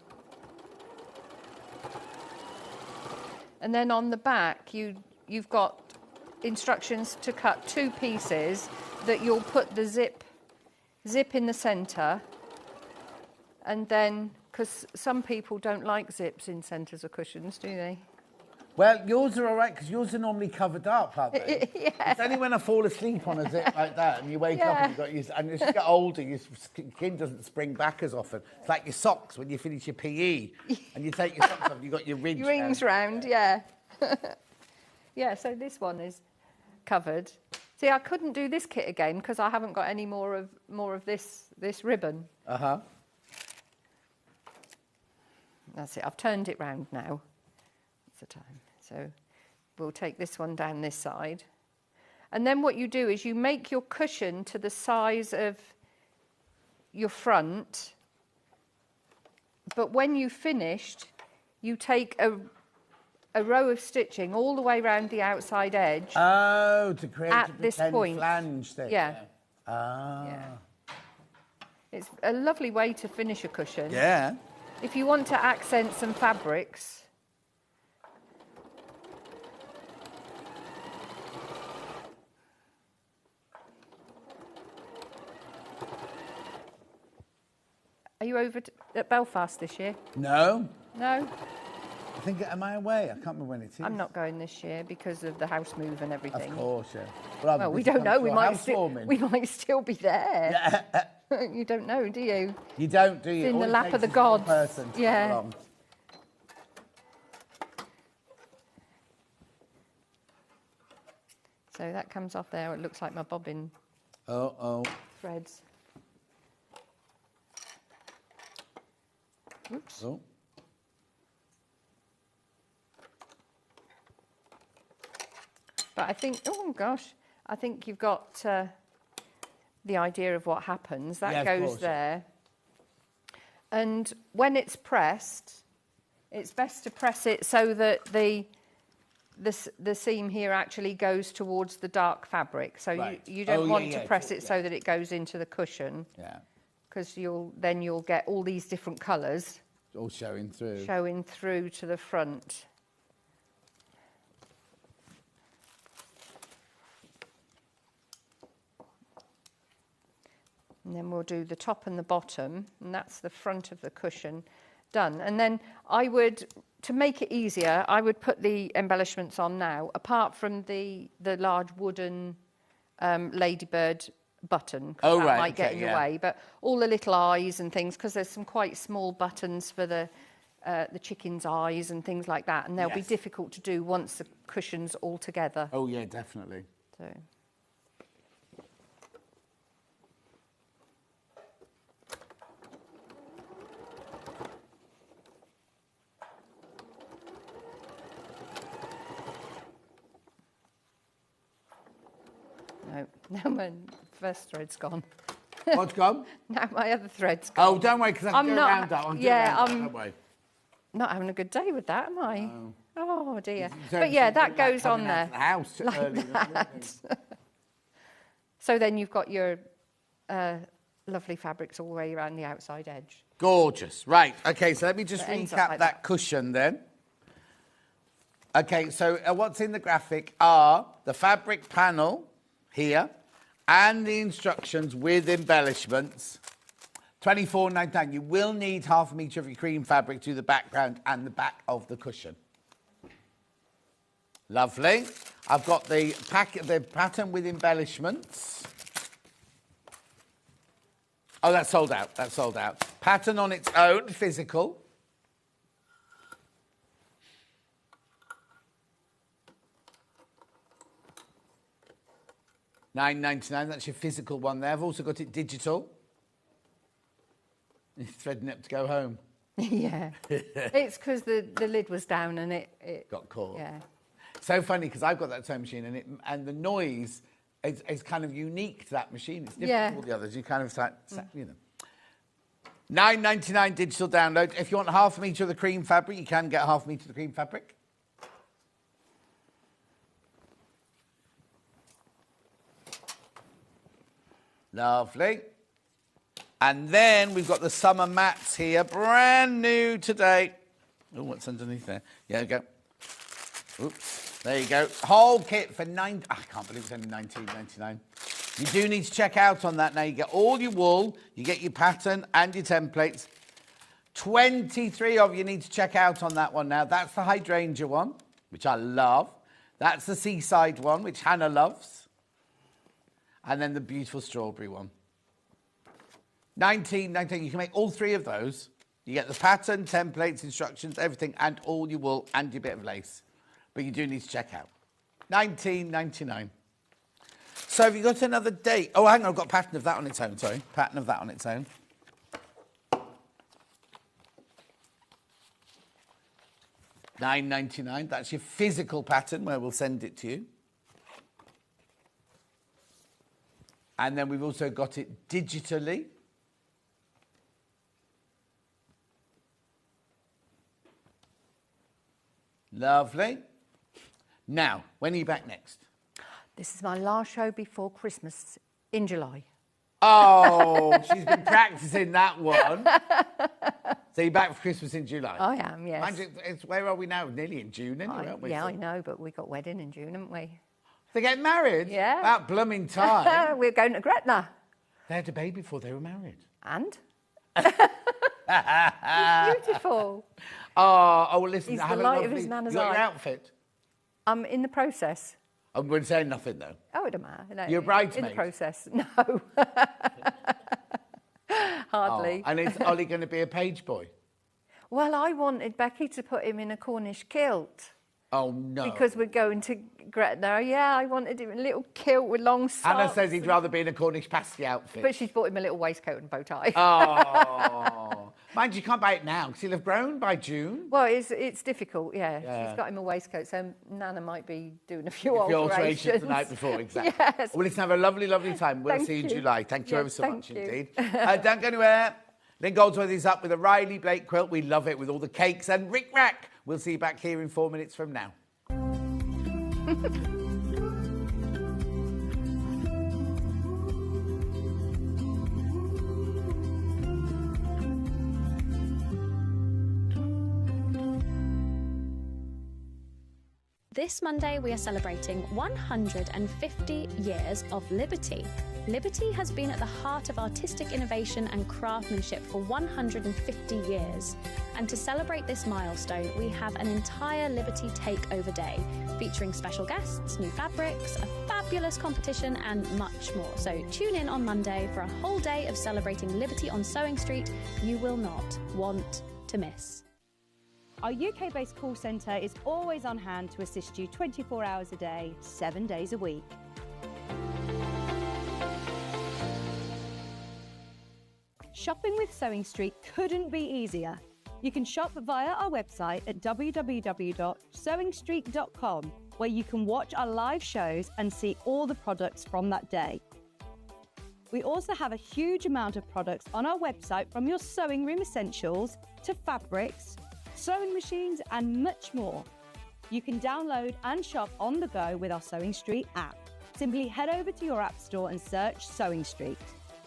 And then on the back, you've got instructions to cut 2 pieces that you'll put the zip in the centre, and then... Because some people don't like zips in centres of cushions, do they?
Well, yours are all right, because yours are normally covered up, aren't they?
Yeah.
It's only when I fall asleep on a zip like that and you wake up and you've got your... And as you get older, your skin doesn't spring back as often. It's like your socks when you finish your PE and you take your socks off and you've got your ridge
rings round, yeah. Yeah, so this one is covered. See, I couldn't do this kit again because I haven't got any more of this ribbon.
Uh-huh.
That's it. I've turned it round now. That's the time. So we'll take this one down this side. And then what you do is you make your cushion to the size of your front. But when you've finished, you take a row of stitching all the way around the outside edge.
Oh, to create
at
a
this
pretend
point.
flange thing.
Yeah.
Ah.
Yeah. It's a lovely way to finish a cushion.
Yeah.
If you want to accent some fabrics, are you over at Belfast this year?
No.
No?
I think, am I away? I can't remember when it is.
I'm not going this year because of the house move and everything.
Of course, yeah.
Well, we don't know. We might still be there.
Yeah.
You don't know, do you?
You don't, do you?
It's in
All
the
it
lap
takes
of the
is one
gods.
person to come
Yeah.
along.
So that comes off there. It looks like my bobbin threads. Oops.
Oh.
But I think, oh gosh, I think you've got the idea of what happens. That goes there. And when it's pressed, it's best to press it so that the seam here actually goes towards the dark fabric. So you don't want to press it so that it goes into the cushion.
Yeah.
Because you'll get all these different colours.
All showing through.
Showing through to the front. And then we'll do the top and the bottom, and that's the front of the cushion done. And then I would, to make it easier, I would put the embellishments on now, apart from the large wooden ladybird button, because that might get in your way. But all the little eyes and things, because there's some quite small buttons for the chicken's eyes and things like that, and they'll be difficult to do once the cushion's all together.
Oh yeah, definitely.
So. No, now my first thread's gone.
What's gone?
Now my other thread's gone.
Oh, don't worry, because I can go around that one.
I'm not having a good day with that, am I?
No.
Oh, dear. But yeah, that goes on there.
The house
like that. So then you've got your lovely fabrics all the way around the outside edge.
Gorgeous. Right, okay, so let me just recap that cushion then. Okay, so what's in the graphic are the fabric panel here and the instructions with embellishments. $24.99. You will need half a metre of your cream fabric to do the background and the back of the cushion. Lovely. I've got the pattern with embellishments. Oh, that's sold out. That's sold out. Pattern on its own, physical. $9.99. That's your physical one there. I've also got it digital. You're threading it up to go home.
Yeah. It's because the lid was down and it
got caught.
Yeah.
So funny because I've got that sewing machine and the noise is kind of unique to that machine. It's different from all the others. You kind of you know. $9.99 digital download. If you want half a metre of the cream fabric, you can get half a metre of the cream fabric. Lovely. And then we've got the summer mats here, brand new today. Oh, what's underneath there? Yeah, go. Oops. There you go. Whole kit for I can't believe it's only $19.99. You do need to check out on that now. You get all your wool, you get your pattern and your templates. 23 of you need to check out on that one now. That's the hydrangea one, which I love. That's the seaside one, which Hannah loves. And then the beautiful strawberry one. $19.99. You can make all three of those. You get the pattern, templates, instructions, everything, and all your wool and your bit of lace. But you do need to check out. $19.99. So have you got another date? Oh, hang on, I've got a pattern of that on its own, sorry. Pattern of that on its own. $9.99. That's your physical pattern where we'll send it to you. And then we've also got it digitally. Lovely. Now, when are you back next?
This is my last show before Christmas in July.
Oh, she's been practicing that one. So you're back for Christmas in July?
I am, yes.
Mind you, where are we now? Nearly in June anyway, aren't we?
Yeah, I know, but we got wedding in June, haven't we?
They're getting married?
Yeah.
About blooming time.
We're going to Gretna.
They had a baby before they were married.
And? He's beautiful.
Oh, well, listen.
He's the light of his nana's eye.
You got your outfit?
I'm in the process.
I wouldn't say nothing, though.
Oh, it doesn't matter. No,
You're a bridesmaid?
In the process. No. Hardly.
Oh, and is Ollie going to be a page boy?
Well, I wanted Becky to put him in a Cornish kilt.
Oh, no.
Because we're going to Gretna. Yeah, I wanted him a little kilt with long socks.
Hannah says he'd rather be in a Cornish pasty outfit.
But she's bought him a little waistcoat and bow tie.
Oh. Mind you, can't buy it now because he'll have grown by June.
Well, it's difficult, yeah. She's got him a waistcoat, so Nana might be doing a few alterations
the night before, exactly.
Yes.
Well, let's have a lovely, lovely time. We'll see you in July. Thank you ever so much indeed. Don't go anywhere. Lynn Goldsworthy is up with a Riley Blake quilt. We love it with all the cakes and rick-rack. We'll see you back here in 4 minutes from now.
This Monday, we are celebrating 150 years of Liberty. Liberty has been at the heart of artistic innovation and craftsmanship for 150 years. And to celebrate this milestone, we have an entire Liberty Takeover Day, featuring special guests, new fabrics, a fabulous competition, and much more. So tune in on Monday for a whole day of celebrating Liberty on Sewing Street you will not want to miss.
Our UK-based call centre is always on hand to assist you 24 hours a day, 7 days a week. Shopping with Sewing Street couldn't be easier. You can shop via our website at www.sewingstreet.com, where you can watch our live shows and see all the products from that day. We also have a huge amount of products on our website, from your sewing room essentials to fabrics, sewing machines and much more. You can download and shop on the go with our Sewing Street app. Simply head over to your app store and search Sewing Street.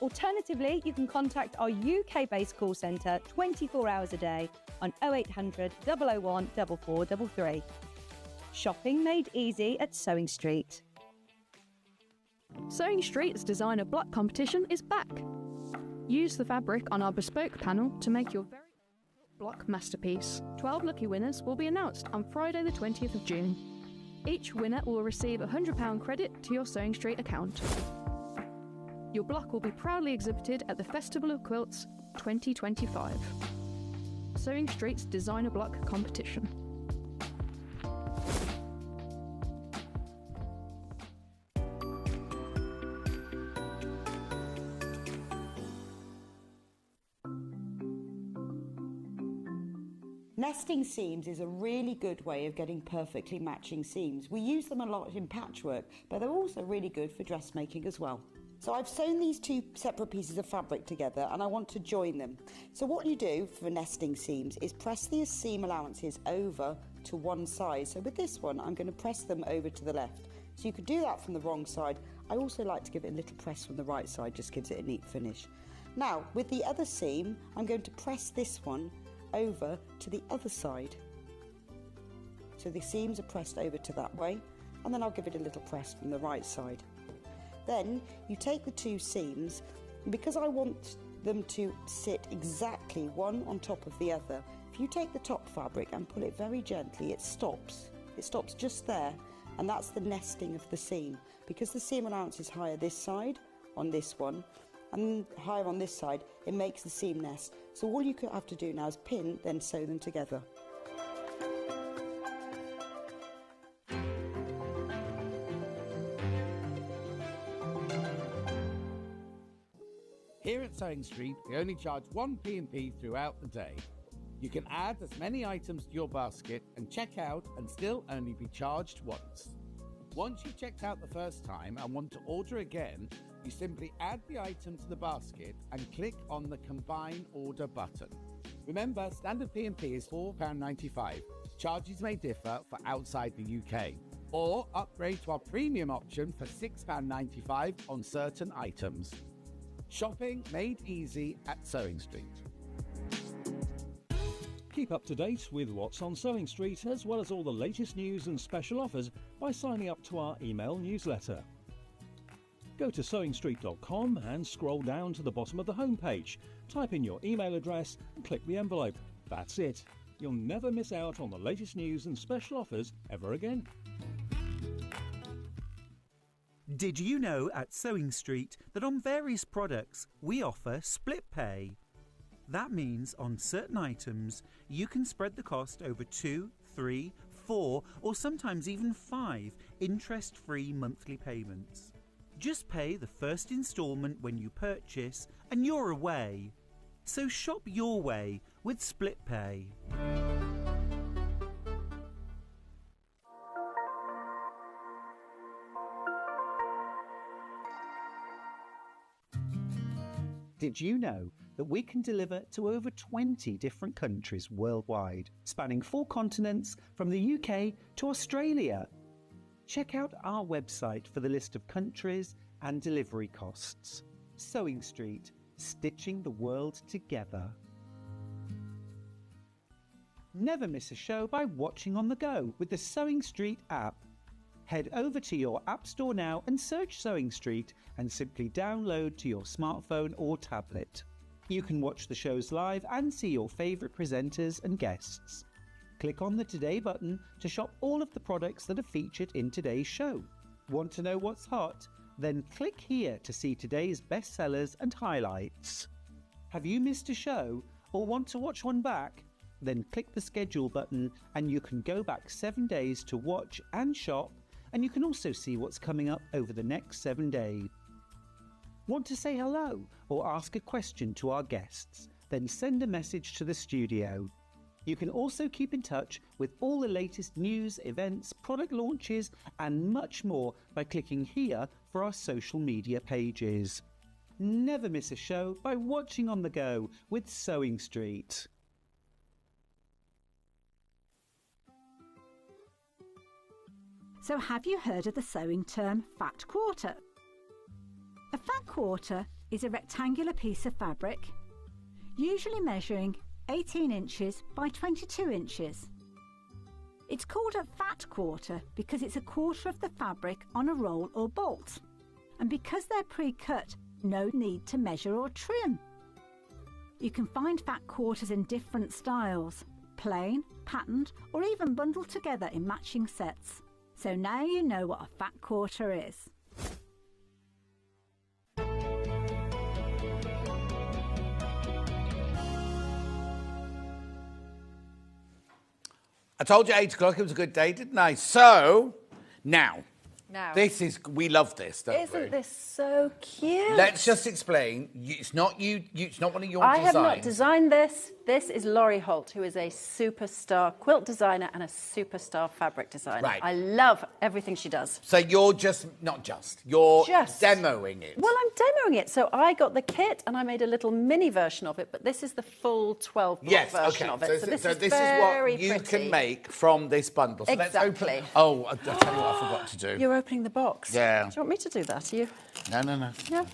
Alternatively, you can contact our UK-based call centre 24 hours a day on 0800 001 4433. Shopping made easy at Sewing Street.
Sewing Street's designer block competition is back. Use the fabric on our bespoke panel to make your very block masterpiece. 12 lucky winners will be announced on Friday the 20th of June. Each winner will receive a £100 credit to your Sewing Street account. Your block will be proudly exhibited at the Festival of Quilts 2025. Sewing Street's designer block competition.
Nesting seams is a really good way of getting perfectly matching seams. We use them a lot in patchwork, but they're also really good for dressmaking as well. So I've sewn these two separate pieces of fabric together and I want to join them. So what you do for nesting seams is press the seam allowances over to one side. So with this one, I'm going to press them over to the left. So you could do that from the wrong side. I also like to give it a little press from the right side, just gives it a neat finish. Now, with the other seam, I'm going to press this one over to the other side. So the seams are pressed over to that way, and then I'll give it a little press from the right side. Then you take the two seams, and because I want them to sit exactly one on top of the other, if you take the top fabric and pull it very gently, it stops. It stops just there, and that's the nesting of the seam. Because the seam allowance is higher this side on this one, and higher on this side, it makes the seam nest. So all you have to do now is pin, then sew them together.
Here at Sewing Street, we only charge one P&P throughout the day. You can add as many items to your basket and check out and still only be charged once. Once you've checked out the first time and want to order again, you simply add the item to the basket and click on the Combine Order button. Remember, standard P&P is £4.95. Charges may differ for outside the UK. Or upgrade to our premium option for £6.95 on certain items. Shopping made easy at Sewing Street.
Keep up to date with what's on Sewing Street, as well as all the latest news and special offers by signing up to our email newsletter. Go to sewingstreet.com and scroll down to the bottom of the homepage. Type in your email address and click the envelope. That's it. You'll never miss out on the latest news and special offers ever again.
Did you know at Sewing Street that on various products we offer split pay? That means on certain items you can spread the cost over 2, 3, 4 or sometimes even 5 interest-free monthly payments. Just pay the first instalment when you purchase and you're away. So shop your way with Split Pay. Did you know that we can deliver to over 20 different countries worldwide, spanning 4 continents from the UK to Australia? Check out our website for the list of countries and delivery costs. Sewing Street, stitching the world together. Never miss a show by watching on the go with the Sewing Street app. Head over to your App Store now and search Sewing Street and simply download to your smartphone or tablet. You can watch the shows live and see your favourite presenters and guests. Click on the Today button to shop all of the products that are featured in today's show. Want to know what's hot? Then click here to see today's bestsellers and highlights. Have you missed a show or want to watch one back? Then click the schedule button and you can go back 7 days to watch and shop, and you can also see what's coming up over the next 7 days. Want to say hello or ask a question to our guests? Then send a message to the studio. You can also keep in touch with all the latest news, events, product launches and much more by clicking here for our social media pages. Never miss a show by watching on the go with Sewing Street.
So have you heard of the sewing term fat quarter? A fat quarter is a rectangular piece of fabric, usually measuring 18 inches by 22 inches. It's called a fat quarter because it's a quarter of the fabric on a roll or bolt, and because they're pre-cut, no need to measure or trim. You can find fat quarters in different styles, plain, patterned, or even bundled together in matching sets. So now you know what a fat quarter is.
I told you 8 o'clock, it was a good day, didn't I? So, now, this is, we love this, don't we?
Isn't this so cute?
Let's just explain. It's not it's not one of your designs.
I have not designed this. This is Laurie Holt, who is a superstar quilt designer and a superstar fabric designer.
Right.
I love everything she does.
So you're you're demoing it.
Well, I'm demoing it. So I got the kit and I made a little mini version of it, but this is the full 12-block version of it. So this is
what you can make from this bundle. So
exactly.
Let's open. Oh, I'll tell you what I forgot to do.
You're opening the box.
Yeah.
Do you want me to do that? Are you?
No.
Yeah.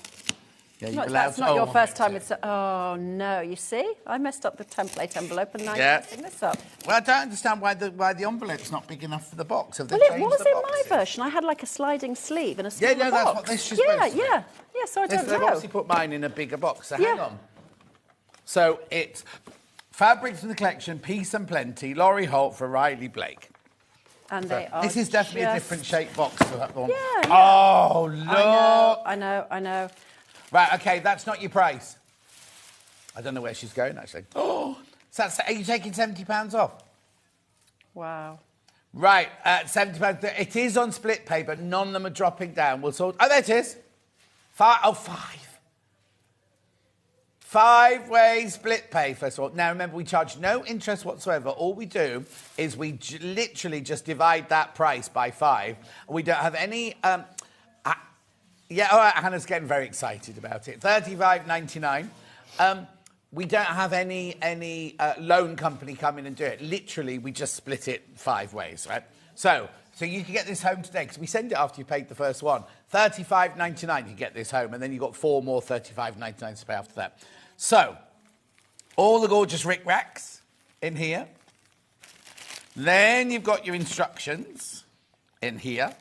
Yeah,
That's not your first time with... Oh, no. You see? I messed up the template envelope and now you're messing this up.
Well, I don't understand why the envelope's not big enough for the box. Have they
well, it
changed
was
the
in
boxes?
my version. I had like a sliding sleeve and a smaller box.
that's what this is supposed to be.
Yeah, so I don't know.
They've obviously put mine in a bigger box, so hang on. So it's fabrics from the collection, Peace and Plenty, Laurie Holt for Riley Blake.
And they are
This is definitely a different shaped box for that one.
Yeah.
Oh, look.
I know.
Right, OK, that's not your price. I don't know where she's going, actually. Oh, so are you taking £70 off?
Wow.
Right, £70. It is on split pay, but none of them are dropping down. We'll sort... Oh, there it is. 5. 5-way split pay, first of all. Now, remember, we charge no interest whatsoever. All we do is we literally just divide that price by 5. We don't have any... Yeah, all right, Hannah's getting very excited about it. $35.99. We don't have any loan company come in and do it. Literally, we just split it 5 ways, right? So you can get this home today, because we send it after you paid the first one. $35.99 you get this home, and then you've got 4 more $35.99 to pay after that. So, all the gorgeous rick-racks in here. Then you've got your instructions in here.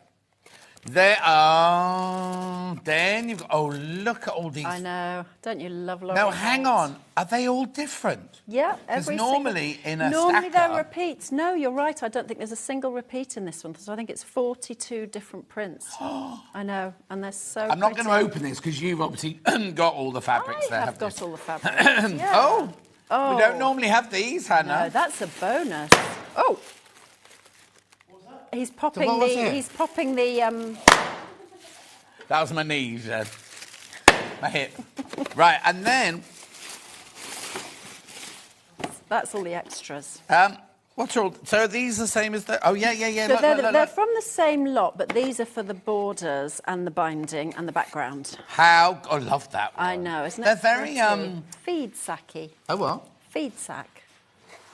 There are... Then you've got... Oh, look at all these...
I know. Don't you love Laurie?
Now, hang on. Are they all different?
Yeah,
Because normally in a
Normally
stacker...
they're repeats. No, you're right. I don't think there's a single repeat in this one. So I think it's 42 different prints. I know. And they're so
I'm not going to open this because you've obviously got all the fabrics there,
I've got all the fabrics. Yeah.
Oh, we don't normally have these, Hannah.
No, that's a bonus. Oh. He's popping
what was it?
He's popping the.
That was my knees, my hip. Right, and then.
That's all the extras.
What's all? So are these the same as the? Oh yeah.
So they're from the same lot, but these are for the borders and the binding and the background.
How? I love that one.
I know, isn't it?
They're very
feed sacky.
Oh what?
Feed sack.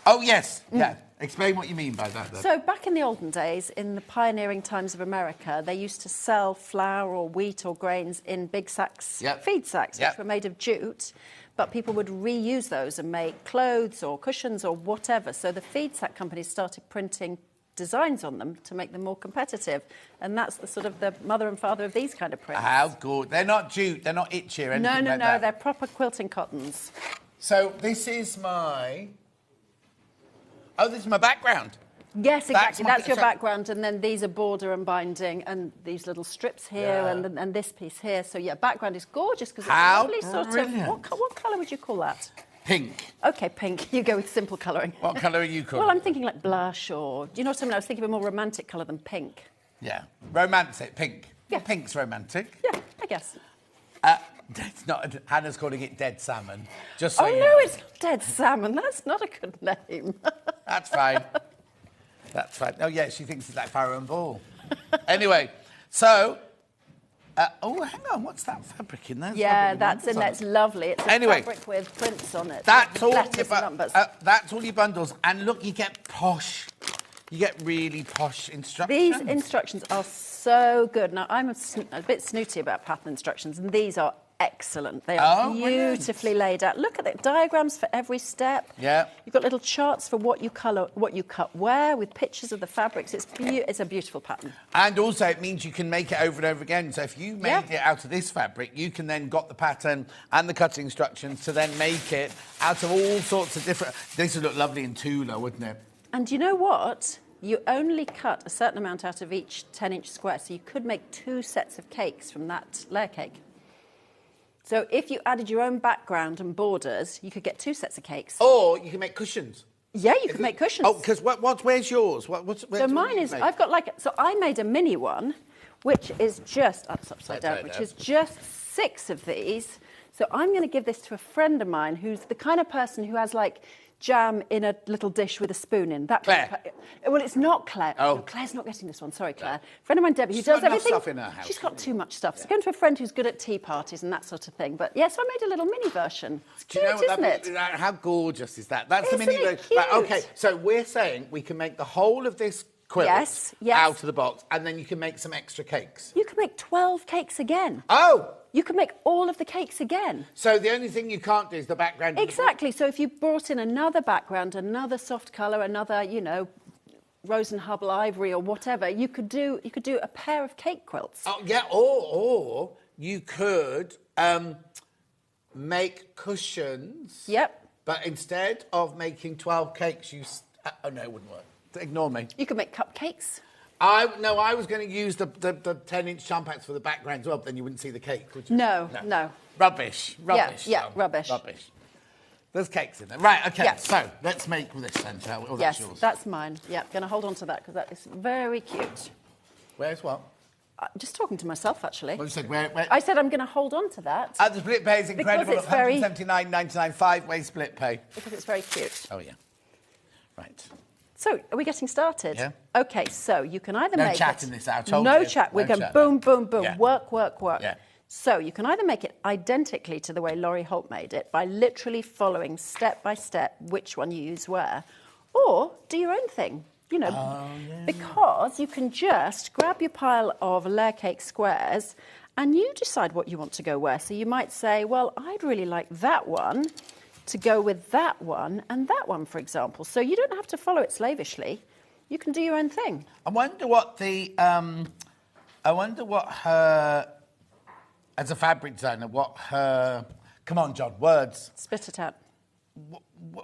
Oh yes. Yeah. Explain what you mean by that. Then.
So back in the olden days, in the pioneering times of America, they used to sell flour or wheat or grains in big sacks, feed sacks, which were made of jute. But people would reuse those and make clothes or cushions or whatever. So the feed sack companies started printing designs on them to make them more competitive. And that's the sort of the mother and father of these kind of prints.
How good. They're not jute, they're not itchy or anything
No,
that.
they're proper quilting cottons.
So this is my... Oh, this is my background.
Yes, exactly. That's your background, and then these are border and binding, and these little strips here, and this piece here. So yeah, background is gorgeous because it's a lovely sort of. What colour would you call that?
Pink.
Okay, pink. You go with simple colouring.
What colour are you calling?
Well, I'm thinking like blush, or do you know what I mean? I was thinking of a more romantic colour than pink.
Yeah, romantic, pink.
Yeah,
well, pink's romantic.
Yeah, I guess.
It's not. Hannah's calling it dead salmon. Just so
oh
you
no,
know.
it's not dead salmon. That's not a good name.
That's fine. That's fine. Oh, yeah, she thinks it's like Farrow and Ball. Anyway, so... oh, hang on, what's that fabric in there?
That's in there. It's lovely. It's a fabric with prints on it.
That's all,
that's
all your bundles. And look, you get posh. You get really posh instructions.
These instructions are so good. Now, I'm a bit snooty about pattern instructions, and these are excellent. They are beautifully laid out. Look at the diagrams for every step.
Yeah.
You've got little charts for what you colour, what you cut where, with pictures of the fabrics. It's a beautiful pattern.
And also, it means you can make it over and over again. So if you made it out of this fabric, you can then got the pattern and the cutting instructions to then make it out of all sorts of different... This would look lovely in Tula, wouldn't it?
And you know what? You only cut a certain amount out of each 10-inch square, so you could make 2 sets of cakes from that layer cake. So if you added your own background and borders, you could get 2 sets of cakes.
Or you can make cushions.
Yeah, you could make cushions.
Oh, because where's yours?
So mine is, I've got I made a mini one, which is just, that's upside down, which is just 6 of these. So I'm going to give this to a friend of mine who's the kind of person who has jam in a little dish with a spoon in.
Claire.
Well, it's not Claire.
Oh.
No, Claire's not getting this one. Sorry, Claire. Friend of mine, Debbie, who
She's
does
got enough
everything.
Stuff in her house.
She's got too much stuff. So going to a friend who's good at tea parties and that sort of thing. But yes, I made a little mini version. It's cute, isn't it?
How gorgeous is that? That's
Isn't
the mini
it
version.
cute?
Right, okay, so we're saying we can make the whole of this quilt out of the box, and then you can make some extra cakes.
You can make 12 cakes again.
Oh!
You can make all of the cakes again.
So the only thing you can't do is the background.
Exactly. So if you brought in another background, another soft colour, another, Rose and Hubble ivory or whatever, you could do a pair of cake quilts.
Oh yeah, or you could make cushions.
Yep.
But instead of making 12 cakes, oh no, it wouldn't work. Ignore me.
You could make cupcakes.
I was going to use the 10-inch champagnes for the background as well, but then you wouldn't see the cake, would you?
No.
Rubbish.
Yeah, rubbish.
There's cakes in there. Right, OK, so let's make this then, shall we? Oh, that's yours.
That's mine. Yeah, going to hold on to that because that is very cute.
Where's what?
Just talking to myself, actually.
What you said, where?
I said I'm going to hold on to that.
The split pay is incredible.
Because it's very...
$179.99, 5-way split pay.
Because it's very cute.
Oh, yeah. Right.
So, are we getting started?
Yeah.
OK, so you can either make
No chat in this hour.
No chat. We're going boom, boom, boom.
Yeah.
Work.
Yeah.
So, you can either make it identically to the way Laurie Holt made it by literally following step by step which one you use where, or do your own thing. Because you can just grab your pile of layer cake squares and you decide what you want to go where. So, you might say, well, I'd really like that one to go with that one and that one, for example. So you don't have to follow it slavishly. You can do your own thing.
I wonder what her, as a fabric designer, come on, John, words.
Spit it out.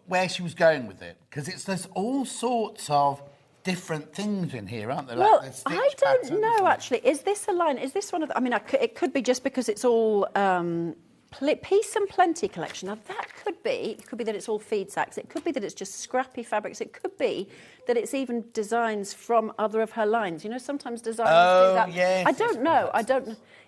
Where she was going with it. Because there's all sorts of different things in here, aren't there?
Well, I don't know, actually. Is this a line? Is this one of the... I mean, it could be just because it's all... Peace and Plenty collection. Now, that could be... It could be that it's all feed sacks. It could be that it's just scrappy fabrics. It could be that that it's even designs from other of her lines. You know, sometimes designers do that.
Yes,
I don't know.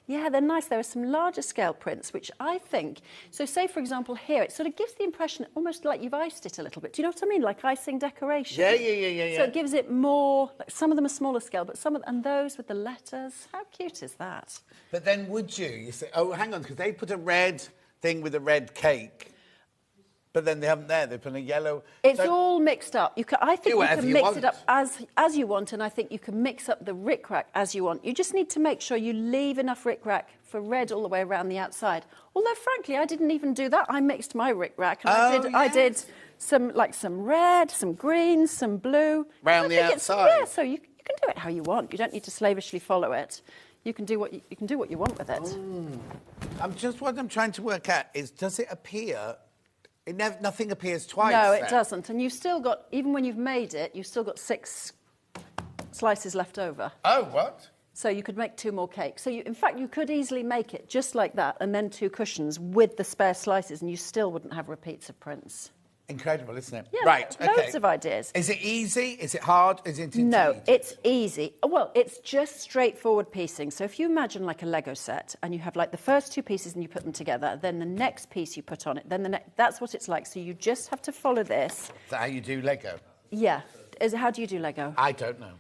Yeah, they're nice. There are some larger scale prints, which I think... So say, for example, here, it sort of gives the impression almost like you've iced it a little bit. Do you know what I mean? Like icing decoration.
Yeah.
So it gives it more... Like some of them are smaller scale, but and those with the letters, how cute is that?
But then would you say, oh, hang on, because they put a red thing with a red cake, but then they haven't there. They put a yellow...
It's all mixed up. I think you can mix
want.
it up as you want, and I think you can mix up the rickrack as you want. You just need to make sure you leave enough rickrack for red all the way around the outside. Although, frankly, I didn't even do that. I mixed my rickrack, and I did some red, some green, some blue.
Round the outside.
Yeah, so you can do it how you want. You don't need to slavishly follow it. You can do what you want with it.
What I'm trying to work out is, does it appear... nothing appears twice.
No, it doesn't. And you've still got, even when you've made it, you've still got 6 slices left over.
Oh, what?
So you could make 2 more cakes. So in fact, you could easily make it just like that, and then 2 cushions with the spare slices, and you still wouldn't have repeats of prints.
Incredible, isn't it?
Yeah,
right.
loads of ideas.
Is it easy? Is it hard? Is it intermediate?
No, it's easy. Well, it's just straightforward piecing. So if you imagine like a Lego set, and you have like the first 2 pieces and you put them together, then the next piece you put on it, then that's what it's like. So you just have to follow this.
Is that how you do Lego?
Yeah. How do you do Lego?
I don't know.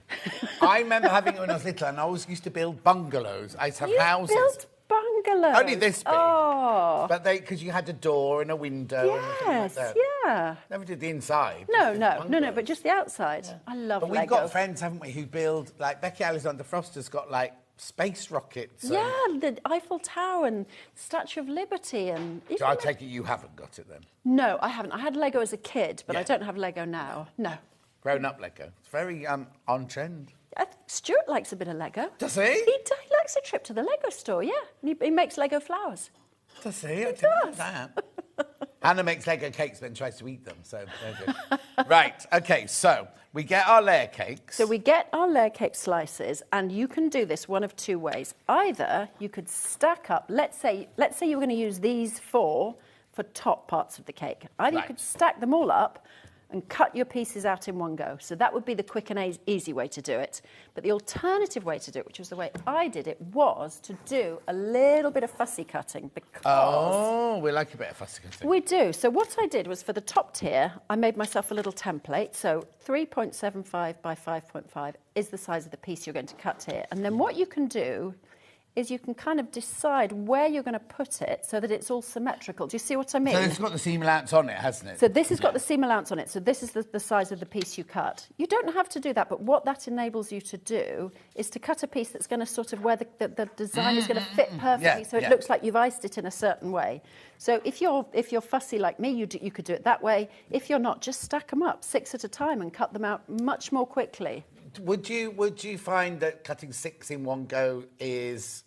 I remember having it when I was little, and I always used to build bungalows. I used to have houses.
Built bungalows?
Only this big.
Oh.
But because you had a door and a window.
Yes,
and
yeah.
Never did the inside.
No, but just the outside. Yeah. I love
Lego. But we've got friends, haven't we, who build, like Becky Alexander Froster's got like space rockets.
Yeah, the Eiffel Tower and Statue of Liberty. And
so I take it you haven't got it then?
No, I haven't. I had Lego as a kid, but I don't have Lego now. No.
Grown-up Lego. It's very on trend.
I think Stuart likes a bit of Lego.
Does he?
He likes a trip to the Lego store, yeah. And he makes Lego flowers.
Does he? I didn't know that. Hannah makes Lego cakes, then tries to eat them, so they're good. Right, OK, so we get our layer cakes.
So we get our layer cake slices, and you can do this one of 2 ways. Either you could stack up, let's say you were going to use these 4 for top parts of the cake. Either you could stack them all up and cut your pieces out in one go. So that would be the quick and easy way to do it. But the alternative way to do it, which was the way I did it, was to do a little bit of fussy cutting because...
Oh, we like a bit of fussy cutting.
We do. So what I did was for the top tier, I made myself a little template. So 3.75 by 5.5 is the size of the piece you're going to cut here. And then what you can do is you can kind of decide where you're going to put it so that it's all symmetrical. Do you see what I mean?
So it's got the seam allowance on it, hasn't it?
So this has got the seam allowance on it. So this is the size of the piece you cut. You don't have to do that, but what that enables you to do is to cut a piece that's going to sort of where the design is going to fit perfectly, so it looks like you've iced it in a certain way. So if you're fussy like me, you could do it that way. If you're not, just stack them up 6 at a time and cut them out much more quickly.
Would you find that cutting 6 in one go is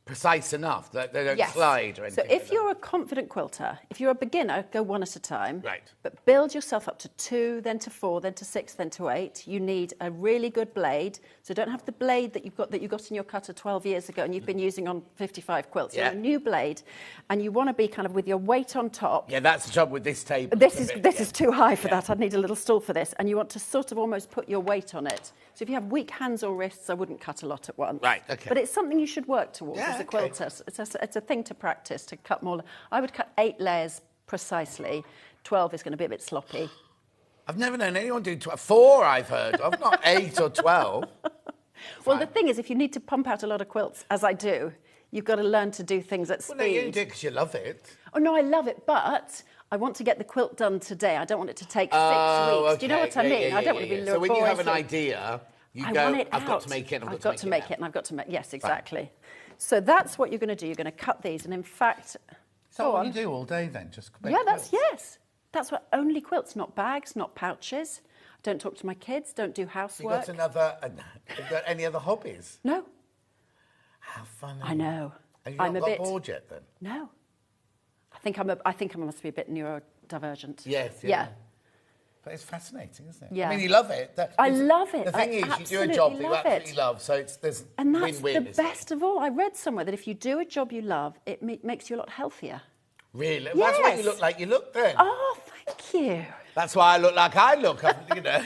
precise enough that they don't slide or anything?
So if you're a confident quilter, if you're a beginner, go 1 at a time.
Right.
But build yourself up to 2, then to 4, then to 6, then to 8. You need a really good blade. So don't have the blade that you got in your cutter 12 years ago and you've been using on 55 quilts. You want a new blade, and you want to be kind of with your weight on top.
Yeah, that's the trouble with this table.
This is too high for that. I'd need a little stool for this. And you want to sort of almost put your weight on it. So if you have weak hands or wrists, I wouldn't cut a lot at once.
Right, OK.
But it's something you should work towards as a quilter. It's a thing to practice, to cut more. I would cut 8 layers precisely. 12 is going to be a bit sloppy.
I've never known anyone do 12. 4, I've heard of, not 8 or 12.
Well, the thing is, if you need to pump out a lot of quilts, as I do, you've got to learn to do things at speed.
Well, no, you do because you love it.
Oh, no, I love it, but I want to get the quilt done today. I don't want it to take 6 weeks.
Okay.
Do you know what I mean? I don't want to be
So when you have an idea, you go, I've got to make it,
I've got to make it, and I've got to make it. Yes, exactly. Right. So that's what you're going to do. You're going to cut these, and in fact...
So what you do all day then? Just make
quilts? That's what only quilts, not bags, not pouches. Don't talk to my kids, don't do housework.
You got any other hobbies?
No.
How funny.
I know.
Have you not got bored yet then?
No. I think I must be a bit neurodivergent.
Yes.
Yeah.
But it's fascinating, isn't it?
Yeah.
I mean, you love it.
I love it.
The thing is, you do a job that you absolutely love, so there's
and that's
win-win.
the best of all. I read somewhere that if you do a job you love, it makes you a lot healthier.
Really?
Yes.
That's what you look like. You look then.
Oh, thank you.
That's why I look like I look. You know.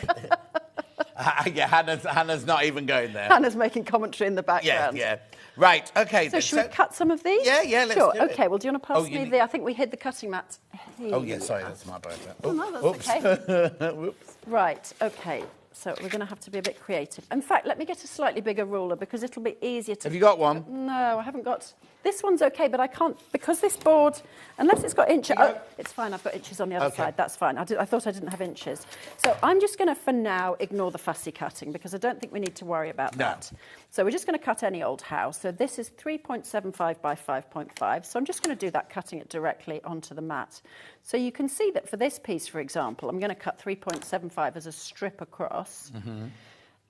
Yeah, Hannah's not even going there.
Hannah's making commentary in the background.
Yeah. Right, okay.
So should we cut some of these?
Yeah, let's
sure.
do it.
Okay, well, do you want to pass me the... I think we hid the cutting mat.
Oh, yeah, sorry, that's my bad.
Oh, no, that's okay.
Whoops.
Right, okay. So we're going to have to be a bit creative. In fact, let me get a slightly bigger ruler because it'll be easier to...
Have you got one?
No, I haven't got... This one's okay, but I can't... Because this board, unless it's got inches... Oh, it's fine, I've got inches on the other side. That's fine. I thought I didn't have inches. So I'm just going to, for now, ignore the fussy cutting because I don't think we need to worry about that. So we're just going to cut any old house. So this is 3.75 by 5.5. So I'm just going to do that, cutting it directly onto the mat. So you can see that for this piece, for example, I'm going to cut 3.75 as a strip across.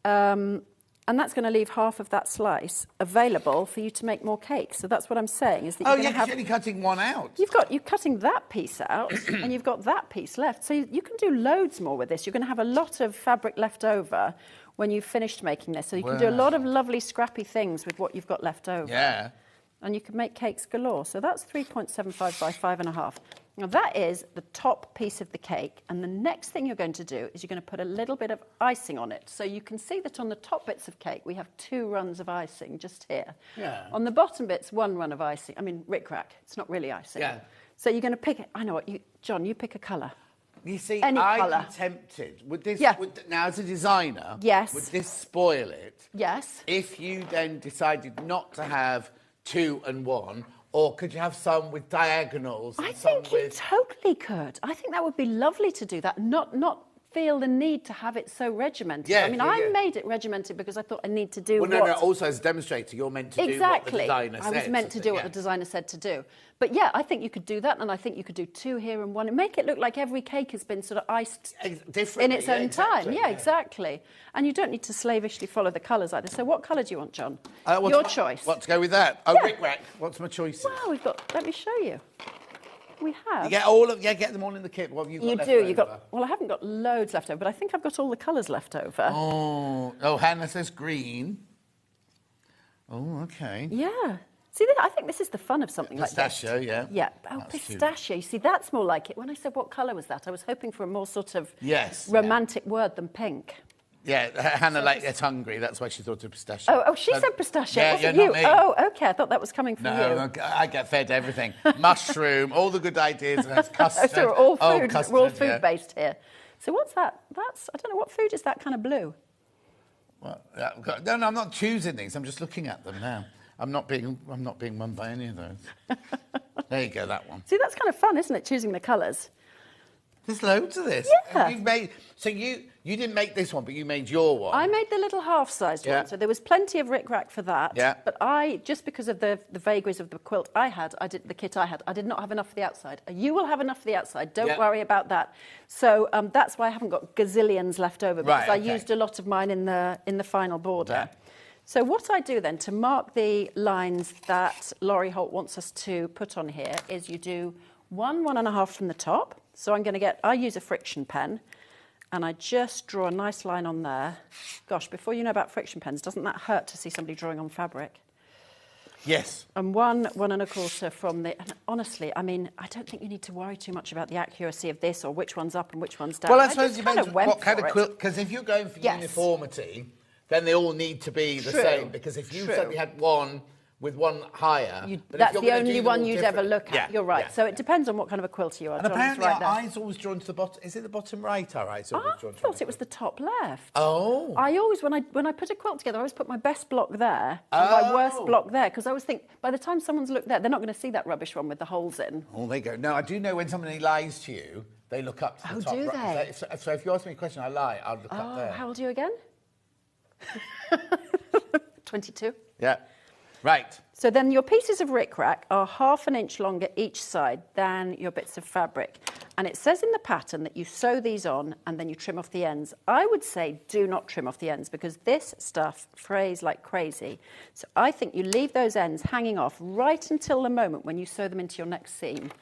And that's going to leave half of that slice available for you to make more cakes. So that's what I'm saying. Is that you're
you're only cutting one out.
You're cutting that piece out, and you've got that piece left. So you can do loads more with this. You're going to have a lot of fabric left over when you've finished making this. So you can do a lot of lovely scrappy things with what you've got left over.
Yeah.
And you can make cakes galore. So that's 3.75 by 5.5. Now that is the top piece of the cake, and the next thing you're going to do is you're going to put a little bit of icing on it. So you can see that on the top bits of cake we have 2 runs of icing just here.
Yeah.
On the bottom bits, 1 run of icing. I mean, rickrack. It's not really icing.
Yeah.
So you're going to pick it. I know what John. You pick a colour.
You see,
Any
I'd
colour.
be tempted. Would this?
Yeah.
Now, as a designer,
yes.
Would this spoil it?
Yes.
If you then decided not to have 2 and 1. Or could you have some with diagonals?
I think you totally could. I think that would be lovely to do that. Not feel the need to have it so regimented.
Yeah,
I mean, I made it regimented because I thought I need to do
no. Also, as a demonstrator, you're meant to do what the designer said.
I was meant to do what the designer said to do. But yeah, I think you could do that, and I think you could do 2 here and 1, and make it look like every cake has been sort of iced in its own time. Yeah, exactly. And you don't need to slavishly follow the colours either. So what colour do you want, John? Your choice.
What to go with that? Oh, rickrack. What's my choice?
Well, we've got... Let me show you. We have.
You get get them all in the kit. What have you got left over?
Well, I haven't got loads left over, but I think I've got all the colours left over.
Oh, Hannah says green. Oh, okay.
Yeah. See, I think this is the fun of something like this.
Pistachio, yeah.
Yeah. Oh, pistachio. You see, that's more like it. When I said what colour was that, I was hoping for a more sort of romantic word than pink.
Yeah, Hannah gets hungry. That's why she thought of pistachio.
Oh, she said pistachio.
Yeah,
wasn't
not
you?
Me.
Oh, okay. I thought that was coming from you.
No, I get fed everything. Mushroom, all the good ideas. And that's custard.
So we're all food.
Custard,
we're all food-based here. So what's that? I don't know. What food is that kind of blue?
Well, no, I'm not choosing these. I'm just looking at them now. I'm not being won by any of those. There you go, that one.
See, that's kind of fun, isn't it? Choosing the colours.
There's loads of this.
Yeah.
You didn't make this one, but you made your one.
I made the little half-sized one, so there was plenty of rickrack for that.
Yeah.
But just because of the vagaries of the quilt the kit I had, I did not have enough for the outside. You will have enough for the outside. Don't worry about that. So that's why I haven't got gazillions left over, because I used a lot of mine in the final border. Yeah. So what I do then to mark the lines that Laurie Holt wants us to put on here is you do 1.5 from the top. So I use a friction pen, and I just draw a nice line on there. Gosh, before you know about friction pens, doesn't that hurt to see somebody drawing on fabric?
Yes.
And 1.25 from the... And honestly, I mean, I don't think you need to worry too much about the accuracy of this or which one's up and which one's down.
Well, I suppose it depends what kind of quilt... Because if you're going for uniformity, then they all need to be the same. Because if you suddenly had one with one higher...
That's the only one you'd ever look at. Yeah, you're right. Yeah. So it depends on what kind of a quilter you are.
And apparently our eye's always drawn to the bottom. Is it the bottom right, our eyes always drawn to?
I thought it was the top left.
Oh.
I always, when I put a quilt together, I always put my best block there and my worst block there, because I always think, by the time someone's looked there, they're not going to see that rubbish one with the holes in.
Oh, there you go. No, I do know when somebody lies to you, they look up to the top.
Oh, do they?
So if you ask me a question, I lie, I'll look up there.
How old are you again? 22.
Yeah. Right.
So then your pieces of rickrack are 1/2 inch longer each side than your bits of fabric. And it says in the pattern that you sew these on and then you trim off the ends. I would say do not trim off the ends, because this stuff frays like crazy. So I think you leave those ends hanging off right until the moment when you sew them into your next seam.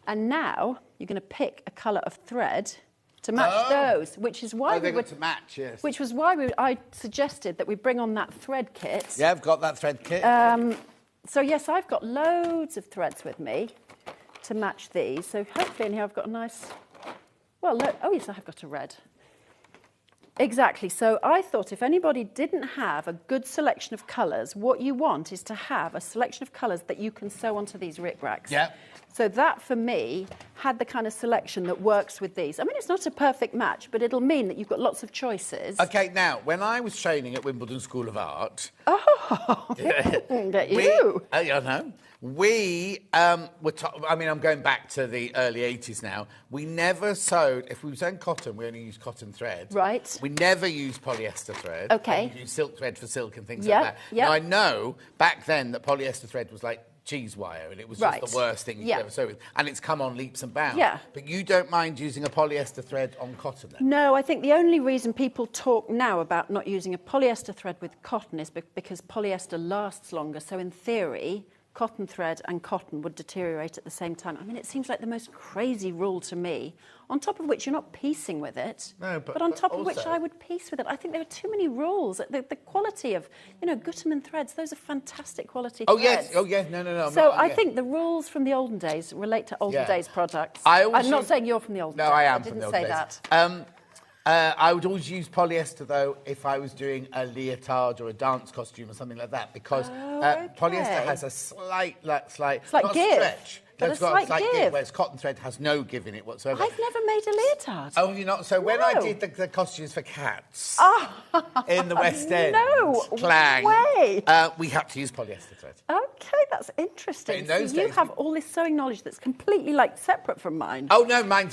And now you're going to pick a colour of thread to match those, which is why Which was why I suggested that we bring on that thread kit.
Yeah, I've got that thread kit.
So yes, I've got loads of threads with me to match these. So hopefully in here I've got a nice... Well, look, oh yes, I have got a red. Exactly. So I thought if anybody didn't have a good selection of colours, what you want is to have a selection of colours that you can sew onto these rickracks.
Yeah.
So that, for me, had the kind of selection that works with these. I mean, it's not a perfect match, but it'll mean that you've got lots of choices.
OK, now, when I was training at Wimbledon School of Art...
Oh, you!
I know. We were... I mean, I'm going back to the early 80s now. We never sewed... If we were sewing cotton, we only used cotton thread.
Right.
We never used polyester thread.
OK.
We used silk thread for silk and things like that.
Yeah.
Now, I know back then that polyester thread was like cheese wire, and it was just the worst thing you could ever sew with. And it's come on leaps and bounds.
Yeah.
But you don't mind using a polyester thread on cotton, then?
No, I think the only reason people talk now about not using a polyester thread with cotton is because polyester lasts longer. So in theory, cotton thread and cotton would deteriorate at the same time. I mean, it seems like the most crazy rule to me, on top of which you're not piecing with it,
no,
but on top of which I would piece with it. I think there are too many rules. The quality of, you know, Gutermann threads, those are fantastic quality threads.
Yes, oh yes, no.
So I think the rules from the olden days relate to olden days products. I'm not saying you're from the olden days.
No, I am
I
from
didn't
the olden
say
days.
that.
I would always use polyester, though, if I was doing a leotard or a dance costume or something like that, because polyester has a slight
it's like
not
give,
stretch.
but
It's
a
got
slight
give,
give.
whereas cotton thread has no give in it whatsoever.
I've never made a leotard.
Oh, you not? So when I did the costumes for Cats in the West End,
no
Clang,
way.
We had to use polyester thread.
Okay, that's interesting.
In those
so you
days,
have all this sewing knowledge that's completely like separate from mine.
Oh no, my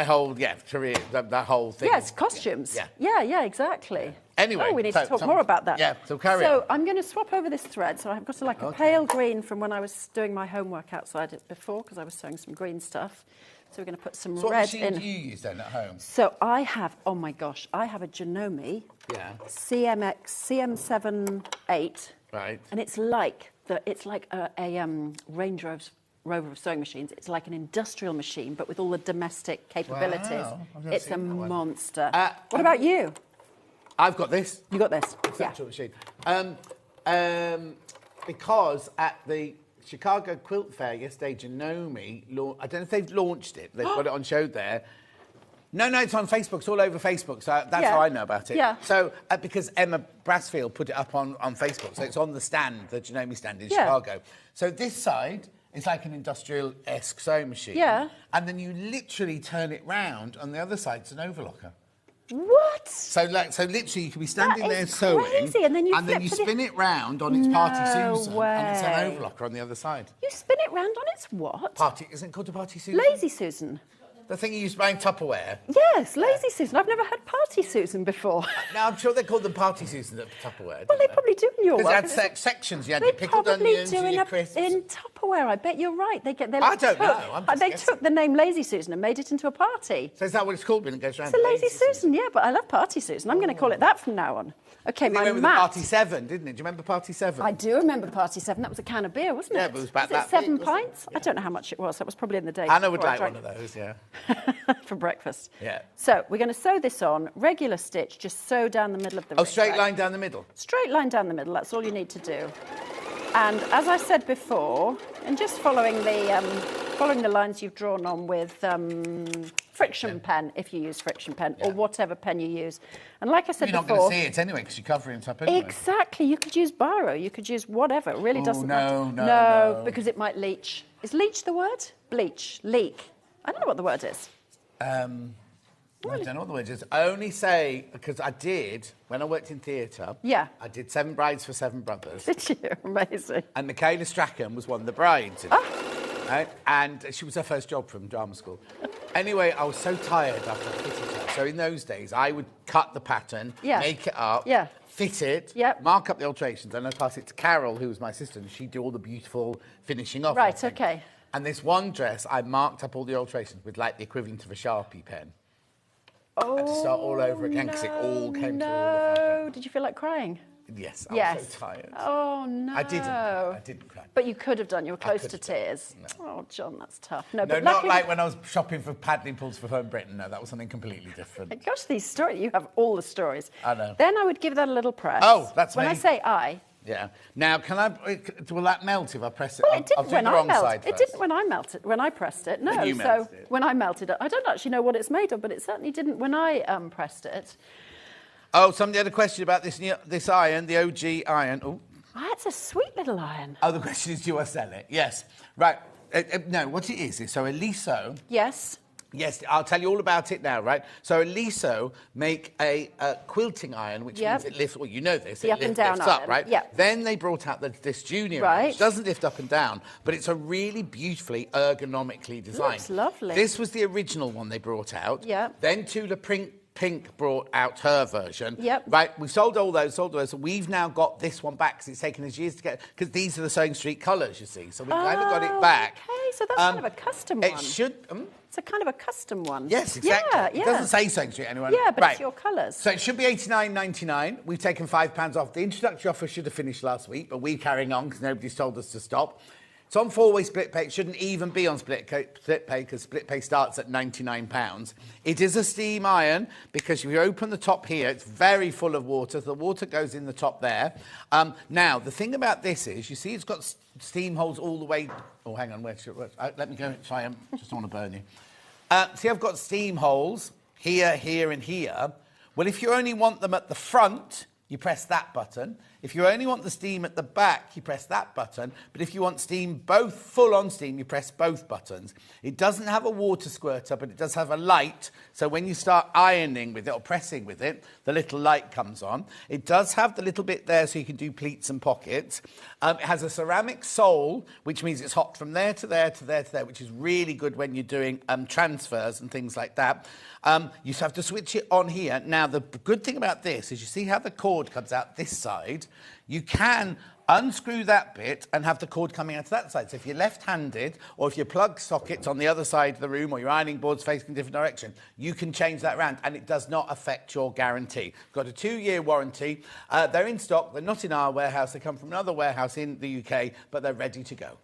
whole career, that whole thing.
Yes, costumes. Yeah, exactly.
Anyway,
oh, we need to talk more about that.
Yeah, so carry on.
So I'm going to swap over this thread. So I've got a pale green from when I was doing my homework outside it before, because I was sewing some green stuff. So we're going to put some
so
red
what machine
in.
do you use then at home?
So I have, oh my gosh, I have a Janome CM78.
Right.
And it's like a Range Rover of sewing machines. It's like an industrial machine, but with all the domestic capabilities.
Wow, I've never
It's a
seen that one.
monster. What about you?
I've got this.
You got this?
Industrial machine. Because at the Chicago Quilt Fair yesterday, Janome, I don't know if they've launched it. They've got it on show there. No, it's on Facebook. It's all over Facebook. So that's how I know about it.
Yeah.
So because Emma Brassfield put it up on Facebook. So it's on the stand, the Janome stand in Chicago. So this side is like an industrial-esque sewing machine. Yeah. And then you literally turn it round. On the other side, it's an overlocker.
What?
So literally, you could be standing there sewing,
crazy. And then you
spin it round on its Party Susan,
way.
and it's an overlocker on the other side.
You spin it round on its what?
Party isn't it called a Party Susan?
Lazy Susan.
The thing you use buying Tupperware.
Yes, Lazy Susan. I've never had Party Susan before.
No, I'm sure they call them Party Susans at Tupperware.
Well, they probably do in your
Because
work.
they had sections. You had your pickled
probably
onions
do
and your crisps.
in Tupperware. I bet you're right. They
I don't know.
They took the name Lazy Susan and made it into a party.
So is that what it's called when it goes round?
It's a Lazy Susan, yeah, but I love Party Susan. I'm going to call it that from now on. Okay, my
went with
mat.
Party 7, didn't it? Do you remember Party 7?
I do remember Party 7. That was a can of beer, wasn't it?
Yeah, but it was about
that.
7
pints? I don't know how much it was. That was probably in the day.
Anna would
before I
like
drank
one of those, yeah.
for breakfast.
Yeah.
So we're going to sew this on. Regular stitch, just sew down the middle of the
Oh,
rib
straight
rack.
line down the middle?
Straight line down the middle. That's all you need to do. And as I said before, and just following the lines you've drawn on with friction pen, if you use friction pen, or whatever pen you use. And like I said
You're
before...
not going to see it anyway, because you're covering it up anyway.
Exactly. You could use biro. You could use whatever. It really doesn't matter.
No,
because it might leach. Is leach the word? Bleach. Leak. I don't know what the word is.
I don't know what the word is. I only say, because I did, when I worked in theatre, I did 7 Brides for 7 Brothers.
Did you? Amazing.
And Michaela Strachan was one of the brides. Right? And she was her first job from drama school. Anyway, I was so tired after I fitted her. So in those days, I would cut the pattern, make it up, fit it, mark up the alterations, and I'd pass it to Carol, who was my assistant, and she'd do all the beautiful finishing off.
Right, okay.
And this one dress, I marked up all the alterations with like the equivalent of a Sharpie pen. I had to start all over again because it all came through all the fabric.
Did you feel like crying?
Yes, I was so tired.
Oh, no.
I didn't cry.
But you could have done. You were close to tears. No. Oh, John, that's tough. No, but
not like when I was shopping for paddling pools for Home Britain. No, that was something completely different.
Gosh, these stories. You have all the stories.
I know.
Then I would give that a little press.
Oh, that's
when
me.
I say I
Yeah. Now, will that melt if I press it?
Well, it didn't when I melted. It didn't when I pressed it. No.
When you
so
melted it.
when I melted it, I don't actually know what it's made of, but it certainly didn't when I pressed it.
Oh, somebody had a question about this iron, the OG iron. Oh.
Oh, it's a sweet little iron.
Oh, the question is, do I sell it? Yes. Right. No, what it is so Eliso...
Yes.
Yes, I'll tell you all about it now, right? So Eliso make a quilting iron, which means it lifts... Well, you know this.
The up and down
lifts
iron.
up, right?
Yep.
Then they brought out this junior iron, which doesn't lift up and down, but it's a really beautifully ergonomically designed.
Looks lovely.
This was the original one they brought out.
Yep.
Then Tula Pink brought out her version.
Yep.
Right, we sold all those. So we've now got this one back because it's taken us years to get... Because these are the Sewing Street colours, you see. So we kind of got it back.
Okay, so that's kind of a custom one.
It should...
It's a kind of a custom one.
Yes, exactly.
Yeah.
It doesn't say Sewing Street anywhere.
Yeah, but it's your colours.
So it should be $89.99. We've taken £5 off. The introductory offer should have finished last week, but we're carrying on because nobody's told us to stop. It's on 4-way split pay. It shouldn't even be on split pay because split pay starts at £99. It is a steam iron because if you open the top here, it's very full of water. The water goes in the top there. Now, the thing about this is, you see it's got steam holes all the way... Oh, hang on. Let me go. Sorry, I just don't want to burn you. See, I've got steam holes here, here and here. Well, if you only want them at the front, you press that button. If you only want the steam at the back, you press that button. But if you want steam full-on steam, you press both buttons. It doesn't have a water squirter, but it does have a light. So when you start ironing with it or pressing with it, the little light comes on. It does have the little bit there so you can do pleats and pockets. It has a ceramic sole, which means it's hot from there to there to there to there, which is really good when you're doing transfers and things like that. You have to switch it on here. Now, the good thing about this is you see how the cord comes out this side. You can unscrew that bit and have the cord coming out to that side. So if you're left-handed or if your plug socket's on the other side of the room or your ironing board's facing a different direction, you can change that around and it does not affect your guarantee. Got a 2-year warranty. They're in stock. They're not in our warehouse. They come from another warehouse in the UK, but they're ready to go.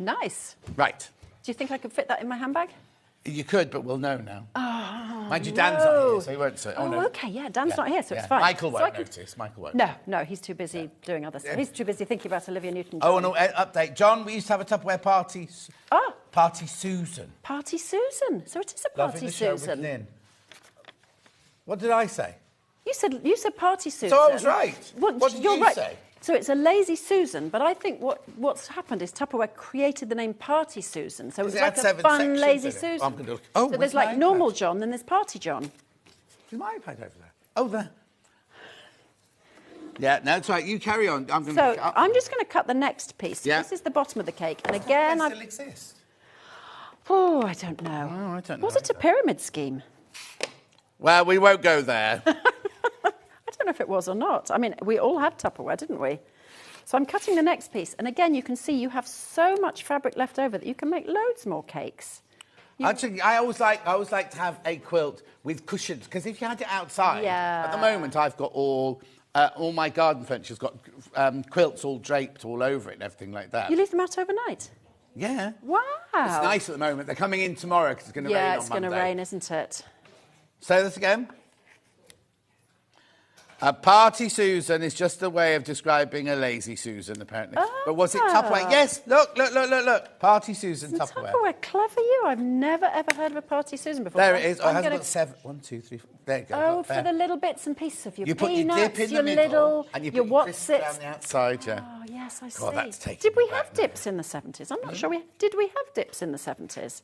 Nice.
Right.
Do you think I could fit that in my handbag?
You could, but we'll know now.
Oh,
mind you, Dan's not here, so he won't say.
Oh, no. OK, yeah, Dan's not here, so it's fine.
Michael won't notice. Michael won't.
No, he's too busy doing other stuff. He's too busy thinking about Olivia Newton-John.
Oh, and update. John, we used to have a Tupperware party. Party Susan.
Party Susan. So it is a Party Susan.
What did I say?
You said Party Susan.
So I was right. What did you say?
So it's a Lazy Susan, but I think what's happened is Tupperware created the name Party Susan. So it's like a fun, lazy Susan. So there's like normal John, then there's Party John.
Is my iPad over there? Oh, there. Yeah, no, it's right. You carry on. I'm
just going to cut the next piece.
Yeah.
This is the bottom of the cake. And again,
Does it still exist?
Oh, I don't know.
Oh, I don't know.
Was it a pyramid scheme?
Well, we won't go there.
I don't know if it was or not. I mean, we all had Tupperware, didn't we? So I'm cutting the next piece. And again, you can see you have so much fabric left over that you can make loads more cakes.
Actually, I always like to have a quilt with cushions, because if you had it outside, at the moment I've got all my garden furniture's got quilts all draped all over it and everything like that.
You leave them out overnight?
Yeah.
Wow.
It's nice at the moment. They're coming in tomorrow because it's going to rain on Monday.
Yeah, it's going to rain, isn't it?
Say this again. A Party Susan is just a way of describing a lazy Susan, apparently. But was it Tupperware? Yes, look. Party Susan, Tupperware.
Tupperware, clever you. I've never, ever heard of a Party Susan before.
There it is. Oh, it has got 7. 1, 2, 3, 4. There you go.
Oh, for the little bits and pieces of your
peanuts,
you put your dip in
the middle, and you put your crisps down the outside, yeah.
Oh, yes, I see.
God, that's taking
Did we have dips in the 70s? I'm not sure did we have dips in the 70s?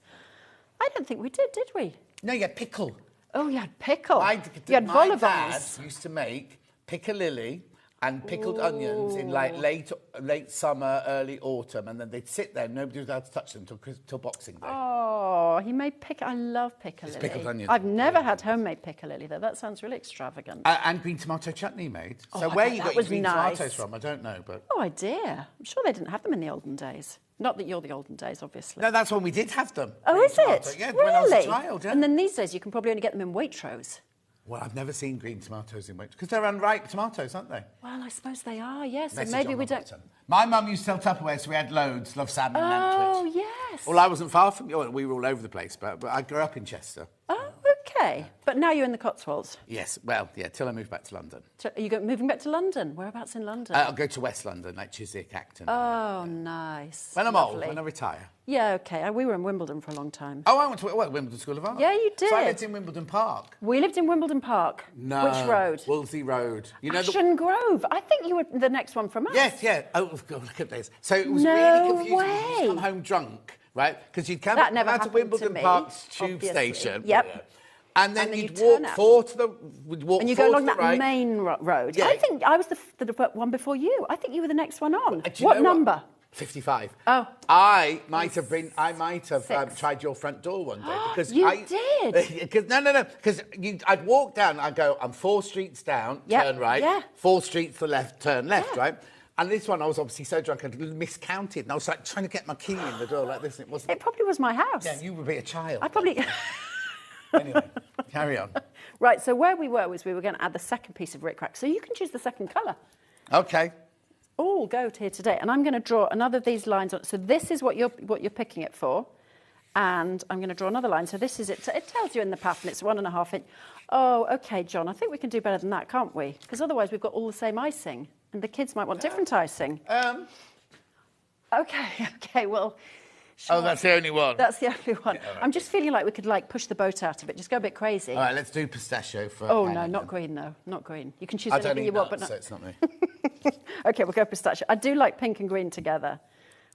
I don't think we did we?
No, you had pickle.
Oh, you had pickle. You had
my
vol-au-vents.
dad used to make piccalilli and pickled onions in like late summer, early autumn, and then they'd sit there and nobody was allowed to touch them till Boxing Day.
Oh, he made I love piccalilli.
It's pickled onions.
I've never had homemade piccalilli, though. That sounds really extravagant.
And green tomato chutney made. So where you got your green tomatoes from, I don't know, but...
Oh, idea. I'm sure they didn't have them in the olden days. Not that you're the olden days, obviously.
No, that's when we did have them.
Oh, is it?
Yeah,
really?
when I was a child, yeah.
And then these days you can probably only get them in Waitrose.
Well, I've never seen green tomatoes in Waitrose, because they're unripe tomatoes, aren't they?
Well, I suppose they are, yes. So
Message
maybe
on
we
the
don't...
bottom. My mum used to sell Tupperware, so we had loads. Love salmon and
Oh,
Nantwich.
yes.
Well, I wasn't far from you. We were all over the place, but I grew up in Chester.
Oh, Okay, but now you're in the Cotswolds.
Yes, well, yeah, till I move back to London.
So are you moving back to London? Whereabouts in London?
I'll go to West London, like Chiswick, Acton.
Oh, nice.
When I'm
Lovely.
old, when I retire.
Yeah, okay. We were in Wimbledon for a long time.
Oh, I went to Wimbledon School of Art.
Yeah, you did.
So I lived in Wimbledon Park.
We lived in Wimbledon Park.
No.
Which road?
Wolsey Road. You know
Ashen Grove. I think you were the next one from us.
Yes, yeah. Oh, God, look at this. So it was
No
really confusing.
way.
You'd come home drunk, right? Because you'd come
That never
out of
happened to
Wimbledon
me,
Park's tube
obviously.
station.
Yep.
And then
And then
you'd
you
walk
turn out.
four to the... We'd walk
And you
four
go
to
along
the
that
right.
main road.
Yeah.
I think I was the one before you. I think you were the next one on.
Do you
What
know
number?
55.
Oh.
I might have
Six.
tried your front door one day because
You
I
did?
Because no, because I'd walk down. I'd go. I'm 4 streets down.
Yep,
Turn right.
yeah.
4 streets to the left. Turn left.
Yeah.
Right. And this one, I was obviously so drunk I miscounted, and I was like trying to get my key in the door like this. And it wasn't.
It probably was my house.
Yeah, you would be a child.
I probably...
Anyway, carry on.
Right, so where we were was we were going to add the second piece of rickrack. So you can choose the second colour.
Okay.
All go to here today. And I'm going to draw another of these lines on. So this is what you're picking it for. And I'm going to draw another line. So this is it. It tells you in the pattern it's 1.5 inch. Oh, OK, John, I think we can do better than that, can't we? Because otherwise we've got all the same icing. And the kids might want different icing. OK, well... Sure.
Oh, that's the only one.
That's the only one.
Yeah, all right.
I'm just feeling like we could push the boat out of it. Just go a bit crazy.
All right, let's do pistachio for...
Oh, no, not green, though. Not green. You can choose
I don't
anything
eat
you want,
nuts,
but
so
not...
it's not me.
OK, we'll go pistachio. I do like pink and green together.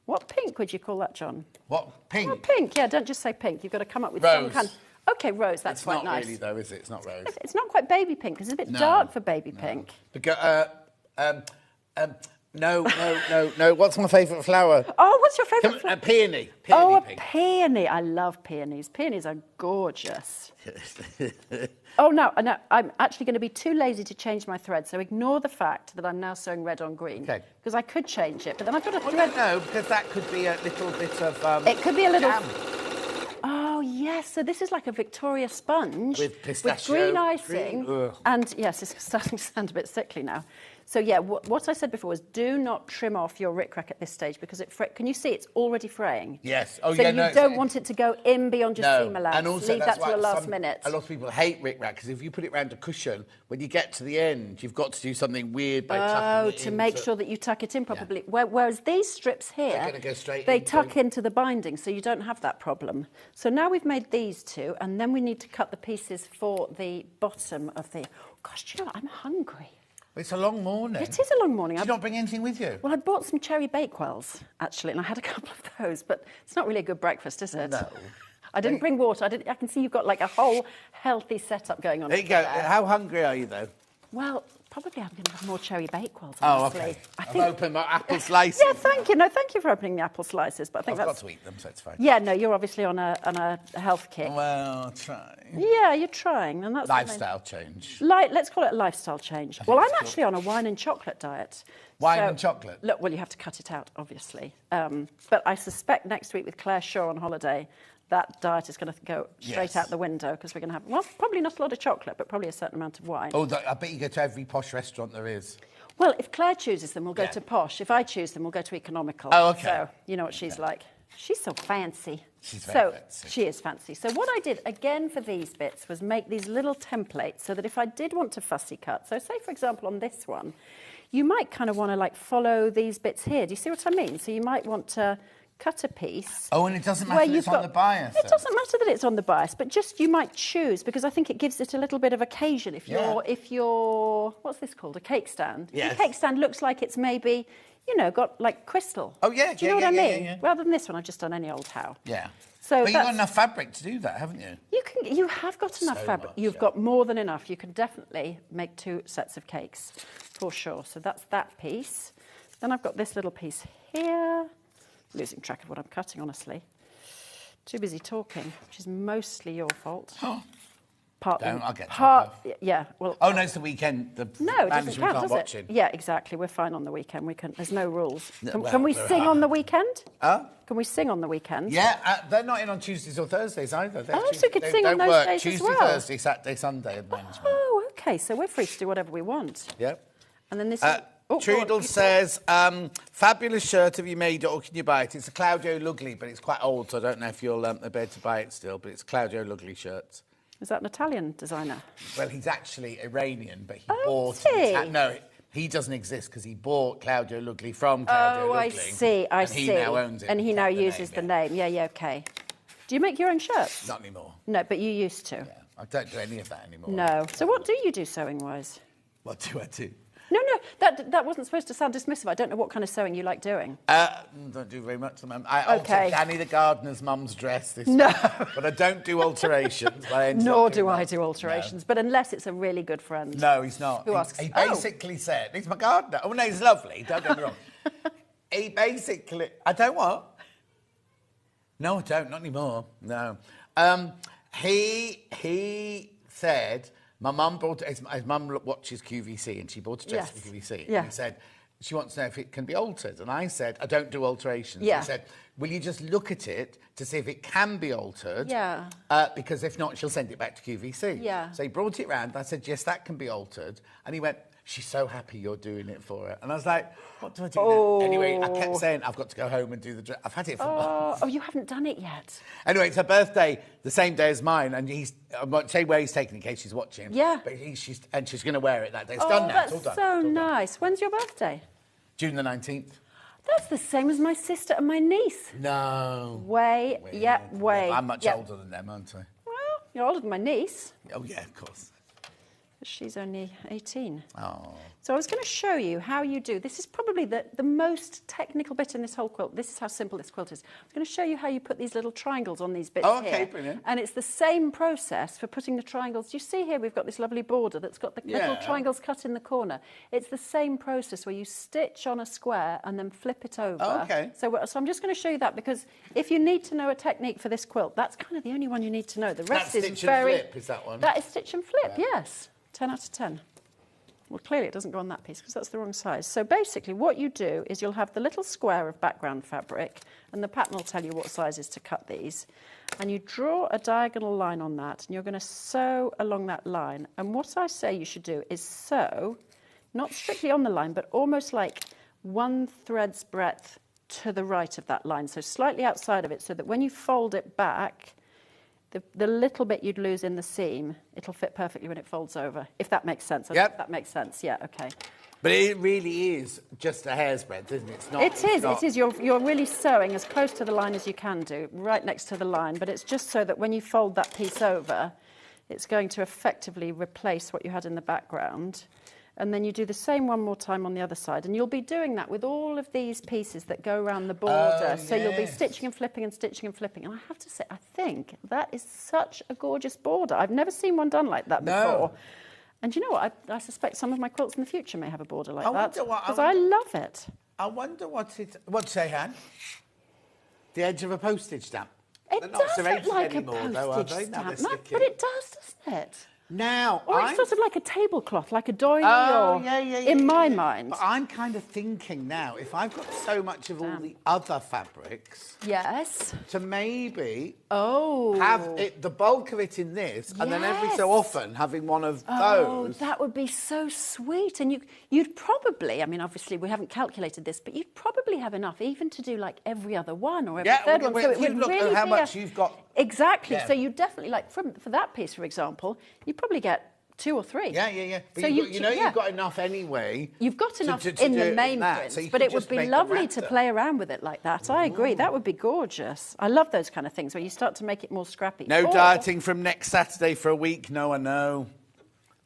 What pink would you call that, John?
What, pink?
Well, pink, yeah, don't just say pink. You've got to come up with
Rose.
some kind... OK, rose, that's
It's
quite
not
nice.
really, though, is it? It's not rose.
It's not quite baby pink, because it's a bit dark for baby pink.
No. What's my favourite flower?
Oh, what's your favourite flower?
A peony.
Oh, a
pink.
peony. I love peonies. Peonies are gorgeous. Oh, no, I'm actually going to be too lazy to change my thread, so ignore the fact that I'm now sewing red on green.
Okay.
Because I could change it, but then I've got a
Well,
thread...
no, because that could be a little bit of...
It could be a little...
jam.
Oh, yes. So this is like a Victoria sponge
With pistachio.
with green icing.
Green, ugh.
And, yes, it's starting to sound a bit sickly now. So, yeah, what I said before was do not trim off your rickrack at this stage because can you see it's already fraying?
Yes. Oh,
so
yeah,
you
no.
don't want it to go in beyond your seam allowance.
And also,
leave
that's
that to the
why
last minute.
A lot of people hate rickrack because if you put it round a cushion, when you get to the end, you've got to do something weird by tucking it in.
To make sure that you tuck it in properly. Yeah. Whereas these strips here,
they're gonna go straight
they tuck into the binding, so you don't have that problem. So now we've made these two, and then we need to cut the pieces for the bottom of the... Gosh, do you know what? I'm hungry.
It's a long morning.
It is a long morning.
Did you not bring anything with you?
Well, I bought some cherry bakewells, actually, and I had a couple of those, but it's not really a good breakfast, is it?
No.
I didn't bring water. I can see you've got like a whole healthy setup going on.
There you go. How hungry are you, though?
Well, probably I'm going to have more cherry bakewells,
Oh,
honestly.
OK.
I've
opened my apple slices.
Yeah, thank you. No, thank you for opening the apple slices, but I think
I've
that's...
got to eat them, so it's fine.
Yeah, no, you're obviously on a health kick.
Well, try.
Yeah, you're trying, and that's...
Lifestyle change.
Let's call it a lifestyle change. Well, I'm actually on a wine and chocolate diet.
Wine and chocolate?
Look, well, you have to cut it out, obviously. But I suspect next week with Claire Shaw on holiday, that diet is going to go straight out the window because we're going to have, well, probably not a lot of chocolate, but probably a certain amount of wine.
Oh, I bet you go to every posh restaurant there is.
Well, if Claire chooses them, we'll go to posh. If I choose them, we'll go to economical.
Oh, OK.
So, you know what she's like. She's so fancy.
She's very fancy.
She is fancy. So what I did, again, for these bits was make these little templates so that if I did want to fussy cut, so say, for example, on this one, you might kind of want to, follow these bits here. Do you see what I mean? So you might want to cut a piece.
Oh, and it doesn't matter that it's on the bias.
It doesn't matter that it's on the bias, but just you might choose because I think it gives it a little bit of occasion. If you're what's this called? A cake stand.
Yes.
Your cake stand looks like it's maybe, got like crystal.
Oh yeah.
Do you know what I mean?
Yeah.
Rather than this one, I've just done any old how.
Yeah.
So
but you've got enough fabric to do that, haven't you?
You have got enough fabric. You've got more than enough. You can definitely make 2 sets of cakes, for sure. So that's that piece. Then I've got this little piece here. Losing track of what I'm cutting, honestly. Too busy talking, which is mostly your fault.
I'll get to it.
Yeah, well...
Oh, no, it's the weekend. The
no, it doesn't
management
count,
can't
does
watch
it?
it.
Yeah, exactly. We're fine on the weekend. There's no rules.
Well,
can we sing on the weekend?
Huh?
Can we sing on the weekend?
Yeah, they're not in on Tuesdays or Thursdays either.
So we could sing on those days
Tuesday,
as well.
Thursday, Saturday, Sunday at the management.
Oh, OK, so we're free to do whatever we want.
Yep.
And then this...
Trudel says, fabulous shirt, have you made it or can you buy it? It's a Claudio Lugli, but it's quite old, so I don't know if you'll be able to buy it still, but it's Claudio Lugli shirts.
Is that an Italian designer?
Well, he's actually Iranian, but he
Oh,
bought...
is he?
No, he doesn't exist because he bought Claudio Lugli from Claudio Lugli.
I see, I see.
And he now owns it.
And he now uses the name. Yeah, okay. Do you make your own shirts?
Not anymore.
No, but you used to.
Yeah, I don't do any of that anymore.
No. So what do you do sewing-wise?
What do I do?
No, that wasn't supposed to sound dismissive. I don't know what kind of sewing you like doing.
Don't do very much. I altered Danny the gardener's mum's dress this
No.
week, but I don't do alterations.
Nor do I do alterations, but unless it's a really good friend.
No, he's not.
Who asks?
He basically said, he's my gardener. Oh, no, he's lovely. Don't get me wrong. He basically... I don't what? No, I don't. Not anymore. No. He said... My mum bought... His mum watches QVC and she bought a dress for QVC.
Yeah.
And he said, she wants to know if it can be altered. And I said, I don't do alterations.
Yeah.
He said, will you just look at it to see if it can be altered?
Yeah.
Because if not, she'll send it back to QVC.
Yeah.
So he brought it round. I said, yes, that can be altered. And he went, she's so happy you're doing it for her. And I was like, what do I do now? Anyway, I kept saying, I've got to go home and do the dress. I've had it for months.
Oh, you haven't done it yet.
Anyway, it's her birthday the same day as mine, and I won't say where he's taking in case she's watching.
Yeah.
But she's going to wear it that day. It's done now. It's all
That's
done.
so nice. When's your birthday?
June the 19th.
That's the same as my sister and my niece.
No.
Way.
I'm much older than them, aren't I?
Well, you're older than my niece.
Oh, yeah, of course.
She's only 18.
Oh.
So I was going to show you how you do. This is probably the most technical bit in this whole quilt. This is how simple this quilt is. I was going to show you how you put these little triangles on these bits
okay,
here.
brilliant.
And it's the same process for putting the triangles. You see here we've got this lovely border that's got the little triangles cut in the corner. It's the same process where you stitch on a square and then flip it over.
Oh, okay.
So I'm just going to show you that because if you need to know a technique for this quilt, that's kind of the only one you need to know. The rest
That's
is
stitch
very...
and flip, is that one?
That is stitch and flip, yes. 10 out of 10. Well, clearly it doesn't go on that piece because that's the wrong size. So basically what you do is you'll have the little square of background fabric and the pattern will tell you what sizes to cut these. And you draw a diagonal line on that and you're going to sew along that line. And what I say you should do is sew, not strictly on the line, but almost like 1 thread's breadth to the right of that line. So slightly outside of it so that when you fold it back, the little bit you'd lose in the seam, it'll fit perfectly when it folds over, if that makes sense. I think that makes sense, yeah, okay.
But it really is just a hair's breadth, isn't it? It's not,
it is. You're really sewing as close to the line as you can do, right next to the line, but it's just so that when you fold that piece over, it's going to effectively replace what you had in the background. And then you do the same one more time on the other side. And you'll be doing that with all of these pieces that go around the border. So you'll be stitching and flipping and stitching and flipping. And I have to say, I think that is such a gorgeous border. I've never seen one done like that before. And you know what? I suspect some of my quilts in the future may have a border like that. Because I love it.
I wonder what'd say, Han? The edge of a postage stamp.
It does look like a postage stamp, but it does, doesn't it?
Now,
or it's sort of like a tablecloth, like a doily, in my mind.
But I'm kind of thinking now, if I've got so much of all the other fabrics, to maybe have the bulk of it in this, and then every so often having one of those.
Oh, that would be so sweet. And you'd probably, I mean, obviously we haven't calculated this, but you'd probably have enough even to do like every other one or every third one. So it would really
how much you've got.
Exactly. Yeah. So you definitely, like, for that piece, for example, you probably get 2 or 3.
Yeah. But so you've got enough anyway.
You've got enough in the main prints, but it would be lovely to play around with it like that. I agree. That would be gorgeous. I love those kind of things where you start to make it more scrappy.
No dieting from next Saturday for a week. No, I know.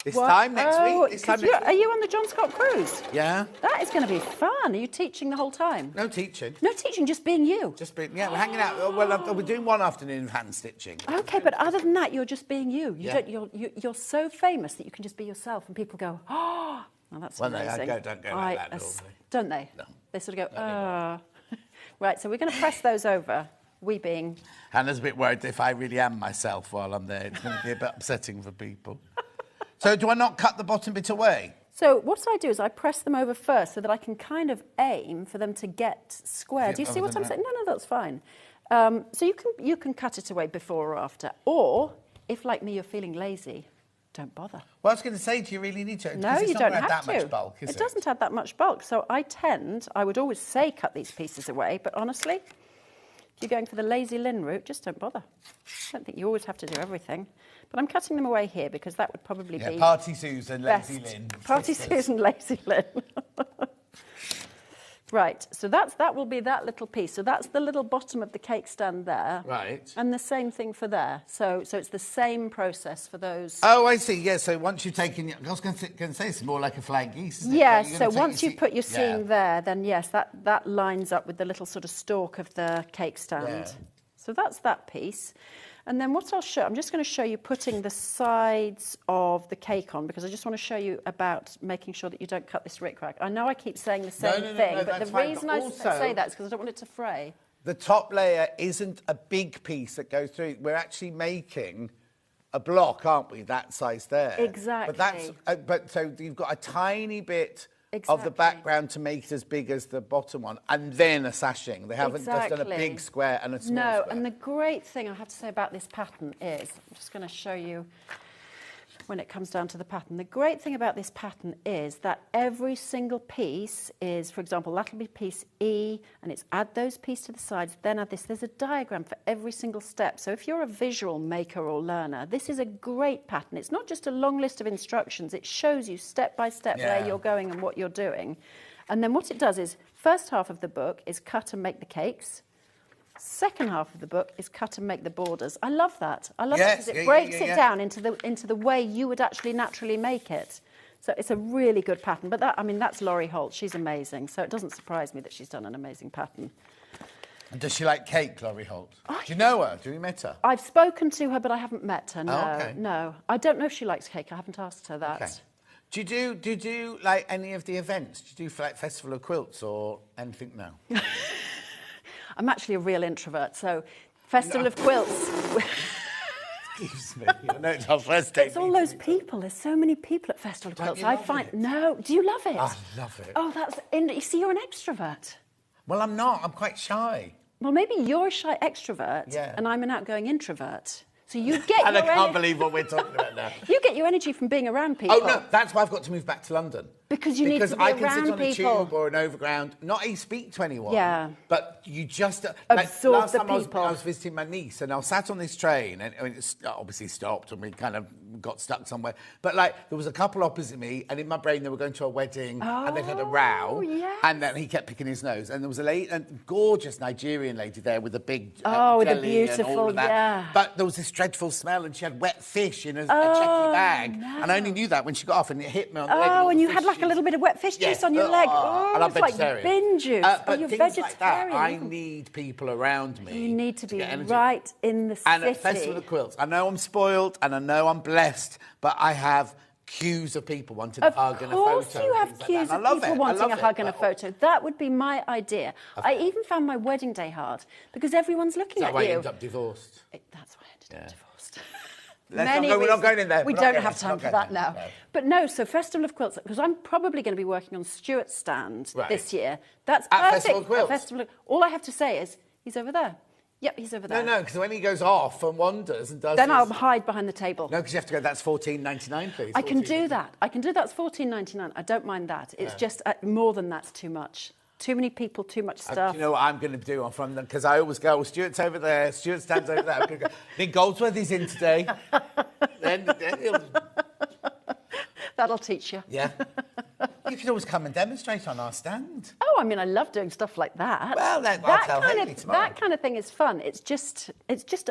This time next week.
Are you on the John Scott cruise?
Yeah.
That is going to be fun. Are you teaching the whole time?
No teaching.
No teaching, just being you.
We're hanging out. Well, we're doing one afternoon of hand stitching.
Okay, but other than that, you're just being you. You're so famous that you can just be yourself, and people go, oh, well, that's amazing.
Well, don't go like that,
don't they?
No.
They sort of go, oh. Right, so we're going to press those over. We being...
Hannah's a bit worried if I really am myself while I'm there. It's going to be a bit upsetting for people. So do I not cut the bottom bit away?
So what I do is I press them over first so that I can kind of aim for them to get square. Do you see what I'm saying? No, that's fine. So you can cut it away before or after. Or, if like me you're feeling lazy, don't bother.
Well, I was going to say, do you really need to?
No, you don't have
that
to.
Much bulk, is
it doesn't have that much bulk. So I would always say cut these pieces away, but honestly, If you're going for the lazy Lynn route, just don't bother. I don't think you always have to do everything. But I'm cutting them away here because that would probably be
Party Susan,
best.
Lazy Lynn.
Party Susan, Lazy Lynn. Right, so that will be that little piece. So that's the little bottom of the cake stand there.
Right.
And the same thing for there. So it's the same process for those.
Oh, I see. Yeah, so once you've taken... I was going to say it's more like a flag geese, isn't it?
Yeah,
Like
so once you put your seam there, then yes, that lines up with the little sort of stalk of the cake stand.
Yeah.
So that's that piece. And then what I'll show, I'm just going to show you putting the sides of the cake on, because I just want to show you about making sure that you don't cut this rickrack. I know I keep saying the same thing, but the reason I say that is because I don't want it to fray.
The top layer isn't a big piece that goes through. We're actually making a block, aren't we, that size there?
Exactly.
But but so you've got a tiny bit of the background to make it as big as the bottom one, and then a sashing. They haven't just done a big square and a small square.
No, and the great thing I have to say about this pattern is, I'm just going to show you when it comes down to the pattern. The great thing about this pattern is that every single piece is, for example, that'll be piece E, and it's add those pieces to the sides, then add this. There's a diagram for every single step. So if you're a visual maker or learner, this is a great pattern. It's not just a long list of instructions. It shows you step by step where you're going and what you're doing. And then what it does is, first half of the book is cut and make the cakes. Second half of the book is cut and make the borders. I love that. I love it because it breaks it down into the way you would actually naturally make it. So it's a really good pattern. But that's Laurie Holt. She's amazing. So it doesn't surprise me that she's done an amazing pattern.
And does she like cake, Laurie Holt? Do you know her? Do you met her?
I've spoken to her, but I haven't met her. No,
okay.
no. I don't know if she likes cake. I haven't asked her that.
Okay. Do you do like any of the events? Do you do like Festival of Quilts or anything now?
I'm actually a real introvert, so Festival of Quilts.
Excuse me. I know it's our first day.
It's all those people. There's so many people at Festival of Quilts. I find no. Do you love it?
I love it.
Oh, you see, you're an extrovert.
Well, I'm not. I'm quite shy.
Well, maybe you're a shy extrovert, and I'm an outgoing introvert. So you get
and I can't believe what we're talking about now.
You get your energy from being around people.
Oh, no, that's why I've got to move back to London.
Because you need to be around people.
Because I can sit on a tube or an overground, not even speak to anyone.
Yeah.
But you just...
absorb
last
the
time
people.
I was visiting my niece, and I was sat on this train, and it obviously stopped, and we kind of got stuck somewhere. But, there was a couple opposite me, and in my brain, they were going to a wedding, and they'd had a row.
Yes.
And then he kept picking his nose. And there was a gorgeous Nigerian lady there with a big
with a
jelly
beautiful,
and all of that.
yeah.
But there was this dreadful smell, and she had wet fish in a checky bag.
No.
And I only knew that when she got off, and it hit me on the leg.
Oh, and you had a little bit of wet fish juice on your leg. Oh,
and I'm
it's like
vegetarian.
bin juice.
But
you're
things
vegetarian.
like that, I need people around me.
You need to be
get energy.
right in the city.
And at Festival of Quilts, I know I'm spoiled and I know I'm blessed, but I have queues of people wanting a hug and a photo.
Of course you have queues of people wanting a hug and a photo. That would be my idea. I even found my wedding day hard because everyone's looking at you.
That's why you ended up divorced.
That's why I ended up divorced.
We're not going in there.
We don't have time for that now. No. But no, so Festival of Quilts, because I'm probably going to be working on Stuart's stand this year. That's
at
perfect.
Festival of Quilts?
All I have to say is, he's over there. Yep, he's over there.
No, because when he goes off and wanders and does
then I'll hide behind the table.
No, because you have to go, that's $14.99, please.
I can do that. That's $14.99. I don't mind that. It's just more than that's too much. Too many people, too much stuff.
You know what I'm going to do from them? Because I always go, well, Stuart's over there, Stuart stands over there. I'm going to go, Nick Goldsworthy's in today. then
That'll teach you.
Yeah. You can always come and demonstrate on our stand.
Oh, I mean, I love doing stuff like that.
Well, I'll tell Haley tomorrow.
That kind of thing is fun. It's just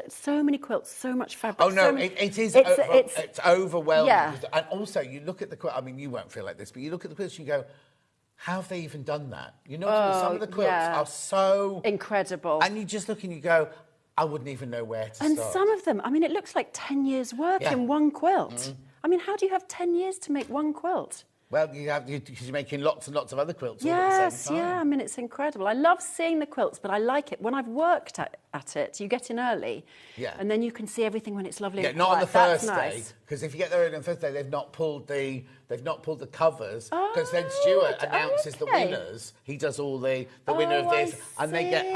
so many quilts, so much fabric.
Oh, no, it's overwhelming.
Yeah.
And also, you look at the quilt, I mean, you won't feel like this, but you look at the quilts and you go, how have they even done that? You know, some of the quilts are so...
incredible.
And you just look and you go, I wouldn't even know where to start.
And some of them, I mean, it looks like 10 years' work in one quilt. Mm-hmm. I mean, how do you have 10 years to make one quilt?
Well, because you're making lots and lots of other quilts all
yes,
at the same time.
Yeah, I mean, it's incredible. I love seeing the quilts, but I like it. When I've worked at it, you get in early, and then you can see everything when it's lovely and
not
quiet.
on the first
That's
day, because if you get there early on the first day, they've not pulled the covers, because then Stuart announces the winners. He does all the winner of this, and they get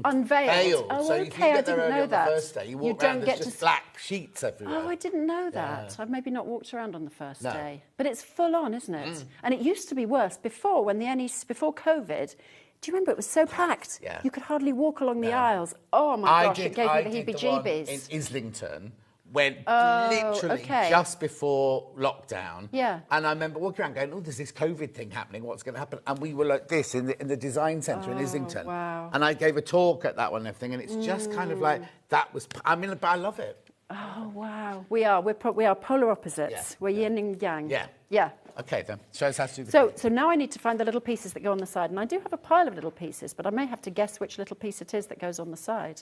unveiled.
Oh,
so if you get there early on the first day, you walk around, there's just black sheets everywhere.
Oh, I didn't know that.
Yeah.
I've maybe not walked around on the first day. But it's full on, isn't it? And it used to be worse before, when before COVID. Do you remember? It was so packed.
Yeah.
You could hardly walk along the aisles. Oh, my gosh, it gave me the
I did the one in
heebie-jeebies.
Islington, when
Oh,
literally
okay.
just before lockdown.
Yeah.
And I remember walking around going, oh, there's this COVID thing happening. What's going to happen? And we were like this in the design centre in Islington.
wow.
And I gave a talk at that one and everything. And it's just kind of like, that was, I mean, but I love it.
Oh, wow. We are polar opposites.
Yeah,
We're yin and yang.
Yeah.
Yeah.
Okay, then. Show us how to do the
So now I need to find the little pieces that go on the side. And I do have a pile of little pieces, but I may have to guess which little piece it is that goes on the side.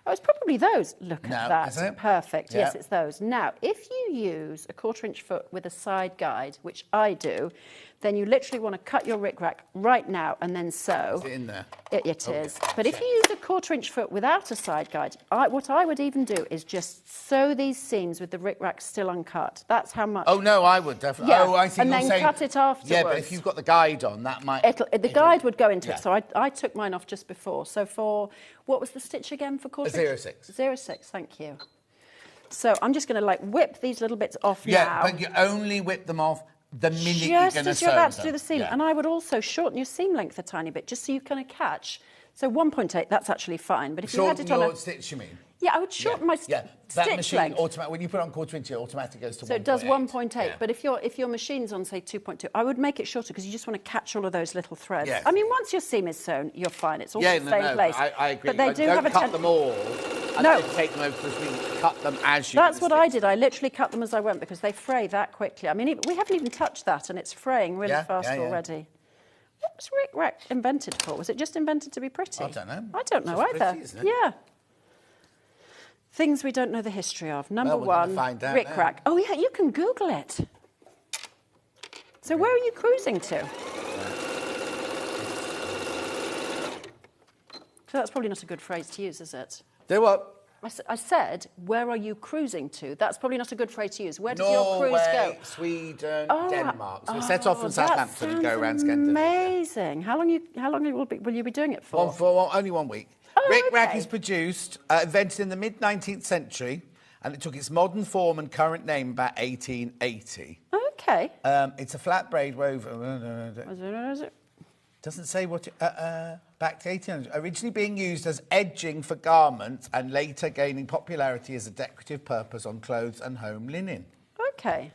Oh, it's probably those. Look at that.
Is it?
Perfect.
Yeah.
Yes, it's those. Now, if you use a 1/4 foot with a side guide, which I do, then you literally want to cut your rickrack right now and then sew.
Is it in there?
It is. But if you use a 1/4 foot without a side guide, what I would even do is just sew these seams with the rickrack still uncut. That's how much.
Oh, no, I would definitely.
Yeah,
Oh, I see.
and
You're
then
saying,
cut it afterwards.
Yeah, but if you've got the guide on, that might...
The guide would go into
yeah.
it. So I took mine off just before. So for, what was the stitch again for 1/4?
0.6.
0.6, thank you. So I'm just going to like whip these little bits off now.
Yeah, but you only whip them off the minute you're
Just
going to
as
sew
you're about to
them.
do the seam.
Yeah.
And I would also shorten your seam length a tiny bit, just so you kind of catch. So 1.8, that's actually fine. But if you had
Shorten
it on
your
a...
stitch, you mean?
Yeah, I would shorten my
that
stitch
machine
length.
when you put it on 1/4 inch, it automatically goes to 1.8.
So it does 1.8,
Yeah.
but if your machine's on, say, 2.2, I would make it shorter because you just want to catch all of those little threads.
Yes.
I mean, once your seam is sewn, you're fine. It's all in the same place.
I agree.
But they do
don't
have a
cut them all. And
No.
then take them over to the screen. Cut them as you.
That's what I did. I literally cut them as I went because they fray that quickly. I mean, we haven't even touched that, and it's fraying really fast already. What was rickrack invented for? Was it just invented to be pretty?
I don't know.
I don't know
Just
either.
pretty, isn't it?
Yeah. Things we don't know the history of. Number
Well, we're gonna
one,
find out
rickrack.
now.
Oh, yeah, you can Google it. So where are you cruising to? So that's probably not a good phrase to use, is it?
Do what?
I said, where are you cruising to? That's probably not a good phrase to use. Where does your cruise go?
Norway, Sweden, Denmark. So we set off from
that
Southampton and go
sounds
around Scandinavia.
amazing. How long will you be doing it for?
Only 1 week.
Oh,
Rickrack
okay.
is produced, invented in the mid-19th century, and it took its modern form and current name about 1880.
Okay.
It's a flat braid woven. Doesn't say what it... back to 1800. Originally being used as edging for garments and later gaining popularity as a decorative purpose on clothes and home linen.
Okay.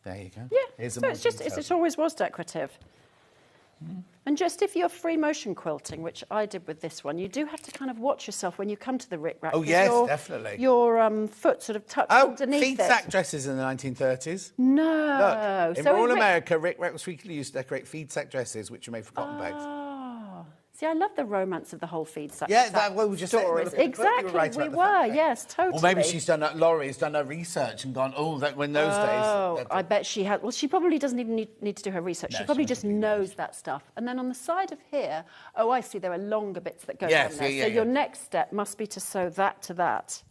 There you go.
Yeah.
Here's a
So
more
it's just
detailed
it always was decorative. And just if you're free motion quilting, which I did with this one, you do have to kind of watch yourself when you come to the rickrack.
Oh,
'cause
yes,
your,
definitely.
Your foot sort of tucks underneath
feed
it.
sack dresses in the 1930s.
No.
Look, in
So
rural America, rickrack was frequently used to decorate feed sack dresses, which were made for cotton bags.
Oh. See, I love the romance of the whole feed sack.
Yeah,
sack
we were just saying,
stories.
look at the quote you were
Exactly,
right
we
about the
were.
fact that-
Yes, totally.
Well, maybe Laurie's done her research and gone, oh, that when those days...
I bet she had. Well, she probably doesn't even need to do her research.
No,
she probably
she
just knows that stuff. And then on the side of here, oh, I see, there are longer bits that go
Yes,
on there.
yeah,
So
yeah.
your next step must be to sew that to that.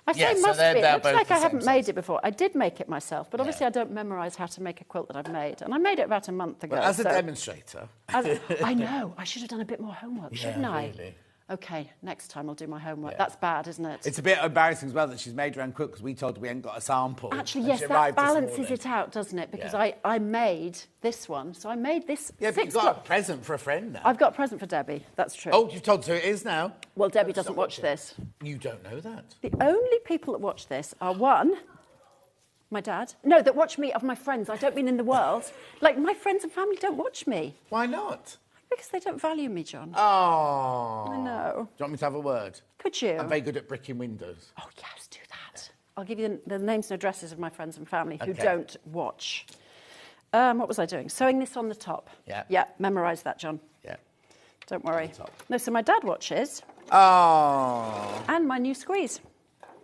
I say
Yes, so
must
they're-
be. It
they're
looks
both
like
the
I
same
haven't
size.
made it before. I did make it myself, but obviously I don't memorise how to make a quilt that I've made. And I made it about a month ago.
Well, as a
so-
demonstrator...
I know. I should have done a bit more homework, shouldn't I?
Really.
Okay, next time I'll do my homework. That's bad, isn't it?
It's a bit embarrassing as well that she's made her own quilt because we told her we hadn't got a sample.
Actually,
and
yes,
she
that
arrived this
balances
morning.
it out, doesn't it? Because
Yeah.
I made this one. So I made this
Yeah, but
6
you've got a
blocks.
present for a friend now.
I've got a present for Debbie. That's true.
Oh, you've told her who it is now?
Well, Debbie doesn't watch this.
You don't know that.
The only people that watch this are one, my dad. No, that watch me of my friends. I don't mean in the world. Like, my friends and family don't watch me.
Why not?
Because they don't value me, John.
Oh.
I know.
Do you want me to have a word?
Could you?
I'm very good at bricking windows.
Oh, yes, do that. I'll give you the names and addresses of my friends and family who
Okay.
don't watch. What was I doing? Sewing this on the top.
Yeah.
Yeah, memorise that, John.
Yeah.
Don't worry.
top.
No, so my dad watches.
Oh.
And my new squeeze.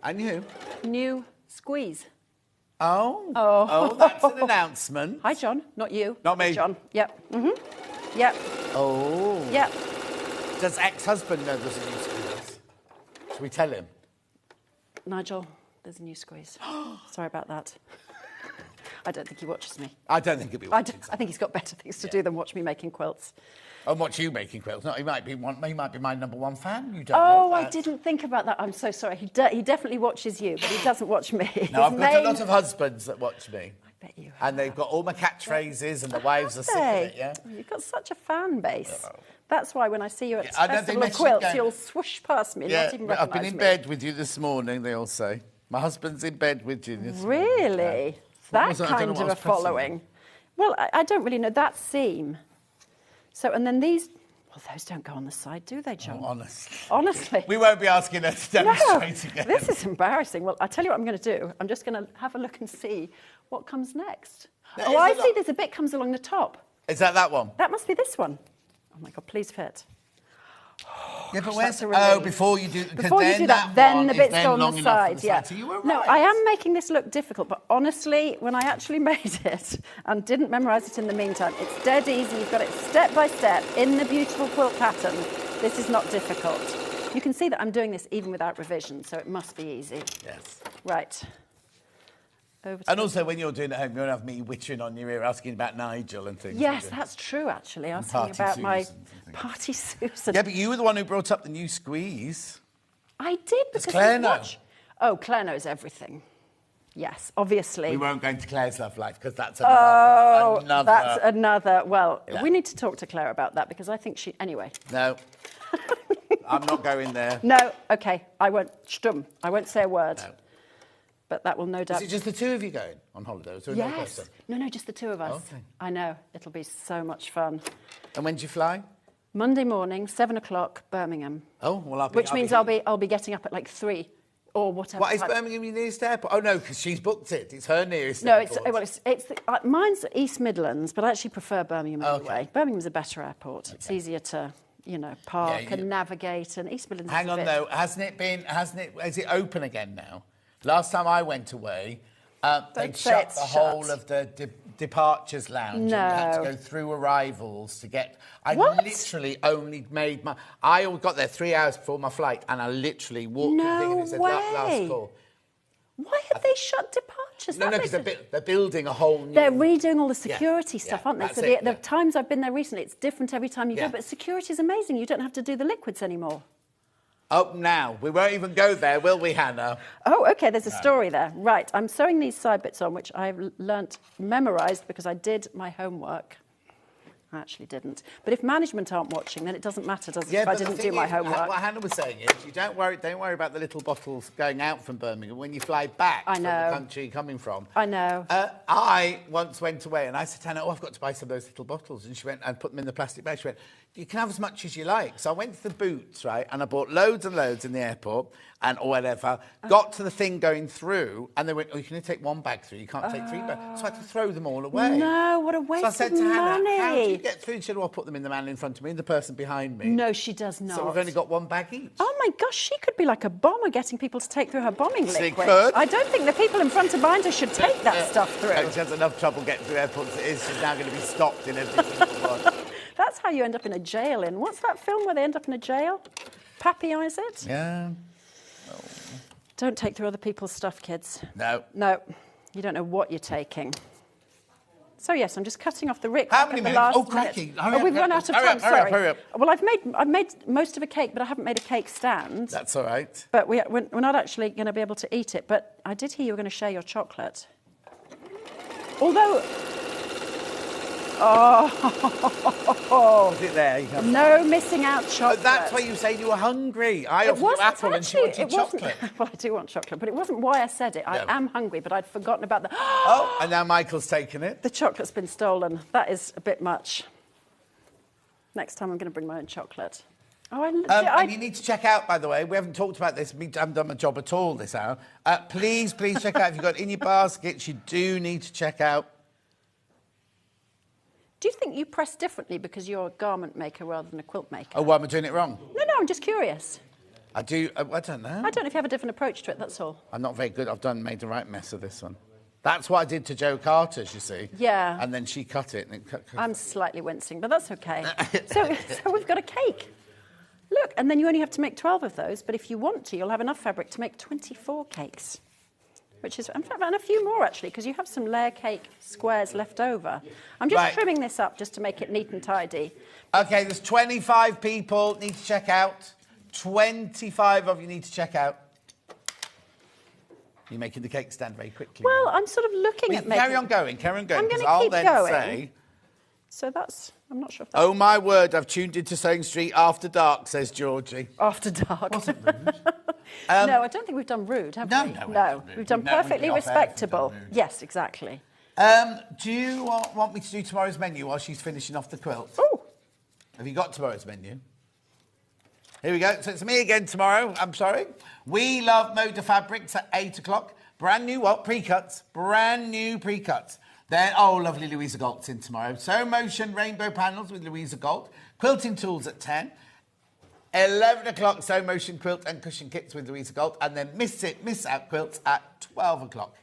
And you?
New squeeze.
Oh.
Oh.
Oh, that's an announcement.
Hi, John. Not you.
Not me.
John. Yep. Mm-hmm. Yep.
Oh.
Yep.
Does ex-husband know there's a new squeeze? Should we tell him?
Nigel, there's a new squeeze. Sorry about that. I don't think he watches me.
I don't think he'll be watching.
I think he's got better things to do than watch me making quilts.
Oh, watch you making quilts. No, he might be my #1 fan. You don't
Oh,
know
I
that.
didn't think about that. I'm so sorry. He definitely watches you, but he doesn't watch me.
No, I've got a lot of husbands that watch me.
I bet you have.
And they've got all my catchphrases and the wives are sick of it, yeah?
Oh, you've got such a fan base. That's why when I see you at
I know,
Festival
they
of Quilts,
mentioned
you'll swoosh past me, not even recognise
I've been in
me.
bed with you this morning, they all say. My husband's in bed with you this morning.
Really?
Yeah.
That
was it? I don't know
kind
what
of
I
a
was pressing.
following. Well, I don't really know. That seam. So, and then these... Well, those don't go on the side, do they, John?
Oh, honestly.
Honestly.
We won't be asking her to demonstrate again.
This is embarrassing. Well, I'll tell you what I'm going to do. I'm just going to have a look and see what comes next.
There
I
is a
see
lot-
there's a bit comes along the top.
Is that one?
That must be this one. Oh, my God, please fit.
Yeah, but
Gosh,
where's...
that's a relief.
before you do... 'cause
Before you
then
do that, then
one
the
is
bits
then
go on
long
the
enough for
side.
the
Yeah.
So you were
No,
right.
I am making this look difficult, but honestly, when I actually made it and didn't memorise it in the meantime, it's dead easy. You've got it step by step in the beautiful quilt pattern. This is not difficult. You can see that I'm doing this even without revision, so it must be easy.
Yes.
Right. Over to
And also, when you're doing it at home, you won't have me whittering on your ear asking about Nigel and things.
Yes, that's true, actually. Asking about my Party Susan.
Yeah, but you were the one who brought up the new squeeze.
I did, because
Claire know?
Oh, Claire knows everything. Yes, obviously.
We won't go into Claire's love life because that's
That's another. Well,
Yeah.
we need to talk to Claire about that because I think she... Anyway.
No. I'm not going there.
No, OK. I won't... I won't say a word.
No.
But that will no doubt...
Is it just the two of you going on holiday? Or is there another
Yes.
person?
No, just the two of us.
Okay.
I know. It'll be so much fun.
And when do you fly?
Monday morning, 7 o'clock, Birmingham.
Oh, well,
Which means I'll be getting up at like 3 or whatever.
What, is
time.
Birmingham your nearest airport? Oh, no, because she's booked it. It's her nearest
No,
airport.
mine's East Midlands, but I actually prefer Birmingham
Okay.
anyway. Birmingham's a better airport. It's easier to, park
Yeah,
and navigate, and East Midlands
Hang
is a
on,
bit...
though. Is it open again now? Last time I went away, they'd
say
shut
it's
the whole
shut.
of the departures lounge. And you had to
No.
go through arrivals to get... I
What?
literally only made my... I got there 3 hours before my flight, and I literally walked through the thing and it said, last
way.
call.
Why have they shut departures?
No,
That
because
makes
they're building a whole new...
They're redoing all the security
Yeah,
stuff,
yeah,
aren't they?
that's
So
it,
the
yeah.
times I've been there recently, it's different every time you
Yeah.
go. But security is amazing. You don't have to do the liquids anymore.
Oh, now. We won't even go there, will we, Hannah?
Oh, OK, there's a story there. Right, I'm sewing these side bits on, which I've memorised because I did my homework. I actually didn't. But if management aren't watching, then it doesn't matter, does it, if I
but the
didn't do
thing
my
is,
homework?
What Hannah was saying is, don't worry about the little bottles going out from Birmingham when you fly back
I
from
know.
the country you're coming from.
I know.
I once went away and I said to Hannah, I've got to buy some of those little bottles. And she went and put them in the plastic bag. She went, you can have as much as you like. So I went to the Boots, right, and I bought loads and loads in the airport and or whatever. Got to the thing going through, and they went, you can only take one bag through. You can't take 3 bags. So I had to throw them all away.
No, what a waste
So I said
of
to Hannah,
money.
how do you get through? She said, I'll put them in the man in front of me and the person behind me.
No, she does not.
So we've only got 1 bag each.
Oh, my gosh, she could be like a bomber getting people to take through her bombing
She
liquid.
could.
I don't think the people in front of behind her should take that stuff through.
She has enough trouble getting through airports as it is. She's now going to be stopped in every single one.
That's how you end up in a jail in... What's that film where they end up in a jail? Pappy Eyes it?
Yeah.
Don't take through other people's stuff, kids.
No.
No, you don't know what you're taking. So, yes, I'm just cutting off the rick.
How many
at the
minutes?
last
Oh, crikey.
minute.
Hurry up,
We've
hurry
run
up,
out of
hurry
time,
up, hurry up,
sorry.
hurry up.
Well, I've made most of a cake, but I haven't made a cake stand.
That's all right.
But we're not actually going to be able to eat it. But I did hear you were going to share your chocolate. Although... Oh,
Is it there? You have-
no missing out
Oh,
chocolate.
that's why you say you were hungry. I offered you apple and she wanted chocolate.
Well, I do want chocolate, but it wasn't why I said it. I am hungry, but I'd forgotten about the...
Oh, and now Michael's taken it.
The chocolate's been stolen. That is a bit much. Next time I'm going to bring my own chocolate. Oh,
And you need to check out, by the way, we haven't talked about this, we haven't done my job at all this hour. Please check out, if you've got it in your baskets, you do need to check out.
Do you think you press differently because you're a garment maker rather than a quilt maker?
Oh, why am I doing it wrong?
No, I'm just curious.
I do, I don't know.
I don't know if you have a different approach to it, that's all.
I'm not very good. Made the right mess of this one. That's what I did to Jo Carter's, you see.
Yeah.
And then she cut it. And it cut.
I'm slightly wincing, but that's okay. So we've got a cake. Look, and then you only have to make 12 of those, but if you want to, you'll have enough fabric to make 24 cakes. Which is, in fact, and a few more, actually, because you have some layer cake squares left over. I'm just trimming this up just to make it neat and tidy.
OK, there's 25 people need to check out. 25 of you need to check out. You're making the cake stand very quickly.
Well, I'm sort of looking at making...
Carry on going,
I'm going
because
to
I'll
keep
then
going.
say...
So that's I'm not sure if that's...
Oh, my word, I've tuned into Sewing Street after dark, says Georgie.
After dark.
Wasn't rude.
No, I don't think we've done rude, have we? No, we've done perfectly respectable. Yes, exactly.
Do you want me to do tomorrow's menu while she's finishing off the quilt?
Oh.
Have you got tomorrow's menu? Here we go. So it's me again tomorrow. I'm sorry. We Love Moda Fabrics at 8 o'clock. Brand new what? Pre-cuts. Brand new pre-cuts. Then, oh, lovely Louisa Galt's in tomorrow. Sew Motion Rainbow Panels with Louisa Galt. Quilting Tools at 10. 11 o'clock, Sew Motion Quilt and Cushion Kits with Louisa Galt. And then Miss Out Quilts at 12 o'clock.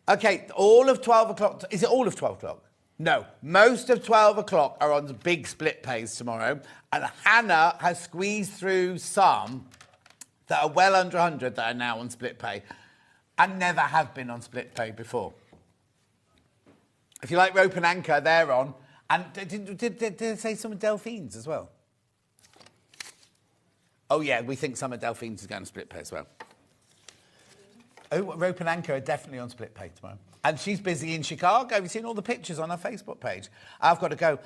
Okay, all of 12 o'clock. Is it all of 12 o'clock? No. Most of 12 o'clock are on the big split pays tomorrow. And Hannah has squeezed through some that are well under 100 that are now on split pay and never have been on split pay before. If you like Rope and Anchor, they're on. And did they say some of Delphine's as well? Oh, yeah, we think some of Delphine's is going to split pay as well. Oh, Rope and Anchor are definitely on split pay tomorrow. And she's busy in Chicago. Have you seen all the pictures on her Facebook page? I've got to go.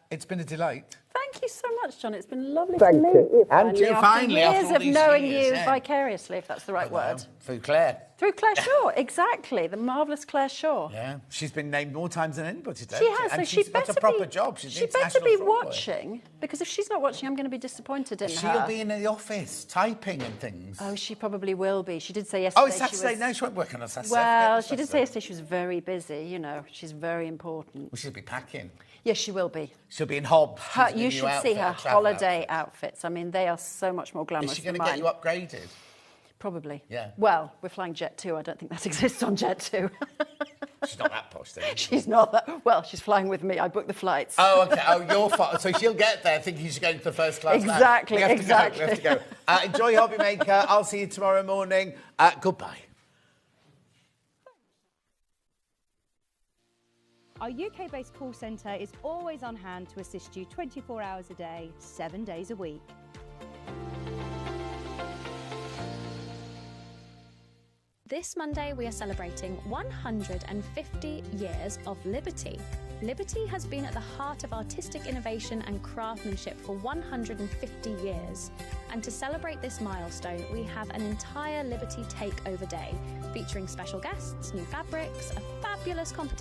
It's been a delight.
Thank you so much, John. It's been lovely to meet you.
And you finally,
after
years
years of knowing you vicariously, if that's the right word.
Through Claire.
Through Claire Shaw, exactly. The marvellous Claire Shaw.
Yeah, she's been named more times than anybody today.
She has,
and
so
she's got a proper job. She's
she better be watching, because if she's not watching, I'm going to be disappointed in her.
She'll be in the office, typing and things.
Oh, she probably will be. She did say yesterday...
Oh, it's Saturday. No, she won't work on a Saturday.
Well, she did say yesterday she was very busy, you know. She's very important.
Well, she'll be packing.
Yes, she will be.
She'll be in Hobbs.
You should see her holiday outfits. I mean, they are so much more glamorous.
Is she going to get you upgraded?
Probably.
Yeah.
Well, we're flying Jet 2. I don't think that exists on Jet 2.
She's not that posh, then.
She's not that... Well, she's flying with me. I booked the flights.
Oh, OK. Oh, you're fine. So she'll get there thinking she's going to the first class.
Exactly, exactly.
We have to go. Enjoy Hobby Maker. I'll see you tomorrow morning. Goodbye.
Our UK-based call centre is always on hand to assist you 24 hours a day, 7 days a week.
This Monday, we are celebrating 150 years of Liberty. Liberty has been at the heart of artistic innovation and craftsmanship for 150 years. And to celebrate this milestone, we have an entire Liberty Takeover Day, featuring special guests, new fabrics, a fabulous competition,